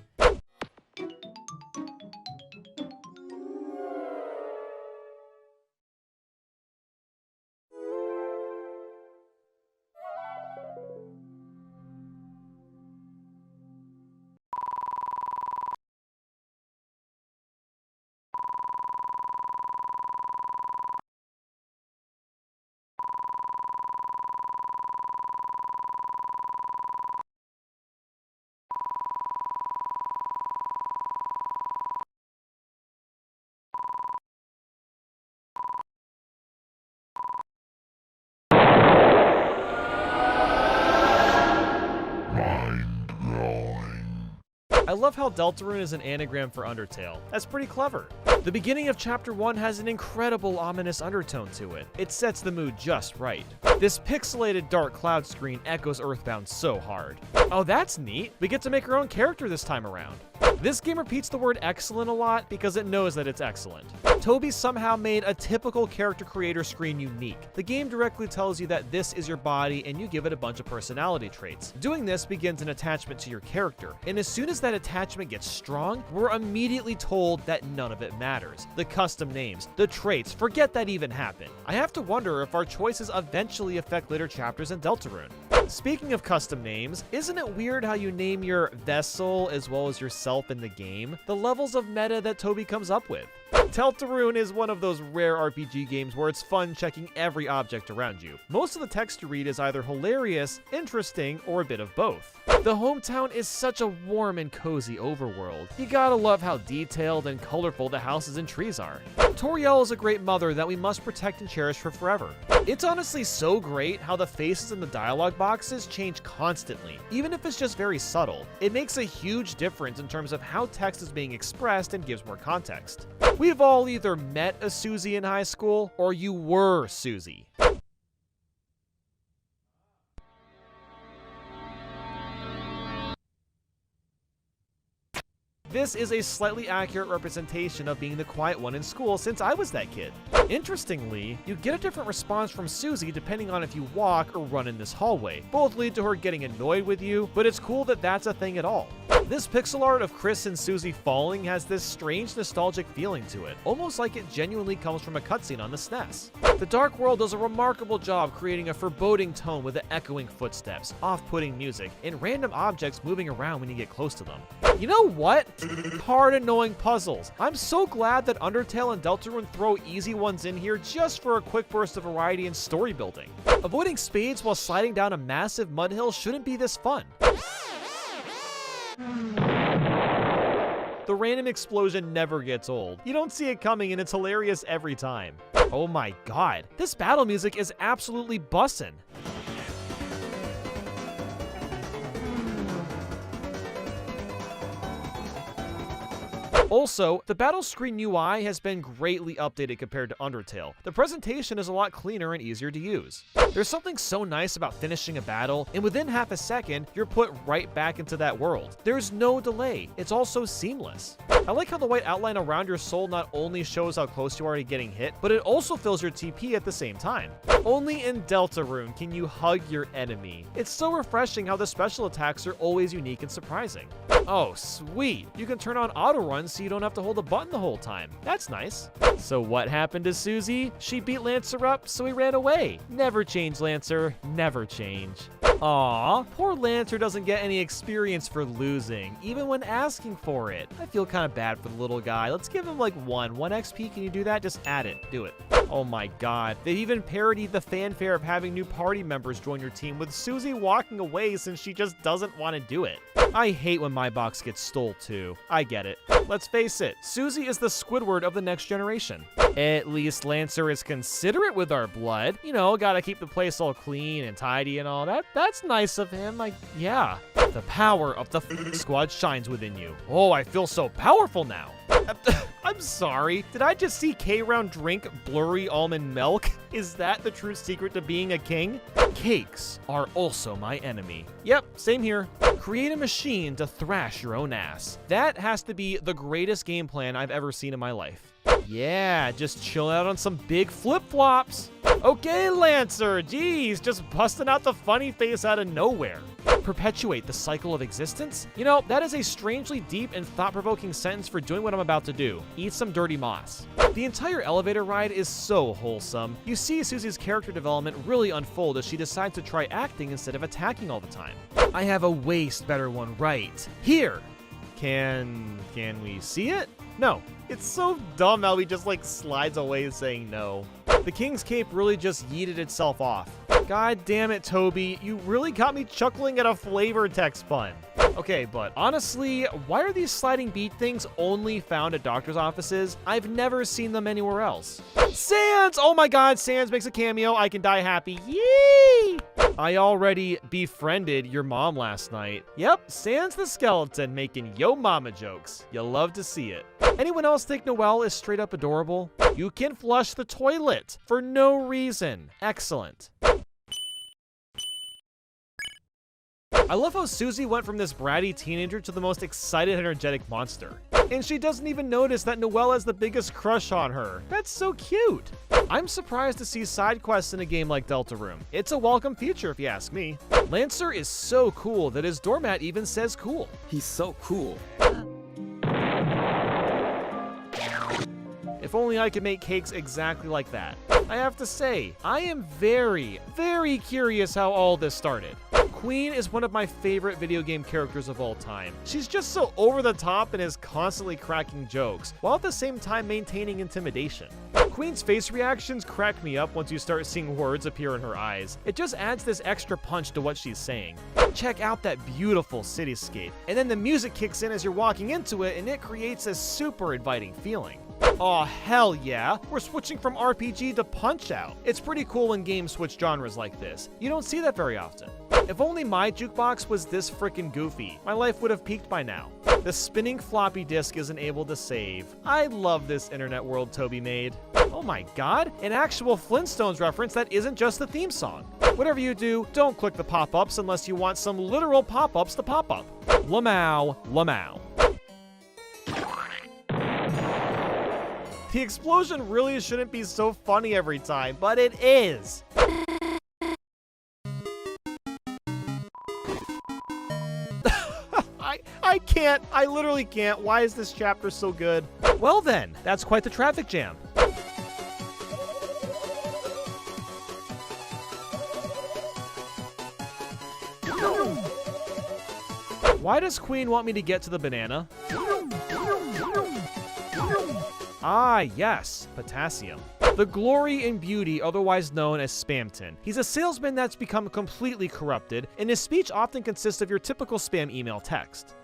I love how Deltarune is an anagram for Undertale. That's pretty clever. The beginning of Chapter 1 has an incredible ominous undertone to it. It sets the mood just right. This pixelated dark cloud screen echoes Earthbound so hard. Oh, that's neat. We get to make our own character this time around. This game repeats the word excellent a lot because it knows that it's excellent. Toby somehow made a typical character creator screen unique. The game directly tells you that this is your body and you give it a bunch of personality traits. Doing this begins an attachment to your character, and as soon as that attachment gets strong, we're immediately told that none of it matters. The custom names, the traits, forget that even happened. I have to wonder if our choices eventually affect later chapters in Deltarune. Speaking of custom names, isn't it weird how you name your vessel as well as yourself in the game? The levels of meta that Toby comes up with. Deltarune is one of those rare RPG games where it's fun checking every object around you. Most of the text you read is either hilarious, interesting, or a bit of both. The hometown is such a warm and cozy overworld. You gotta love how detailed and colorful the houses and trees are. Toriel is a great mother that we must protect and cherish for forever. It's honestly so great how the faces in the dialogue boxes change constantly, even if it's just very subtle. It makes a huge difference in terms of how text is being expressed and gives more context. We've all either met a Susie in high school, or you were Susie. This is a slightly accurate representation of being the quiet one in school since I was that kid. Interestingly, you get a different response from Susie depending on if you walk or run in this hallway. Both lead to her getting annoyed with you, but it's cool that that's a thing at all. This pixel art of Chris and Susie falling has this strange nostalgic feeling to it, almost like it genuinely comes from a cutscene on the SNES. The Dark World does a remarkable job creating a foreboding tone with the echoing footsteps, off-putting music, and random objects moving around when you get close to them. You know what? Hard annoying puzzles. I'm so glad that Undertale and Deltarune throw easy ones in here just for a quick burst of variety and story building. Avoiding spades while sliding down a massive mud hill shouldn't be this fun. The random explosion never gets old. You don't see it coming and it's hilarious every time. Oh my god, this battle music is absolutely bussin'. Also, the battle screen UI has been greatly updated compared to Undertale. The presentation is a lot cleaner and easier to use. There's something so nice about finishing a battle, and within half a second, you're put right back into that world. There's no delay. It's all so seamless. I like how the white outline around your soul not only shows how close you are to getting hit, but it also fills your TP at the same time. Only in Deltarune can you hug your enemy. It's so refreshing how the special attacks are always unique and surprising. Oh, sweet. You can turn on auto runs so you don't have to hold a button the whole time. That's nice. So what happened to Susie? She beat Lancer up, so he ran away. Never change, Lancer. Never change. Aw, poor Lancer doesn't get any experience for losing, even when asking for it. I feel kind of bad for the little guy. Let's give him like 1 XP. Can you do that? Just add it. Do it. Oh my god. They've even parodied the fanfare of having new party members join your team with Susie walking away since she just doesn't want to do it. I hate when my box gets stole too. I get it. Let's face it, Susie is the Squidward of the next generation. At least Lancer is considerate with our blood. You know, gotta keep the place all clean and tidy and all that. That's nice of him. Yeah. The power of the squad shines within you. Oh, I feel so powerful now. I'm sorry. Did I just see K-Round drink blurry almond milk? Is that the true secret to being a king? Cakes are also my enemy. Yep, same here. Create a machine to thrash your own ass. That has to be the greatest game plan I've ever seen in my life. Yeah, just chill out on some big flip-flops. Okay, Lancer, geez, just busting out the funny face out of nowhere. Perpetuate the cycle of existence? You know, that is a strangely deep and thought-provoking sentence for doing what I'm about to do. Eat some dirty moss. The entire elevator ride is so wholesome. You see Susie's character development really unfold as she decides to try acting instead of attacking all the time. I have a way better one right here. Can we see it? No. It's so dumb how he just like slides away saying no. The King's Cape really just yeeted itself off. God damn it, Toby. You really got me chuckling at a flavor text pun. Okay, but honestly, why are these sliding beat things only found at doctor's offices? I've never seen them anywhere else. Sans! Oh my god, Sans makes a cameo. I can die happy. Yee! I already befriended your mom last night. Yep, Sans the skeleton making yo mama jokes. You'll love to see it. Anyone else think Noelle is straight up adorable? You can flush the toilet for no reason. Excellent. I love how Susie went from this bratty teenager to the most excited, energetic monster. And she doesn't even notice that Noelle has the biggest crush on her. That's so cute. I'm surprised to see side quests in a game like Deltarune. It's a welcome feature if you ask me. Lancer is so cool that his doormat even says cool. He's so cool. If only I could make cakes exactly like that. I have to say, I am very, very curious how all this started. Queen is one of my favorite video game characters of all time. She's just so over the top and is constantly cracking jokes, while at the same time maintaining intimidation. Queen's face reactions crack me up once you start seeing words appear in her eyes. It just adds this extra punch to what she's saying. Check out that beautiful cityscape, and then the music kicks in as you're walking into it, and it creates a super inviting feeling. Aw, hell yeah, we're switching from RPG to Punch-Out! It's pretty cool when games switch genres like this. You don't see that very often. If only my jukebox was this frickin' goofy, my life would have peaked by now. The spinning floppy disk isn't able to save. I love this internet world Toby made. Oh my god, an actual Flintstones reference that isn't just the theme song. Whatever you do, don't click the pop-ups unless you want some literal pop-ups to pop up. Lamau, lamau. The explosion really shouldn't be so funny every time, but it is. I can't. I literally can't. Why is this chapter so good? Well then, that's quite the traffic jam. Why does Queen want me to get to the banana? Ah, yes, potassium. The glory and beauty, otherwise known as Spamton. He's a salesman that's become completely corrupted, and his speech often consists of your typical spam email text.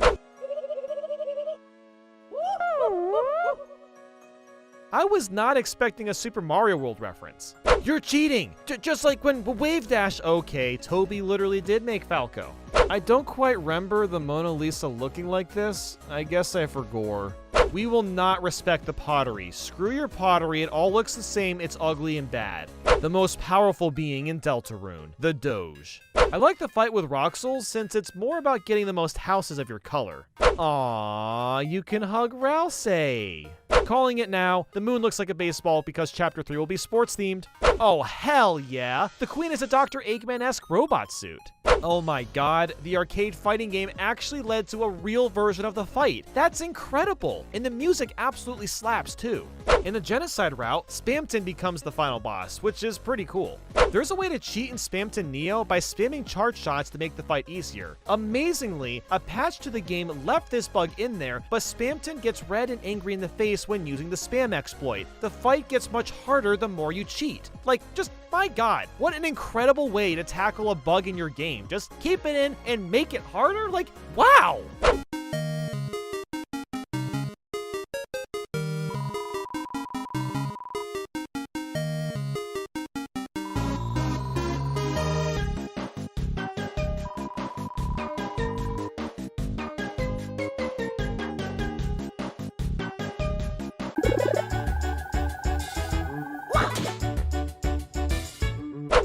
I was not expecting a Super Mario World reference. You're cheating! Just like when Wave Dash. Okay, Toby literally did make Falco. I don't quite remember the Mona Lisa looking like this. I guess I forgot. We will not respect the pottery. Screw your pottery, it all looks the same, it's ugly and bad. The most powerful being in Deltarune, the Doge. I like the fight with Roxels since it's more about getting the most houses of your color. Aww, you can hug Rousey. Calling it now, the moon looks like a baseball because Chapter 3 will be sports themed. Oh, hell yeah! The Queen is a Dr. Eggman-esque robot suit. Oh my god, the arcade fighting game actually led to a real version of the fight. That's incredible! And and the music absolutely slaps too. In the Genocide route, Spamton becomes the final boss, which is pretty cool. There's a way to cheat in Spamton Neo by spamming charge shots to make the fight easier. Amazingly, a patch to the game left this bug in there, but Spamton gets red and angry in the face when using the spam exploit. The fight gets much harder the more you cheat. Like, just my god, what an incredible way to tackle a bug in your game. Just keep it in and make it harder? Like, wow!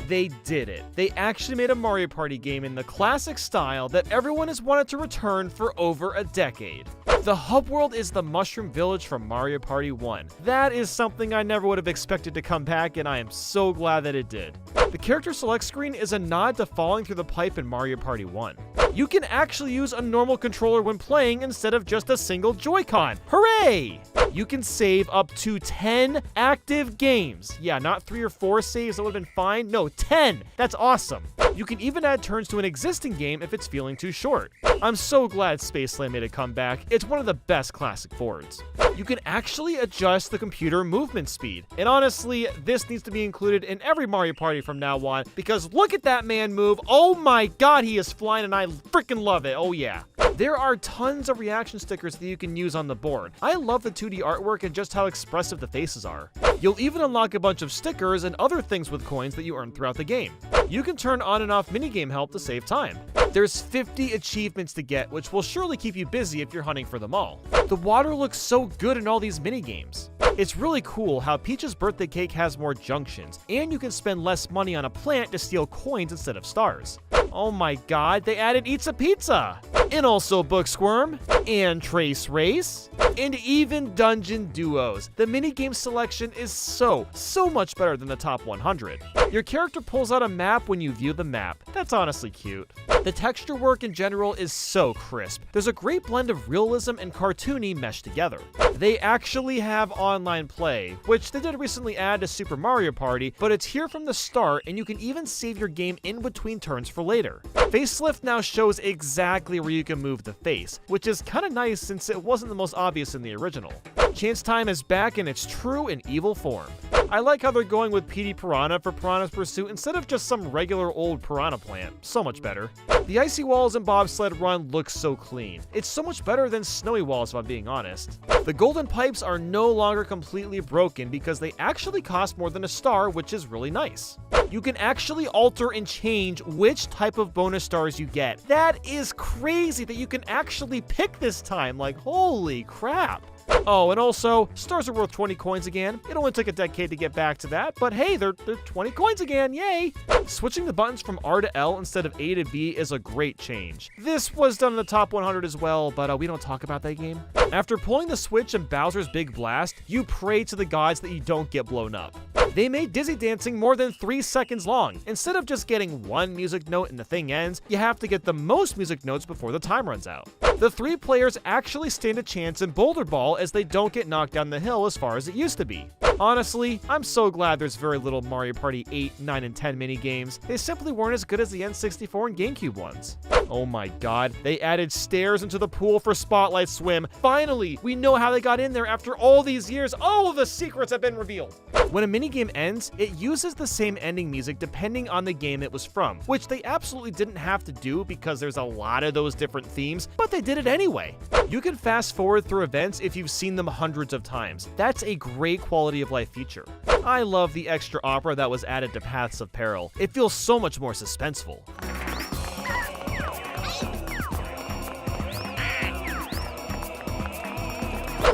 They did it. They actually made a Mario Party game in the classic style that everyone has wanted to return for over a decade. The hub world is the Mushroom Village from Mario Party 1. That is something I never would have expected to come back, and I am so glad that it did. The character select screen is a nod to falling through the pipe in Mario Party 1. You can actually use a normal controller when playing instead of just a single Joy-Con. Hooray! You can save up to 10 active games. Yeah, not 3 or 4 saves, that would have been fine. No, 10! That's awesome. You can even add turns to an existing game if it's feeling too short. I'm so glad Spaceland made a comeback. It's one of the best classic forwards. You can actually adjust the computer movement speed. And honestly, this needs to be included in every Mario Party from now on, because look at that man move. Oh my god, he is flying and I freaking love it. Oh yeah. There are tons of reaction stickers that you can use on the board. I love the 2D artwork and just how expressive the faces are. You'll even unlock a bunch of stickers and other things with coins that you earn throughout the game. You can turn on and off minigame help to save time. There's 50 achievements to get, which will surely keep you busy if you're hunting for them all. The water looks so good in all these minigames. It's really cool how Peach's birthday cake has more junctions, and you can spend less money on a plant to steal coins instead of stars. Oh my god, they added Eats a Pizza! And also Book Squirm, and Trace Race, and even Dungeon Duos. The minigame selection is so much better than the top 100. Your character pulls out a map when you view the map. That's honestly cute. The texture work in general is so crisp. There's a great blend of realism and cartoony meshed together. They actually have online play, which they did recently add to Super Mario Party, but it's here from the start and you can even save your game in between turns for later. Facelift now shows exactly where you can move the face, which is kinda nice since it wasn't the most obvious in the original. Chance Time is back in its true and evil form. I like how they're going with PD Piranha for Piranha's Pursuit instead of just some regular old piranha plant. So much better. The icy walls in Bobsled Run look so clean. It's so much better than snowy walls if I'm being honest. The golden pipes are no longer completely broken because they actually cost more than a star, which is really nice. You can actually alter and change which type of bonus stars you get. That is crazy that you can actually pick this time. Like, holy crap. Oh, and also, stars are worth 20 coins again. It only took a decade to get back to that, but hey, they're 20 coins again, yay! Switching the buttons from R to L instead of A to B is a great change. This was done in the top 100 as well, but we don't talk about that game. After pulling the switch in Bowser's Big Blast, you pray to the gods that you don't get blown up. They made Dizzy Dancing more than 3 seconds long. Instead of just getting one music note and the thing ends, you have to get the most music notes before the time runs out. The 3 players actually stand a chance in Boulder Ball as they don't get knocked down the hill as far as it used to be. Honestly, I'm so glad there's very little Mario Party 8, 9, and 10 minigames. They simply weren't as good as the N64 and GameCube ones. Oh my god, they added stairs into the pool for Spotlight Swim. Finally, we know how they got in there after all these years. Oh, the secrets have been revealed. When a minigame ends, it uses the same ending music depending on the game it was from, which they absolutely didn't have to do because there's a lot of those different themes, but they did it anyway. You can fast forward through events if you've seen them hundreds of times. That's a great quality of life feature. I love the extra opera that was added to Paths of Peril. It feels so much more suspenseful.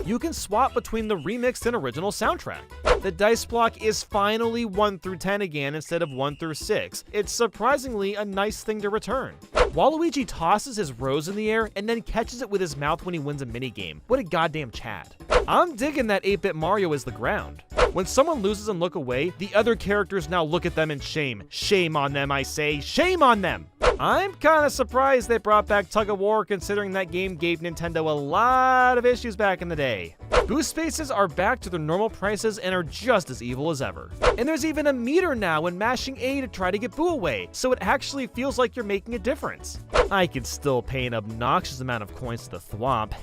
You can swap between the remixed and original soundtrack. The dice block is finally 1 through 10 again instead of 1 through 6. It's surprisingly a nice thing to return. Waluigi tosses his rose in the air and then catches it with his mouth when he wins a minigame. What a goddamn Chad. I'm digging that 8-bit Mario is the ground. When someone loses and look away, the other characters now look at them in shame. Shame on them, I say. Shame on them! I'm kinda surprised they brought back Tug of War, considering that game gave Nintendo a lot of issues back in the day. Boost spaces are back to their normal prices and are just as evil as ever. And there's even a meter now when mashing A to try to get Boo away, so it actually feels like you're making a difference. I could still pay an obnoxious amount of coins to the thwomp.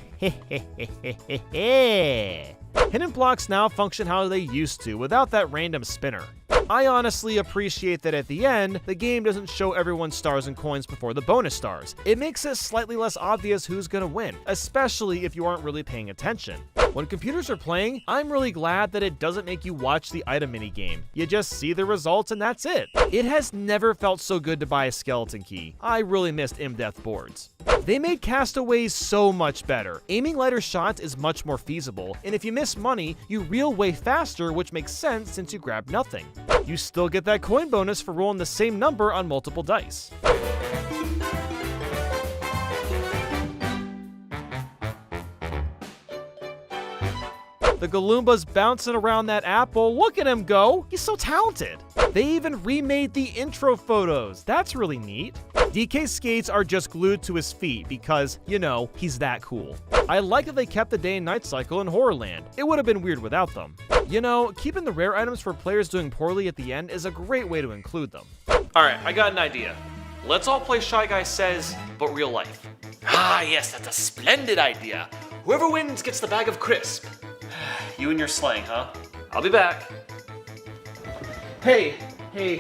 Hidden blocks now function how they used to, without that random spinner. I honestly appreciate that at the end, the game doesn't show everyone's stars and coins before the bonus stars. It makes it slightly less obvious who's gonna win, especially if you aren't really paying attention. When computers are playing, I'm really glad that it doesn't make you watch the item minigame. You just see the results and that's it. It has never felt so good to buy a skeleton key. I really missed in-depth boards. They made castaways so much better. Aiming lighter shots is much more feasible, and if you miss money, you reel way faster, which makes sense since you grab nothing. You still get that coin bonus for rolling the same number on multiple dice. The Galoombas bouncing around that apple. Look at him go! He's so talented! They even remade the intro photos. That's really neat. DK's skates are just glued to his feet because, you know, he's that cool. I like that they kept the day and night cycle in Horrorland. It would have been weird without them. You know, keeping the rare items for players doing poorly at the end is a great way to include them. Alright, I got an idea. Let's all play Shy Guy Says, but real life. Ah, yes, that's a splendid idea. Whoever wins gets the bag of crisp. You and your slang, huh? I'll be back. Hey,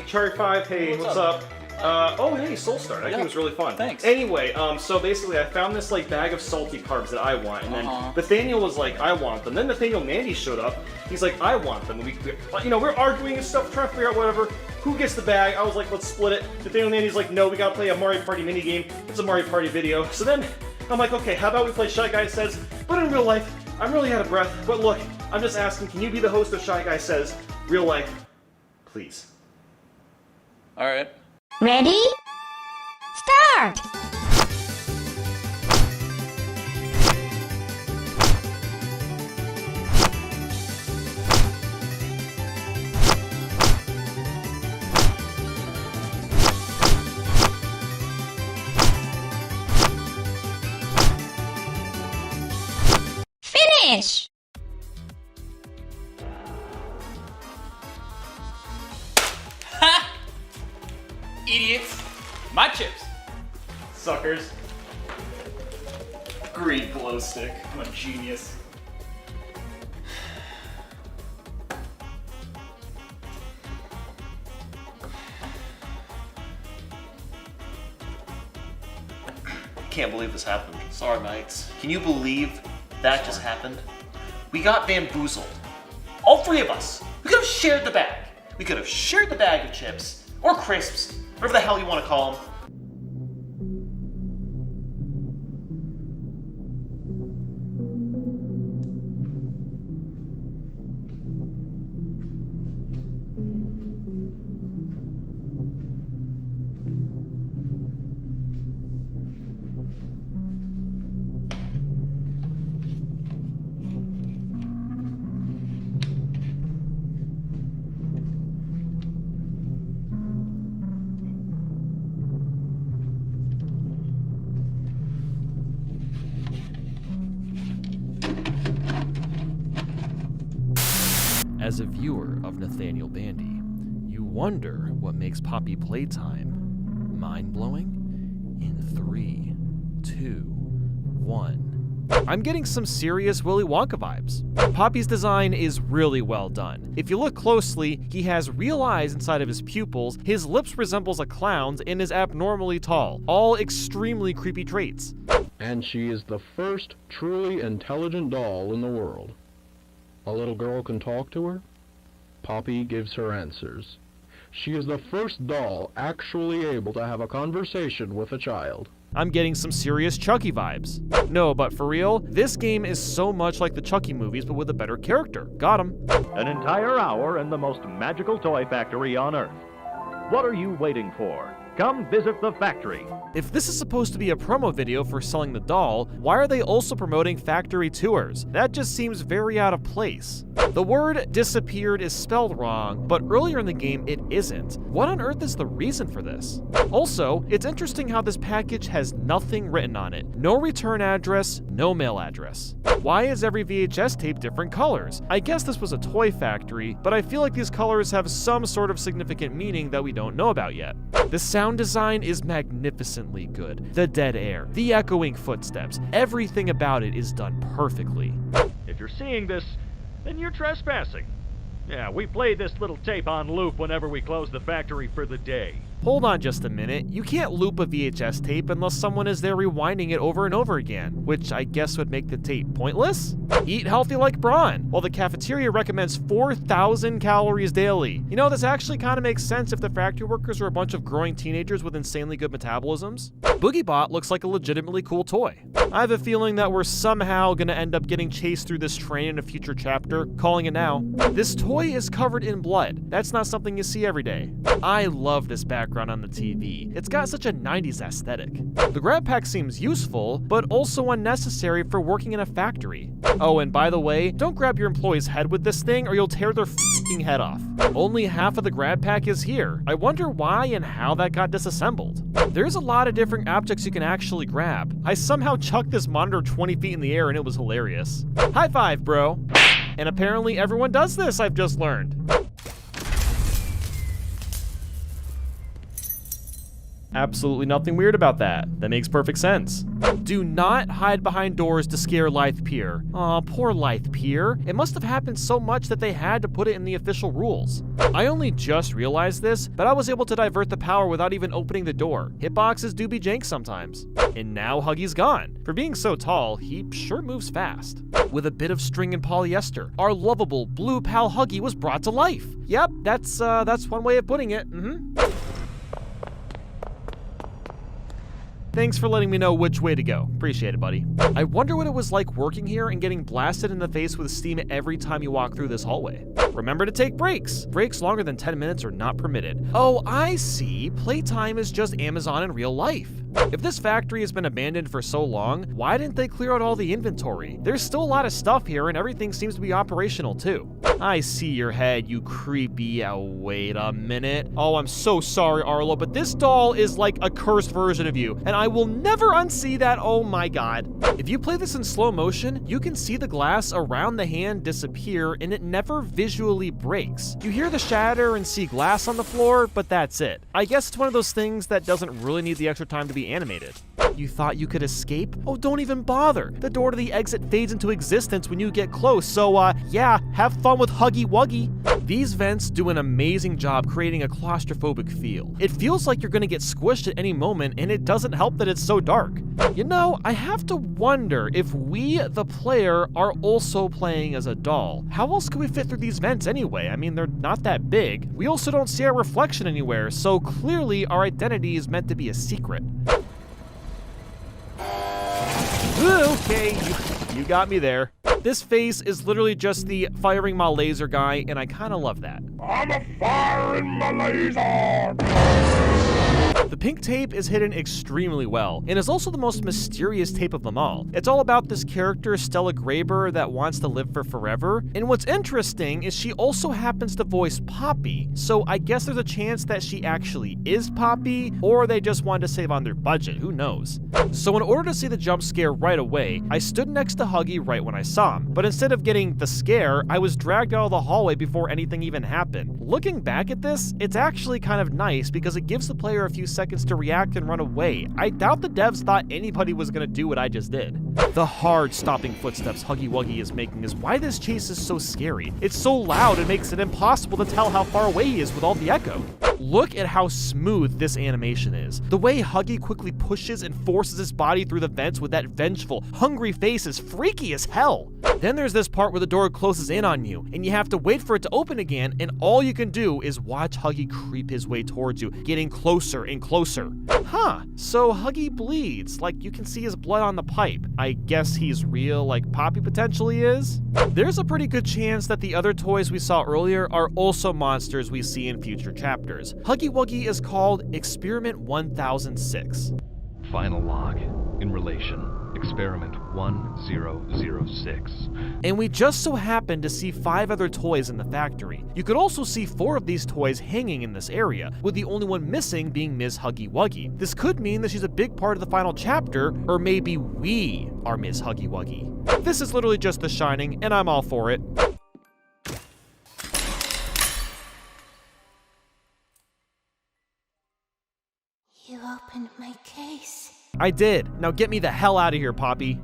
Cherry 5, hey, what's up? Oh, hey, Soulstar, that game was really fun. Thanks. Anyway, so basically I found this like bag of salty carbs that I want, and then Nathaniel was like, I want them. Then Nathaniel Bandy showed up, he's like, I want them. We're arguing and stuff, trying to figure out whatever, who gets the bag. I was like, let's split it. Nathaniel Bandy's like, no, we gotta play a Mario Party minigame. It's a Mario Party video. So then I'm like, okay, how about we play Shy Guy Says, but in real life. I'm really out of breath, but look, I'm just asking, can you be the host of Shy Guy Says, real life, please? Alright. Ready? Start! Finish! Ha! Idiots! My chips! Suckers. Greed glow stick. I'm a genius. Can't believe this happened. Sorry, mates. Can you believe that just happened? We got bamboozled. All three of us. We could have shared the bag. We could have shared the bag of chips, or crisps, whatever the hell you want to call them. As a viewer of Nathaniel Bandy, you wonder what makes Poppy playtime mind-blowing? In 3, 2, 1. I'm getting some serious Willy Wonka vibes. Poppy's design is really well done. If you look closely, he has real eyes inside of his pupils, his lips resembles a clown's, and is abnormally tall. All extremely creepy traits. And she is the first truly intelligent doll in the world. A little girl can talk to her. Poppy gives her answers. She is the first doll actually able to have a conversation with a child. I'm getting some serious Chucky vibes. No, but for real, this game is so much like the Chucky movies, but with a better character. Got him. An entire hour in the most magical toy factory on Earth. What are you waiting for? Come visit the factory. If this is supposed to be a promo video for selling the doll, why are they also promoting factory tours? That just seems very out of place. The word disappeared is spelled wrong, but earlier in the game it isn't. What on earth is the reason for this? Also, it's interesting how this package has nothing written on it. No return address, no mail address. Why is every VHS tape different colors? I guess this was a toy factory, but I feel like these colors have some sort of significant meaning that we don't know about yet. The sound design is magnificently good. The dead air, the echoing footsteps, everything about it is done perfectly. If you're seeing this, then you're trespassing. Yeah, we play this little tape on loop whenever we close the factory for the day. Hold on just a minute. You can't loop a VHS tape unless someone is there rewinding it over and over again, which I guess would make the tape pointless? Eat healthy like Braun, while the cafeteria recommends 4,000 calories daily. You know, this actually kind of makes sense if the factory workers are a bunch of growing teenagers with insanely good metabolisms. BoogieBot looks like a legitimately cool toy. I have a feeling that we're somehow gonna end up getting chased through this train in a future chapter, calling it now. This toy is covered in blood. That's not something you see every day. I love this background on the TV. It's got such a 90s aesthetic. The grab pack seems useful, but also unnecessary for working in a factory. Oh, and by the way, don't grab your employee's head with this thing or you'll tear their f***ing head off. Only half of the grab pack is here. I wonder why and how that got disassembled. There's a lot of different objects you can actually grab. I somehow chucked this monitor 20 feet in the air and it was hilarious. High five, bro. And apparently everyone does this, I've just learned. Absolutely nothing weird about that. That makes perfect sense. Do not hide behind doors to scare Lithe Pier. Aw, poor Lithe Pier. It must have happened so much that they had to put it in the official rules. I only just realized this, but I was able to divert the power without even opening the door. Hitboxes do be jank sometimes. And now Huggy's gone. For being so tall, he sure moves fast. With a bit of string and polyester, our lovable blue pal Huggy was brought to life. Yep, that's one way of putting it. Thanks for letting me know which way to go. Appreciate it, buddy. I wonder what it was like working here and getting blasted in the face with steam every time you walk through this hallway. Remember to take breaks. Breaks longer than 10 minutes are not permitted. Oh, I see. Playtime is just Amazon in real life. If this factory has been abandoned for so long, why didn't they clear out all the inventory? There's still a lot of stuff here and everything seems to be operational too. I see your head, you creepy. Wait a minute. Oh, I'm so sorry, Arlo, but this doll is like a cursed version of you, and I will never unsee that. Oh my god. If you play this in slow motion, you can see the glass around the hand disappear and it never visually breaks. You hear the shatter and see glass on the floor, but that's it. I guess it's one of those things that doesn't really need the extra time to be animated. You thought you could escape? Oh, don't even bother. The door to the exit fades into existence when you get close, so yeah, have fun with Huggy Wuggy. These vents do an amazing job creating a claustrophobic feel. It feels like you're gonna get squished at any moment, and it doesn't help that it's so dark. You know, I have to wonder if we, the player, are also playing as a doll. How else can we fit through these vents anyway? I mean, they're not that big. We also don't see our reflection anywhere, so clearly our identity is meant to be a secret. Okay, you got me there. This face is literally just the firing my laser guy, and I kind of love that. I'm a firing my laser! The pink tape is hidden extremely well, and is also the most mysterious tape of them all. It's all about this character, Stella Graber, that wants to live for forever, and what's interesting is she also happens to voice Poppy, so I guess there's a chance that she actually is Poppy, or they just wanted to save on their budget, who knows. So in order to see the jump scare right away, I stood next to Huggy right when I saw him, but instead of getting the scare, I was dragged out of the hallway before anything even happened. Looking back at this, it's actually kind of nice because it gives the player a few seconds to react and run away. I doubt the devs thought anybody was gonna do what I just did. The hard stomping footsteps Huggy Wuggy is making is why this chase is so scary. It's so loud it makes it impossible to tell how far away he is with all the echo. Look at how smooth this animation is. The way Huggy quickly pushes and forces his body through the vents with that vengeful, hungry face is freaky as hell. Then there's this part where the door closes in on you, and you have to wait for it to open again, and all you can do is watch Huggy creep his way towards you, getting closer and closer. Huh, so Huggy bleeds, like you can see his blood on the pipe. I guess he's real like Poppy potentially is. There's a pretty good chance that the other toys we saw earlier are also monsters we see in future chapters. Huggy Wuggy is called Experiment 1006. Final log in relation. Experiment 1006. And we just so happened to see 5 other toys in the factory. You could also see 4 of these toys hanging in this area, with the only one missing being Ms. Huggy Wuggy. This could mean that she's a big part of the final chapter, or maybe we are Ms. Huggy Wuggy. This is literally just The Shining, and I'm all for it. You opened my case. I did. Now get me the hell out of here, Poppy.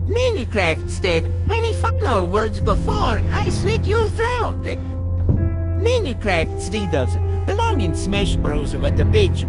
Minecraft said, when he follow words before, I slit your throat. Minecraft still doesn't belong in Smash Bros. With the bitch.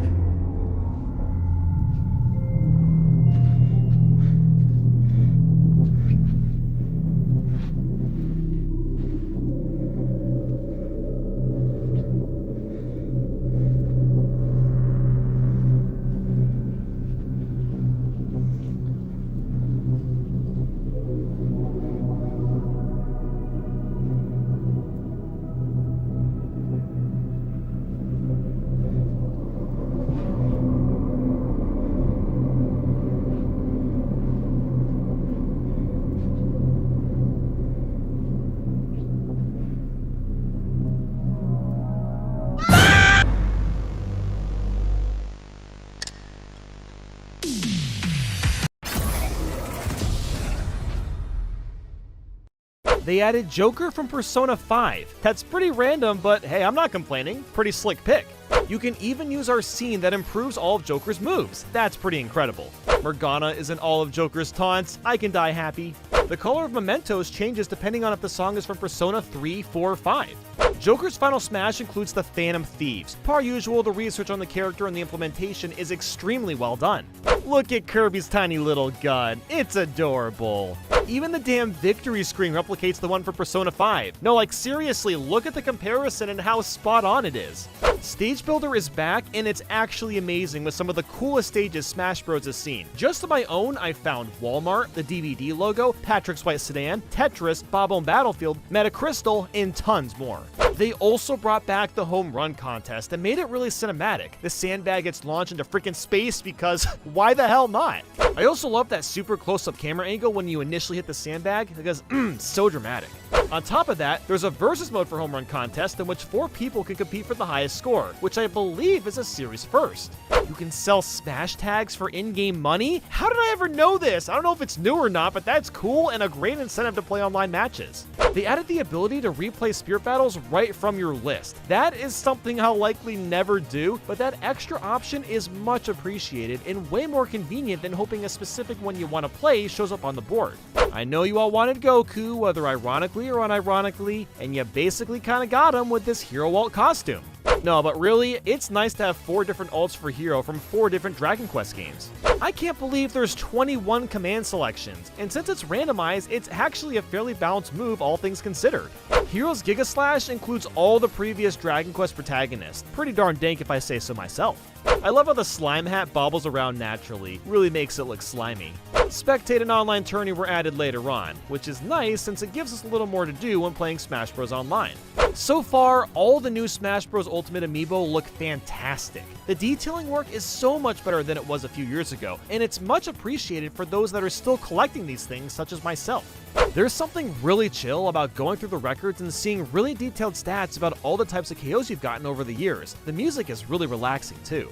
They added Joker from Persona 5. That's pretty random, but hey, I'm not complaining. Pretty slick pick. You can even use our scene that improves all of Joker's moves. That's pretty incredible. Morgana is in all of Joker's taunts. I can die happy. The color of mementos changes depending on if the song is from Persona 3, 4, or 5. Joker's final smash includes the Phantom Thieves. Per usual, the research on the character and the implementation is extremely well done. Look at Kirby's tiny little gun. It's adorable. Even the damn victory screen replicates the one for Persona 5. No, like seriously, look at the comparison and how spot on it is. Stage Builder is back, and it's actually amazing with some of the coolest stages Smash Bros. Has seen. Just on my own, I found Walmart, the DVD logo, Patrick's White Sedan, Tetris, Bob-Omb Battlefield, Metacrystal, and tons more. They also brought back the home run contest and made it really cinematic. The sandbag gets launched into freaking space because why the hell not? I also love that super close-up camera angle when you initially hit the sandbag because so dramatic. On top of that, there's a versus mode for home run contest in which 4 people can compete for the highest score, which I believe is a series first. You can sell smash tags for in-game money? How did I ever know this? I don't know if it's new or not, but that's cool and a great incentive to play online matches. They added the ability to replay spirit battles right from your list. That is something I'll likely never do, but that extra option is much appreciated and way more convenient than hoping a specific one you want to play shows up on the board. I know you all wanted Goku, whether ironically or unironically, and you basically kind of got him with this Hero Alt costume. No, but really, it's nice to have 4 different alts for Hero from 4 different Dragon Quest games. I can't believe there's 21 command selections, and since it's randomized, it's actually a fairly balanced move, all things considered. Hero's Giga Slash includes all the previous Dragon Quest protagonists. Pretty darn dank if I say so myself. I love how the slime hat bobbles around naturally, really makes it look slimy. Spectate and online tourney were added later on, which is nice since it gives us a little more to do when playing Smash Bros. Online. So far, all the new Smash Bros. Ultimate Amiibo look fantastic. The detailing work is so much better than it was a few years ago, and it's much appreciated for those that are still collecting these things, such as myself. There's something really chill about going through the records and seeing really detailed stats about all the types of KOs you've gotten over the years. The music is really relaxing too.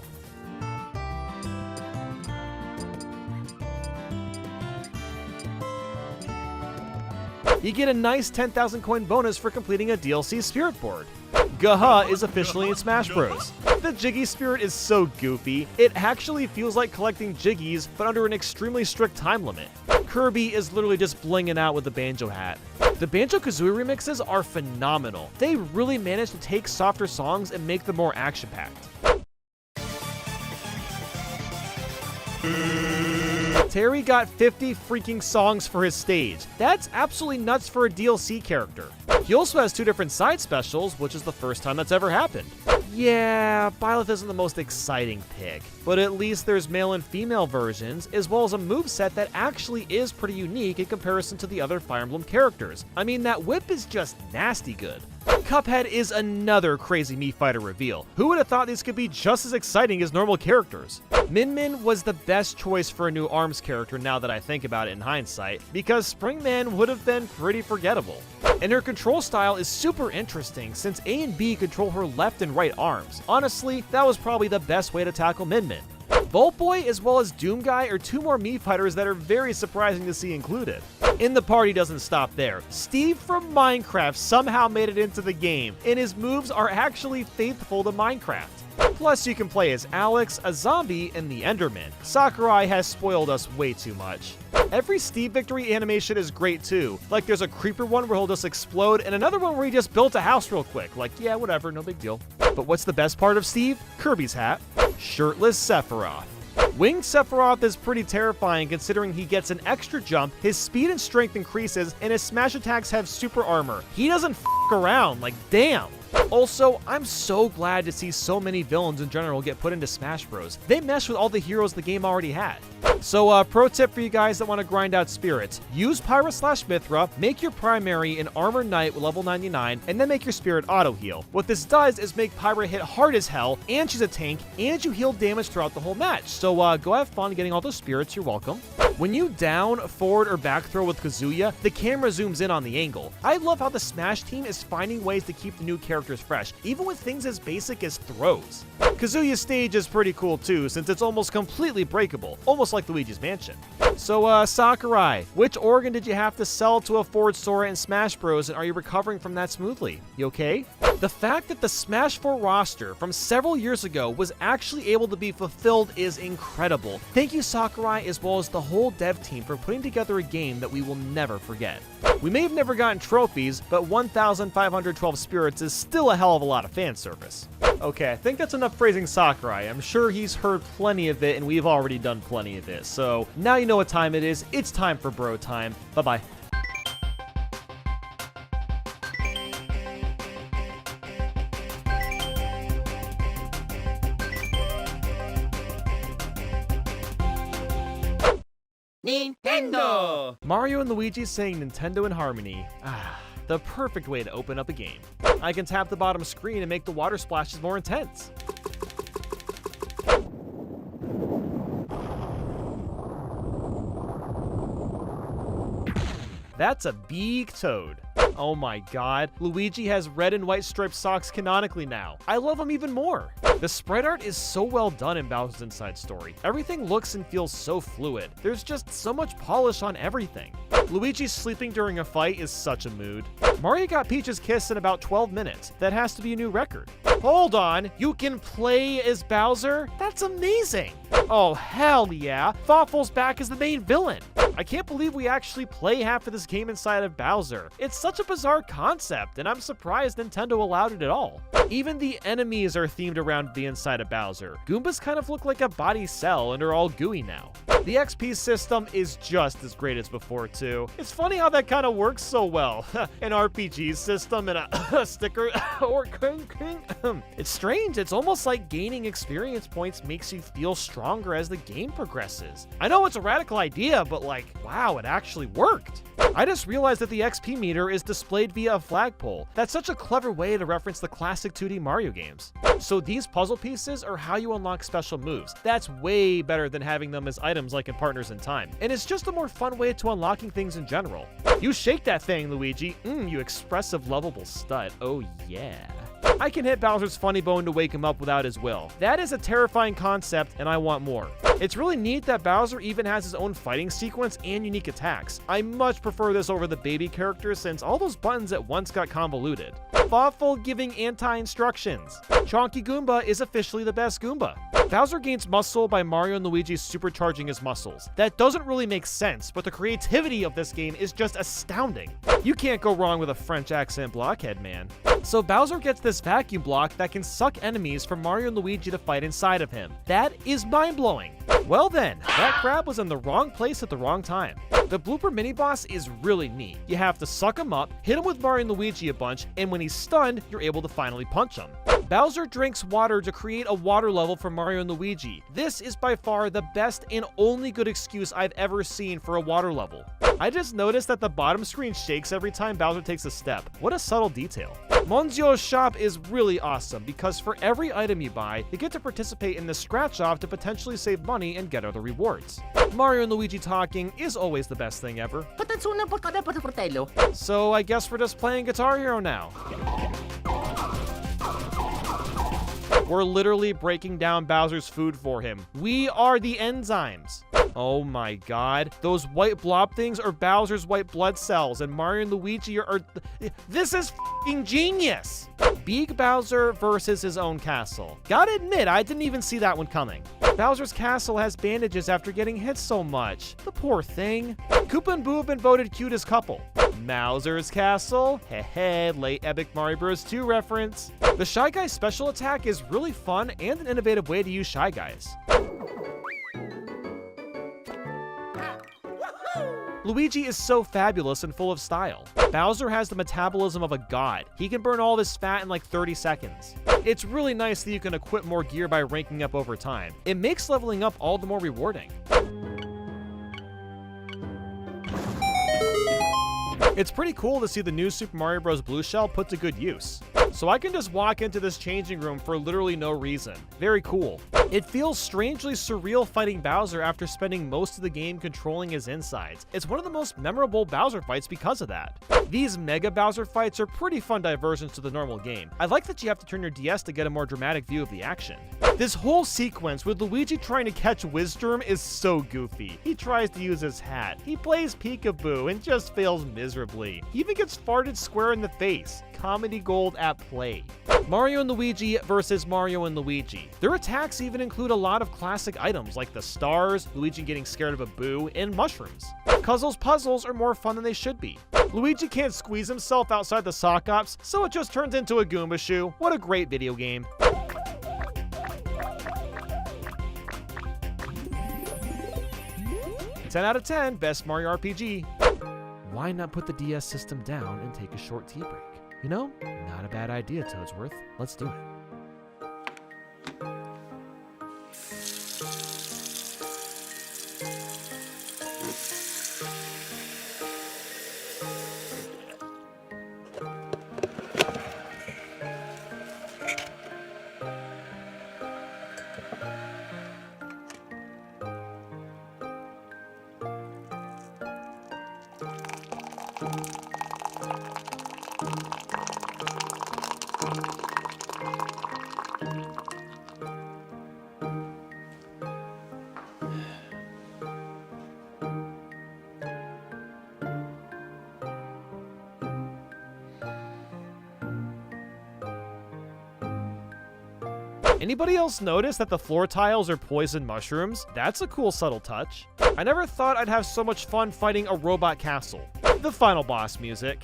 You get a nice 10,000 coin bonus for completing a DLC spirit board. Gaha is officially in Smash Bros. The Jiggy spirit is so goofy, it actually feels like collecting Jiggies, but under an extremely strict time limit. Kirby is literally just blinging out with the banjo hat. The Banjo-Kazooie remixes are phenomenal. They really managed to take softer songs and make them more action-packed. Terry got 50 freaking songs for his stage. That's absolutely nuts for a DLC character. He also has 2 different side specials, which is the first time that's ever happened. Yeah, Byleth isn't the most exciting pick, but at least there's male and female versions, as well as a moveset that actually is pretty unique in comparison to the other Fire Emblem characters. I mean, that whip is just nasty good. Cuphead is another crazy Mii Fighter reveal. Who would have thought these could be just as exciting as normal characters? Min Min was the best choice for a new ARMS character now that I think about it in hindsight, because Springman would have been pretty forgettable. And her control style is super interesting since A and B control her left and right arms. Honestly, that was probably the best way to tackle Min Min. Volt Boy as well as Doom Guy are 2 more Mii Fighters that are very surprising to see included. And the party doesn't stop there. Steve from Minecraft somehow made it into the game, and his moves are actually faithful to Minecraft. Plus, you can play as Alex, a zombie, and the Enderman. Sakurai has spoiled us way too much. Every Steve victory animation is great too. Like there's a creeper one where he'll just explode, and another one where he just built a house real quick. Like, yeah, whatever, no big deal. But what's the best part of Steve? Kirby's hat. Shirtless Sephiroth. Winged Sephiroth is pretty terrifying considering he gets an extra jump, his speed and strength increases, and his smash attacks have super armor. He doesn't f*** around, like damn. Also, I'm so glad to see so many villains in general get put into Smash Bros. They mesh with all the heroes the game already had. So, pro tip for you guys that want to grind out spirits, use Pyra/Mithra, make your primary an Armor Knight with level 99, and then make your spirit auto heal. What this does is make Pyra hit hard as hell, and she's a tank, and you heal damage throughout the whole match. So, go have fun getting all those spirits, you're welcome. When you down, forward, or back throw with Kazuya, the camera zooms in on the angle. I love how the Smash team is finding ways to keep the new characters fresh, even with things as basic as throws. Kazuya's stage is pretty cool too, since it's almost completely breakable, almost like Luigi's Mansion. So, Sakurai, which organ did you have to sell to afford Sora in Smash Bros, and are you recovering from that smoothly? You okay? The fact that the Smash 4 roster from several years ago was actually able to be fulfilled is incredible. Thank you, Sakurai, as well as the whole dev team for putting together a game that we will never forget. We may have never gotten trophies, but 1,512 spirits is still a hell of a lot of fan service. Okay, I think that's enough praising Sakurai. I'm sure he's heard plenty of it, and we've already done plenty of it. So now you know what time it is. It's time for bro time. Bye-bye. Nintendo! Mario and Luigi saying Nintendo in harmony. The perfect way to open up a game. I can tap the bottom screen and make the water splashes more intense. That's a big toad. Oh my god, Luigi has red and white striped socks canonically now. I love him even more. The sprite art is so well done in Bowser's Inside Story. Everything looks and feels so fluid. There's just so much polish on everything. Luigi sleeping during a fight is such a mood. Mario got Peach's kiss in about 12 minutes. That has to be a new record. Hold on, you can play as Bowser? That's amazing. Oh, hell yeah. Thoughtful's back as the main villain. I can't believe we actually play half of this game inside of Bowser. It's such a bizarre concept, and I'm surprised Nintendo allowed it at all. Even the enemies are themed around the inside of Bowser. Goombas kind of look like a body cell and are all gooey now. The XP system is just as great as before too. It's funny how that kind of works so well. An RPG system and a sticker or it's strange. It's almost like gaining experience points makes you feel stronger as the game progresses. I know it's a radical idea, but like, wow, it actually worked. I just realized that the XP meter is displayed via a flagpole. That's such a clever way to reference the classic 2D Mario games. So these puzzle pieces are how you unlock special moves. That's way better than having them as items like in Partners in Time. And it's just a more fun way to unlocking things in general. You shake that thing, Luigi. You expressive, lovable stud. Oh yeah. I can hit Bowser's funny bone to wake him up without his will. That is a terrifying concept, and I want more. It's really neat that Bowser even has his own fighting sequence and unique attacks. I much prefer this over the baby characters since all those buttons at once got convoluted. Thoughtful giving anti-instructions. Chonky Goomba is officially the best Goomba. Bowser gains muscle by Mario and Luigi supercharging his muscles. That doesn't really make sense, but the creativity of this game is just astounding. You can't go wrong with a French accent blockhead, man. So Bowser gets this vacuum block that can suck enemies for Mario and Luigi to fight inside of him. That is mind-blowing. Well then, that crab was in the wrong place at the wrong time. The blooper mini-boss is really neat. You have to suck him up, hit him with Mario and Luigi a bunch, and when he's stunned, you're able to finally punch him. Bowser drinks water to create a water level for Mario and Luigi. This is by far the best and only good excuse I've ever seen for a water level. I just noticed that the bottom screen shakes every time Bowser takes a step. What a subtle detail. Monzio's shop is really awesome because for every item you buy, you get to participate in the scratch-off to potentially save money and get other rewards. Mario and Luigi talking is always the best thing ever. So I guess we're just playing Guitar Hero now. We're literally breaking down Bowser's food for him. We are the enzymes. Oh my god. Those white blob things are Bowser's white blood cells, and Mario and Luigi are this is f***ing genius! Big Bowser versus his own castle. Gotta admit, I didn't even see that one coming. Bowser's castle has bandages after getting hit so much. The poor thing. Koopa and Boo have been voted cutest couple. Mauser's castle. Hehe, late epic Mario Bros. 2 reference. The Shy Guy special attack is really fun and an innovative way to use Shy Guys. Luigi is so fabulous and full of style. Bowser has the metabolism of a god. He can burn all of his fat in like 30 seconds. It's really nice that you can equip more gear by ranking up over time. It makes leveling up all the more rewarding. It's pretty cool to see the new Super Mario Bros. Blue Shell put to good use. So I can just walk into this changing room for literally no reason. Very cool. It feels strangely surreal fighting Bowser after spending most of the game controlling his insides. It's one of the most memorable Bowser fights because of that. These Mega Bowser fights are pretty fun diversions to the normal game. I like that you have to turn your DS to get a more dramatic view of the action. This whole sequence with Luigi trying to catch Wisdom is so goofy. He tries to use his hat. He plays peekaboo and just fails miserably. He even gets farted square in the face. Comedy gold at play. Mario and Luigi versus Mario and Luigi. Their attacks even include a lot of classic items like the stars, Luigi getting scared of a boo, and mushrooms. Cuzzle's puzzles are more fun than they should be. Luigi can't squeeze himself outside the sock ops, so it just turns into a Goomba shoe. What a great video game. "10 out of 10, best Mario RPG. Why not put the DS system down and take a short tea break? You know, not a bad idea, Toadsworth. Let's do it." Anybody else notice that the floor tiles are poison mushrooms? That's a cool subtle touch. I never thought I'd have so much fun fighting a robot castle. The final boss music.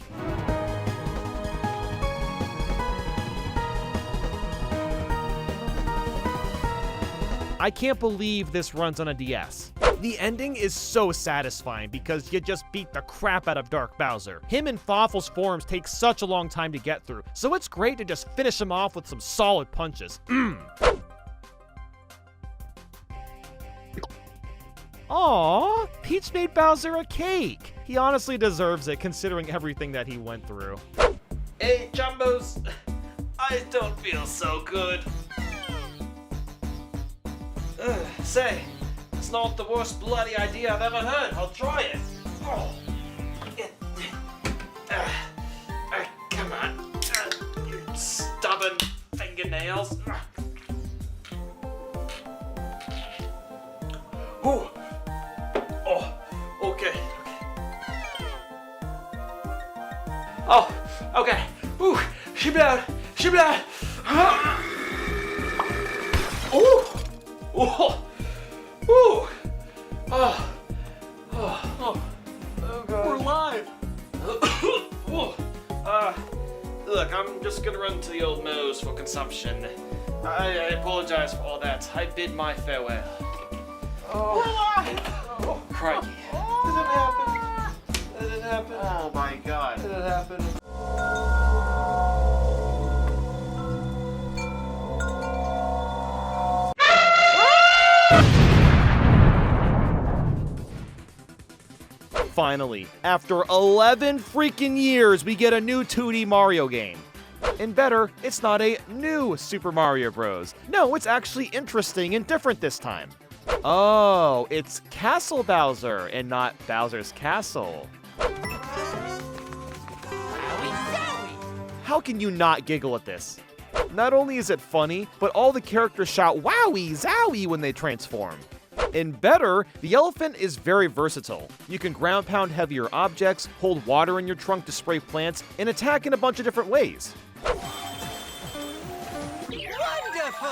I can't believe this runs on a DS. The ending is so satisfying because you just beat the crap out of Dark Bowser. Him and Fawful's forms take such a long time to get through, so it's great to just finish him off with some solid punches. Aww, Peach made Bowser a cake. He honestly deserves it considering everything that he went through. Hey, Jumbos, I don't feel so good. Say, it's not the worst bloody idea I've ever heard. I'll try it. Oh. Come on. You stubborn nails. Ooh. Oh, okay. Oh, okay. Ooh, shibla. Ooh. Ooh. Ooh. Oh. Oh, God. We're live. Look, I'm just gonna run to the old Moe's for consumption. I apologize for all that. I bid my farewell. Oh. We're live! Oh. Crikey. Did it happen? Oh my God. Did it happen? Finally, after 11 freaking years, we get a new 2D Mario game. And better, it's not a new Super Mario Bros. No, it's actually interesting and different this time. Oh, it's Castle Bowser and not Bowser's Castle. How can you not giggle at this? Not only is it funny, but all the characters shout wowie zowie when they transform. And better, the elephant is very versatile. You can ground pound heavier objects, hold water in your trunk to spray plants, and attack in a bunch of different ways. Wonderful!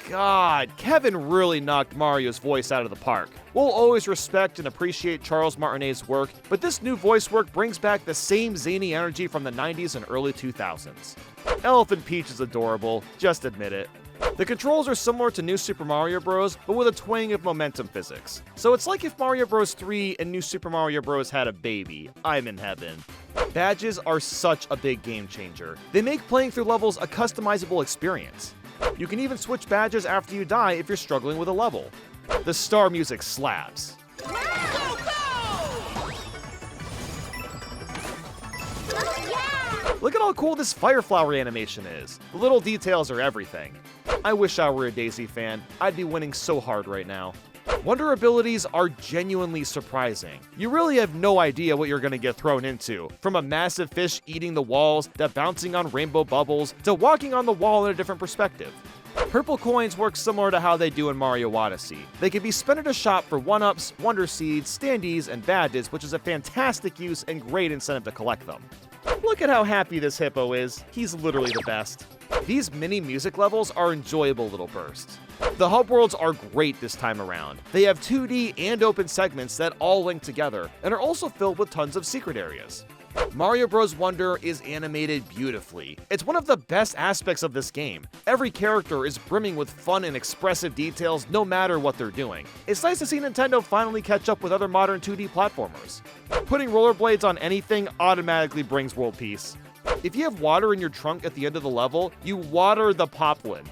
God, Kevin really knocked Mario's voice out of the park. We'll always respect and appreciate Charles Martinet's work, but this new voice work brings back the same zany energy from the 90s and early 2000s. Elephant Peach is adorable, just admit it. The controls are similar to New Super Mario Bros., but with a twang of momentum physics. So it's like if Mario Bros. 3 and New Super Mario Bros. Had a baby. I'm in heaven. Badges are such a big game changer. They make playing through levels a customizable experience. You can even switch badges after you die if you're struggling with a level. The star music slaps. Look at how cool this fire flower animation is. The little details are everything. I wish I were a Daisy fan. I'd be winning so hard right now. Wonder abilities are genuinely surprising. You really have no idea what you're going to get thrown into. From a massive fish eating the walls, to bouncing on rainbow bubbles, to walking on the wall in a different perspective. Purple coins work similar to how they do in Mario Odyssey. They can be spent at a shop for 1-ups, Wonder Seeds, standees, and badges, which is a fantastic use and great incentive to collect them. Look at how happy this hippo is. He's literally the best. These mini music levels are enjoyable little bursts. The hub worlds are great this time around. They have 2D and open segments that all link together, and are also filled with tons of secret areas. Mario Bros. Wonder is animated beautifully. It's one of the best aspects of this game. Every character is brimming with fun and expressive details no matter what they're doing. It's nice to see Nintendo finally catch up with other modern 2D platformers. Putting rollerblades on anything automatically brings world peace. If you have water in your trunk at the end of the level, you water the Popwin.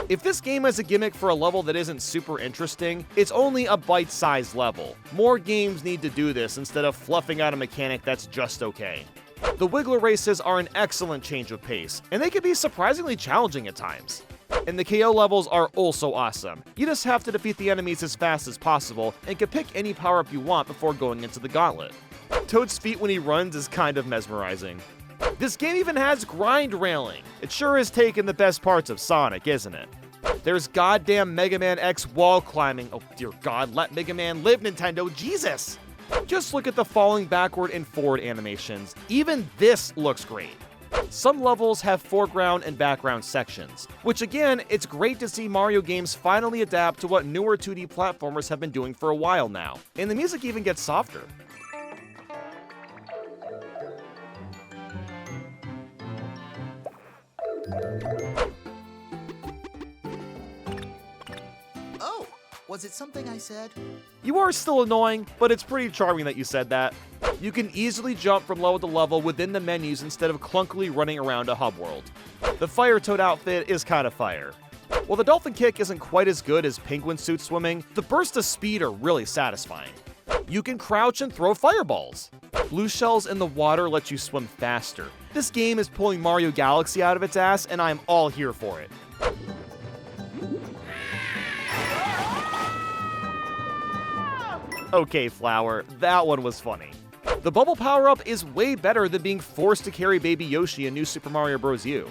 If this game has a gimmick for a level that isn't super interesting, it's only a bite-sized level. More games need to do this instead of fluffing out a mechanic that's just okay. The Wiggler races are an excellent change of pace, and they can be surprisingly challenging at times. And the KO levels are also awesome. You just have to defeat the enemies as fast as possible, and can pick any power-up you want before going into the gauntlet. Toad's feet when he runs is kind of mesmerizing. This game even has grind railing. It sure is taking the best parts of Sonic, isn't it? There's goddamn Mega Man X wall climbing. Oh dear God, let Mega Man live, Nintendo, Jesus! Just look at the falling backward and forward animations. Even this looks great. Some levels have foreground and background sections, which again, it's great to see Mario games finally adapt to what newer 2D platformers have been doing for a while now. And the music even gets softer. Oh, was it something I said? You are still annoying, but it's pretty charming that you said that. You can easily jump from level to level within the menus instead of clunkily running around a hub world. The Fire Toad outfit is kinda fire. While the Dolphin Kick isn't quite as good as Penguin Suit swimming, the bursts of speed are really satisfying. You can crouch and throw fireballs. Blue shells in the water let you swim faster. This game is pulling Mario Galaxy out of its ass, and I'm all here for it. Okay, Flower, that one was funny. The bubble power-up is way better than being forced to carry Baby Yoshi in New Super Mario Bros. U.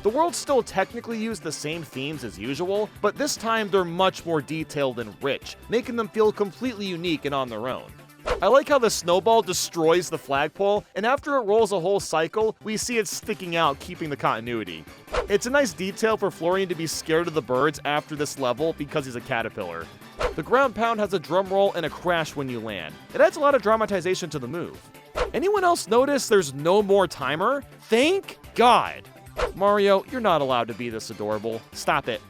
The worlds still technically use the same themes as usual, but this time they're much more detailed and rich, making them feel completely unique and on their own. I like how the snowball destroys the flagpole, and after it rolls a whole cycle, we see it sticking out, keeping the continuity. It's a nice detail for Florian to be scared of the birds after this level because he's a caterpillar. The ground pound has a drum roll and a crash when you land. It adds a lot of dramatization to the move. Anyone else notice there's no more timer? Thank God! Mario, you're not allowed to be this adorable. Stop it.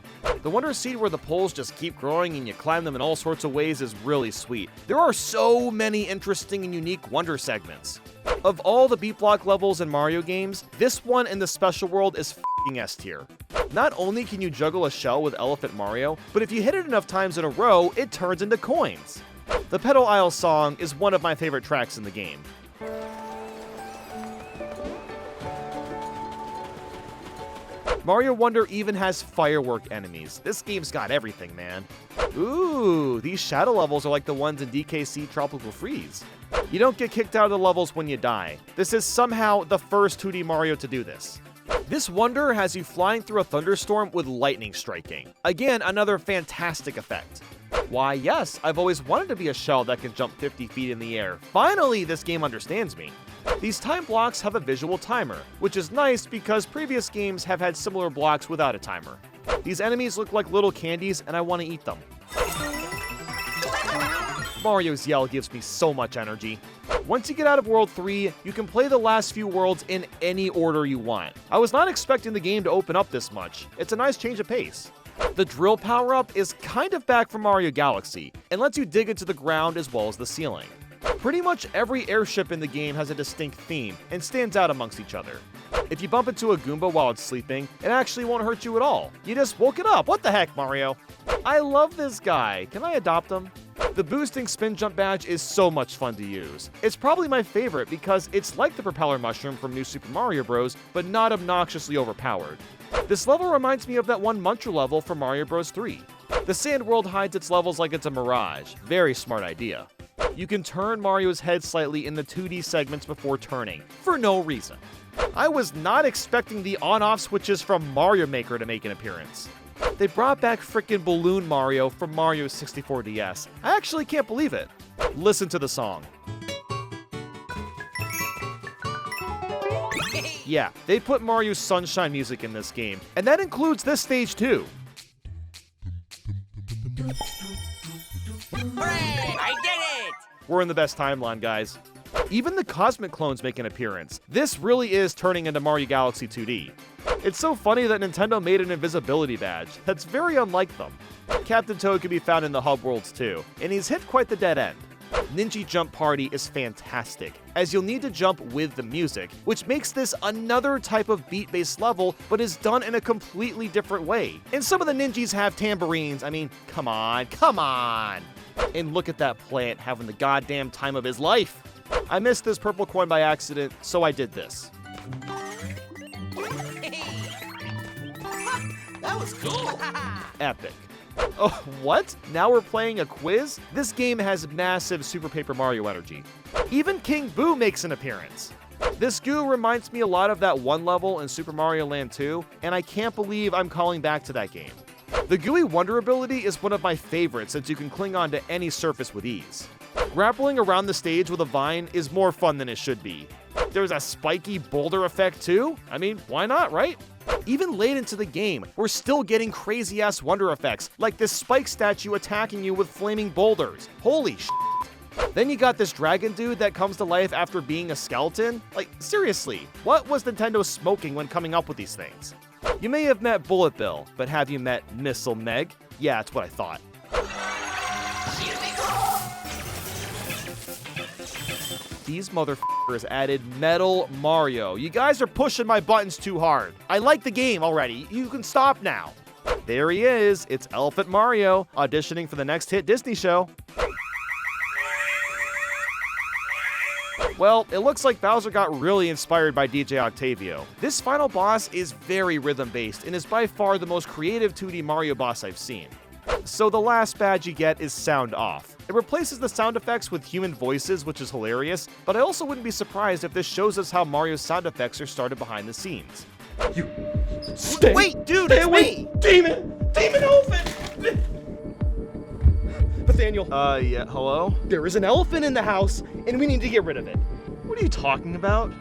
The Wonder Seed where the poles just keep growing and you climb them in all sorts of ways is really sweet. There are so many interesting and unique Wonder segments. Of all the beat block levels in Mario games, this one in the Special World is f***ing S tier. Not only can you juggle a shell with Elephant Mario, but if you hit it enough times in a row, it turns into coins. The Pedal Isle song is one of my favorite tracks in the game. Mario Wonder even has firework enemies. This game's got everything, man. Ooh, these shadow levels are like the ones in DKC Tropical Freeze. You don't get kicked out of the levels when you die. This is somehow the first 2D Mario to do this. This Wonder has you flying through a thunderstorm with lightning striking. Again, another fantastic effect. Why, yes, I've always wanted to be a shell that can jump 50 feet in the air. Finally, this game understands me. These time blocks have a visual timer, which is nice because previous games have had similar blocks without a timer. These enemies look like little candies and I want to eat them. Mario's yell gives me so much energy. Once you get out of World 3, you can play the last few worlds in any order you want. I was not expecting the game to open up this much. It's a nice change of pace. The drill power-up is kind of back from Mario Galaxy, and lets you dig into the ground as well as the ceiling. Pretty much every airship in the game has a distinct theme, and stands out amongst each other. If you bump into a Goomba while it's sleeping, it actually won't hurt you at all. You just woke it up. What the heck, Mario? I love this guy. Can I adopt him? The boosting spin jump badge is so much fun to use. It's probably my favorite because it's like the propeller mushroom from New Super Mario Bros., but not obnoxiously overpowered. This level reminds me of that one Muncher level from Mario Bros. 3. The sand world hides its levels like it's a mirage. Very smart idea. You can turn Mario's head slightly in the 2D segments before turning, for no reason. I was not expecting the on-off switches from Mario Maker to make an appearance. They brought back frickin' Balloon Mario from Mario 64 DS. I actually can't believe it. Listen to the song. Yeah, they put Mario's Sunshine music in this game, and that includes this stage too. Hooray! I did it! We're in the best timeline, guys. Even the Cosmic clones make an appearance. This really is turning into Mario Galaxy 2D. It's so funny that Nintendo made an invisibility badge. That's very unlike them. Captain Toad can be found in the hub worlds too, and he's hit quite the dead end. Ninja Jump Party is fantastic, as you'll need to jump with the music, which makes this another type of beat-based level, but is done in a completely different way. And some of the ninjas have tambourines. I mean, come on, come on! And look at that plant having the goddamn time of his life. I missed this purple coin by accident, so I did this. That was cool! Epic. Oh, what? Now we're playing a quiz? This game has massive Super Paper Mario energy. Even King Boo makes an appearance. This goo reminds me a lot of that one level in Super Mario Land 2, and I can't believe I'm calling back to that game. The Gooey Wonder ability is one of my favorites since you can cling on to any surface with ease. Grappling around the stage with a vine is more fun than it should be. There's a spiky boulder effect too? I mean, why not, right? Even late into the game, we're still getting crazy-ass wonder effects, like this spike statue attacking you with flaming boulders. Holy sh**. Then you got this dragon dude that comes to life after being a skeleton? Like, seriously, what was Nintendo smoking when coming up with these things? You may have met Bullet Bill, but have you met Missile Meg? Yeah, that's what I thought. These motherfuckers added Metal Mario. You guys are pushing my buttons too hard. I like the game already. You can stop now. There he is. It's Elephant Mario, auditioning for the next hit Disney show. Well, it looks like Bowser got really inspired by DJ Octavio. This final boss is very rhythm-based and is by far the most creative 2D Mario boss I've seen. So the last badge you get is Sound Off. It replaces the sound effects with human voices, which is hilarious, but I also wouldn't be surprised if this shows us how Mario's sound effects are started behind the scenes. You Stay. Wait, dude, Stay it's away. me! Demon elephant! Nathaniel. Yeah, hello? There is an elephant in the house, and we need to get rid of it. What are you talking about?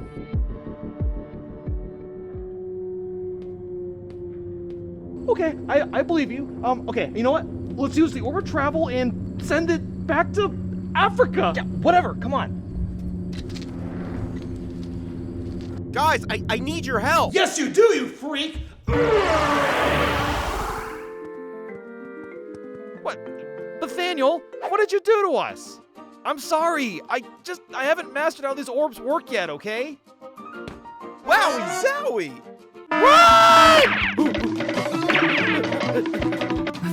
Okay, I believe you. Okay, you know what? Let's use the orb of travel and send it back to Africa. Yeah, whatever, come on. Guys, I need your help. Yes, you do, you freak! What? Nathaniel, what did you do to us? I'm sorry. I haven't mastered how these orbs work yet, okay? Wowie zowie!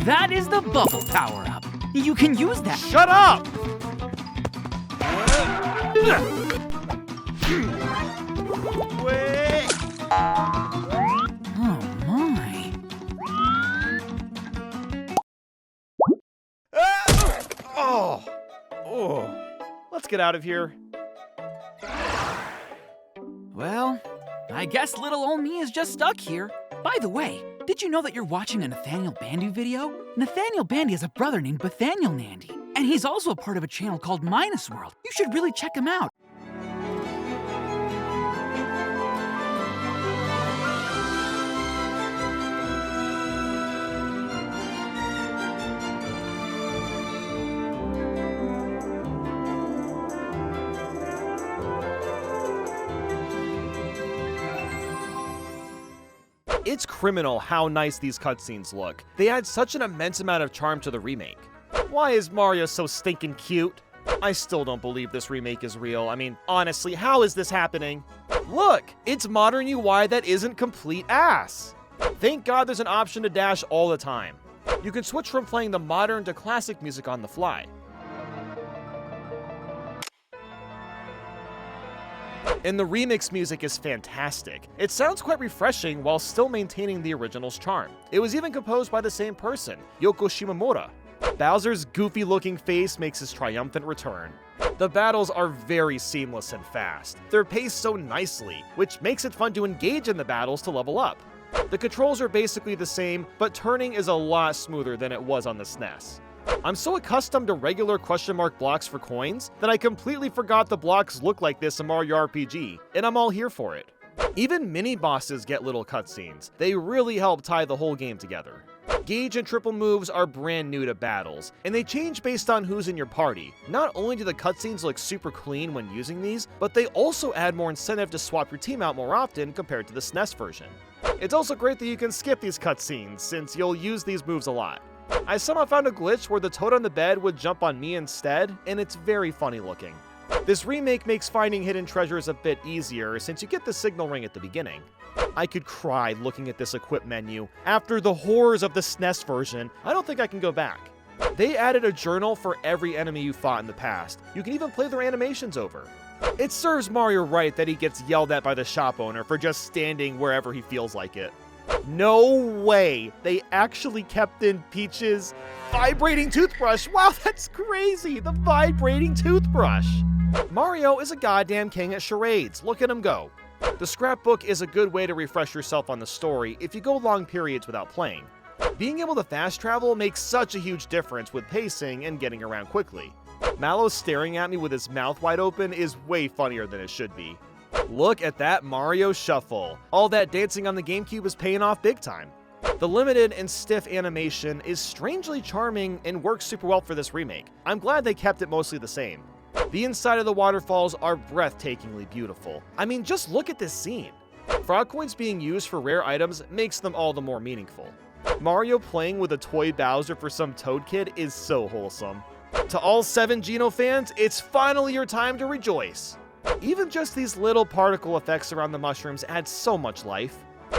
That is the bubble power-up. You can use that. Shut up! Oh my. Oh. Let's get out of here. Well, I guess little old me is just stuck here. By the way, did you know that you're watching a Nathaniel Bandy video? Nathaniel Bandy has a brother named Nathaniel Bandy, and he's also a part of a channel called Minus World. You should really check him out. It's criminal how nice these cutscenes look. They add such an immense amount of charm to the remake. Why is Mario so stinking cute? I still don't believe this remake is real. I mean, honestly, how is this happening? Look, it's modern UI that isn't complete ass. Thank God there's an option to dash all the time. You can switch from playing the modern to classic music on the fly. And the remix music is fantastic. It sounds quite refreshing while still maintaining the original's charm. It was even composed by the same person, Yoko Shimomura. Bowser's goofy-looking face makes his triumphant return. The battles are very seamless and fast. They're paced so nicely, which makes it fun to engage in the battles to level up. The controls are basically the same, but turning is a lot smoother than it was on the SNES. I'm so accustomed to regular question mark blocks for coins that I completely forgot the blocks look like this in Mario RPG, and I'm all here for it. Even mini-bosses get little cutscenes. They really help tie the whole game together. Gauge and triple moves are brand new to battles, and they change based on who's in your party. Not only do the cutscenes look super clean when using these, but they also add more incentive to swap your team out more often compared to the SNES version. It's also great that you can skip these cutscenes, since you'll use these moves a lot. I somehow found a glitch where the toad on the bed would jump on me instead, and it's very funny looking. This remake makes finding hidden treasures a bit easier since you get the signal ring at the beginning. I could cry looking at this equip menu. After the horrors of the SNES version, I don't think I can go back. They added a journal for every enemy you fought in the past. You can even play their animations over. It serves Mario right that he gets yelled at by the shop owner for just standing wherever he feels like it. No way! They actually kept in Peach's vibrating toothbrush! Wow, that's crazy! The vibrating toothbrush! Mario is a goddamn king at charades. Look at him go. The scrapbook is a good way to refresh yourself on the story if you go long periods without playing. Being able to fast travel makes such a huge difference with pacing and getting around quickly. Mallow staring at me with his mouth wide open is way funnier than it should be. Look at that Mario shuffle. All that dancing on the GameCube is paying off big time. The limited and stiff animation is strangely charming and works super well for this remake. I'm glad they kept it mostly the same. The inside of the waterfalls are breathtakingly beautiful. I mean, just look at this scene. Frog coins being used for rare items makes them all the more meaningful. Mario playing with a toy Bowser for some Toad Kid is so wholesome. To all 7 Geno fans, it's finally your time to rejoice. Even just these little particle effects around the mushrooms add so much life.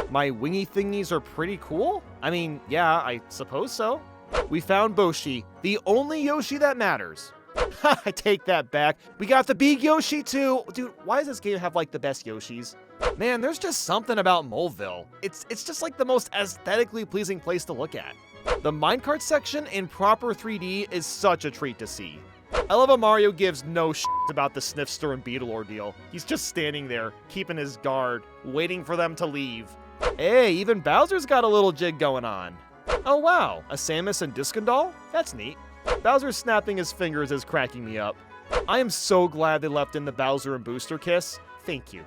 My wingy thingies are pretty cool? I mean, yeah, I suppose so. We found Boshi, the only Yoshi that matters. I take that back. We got the big Yoshi too. Dude, why does this game have like the best Yoshis? Man, there's just something about Moleville. It's just like the most aesthetically pleasing place to look at. The minecart section in proper 3D is such a treat to see. I love how Mario gives no shit about the Sniffster and Beetle ordeal. He's just standing there, keeping his guard, waiting for them to leave. Hey, even Bowser's got a little jig going on. Oh wow, a Samus and Discondol? That's neat. Bowser snapping his fingers is cracking me up. I am so glad they left in the Bowser and Booster kiss. Thank you.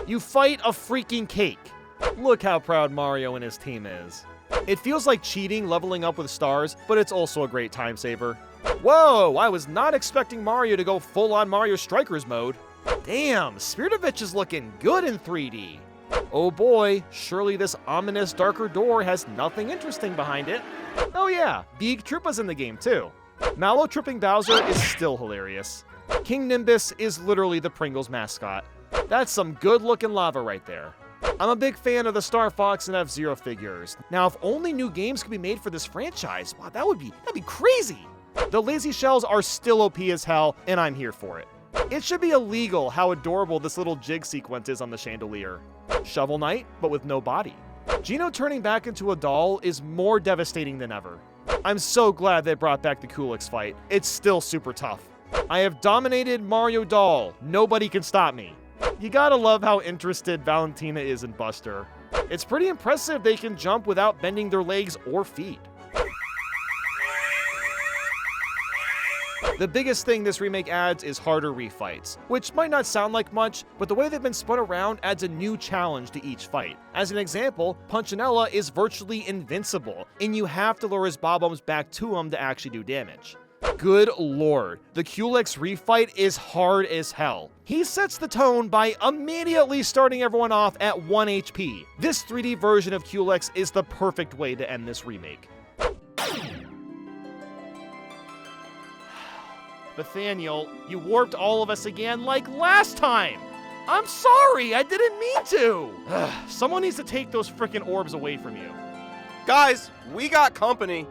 You fight a freaking cake. Look how proud Mario and his team is. It feels like cheating leveling up with stars, but it's also a great time saver. Whoa, I was not expecting Mario to go full-on Mario Strikers mode. Damn, Spiritovich is looking good in 3D. Oh boy, surely this ominous darker door has nothing interesting behind it. Oh yeah, Beeg Troopa's in the game too. Mallow tripping Bowser is still hilarious. King Nimbus is literally the Pringles mascot. That's some good-looking lava right there. I'm a big fan of the Star Fox and F-Zero figures. Now, if only new games could be made for this franchise, wow, that'd be crazy. The lazy shells are still OP as hell, and I'm here for it. It should be illegal how adorable this little jig sequence is on the chandelier. Shovel Knight, but with no body. Geno turning back into a doll is more devastating than ever. I'm so glad they brought back the Kulix fight. It's still super tough. I have dominated Mario Doll. Nobody can stop me. You gotta love how interested Valentina is in Buster. It's pretty impressive they can jump without bending their legs or feet. The biggest thing this remake adds is harder refights, which might not sound like much, but the way they've been spun around adds a new challenge to each fight. As an example, Punchinella is virtually invincible, and you have to lure his bob-ombs back to him to actually do damage. Good lord, the Kulix refight is hard as hell. He sets the tone by immediately starting everyone off at 1 HP. This 3D version of Kulix is the perfect way to end this remake. Nathaniel, you warped all of us again like last time! I'm sorry, I didn't mean to! Someone needs to take those frickin' orbs away from you. Guys, we got company.